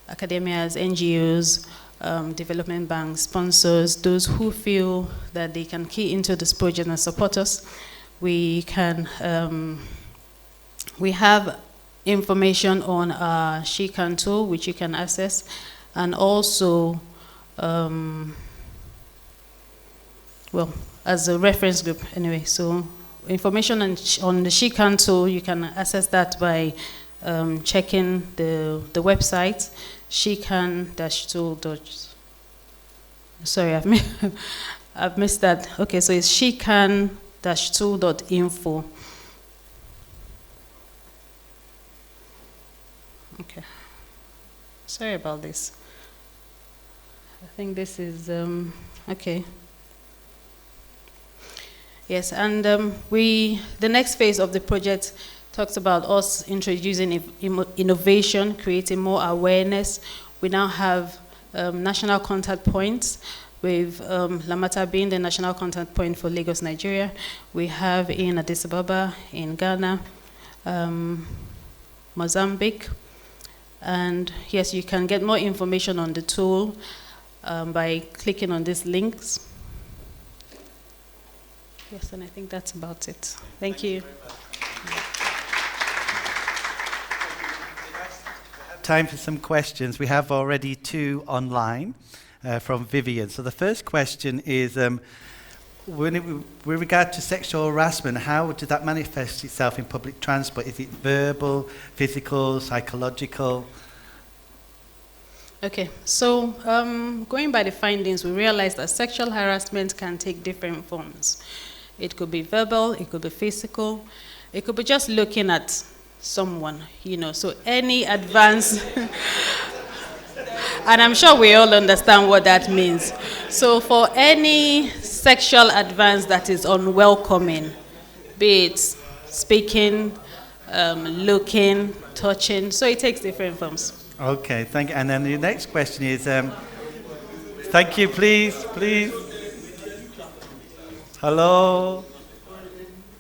academias, NGOs, development banks, sponsors, those who feel that they can key into this project and support us. We can, we have information on our SHECAN tool, which you can access, and also, well, as a reference group anyway. So information on the SHECAN tool, you can access that by checking the website, SHECAN-tool. Sorry, I've missed that. Okay, so it's SHECAN-tool.info. Okay. Sorry about this. I think this is, okay. Yes, and the next phase of the project talks about us introducing innovation, creating more awareness. We now have national contact points, with Lamata being the national contact point for Lagos, Nigeria. We have in Addis Ababa, in Ghana, Mozambique. And yes, you can get more information on the tool by clicking on these links. Yes, and I think that's about it. Thank you. Time for some questions. We have already 2 online from Vivian. So the first question is, with regard to sexual harassment, how does that manifest itself in public transport? Is it verbal, physical, psychological? Okay, so going by the findings, we realized that sexual harassment can take different forms. It could be verbal, it could be physical, it could be just looking at someone, you know, so any advance, and I'm sure we all understand what that means. So for any sexual advance that is unwelcoming, be it speaking, looking, touching, so it takes different forms. Okay, thank you. And then the next question is, thank you, please. Hello?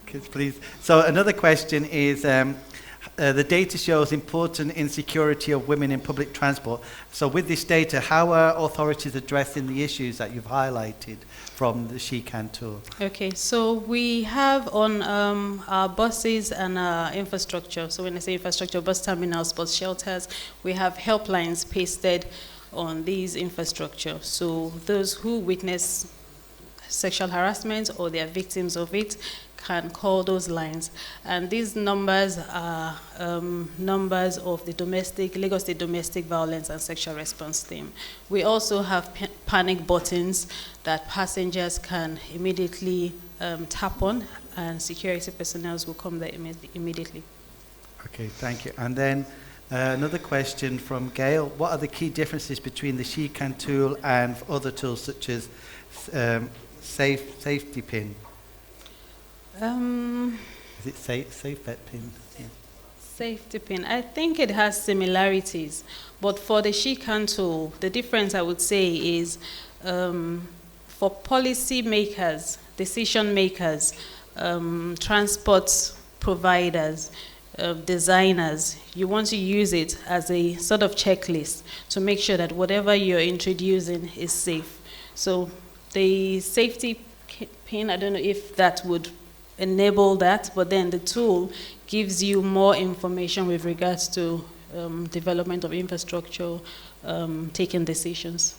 Kids, please. So another question is, the data shows important insecurity of women in public transport. So with this data, how are authorities addressing the issues that you've highlighted from the SHECAN tool? Okay, so we have on our buses and our infrastructure, so when I say infrastructure, bus terminals, bus shelters, we have helplines pasted on these infrastructure. So those who witness sexual harassment or they are victims of it can call those lines. And these numbers are numbers of the Lagos State Domestic Violence and Sexual Response Team. We also have panic buttons that passengers can immediately tap on, and security personnel will come there immediately. Okay, thank you. And then another question from Gail. What are the key differences between the SHECAN tool and other tools such as safety pin? Is it safe bet pin? Yeah. Safety pin. I think it has similarities, but for the SHE-CAN tool, the difference I would say is for policy makers, decision makers, transport providers, designers, you want to use it as a sort of checklist to make sure that whatever you're introducing is safe. So the safety pin, I don't know if that would enable that, but then the tool gives you more information with regards to development of infrastructure, taking decisions.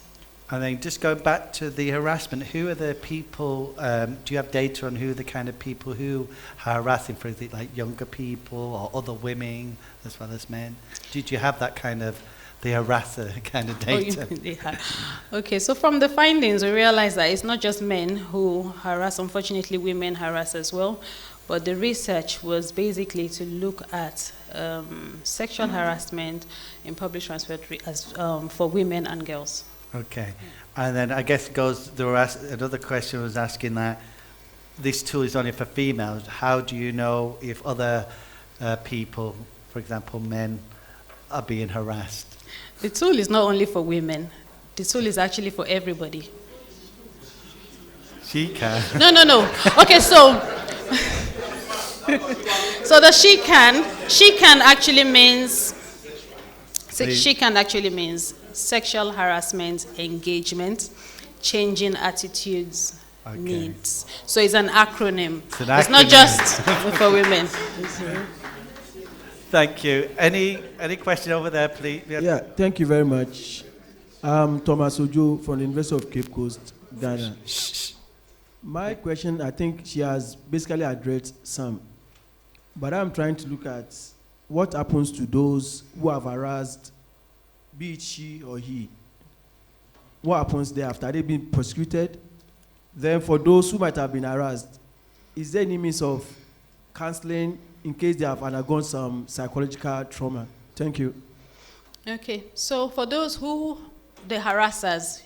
And then just go back to the harassment, who are the people, do you have data on who are the kind of people who are harassing, for is it like younger people or other women as well as men? Did you have that kind of, the harasser kind of data? Okay, so from the findings, we realized that it's not just men who harass, unfortunately women harass as well, but the research was basically to look at sexual harassment in public transport as, for women and girls. Okay, and then I guess it goes, another question was asking that this tool is only for females. How do you know if other people, for example men, are being harassed? The tool is not only for women, the tool is actually for everybody. SHE-CAN. No. Okay, so the SHE-CAN actually means, SHE-CAN actually means sexual harassment, engagement, changing attitudes, needs. So it's an acronym. It's not just for women. Thank you. Any question over there, please? Yeah, thank you very much. I'm Thomas Ojo from the University of Cape Coast, Ghana. My question, I think she has basically addressed some, but I'm trying to look at what happens to those who have harassed, be it she or he. What happens there after they've been prosecuted? Then for those who might have been harassed, is there any means of counseling in case they have undergone some psychological trauma? Thank you. Okay, so for those who, the harassers,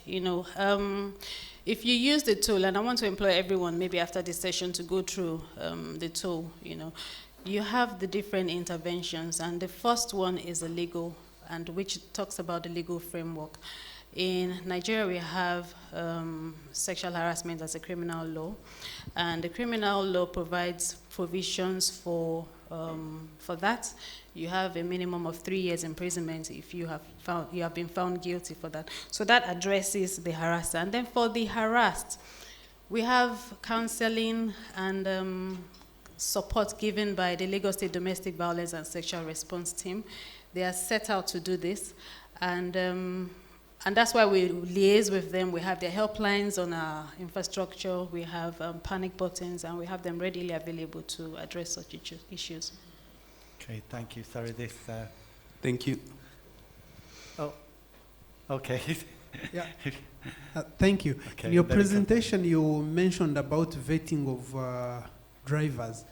if you use the tool, and I want to employ everyone maybe after this session to go through the tool, you have the different interventions, and the first one is a legal, and which talks about the legal framework. In Nigeria, we have sexual harassment as a criminal law, and the criminal law provides provisions for that. You have a minimum of 3 years imprisonment if you have been found guilty for that. So that addresses the harasser. And then for the harassed, we have counseling and support given by the Lagos State Domestic Violence and Sexual Response Team. They are set out to do this, and that's why we liaise with them. We have their helplines on our infrastructure, we have panic buttons, and we have them readily available to address such issues. Okay, thank you. Sorry, this... Thank you. Oh, okay. Yeah. Thank you. Okay, in your presentation, you mentioned about vetting of drivers.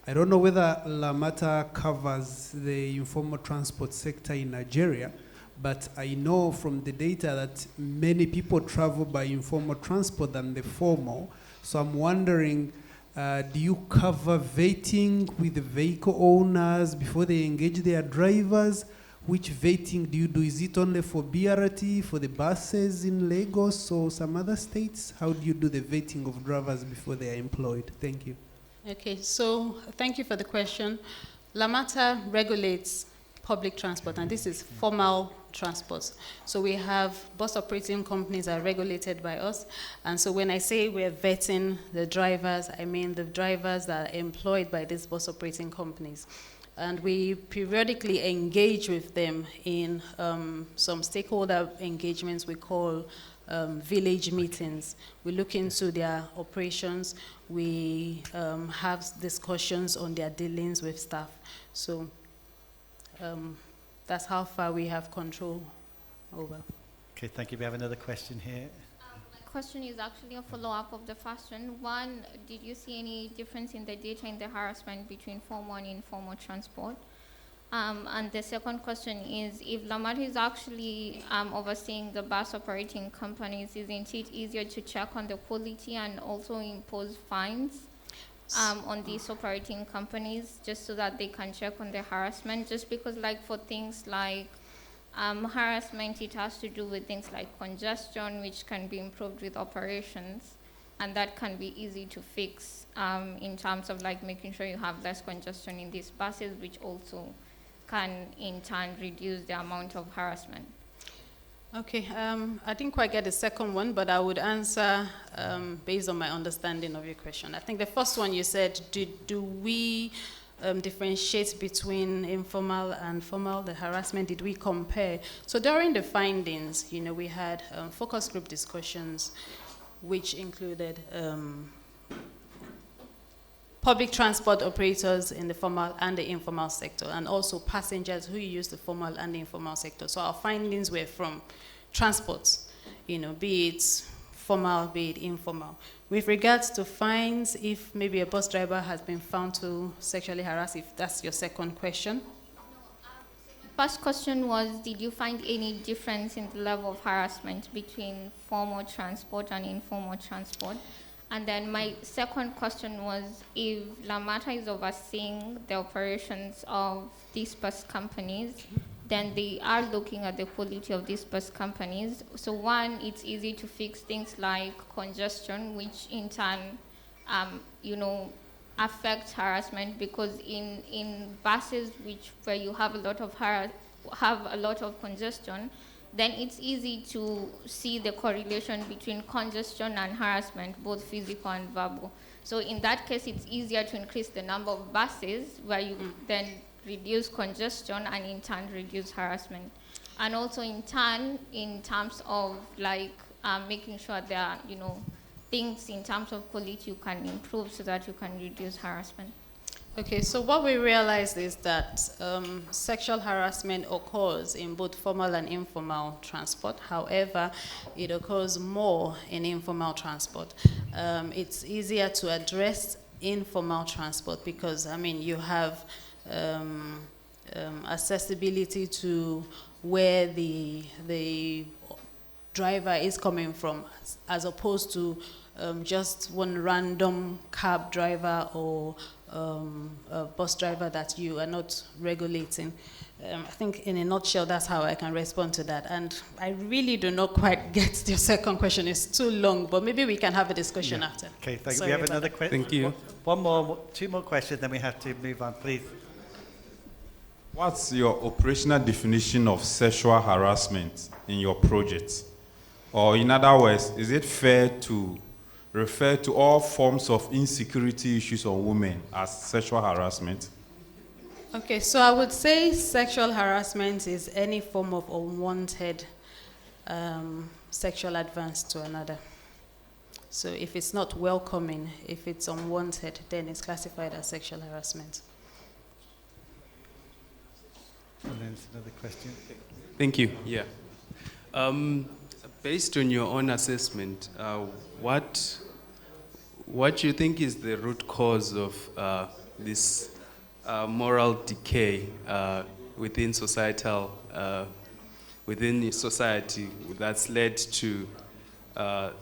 I don't know whether Lamata covers the informal transport sector in Nigeria, but I know from the data that many people travel by informal transport than the formal. So I'm wondering, do you cover vetting with the vehicle owners before they engage their drivers? Which vetting do you do? Is it only for BRT, for the buses in Lagos or some other states? How do you do the vetting of drivers before they are employed? Thank you. Okay, so thank you for the question. Lamata regulates public transport, and this is formal transport. So we have bus operating companies are regulated by us, and so when I say we're vetting the drivers, I mean the drivers that are employed by these bus operating companies. And we periodically engage with them in some stakeholder engagements we call village meetings. We look into their operations. We have discussions on their dealings with staff. So that's how far we have control over. Okay, thank you. We have another question here. My question is actually a follow-up of the first one. One, did you see any difference in the data in the harassment between formal and informal transport? And the second question is, if Lamata is actually overseeing the bus operating companies, isn't it easier to check on the quality and also impose fines on these operating companies, just so that they can check on the harassment? Just because, like, for things like harassment, it has to do with things like congestion, which can be improved with operations, and that can be easy to fix in terms of like making sure you have less congestion in these buses, which also can in turn reduce the amount of harassment. Okay, I didn't quite get the second one, but I would answer based on my understanding of your question. I think the first one you said, do we differentiate between informal and formal, the harassment? Did we compare? So during the findings, we had focus group discussions, which included public transport operators in the formal and the informal sector, and also passengers who use the formal and the informal sector. So our findings were from transports, be it formal, be it informal. With regards to fines, if maybe a bus driver has been found to sexually harass, if that's your second question. First question was, did you find any difference in the level of harassment between formal transport and informal transport? And then my second question was, if Lamata is overseeing the operations of these bus companies, then they are looking at the quality of these bus companies. So one, it's easy to fix things like congestion, which in turn, affects harassment, because in buses where you have a lot of congestion, then it's easy to see the correlation between congestion and harassment, both physical and verbal. So in that case, it's easier to increase the number of buses, where you then reduce congestion and in turn reduce harassment. And also in turn, in terms of like making sure there are, things in terms of quality you can improve so that you can reduce harassment. Okay, so what we realized is that sexual harassment occurs in both formal and informal transport. However, it occurs more in informal transport. It's easier to address informal transport because, you have accessibility to where the driver is coming from, as opposed to just one random cab driver or a bus driver that you are not regulating. I think in a nutshell, that's how I can respond to that. And I really do not quite get your second question. It's too long, but maybe we can have a discussion after. Okay, thank you. We have another question. Thank you. Two more questions, then we have to move on, please. What's your operational definition of sexual harassment in your project? Or in other words, is it fair to refer to all forms of insecurity issues on women as sexual harassment? Okay, so I would say sexual harassment is any form of unwanted sexual advance to another. So if it's not welcoming, if it's unwanted, then it's classified as sexual harassment. And then another question. Thank you. Yeah. Based on your own assessment, what do you think is the root cause of this moral decay within society that's led to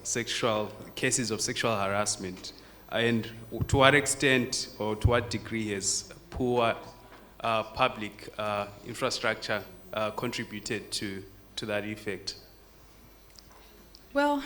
sexual cases of sexual harassment, and to what extent or to what degree has poor public infrastructure contributed to that effect? Well,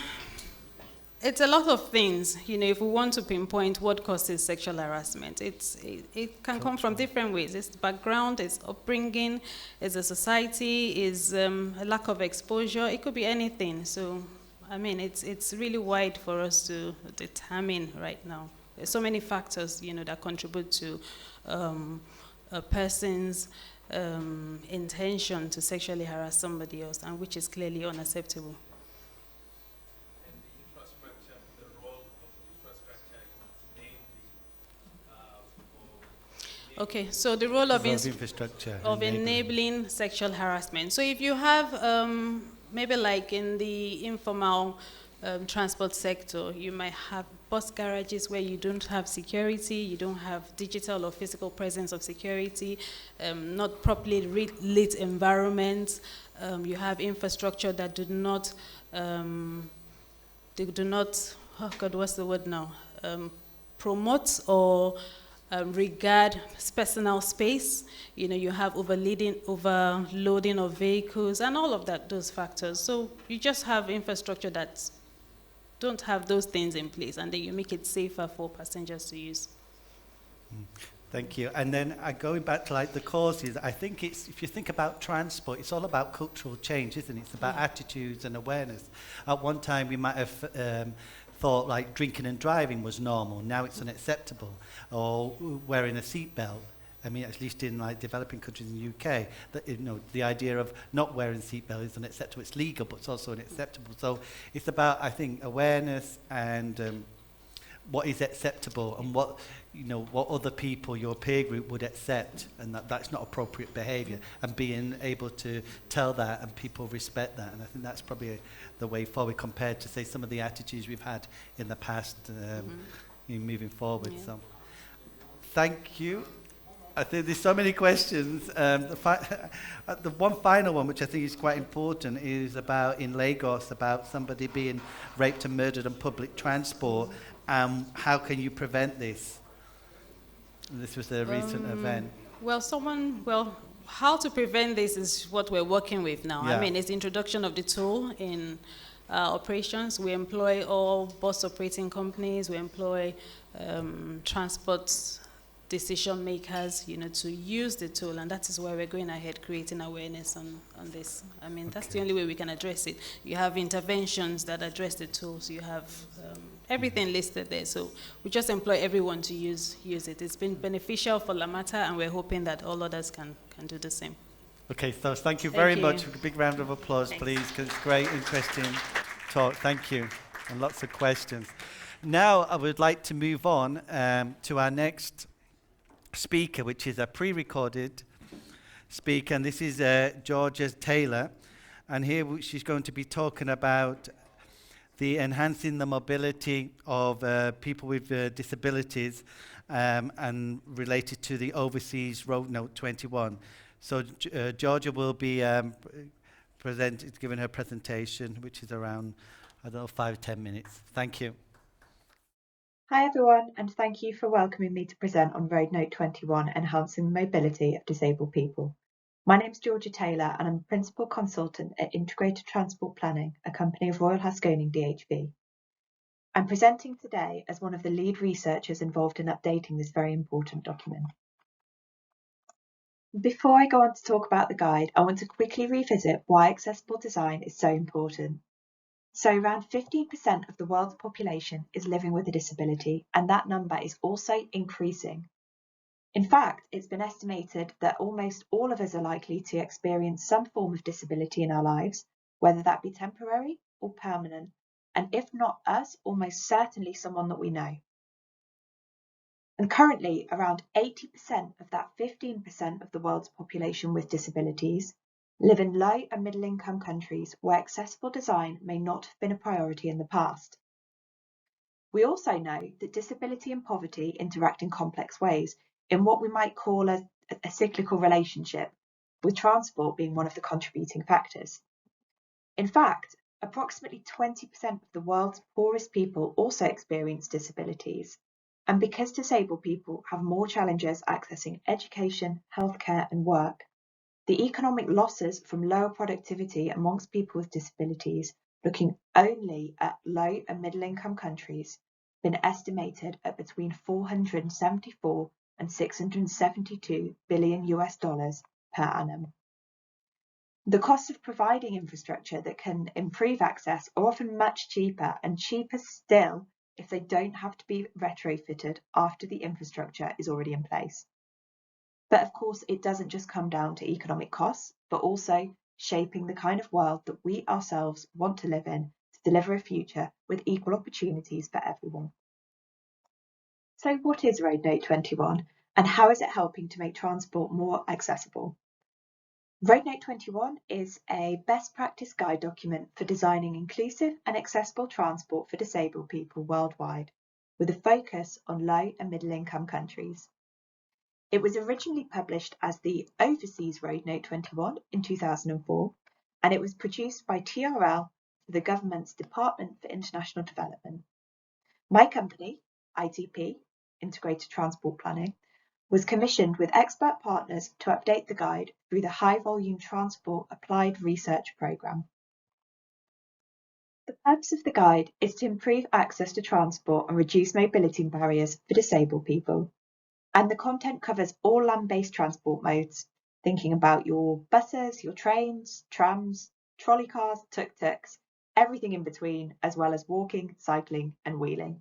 it's a lot of things. If we want to pinpoint what causes sexual harassment, it can come from different ways. It's background, it's upbringing, it's a society, it's a lack of exposure. It could be anything. So, it's really wide for us to determine right now. There's so many factors, that contribute to a person's intention to sexually harass somebody else, and which is clearly unacceptable. Okay, so the role of infrastructure of enabling sexual harassment. So if you have, maybe like in the informal transport sector, you might have bus garages where you don't have security, you don't have digital or physical presence of security, not properly lit environments, you have infrastructure that do not, oh God, what's the word now? Promote or regard personal space. You know, you have overloading of vehicles and all of those factors. So you just have infrastructure that don't have those things in place, and then you make it safer for passengers to use. Thank you. And then going back to like the causes, I think it's, if you think about transport, it's all about cultural change, isn't it? It's about attitudes and awareness. At one time we might have thought like drinking and driving was normal. Now it's unacceptable. Or wearing a seatbelt. I mean, at least in like developing countries in the UK, that, you know, the idea of not wearing seatbelt is unacceptable. It's legal, but it's also unacceptable. So it's about, I think, awareness and what is acceptable and what, you know, what other people, your peer group, would accept, and that's not appropriate behaviour, and being able to tell that and people respect that. And I think that's probably the way forward compared to, say, some of the attitudes we've had in the past, you know, moving forward. Yeah. So, thank you. I think there's so many questions. The one final one, which I think is quite important, is about in Lagos, about somebody being raped and murdered on public transport. How can you prevent this? This was a recent event. Well, how to prevent this is what we're working with now. Yeah. I mean, it's the introduction of the tool in operations. We employ all bus operating companies. We employ transport decision makers, you know, to use the tool, and that is why we're going ahead creating awareness on this. I mean, that's the only way we can address it. You have interventions that address the tools. You have everything listed there. So we just employ everyone to use it. It's been beneficial for Lamata, and we're hoping that all others can do the same. Okay, so thank you very much. A big round of applause, please, because it's great, interesting talk. Thank you, and lots of questions. Now I would like to move on to our next speaker, which is a pre-recorded speaker, and this is Georgia Taylor, and here she's going to be talking about the enhancing the mobility of people with disabilities and related to the Overseas Road Note 21. So Georgia will be giving her presentation, which is around, I don't know, 5-10 minutes. Thank you. Hi everyone, and thank you for welcoming me to present on Road Note 21, Enhancing the Mobility of Disabled People. My name is Georgia Taylor, and I'm a Principal Consultant at Integrated Transport Planning, a company of Royal Haskoning DHB. I'm presenting today as one of the lead researchers involved in updating this very important document. Before I go on to talk about the guide, I want to quickly revisit why accessible design is so important. So around 15% of the world's population is living with a disability, and that number is also increasing. In fact, it's been estimated that almost all of us are likely to experience some form of disability in our lives, whether that be temporary or permanent, and if not us, almost certainly someone that we know. And currently, around 80% of that 15% of the world's population with disabilities live in low and middle income countries where accessible design may not have been a priority in the past. We also know that disability and poverty interact in complex ways in what we might call a cyclical relationship, with transport being one of the contributing factors. In fact, approximately 20% of the world's poorest people also experience disabilities, and because disabled people have more challenges accessing education, healthcare and work, the economic losses from lower productivity amongst people with disabilities, looking only at low and middle income countries, been estimated at between 474 and 672 billion US dollars per annum. The cost of providing infrastructure that can improve access are often much cheaper, and cheaper still if they don't have to be retrofitted after the infrastructure is already in place. But of course, it doesn't just come down to economic costs, but also shaping the kind of world that we ourselves want to live in to deliver a future with equal opportunities for everyone. So what is Road Note 21, and how is it helping to make transport more accessible? Road Note 21 is a best practice guide document for designing inclusive and accessible transport for disabled people worldwide. with a focus on low and middle income countries. It was originally published as the Overseas Road Note 21 in 2004, and it was produced by TRL for the government's Department for International Development. My company, ITP, Integrated Transport Planning, was commissioned with expert partners to update the guide through the High Volume Transport Applied Research Programme. The purpose of the guide is to improve access to transport and reduce mobility barriers for disabled people. And the content covers all land-based transport modes, thinking about your buses, your trains, trams, trolley cars, tuk-tuks, everything in between, as well as walking, cycling and wheeling.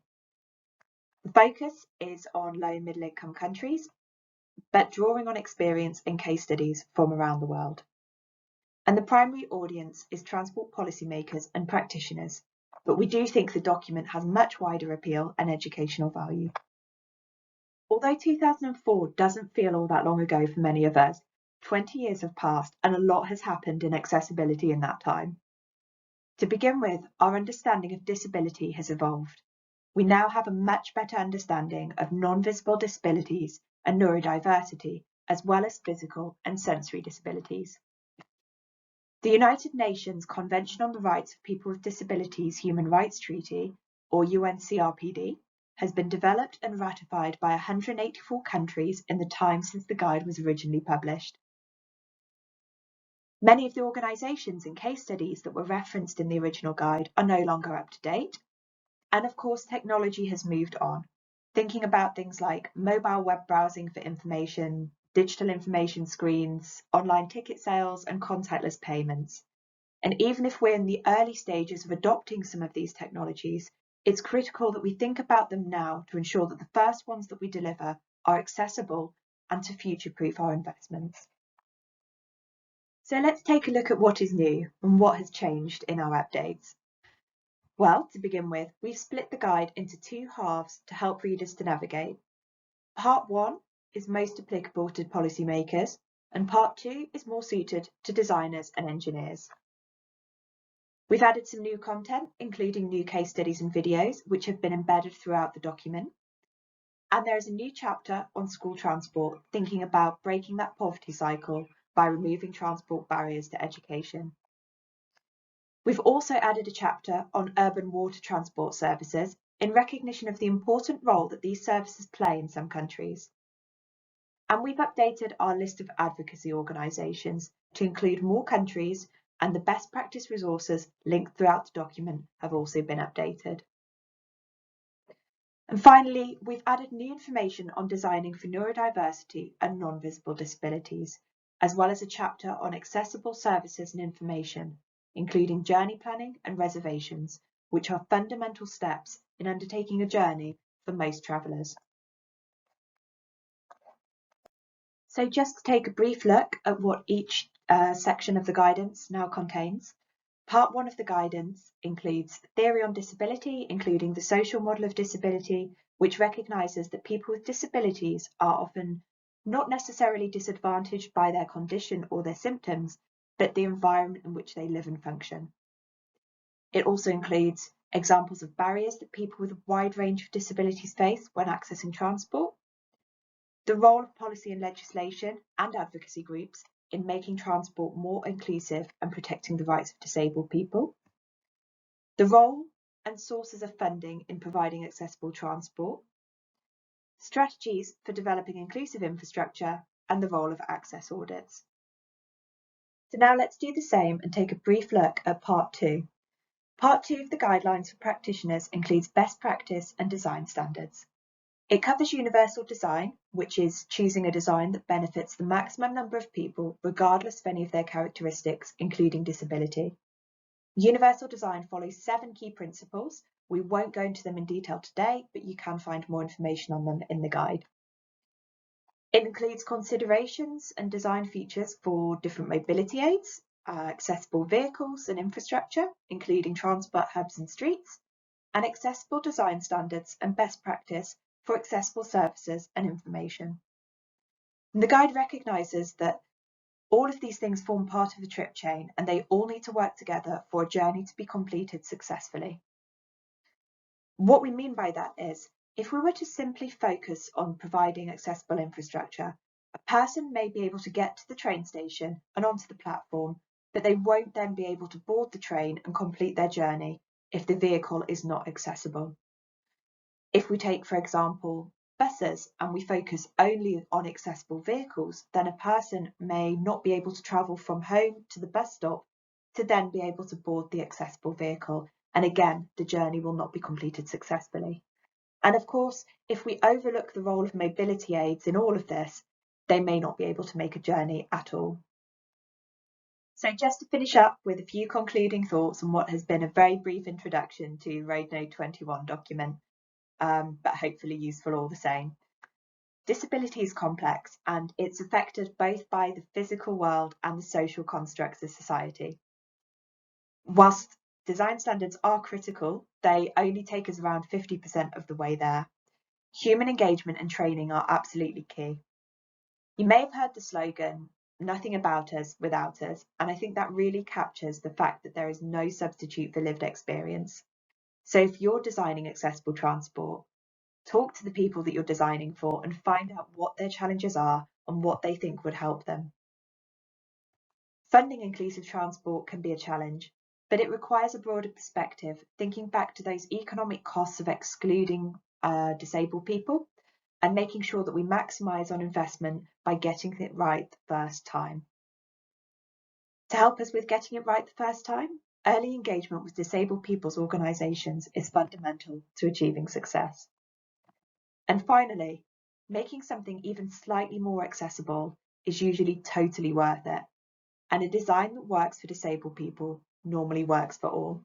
The focus is on low and middle income countries, but drawing on experience and case studies from around the world. And the primary audience is transport policymakers and practitioners, but we do think the document has much wider appeal and educational value. Although 2004 doesn't feel all that long ago for many of us, 20 years have passed and a lot has happened in accessibility in that time. To begin with, our understanding of disability has evolved. We now have a much better understanding of non-visible disabilities and neurodiversity, as well as physical and sensory disabilities. The United Nations Convention on the Rights of People with Disabilities Human Rights Treaty, or UNCRPD, has been developed and ratified by 184 countries in the time since the guide was originally published. Many of the organisations and case studies that were referenced in the original guide are no longer up to date, and of course technology has moved on, thinking about things like mobile web browsing for information, digital information screens, online ticket sales and contactless payments. And even if we're in the early stages of adopting some of these technologies, it's critical that we think about them now to ensure that the first ones that we deliver are accessible and to future-proof our investments. So let's take a look at what is new and what has changed in our updates. Well, to begin with, we've split the guide into two halves to help readers to navigate. Part 1 is most applicable to policymakers, and Part 2 is more suited to designers and engineers. We've added some new content, including new case studies and videos, which have been embedded throughout the document. And there is a new chapter on school transport, thinking about breaking that poverty cycle by removing transport barriers to education. We've also added a chapter on urban water transport services in recognition of the important role that these services play in some countries. And we've updated our list of advocacy organisations to include more countries, and the best practice resources linked throughout the document have also been updated. And finally, we've added new information on designing for neurodiversity and non-visible disabilities, as well as a chapter on accessible services and information, including journey planning and reservations, which are fundamental steps in undertaking a journey for most travellers. So just to take a brief look at what each section of the guidance now contains. Part 1 of the guidance includes theory on disability, including the social model of disability, which recognises that people with disabilities are often not necessarily disadvantaged by their condition or their symptoms, but the environment in which they live and function. It also includes examples of barriers that people with a wide range of disabilities face when accessing transport, the role of policy and legislation and advocacy groups in making transport more inclusive and protecting the rights of disabled people, the role and sources of funding in providing accessible transport, strategies for developing inclusive infrastructure, and the role of access audits. So now let's do the same and take a brief look at Part 2. Part 2 of the guidelines for practitioners includes best practice and design standards. It covers universal design, which is choosing a design that benefits the maximum number of people, regardless of any of their characteristics, including disability. Universal design follows 7 key principles. We won't go into them in detail today, but you can find more information on them in the guide. It includes considerations and design features for different mobility aids, accessible vehicles and infrastructure, including transport hubs and streets, and accessible design standards and best practice for accessible services and information. And the guide recognises that all of these things form part of the trip chain and they all need to work together for a journey to be completed successfully. What we mean by that is If we were to simply focus on providing accessible infrastructure, a person may be able to get to the train station and onto the platform, but they won't then be able to board the train and complete their journey if the vehicle is not accessible. If we take, for example, buses and we focus only on accessible vehicles, then a person may not be able to travel from home to the bus stop to then be able to board the accessible vehicle, and again, the journey will not be completed successfully. And of course, if we overlook the role of mobility aids in all of this, they may not be able to make a journey at all. So just to finish up with a few concluding thoughts on what has been a very brief introduction to Road Node 21 document, but hopefully useful all the same. Disability is complex and it's affected both by the physical world and the social constructs of society. Whilst design standards are critical, they only take us around 50% of the way there. Human engagement and training are absolutely key. You may have heard the slogan, "Nothing about us without us," and I think that really captures the fact that there is no substitute for lived experience. So if you're designing accessible transport, talk to the people that you're designing for and find out what their challenges are and what they think would help them. Funding inclusive transport can be a challenge, but it requires a broader perspective, thinking back to those economic costs of excluding disabled people and making sure that we maximise on investment by getting it right the first time. To help us with getting it right the first time, early engagement with disabled people's organisations is fundamental to achieving success. And finally, making something even slightly more accessible is usually totally worth it, and a design that works for disabled people normally works for all.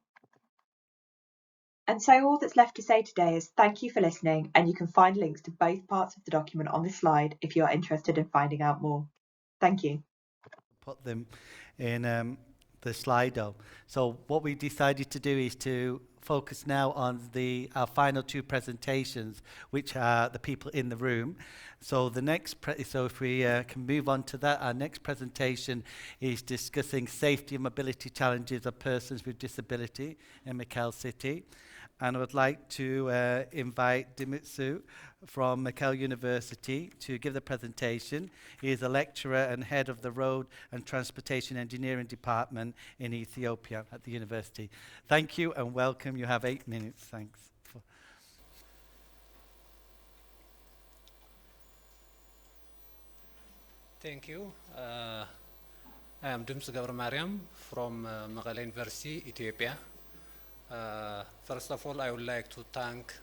And so all that's left to say today is thank you for listening, and you can find links to both parts of the document on this slide if you're interested in finding out more. Thank you. Put them in the Slido. So what we decided to do is to focus now on our final two presentations, which are the people in the room. So the next, so if we can move on to that, our next presentation is discussing safety and mobility challenges of persons with disability in Mekelle City. And I would like to invite Dimitsu from Mekelle University to give the presentation. He is a lecturer and head of the Road and Transportation Engineering Department in Ethiopia at the university. Thank you and welcome. You have 8 minutes. Thanks. Thank you. I am Dimsu Gabramariam from Mekelle University, Ethiopia. First of all, I would like to thank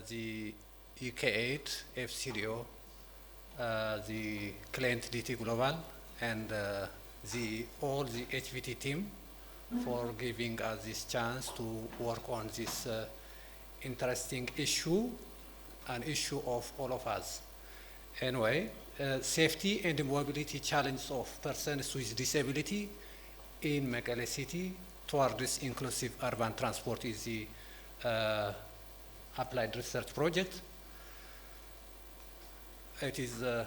the UK8, FCDO, the client DT Global, and all the HVT team for giving us this chance to work on this interesting issue, an issue of all of us. Anyway, safety and mobility challenges of persons with disability in Mekelle City toward this inclusive urban transport is the applied research project. It is a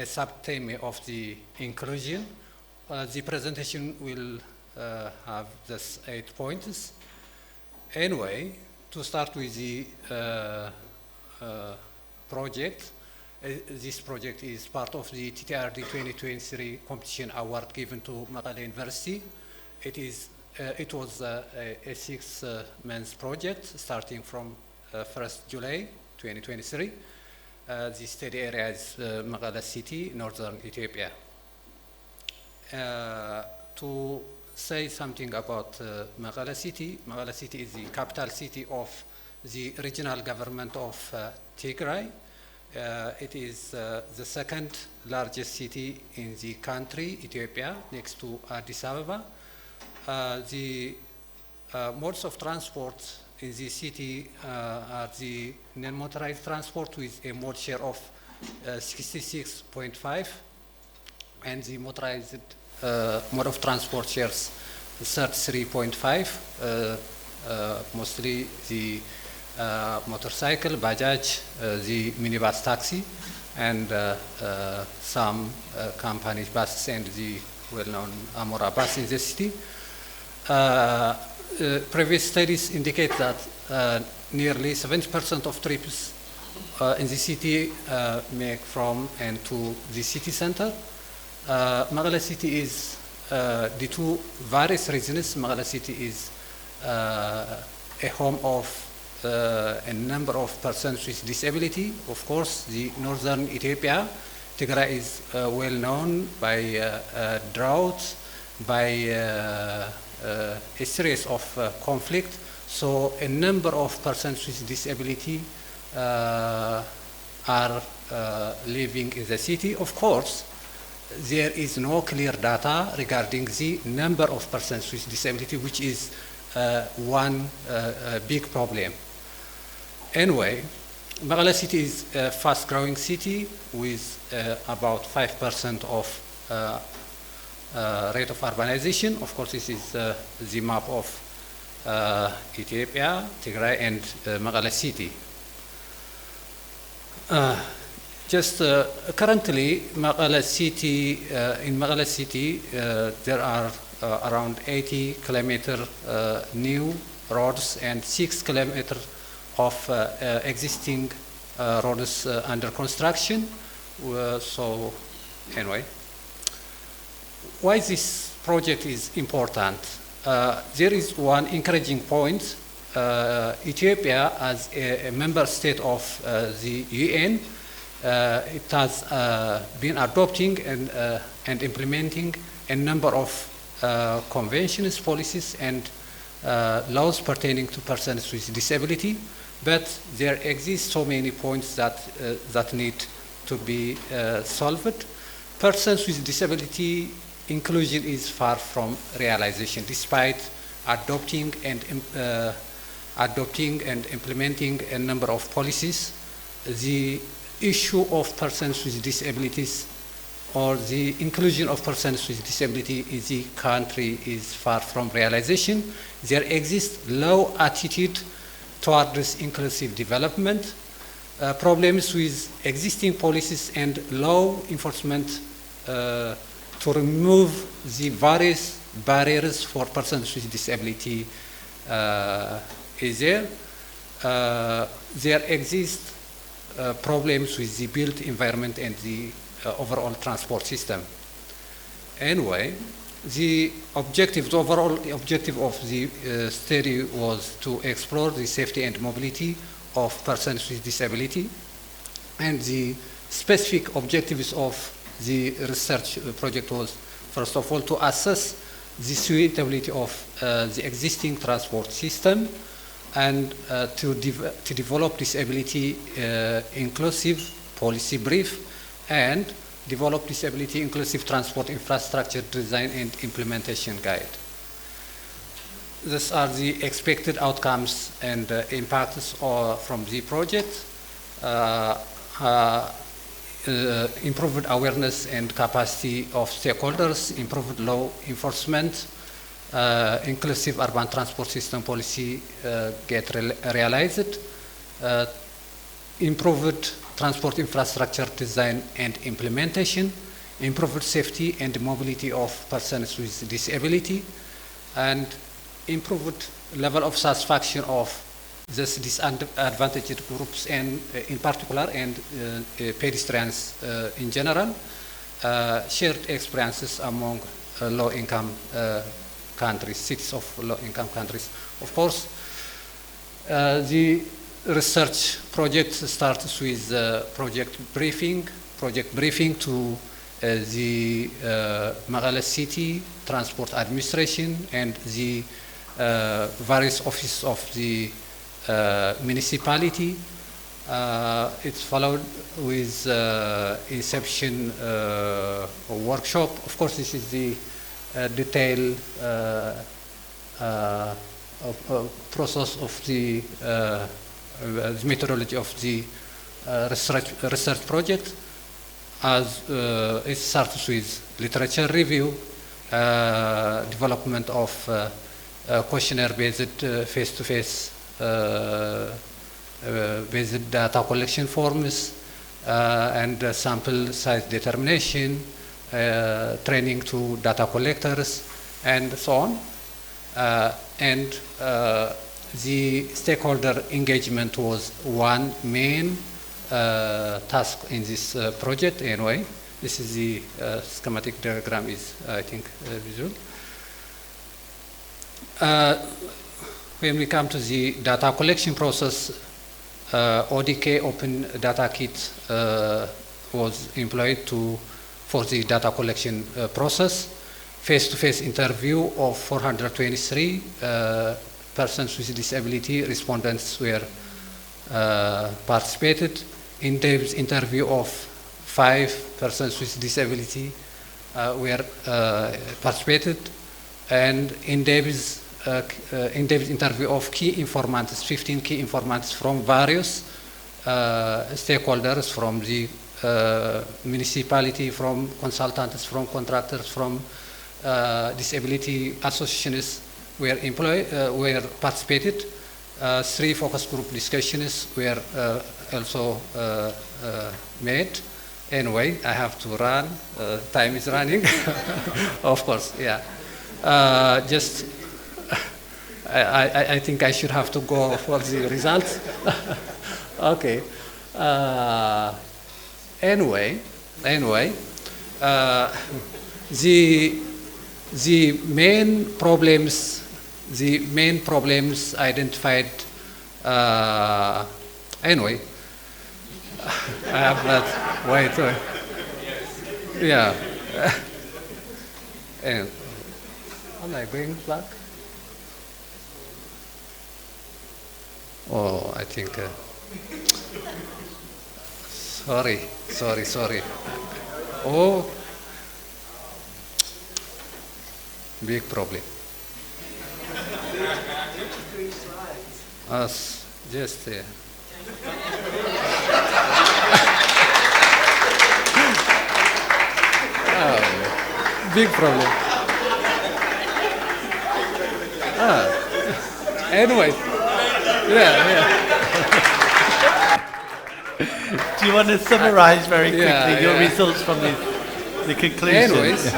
sub-theme of the inclusion. The presentation will have this 8 points. Anyway, to start with the project, this project is part of the TTRD 2023 competition award given to Mekelle University. It was a 6-month project starting from 1st July 2023. The study area is Mekelle City, northern Ethiopia. To say something about Mekelle City is the capital city of the regional government of Tigray. It is the second largest city in the country, Ethiopia, next to Addis Ababa. The modes of transport in the city are the non-motorized transport with a mode share of 66.5, and the motorized mode of transport shares 33.5, mostly the motorcycle, Bajaj, the minibus taxi, and some company buses and the well-known Amora bus in the city. previous studies indicate that nearly 70% of trips in the city make from and to the city center. Magala City is, due to various reasons, Magala City is a home of a number of persons with disability. Of course, the northern Ethiopia, Tigray is well known by droughts, by a series of conflict. So a number of persons with disability are living in the city. Of course, there is no clear data regarding the number of persons with disability, which is one big problem. Anyway, Magala City is a fast-growing city with about 5% of rate of urbanization. Of course, this is the map of Ethiopia, Tigray, and Magala City. Currently, Magala City, in Magala City, there are around 80 kilometer new roads and 6 kilometers of existing roads under construction. So, anyway, why this project is important? There is one encouraging point. Ethiopia, as a member state of the UN, it has been adopting and implementing a number of conventions, policies, and laws pertaining to persons with disability. But there exist so many points that need to be solved. Persons with disability inclusion is far from realization, despite adopting and implementing a number of policies. The issue of persons with disabilities or the inclusion of persons with disability in the country is far from realization. There exists low attitude towards inclusive development, problems with existing policies and law enforcement to remove the various barriers for persons with disability is there. There exist problems with the built environment and the overall transport system. Anyway, the overall objective of the study was to explore the safety and mobility of persons with disability, and the specific objectives of the research project was, first of all, to assess the suitability of the existing transport system, and to develop disability inclusive policy brief, and develop disability inclusive transport infrastructure design and implementation guide. These are the expected outcomes and impacts from the project. Improved awareness and capacity of stakeholders, improved law enforcement, inclusive urban transport system policy get realized, improved transport infrastructure design and implementation, improved safety and mobility of persons with disability, and improved level of satisfaction of these disadvantaged groups, and in particular, and pedestrians in general, shared experiences among low-income countries, cities of low-income countries. Of course, the research project starts with project briefing to the Magala City Transport Administration and the various offices of the municipality. It's followed with inception workshop. Of course, this is the detailed process of the methodology of the research project. As it starts with literature review, development of questionnaire-based face-to-face based data collection forms, and sample size determination, training to data collectors, and so on. And the stakeholder engagement was one main task in this project anyway. This is the schematic diagram is, I think, visual. When we come to the data collection process, ODK Open Data Kit was employed for the data collection process. Face-to-face interview of 423 persons with disability respondents were participated. In-depth interview of 5 persons with disability were participated, and in-depth interview of key informants, 15 key informants from various stakeholders, from the municipality, from consultants, from contractors, from disability associations were participated. 3 focus group discussions were also made. Anyway, I have to run. Time is running. Of course, yeah. I think I should have to go for the results. Okay. Anyway, the main problems identified. Anyway, I have not. Wait. Yeah. And am I going back? Oh, I think. Sorry. Oh, big problem. Just big problem. Anyway, yeah. Do you want to summarize very quickly your results from the conclusion? Anyways.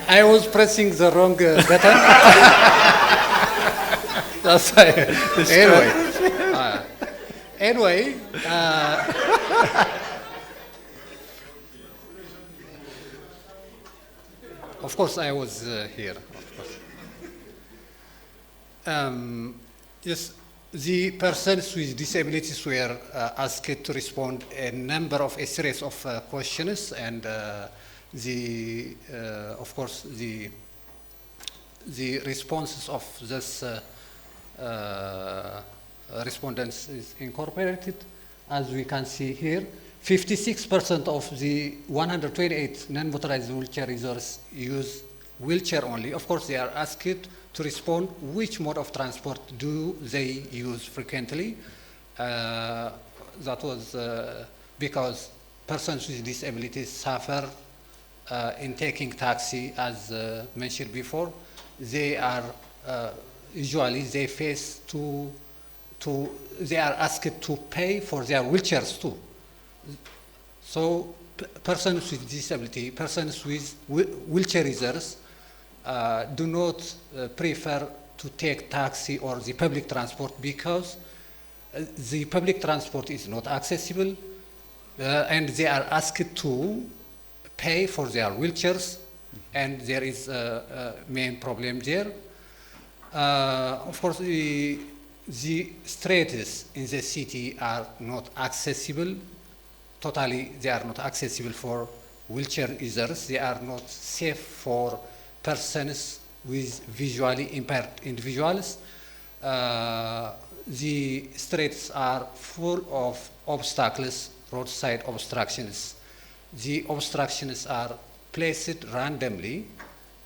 I was pressing the wrong button. That's why. Anyway. Of course, I was here. Of course. Yes, the persons with disabilities were asked to respond a series of questions, and of course, the responses of this respondents is incorporated, as we can see here. 56% of the 128 non-motorized wheelchair users use wheelchair only. Of course, they are asked to respond which mode of transport do they use frequently. That was because persons with disabilities suffer in taking taxi, as mentioned before. They are usually they are asked to pay for their wheelchairs too. So persons with disability, persons with wheelchair users do not prefer to take taxi or the public transport because the public transport is not accessible, and they are asked to pay for their wheelchairs, and there is a main problem there. Of course, the streets in the city are not accessible. Totally, they are not accessible for wheelchair users. They are not safe for persons with visually impaired individuals. The streets are full of obstacles, roadside obstructions. The obstructions are placed randomly,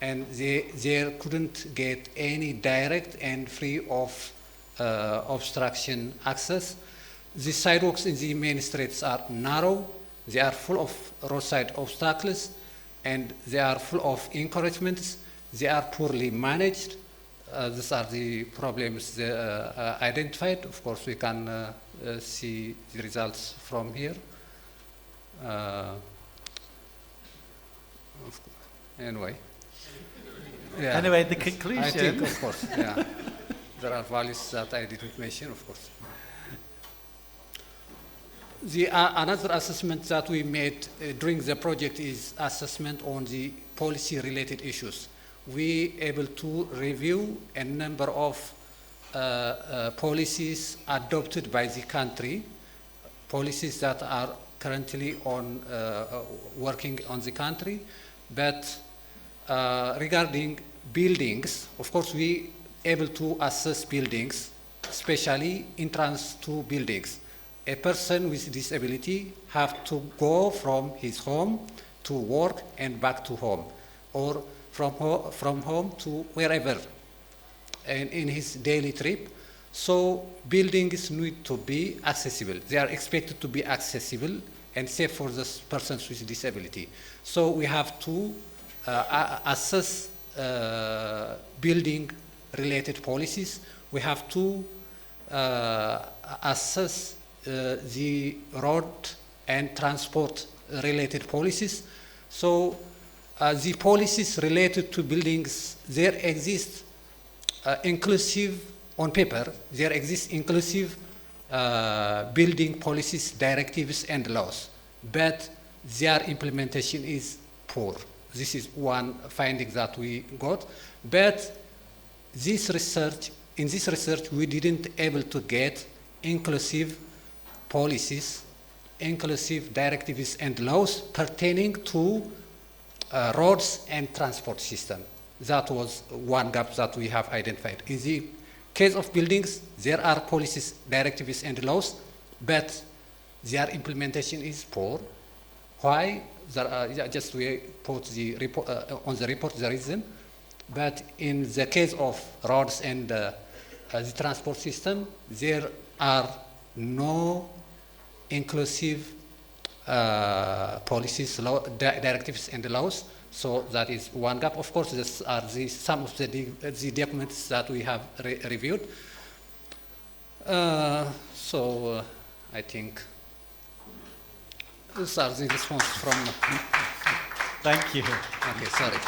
and they couldn't get any direct and free of obstruction access. The sidewalks in the main streets are narrow, they are full of roadside obstacles, and they are full of encouragements. They are poorly managed. These are the problems identified. Of course, we can see the results from here. Anyway. Anyway, the I conclusion. think, of course, yeah. There are values that I didn't mention, of course. Another assessment that we made during the project is assessment on the policy-related issues. We able to review a number of policies adopted by the country, policies that are currently on working on the country, but regarding buildings, of course, we able to assess buildings, especially entrance to buildings. A person with disability have to go from his home to work and back to home, or from home to wherever in his daily trip. So buildings need to be accessible. They are expected to be accessible and safe for the persons with disability. So we have to assess building related policies. We have to assess the road and transport related policies. So the policies related to buildings, there exist inclusive, on paper, there exist inclusive building policies, directives and laws, but their implementation is poor. This is one finding that we got, but this research, in this research we didn't able to get inclusive policies, inclusive directives and laws pertaining to roads and transport system. That was one gap that we have identified. In the case of buildings, there are policies, directives and laws, but their implementation is poor. Why? There are, just we put the report, on the report the reason, but in the case of roads and the transport system, there are no inclusive policies, directives and laws. So that is one gap. Of course, these are some of the documents that we have reviewed. So I think these are the response from. Thank you. Okay, sorry.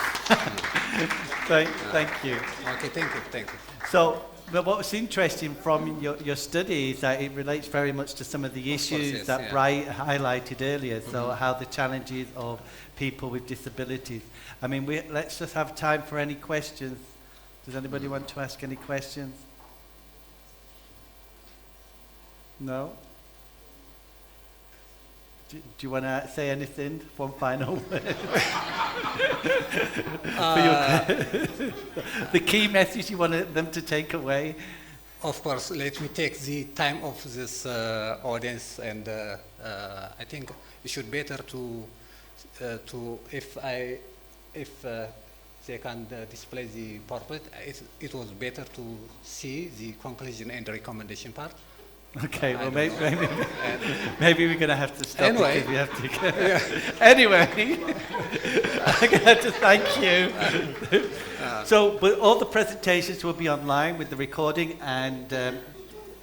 Thank you. Okay, thank you. So, but what was interesting from your study is that it relates very much to some of the issues yes, that yeah. Bright highlighted earlier. So how the challenges of people with disabilities. I mean, let's just have time for any questions. Does anybody want to ask any questions? No? Do you want to say anything? One final word. The key message you want them to take away? Of course, let me take the time of this audience, and I think it should better to if they can display the PowerPoint, it was better to see the conclusion and the recommendation part. Okay, well maybe we're going to have to stop anyway. Because we have to go. Anyway, I'm going to have to thank you. So, but all the presentations will be online with the recording, and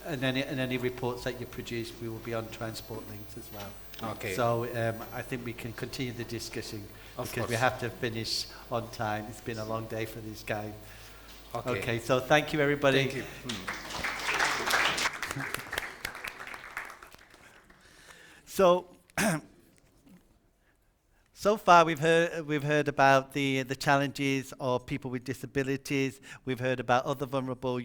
any reports that you produce, we will be on Transport Links as well. Okay. So I think we can continue the discussion because we have to finish on time. It's been a long day for these guys. Okay, so thank you everybody. Thank you. So, so far we've heard about the challenges of people with disabilities. We've heard about other vulnerable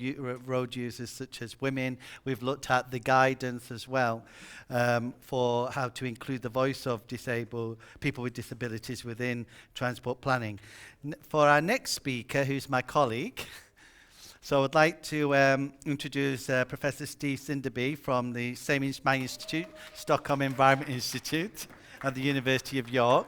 road users such as women. We've looked at the guidance as well for how to include the voice of disabled people with disabilities within transport planning. For our next speaker, who's my colleague. So I'd like to introduce Professor Steve Sinderby from the same Institute, Stockholm Environment Institute at the University of York.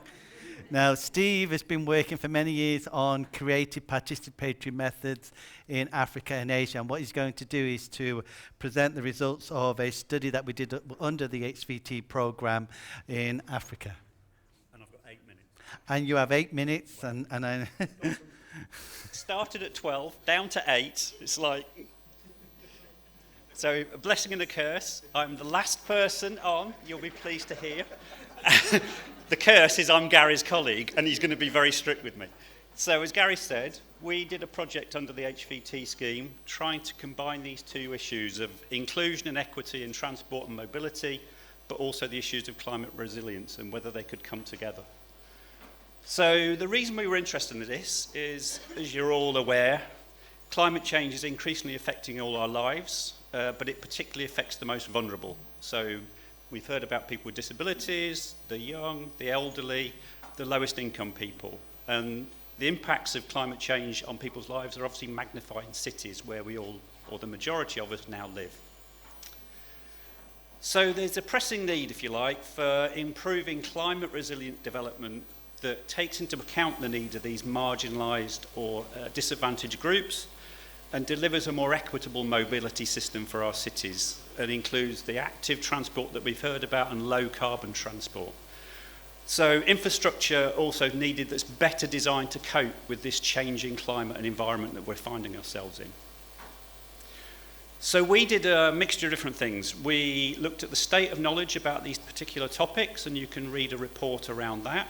Now, Steve has been working for many years on creative participatory methods in Africa and Asia, and what he's going to do is to present the results of a study that we did under the HVT program in Africa. And I've got 8 minutes. And you have 8 minutes, and I... Started at 12, down to 8. It's like... So, a blessing and a curse. I'm the last person on, you'll be pleased to hear. The curse is I'm Gary's colleague, and he's going to be very strict with me. So as Gary said, we did a project under the HVT scheme trying to combine these two issues of inclusion and equity in transport and mobility, but also the issues of climate resilience and whether they could come together. So the reason we were interested in this is, as you're all aware, climate change is increasingly affecting all our lives, but it particularly affects the most vulnerable. So we've heard about people with disabilities, the young, the elderly, the lowest income people. And the impacts of climate change on people's lives are obviously magnified in cities where we all, or the majority of us, now live. So there's a pressing need, if you like, for improving climate resilient development that takes into account the needs of these marginalised or disadvantaged groups and delivers a more equitable mobility system for our cities. It includes the active transport that we've heard about and low carbon transport. So infrastructure also needed that's better designed to cope with this changing climate and environment that we're finding ourselves in. So we did a mixture of different things. We looked at the state of knowledge about these particular topics, and you can read a report around that.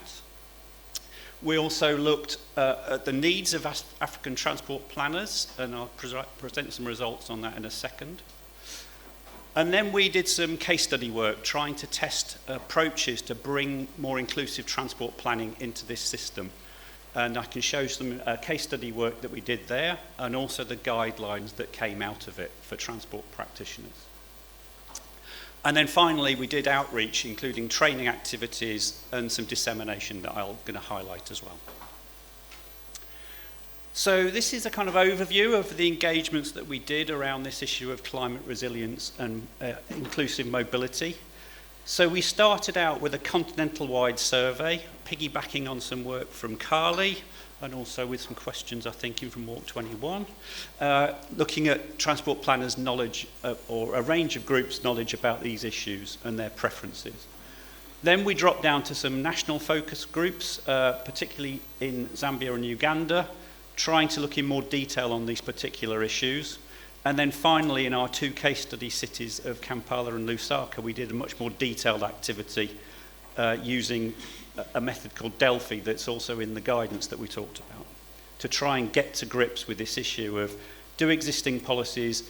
We also looked at the needs of African transport planners, and I'll present some results on that in a second. And then we did some case study work trying to test approaches to bring more inclusive transport planning into this system. And I can show some case study work that we did there and also the guidelines that came out of it for transport practitioners. And then finally, we did outreach, including training activities and some dissemination that I'm going to highlight as well. So this is a kind of overview of the engagements that we did around this issue of climate resilience and inclusive mobility. So we started out with a continental-wide survey, piggybacking on some work from Carly, and also with some questions, I think, in from Walk 21, looking at transport planners' knowledge, or a range of groups' knowledge about these issues and their preferences. Then we dropped down to some national focus groups, particularly in Zambia and Uganda, trying to look in more detail on these particular issues. And then finally, in our two case study cities of Kampala and Lusaka, we did a much more detailed activity using a method called Delphi that's also in the guidance that we talked about, to try and get to grips with this issue of, do existing policies,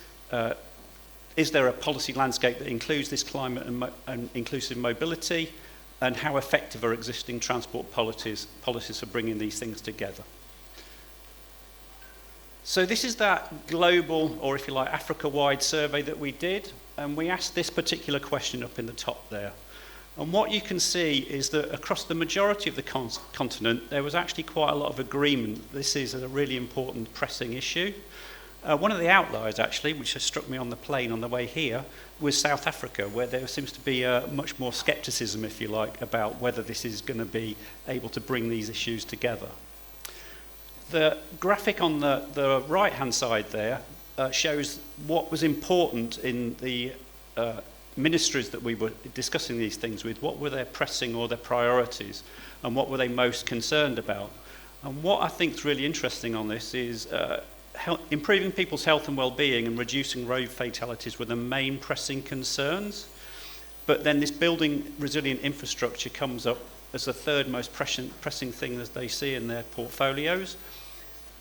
is there a policy landscape that includes this climate and inclusive mobility, and how effective are existing transport policies for bringing these things together? So this is that global, or if you like, Africa-wide survey that we did, and we asked this particular question up in the top there. And what you can see is that across the majority of the continent, there was actually quite a lot of agreement. This is a really important, pressing issue. One of the outliers, actually, which has struck me on the plane on the way here, was South Africa, where there seems to be much more scepticism, if you like, about whether this is going to be able to bring these issues together. The graphic on the right-hand side there shows what was important in the ministries that we were discussing these things with. What were their pressing or their priorities, and what were they most concerned about? And what I think is really interesting on this is improving people's health and well-being and reducing road fatalities were the main pressing concerns. But then this building resilient infrastructure comes up as the third most pressing thing that they see in their portfolios.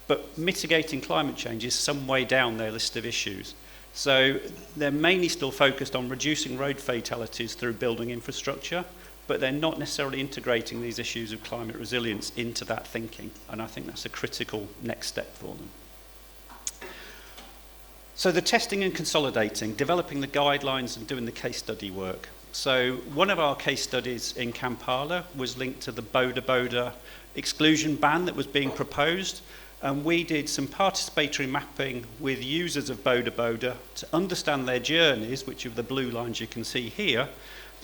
But mitigating climate change is some way down their list of issues. So they're mainly still focused on reducing road fatalities through building infrastructure, but they're not necessarily integrating these issues of climate resilience into that thinking. And I think that's a critical next step for them. So the testing and consolidating, developing the guidelines and doing the case study work. So one of our case studies in Kampala was linked to the Boda Boda exclusion ban that was being proposed. And we did some participatory mapping with users of Boda Boda to understand their journeys, which are the blue lines you can see here.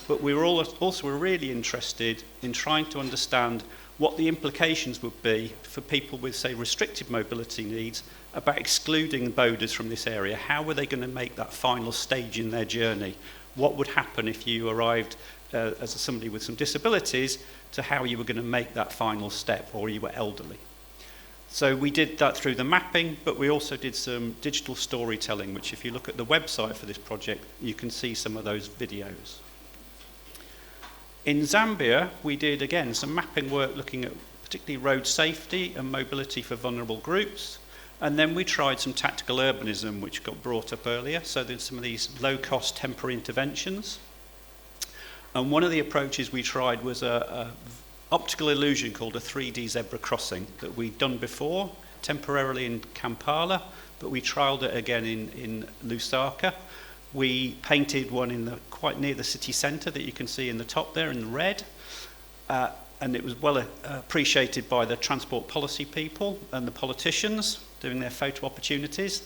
But we were also really interested in trying to understand what the implications would be for people with, say, restricted mobility needs about excluding Bodas from this area. How were they going to make that final stage in their journey? What would happen if you arrived as somebody with some disabilities to how you were going to make that final step, or you were elderly? So we did that through the mapping, but we also did some digital storytelling, which if you look at the website for this project, you can see some of those videos. In Zambia, we did, again, some mapping work looking at particularly road safety and mobility for vulnerable groups. And then we tried some tactical urbanism, which got brought up earlier. So there's some of these low-cost temporary interventions. And one of the approaches we tried was a optical illusion called a 3D zebra crossing that we'd done before, temporarily in Kampala, but we trialled it again in Lusaka. We painted one quite near the city centre that you can see in the top there in the red. And it was well appreciated by the transport policy people and the politicians doing their photo opportunities.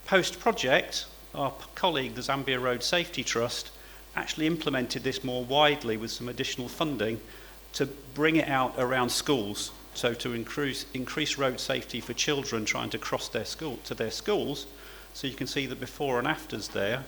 Post-project, our colleague, the Zambia Road Safety Trust, actually implemented this more widely with some additional funding to bring it out around schools, so to increase road safety for children trying to cross their schools. So you can see the before and afters there.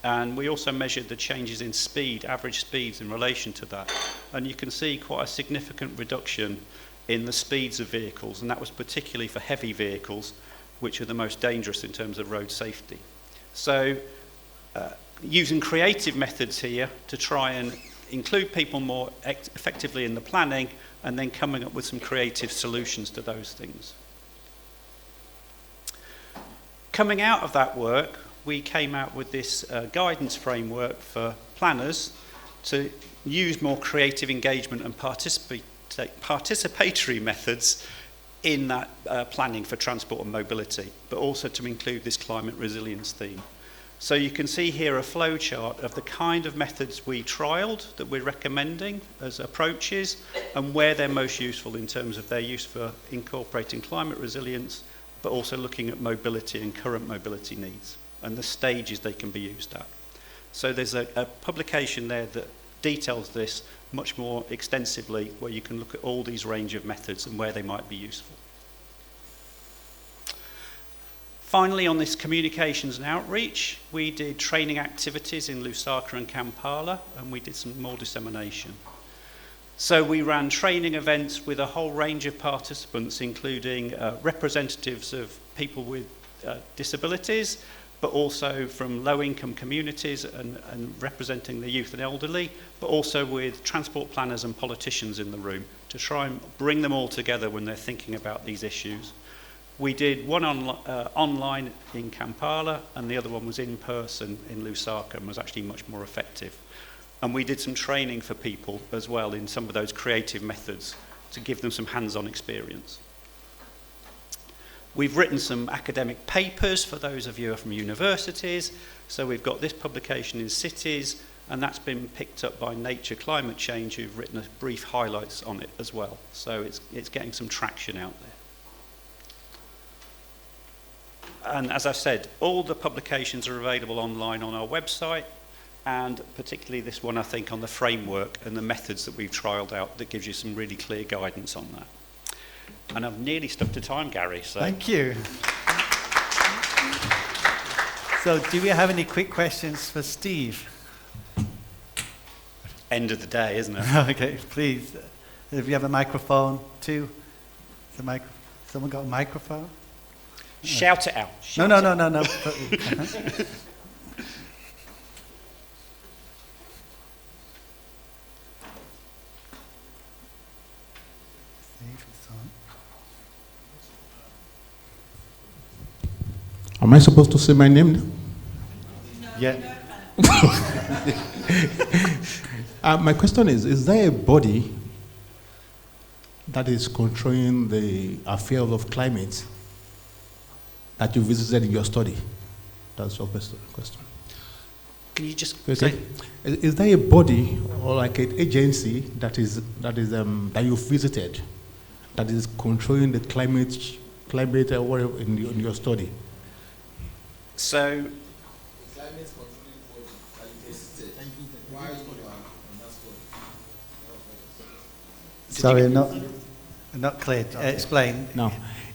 And we also measured the changes in speed, average speeds in relation to that. And you can see quite a significant reduction in the speeds of vehicles, and that was particularly for heavy vehicles, which are the most dangerous in terms of road safety. So using creative methods here to try and include people more effectively in the planning, and then coming up with some creative solutions to those things. Coming out of that work, we came out with this guidance framework for planners to use more creative engagement and participatory methods in that planning for transport and mobility, but also to include this climate resilience theme. So you can see here a flow chart of the kind of methods we trialled that we're recommending as approaches and where they're most useful in terms of their use for incorporating climate resilience, but also looking at mobility and current mobility needs and the stages they can be used at. So there's a publication there that details this much more extensively, where you can look at all these range of methods and where they might be useful. Finally, on this communications and outreach, we did training activities in Lusaka and Kampala, and we did some more dissemination. So we ran training events with a whole range of participants, including representatives of people with disabilities, but also from low-income communities and representing the youth and elderly, but also with transport planners and politicians in the room to try and bring them all together when they're thinking about these issues. We did one online in Kampala, and the other one was in person in Lusaka, and was actually much more effective. And we did some training for people as well in some of those creative methods to give them some hands-on experience. We've written some academic papers for those of you who are from universities. So we've got this publication in Cities, and that's been picked up by Nature Climate Change, who've written a brief highlights on it as well. So it's getting some traction out there. And as I've said, all the publications are available online on our website, and particularly this one, I think, on the framework and the methods that we've trialled out that gives you some really clear guidance on that. And I've nearly stuck to time, Gary. So. Thank you. So do we have any quick questions for Steve? End of the day, isn't it? Okay, please. If you have a microphone, too. Someone got a microphone? Shout it out. No. Am I supposed to say my name now? Yeah. My question is there a body that is controlling the affairs of climate that you visited in your study? That's your question. Can you just say? Is there a body or like an agency that you visited that is controlling the climate or whatever in your study? So, sorry, not clear. Explain. No.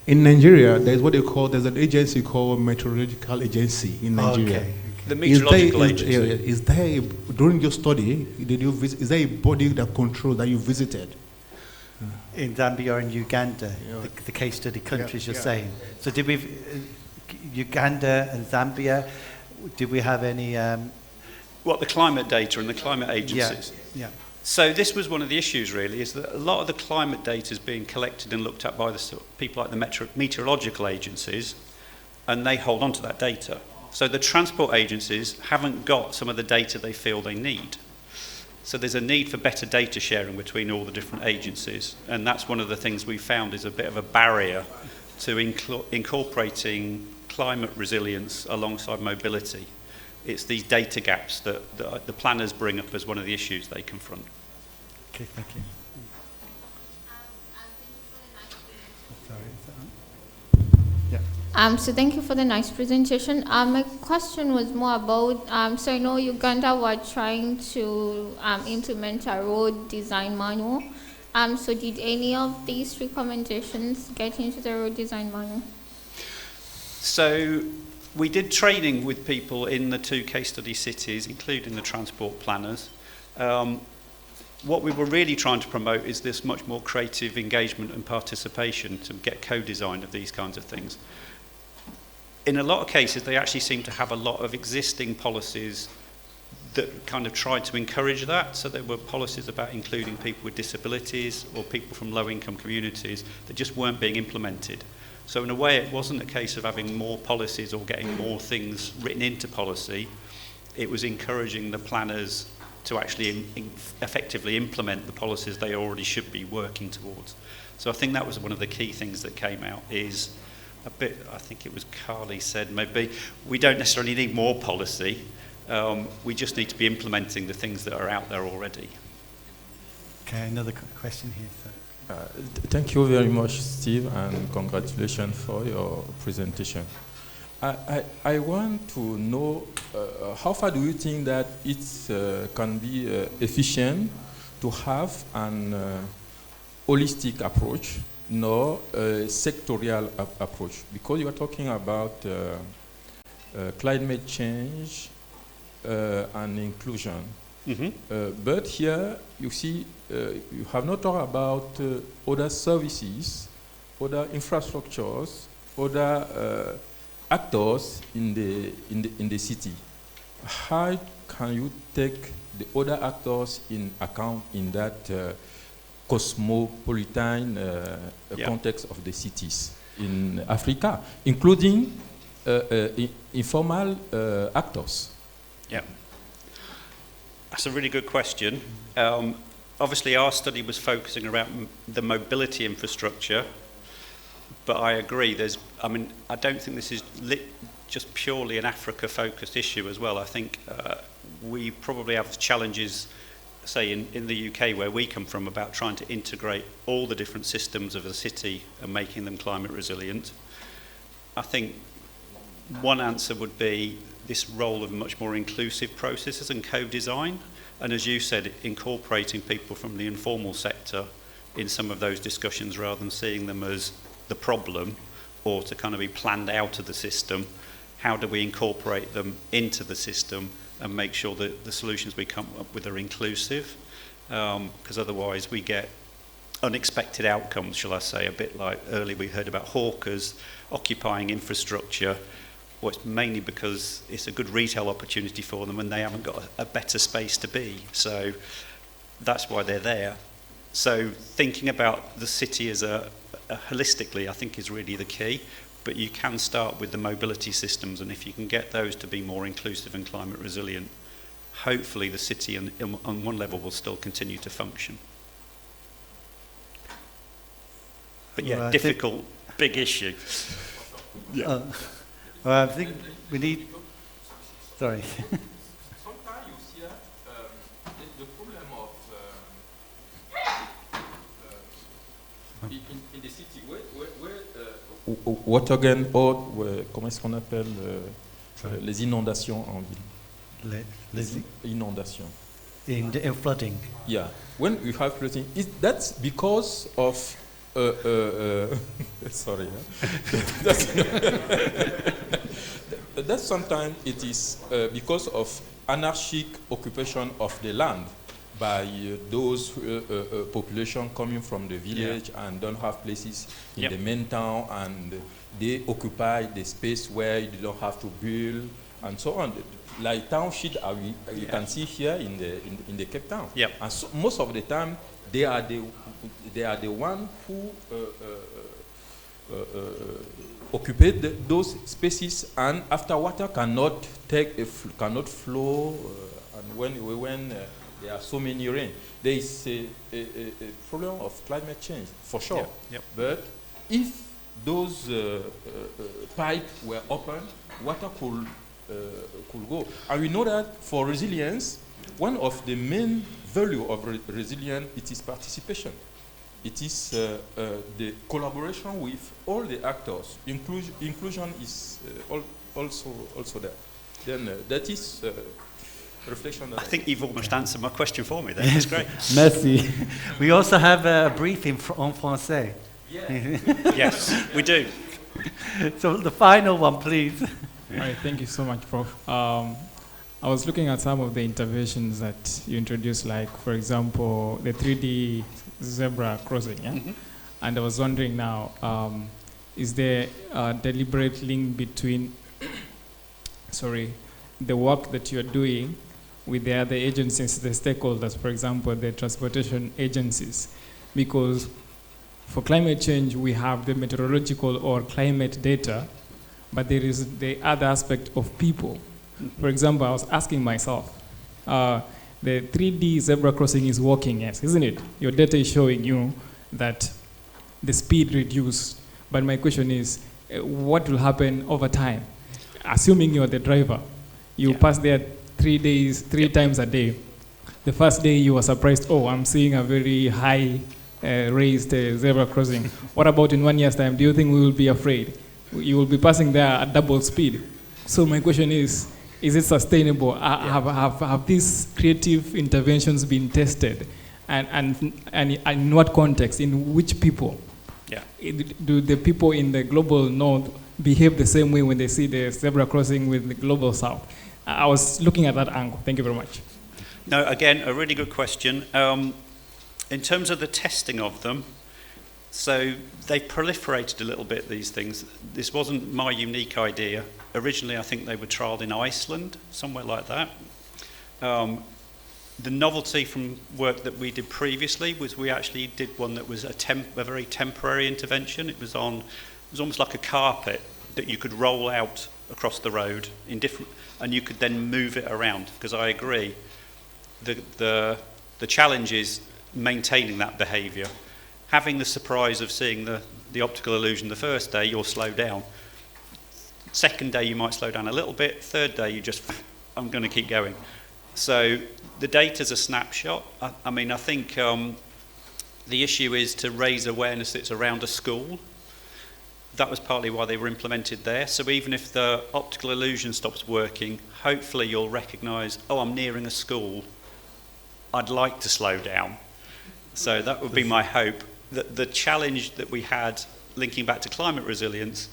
In Nigeria, there's an agency called Meteorological Agency in Nigeria. Okay. The Meteorological Agency. Is there, during your study, is there a body that controls that you visited? In Zambia and Uganda, the case study countries you're saying. So did we, Uganda and Zambia, did we have any... What, the climate data and the climate agencies? Yeah. So this was one of the issues, really, is that a lot of the climate data is being collected and looked at by the people like the meteorological agencies, and they hold on to that data. So the transport agencies haven't got some of the data they feel they need. So there's a need for better data sharing between all the different agencies, and that's one of the things we found is a bit of a barrier to incorporating climate resilience alongside mobility. It's these data gaps that the planners bring up as one of the issues they confront. Okay, thank you. So thank you for the nice presentation. My question was more about, so I know Uganda were trying to implement a road design manual. So did any of these recommendations get into the road design manual? So we did training with people in the 2 case study cities, including the transport planners. What we were really trying to promote is this much more creative engagement and participation to get co-design of these kinds of things. In a lot of cases, they actually seem to have a lot of existing policies that kind of tried to encourage that. So there were policies about including people with disabilities or people from low-income communities that just weren't being implemented. So in a way, it wasn't a case of having more policies or getting more things written into policy. It was encouraging the planners to actually effectively implement the policies they already should be working towards. So I think that was one of the key things that came out is a bit, I think it was Carly said, maybe we don't necessarily need more policy. We just need to be implementing the things that are out there already. Okay, another question here, sir. Thank you very much, Steve, and congratulations for your presentation. I want to know how far do you think that it can be efficient to have an holistic approach, nor a sectorial approach? Because you are talking about climate change and inclusion. But here, you see, you have not talked about other services, other infrastructures, other actors in the city. How can you take the other actors in account in that cosmopolitan context of the cities in Africa, including informal actors? Yeah. That's a really good question. Obviously, our study was focusing around the mobility infrastructure, but I agree. I don't think this is just purely an Africa-focused issue as well. I think we probably have challenges, say in the UK where we come from, about trying to integrate all the different systems of a city and making them climate resilient. I think one answer would be this role of much more inclusive processes and co-design, and as you said, incorporating people from the informal sector in some of those discussions rather than seeing them as the problem or to kind of be planned out of the system. How do we incorporate them into the system and make sure that the solutions we come up with are inclusive? Because otherwise we get unexpected outcomes, shall I say, a bit like earlier we heard about hawkers occupying infrastructure. Well, it's mainly because it's a good retail opportunity for them and they haven't got a better space to be. So that's why they're there. So thinking about the city as a holistically, I think is really the key. But you can start with the mobility systems, and if you can get those to be more inclusive and climate resilient, hopefully the city on one level will still continue to function. But yeah, difficult, big issue. Yeah. Well, I think we need. Sorry. Sometimes you see the problem of in the city where Watergen or comment est-ce qu'on appelle les inondations en ville? Les inondations. In flooding. Yeah, when you have flooding, that's because of sorry. That sometimes it is because of anarchic occupation of the land by those population coming from the village and don't have places in the main town, and they occupy the space where you don't have to build and so on, like township you can see here in the Cape Town. Yep. And so most of the time, they are the one who occupy those spaces, and after water cannot cannot flow, and when there are so many rain, there is a problem of climate change for sure. Yep. Yep. But if those pipes were open, water could go. And we know that for resilience, one of the main value of resilience, it is participation. It is the collaboration with all the actors. Inclusion is also there. Then that is reflection. That I think you've almost answered my question for me there. That's great. Merci. We also have a briefing en français. Yes, we do. So the final one, please. All right, thank you so much, Prof. I was looking at some of the interventions that you introduced, like, for example, the 3D zebra crossing, yeah? Mm-hmm. And I was wondering now, is there a deliberate link between, the work that you're doing with the other agencies, the stakeholders, for example, the transportation agencies? Because for climate change, we have the meteorological or climate data, but there is the other aspect of people. For example, I was asking myself, the 3D zebra crossing is working, yes, isn't it? Your data is showing you that the speed reduced. But my question is, what will happen over time? Assuming you're the driver, you pass there 3 times a day. The first day you were surprised, oh, I'm seeing a very high raised zebra crossing. What about in 1 year's time? Do you think we will be afraid? You will be passing there at double speed. So my question is it sustainable? Have these creative interventions been tested? And in what context? In which people? Yeah. Do the people in the global north behave the same way when they see the zebra crossing with the global south? I was looking at that angle. Thank you very much. No, again, a really good question. In terms of the testing of them, so they proliferated a little bit, these things. This wasn't my unique idea. Originally, I think they were trialled in Iceland, somewhere like that. The novelty from work that we did previously was we actually did one that was a very temporary intervention. It was almost like a carpet that you could roll out across the road in different, and you could then move it around. Because I agree, the challenge is maintaining that behaviour. Having the surprise of seeing the optical illusion the first day, you'll slow down. Second day, you might slow down a little bit. Third day, you just, I'm going to keep going. So the data's a snapshot. I mean, I think the issue is to raise awareness that it's around a school. That was partly why they were implemented there. So even if the optical illusion stops working, hopefully you'll recognise, oh, I'm nearing a school. I'd like to slow down. So that would be my hope. The challenge that we had, linking back to climate resilience,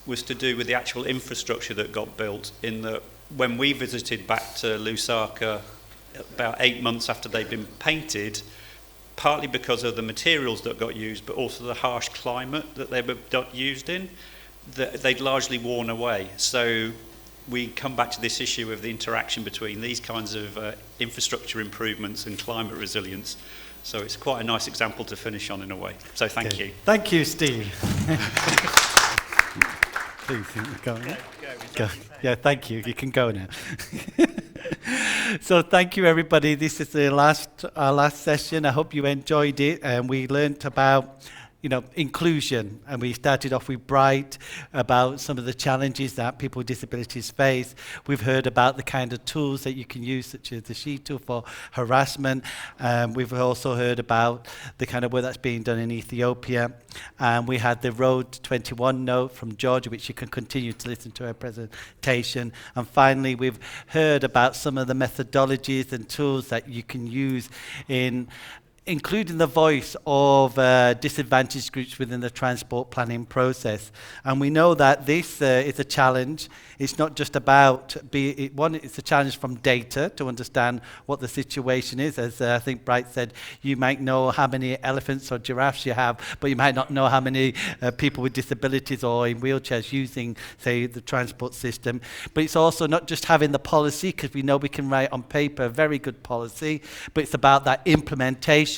was to do with the actual infrastructure that got built. In the when we visited back to Lusaka about 8 months after they'd been painted, partly because of the materials that got used, but also the harsh climate that they were used in, they'd largely worn away. So we come back to this issue of the interaction between these kinds of infrastructure improvements and climate resilience. So it's quite a nice example to finish on in a way. So thank you. Thank you, Steve. Please, go on. Go. Yeah, thank you. You can go now. So thank you, everybody. This is our last session. I hope you enjoyed it. And we learned about inclusion, and we started off with Bright about some of the challenges that people with disabilities face. We've heard about the kind of tools that you can use, such as the She tool for harassment. We've also heard about the kind of work that's being done in Ethiopia. And we had the Road 21 note from Georgia, which you can continue to listen to her presentation. And finally, we've heard about some of the methodologies and tools that you can use in including the voice of disadvantaged groups within the transport planning process. And we know that this is a challenge. It's not just about, it's a challenge from data to understand what the situation is. As I think Bright said, you might know how many elephants or giraffes you have, but you might not know how many people with disabilities or in wheelchairs using, say, the transport system. But it's also not just having the policy, because we know we can write on paper a very good policy, but it's about that implementation.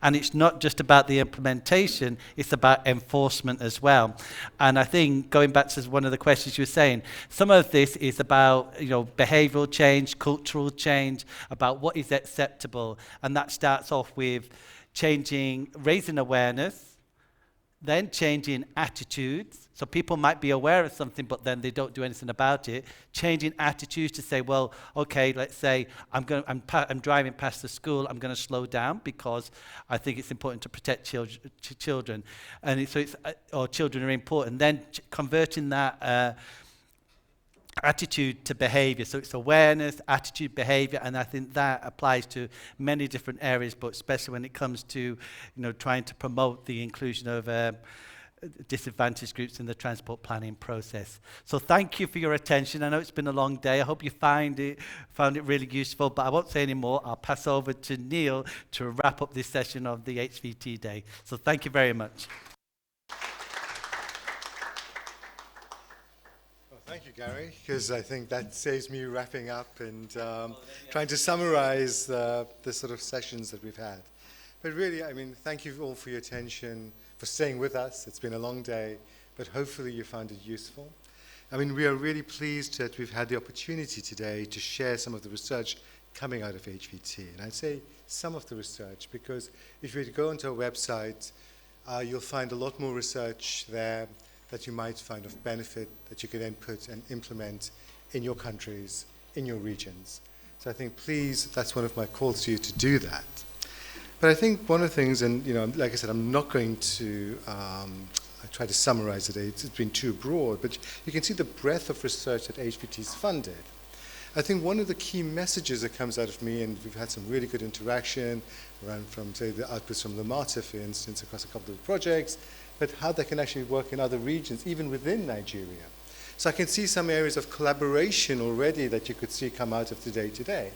And it's not just about the implementation, it's about enforcement as well. And I think, going back to one of the questions you were saying, some of this is about, behavioral change, cultural change, about what is acceptable. And that starts off with raising awareness, then changing attitudes. So people might be aware of something, but then they don't do anything about it. Changing attitudes to say, well, okay, let's say I'm driving past the school, I'm going to slow down because I think it's important to protect children. And or children are important. Then converting that attitude to behavior. So it's awareness, attitude, behavior, and I think that applies to many different areas, but especially when it comes to, trying to promote the inclusion of disadvantaged groups in the transport planning process. So thank you for your attention. I know it's been a long day. I hope you found it really useful, but I won't say any more. I'll pass over to Neil to wrap up this session of the HVT Day. So thank you very much. Thank you, Gary, because I think that saves me wrapping up and trying to summarize the sort of sessions that we've had. But really, thank you all for your attention, for staying with us. It's been a long day, but hopefully you found it useful. We are really pleased that we've had the opportunity today to share some of the research coming out of HVT. And I'd say some of the research, because if you go onto our website, you'll find a lot more research there that you might find of benefit that you can then put and implement in your countries, in your regions. So I think, please, that's one of my calls to you to do that. But I think one of the things, and like I said, I'm not going to try to summarize today, it's been too broad, but you can see the breadth of research that HVT's funded. I think one of the key messages that comes out of me, and we've had some really good interaction around from, say, the outputs from Lamata, for instance, across a couple of projects, but how that can actually work in other regions, even within Nigeria. So I can see some areas of collaboration already that you could see come out of today.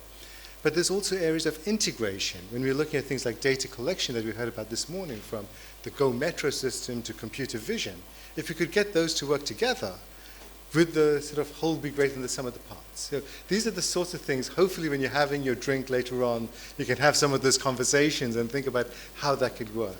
But there's also areas of integration. When we're looking at things like data collection that we heard about this morning, from the Go Metro system to computer vision, if we could get those to work together, would the sort of whole be greater than the sum of the parts? So these are the sorts of things, hopefully when you're having your drink later on, you can have some of those conversations and think about how that could work.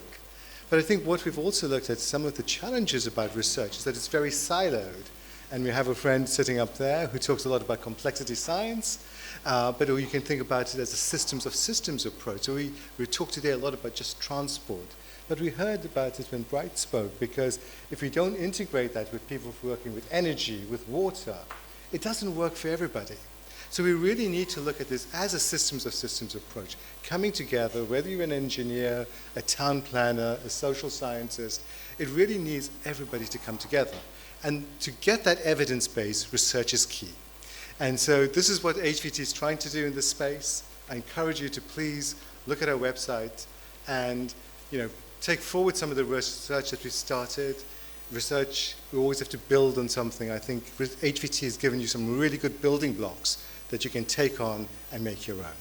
But I think what we've also looked at, some of the challenges about research, is that it's very siloed. And we have a friend sitting up there who talks a lot about complexity science, but you can think about it as a systems of systems approach. So we talked today a lot about just transport. But we heard about it when Bright spoke, because if we don't integrate that with people working with energy, with water, it doesn't work for everybody. So we really need to look at this as a systems of systems approach, coming together, whether you're an engineer, a town planner, a social scientist, it really needs everybody to come together. And to get that evidence base, research is key. And so this is what HVT is trying to do in this space. I encourage you to please look at our website and take forward some of the research that we started. Research, we always have to build on something. I think HVT has given you some really good building blocks that you can take on and make your own.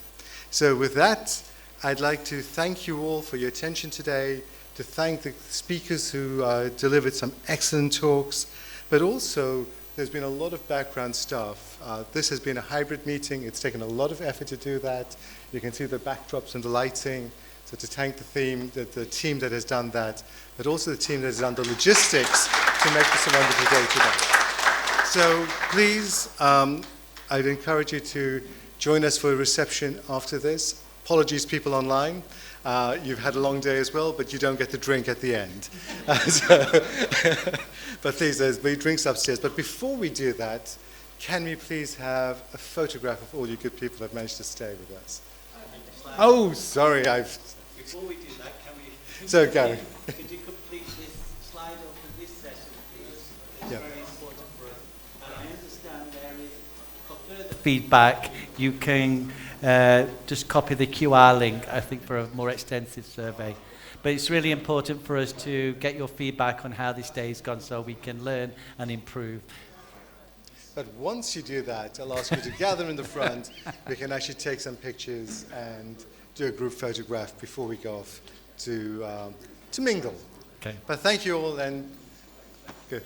So with that, I'd like to thank you all for your attention today, to thank the speakers who delivered some excellent talks, but also there's been a lot of background staff. This has been a hybrid meeting. It's taken a lot of effort to do that. You can see the backdrops and the lighting. So to thank the team that has done that, but also the team that has done the logistics to make this a wonderful day today. So please, I'd encourage you to join us for a reception after this. Apologies, people online. You've had a long day as well, but you don't get the drink at the end. But please, there's drinks upstairs. But before we do that, can we please have a photograph of all you good people that have managed to stay with us? Oh, sorry, Before we do that, can we... So, Gary. Could you complete this slide for this session, please? It's very important for us. And I understand there is, for further feedback, you can just copy the QR link, I think, for a more extensive survey. But it's really important for us to get your feedback on how this day's gone so we can learn and improve. But once you do that, I'll ask you to gather in the front. We can actually take some pictures and do a group photograph before we go off to mingle. Okay. But thank you all, and good.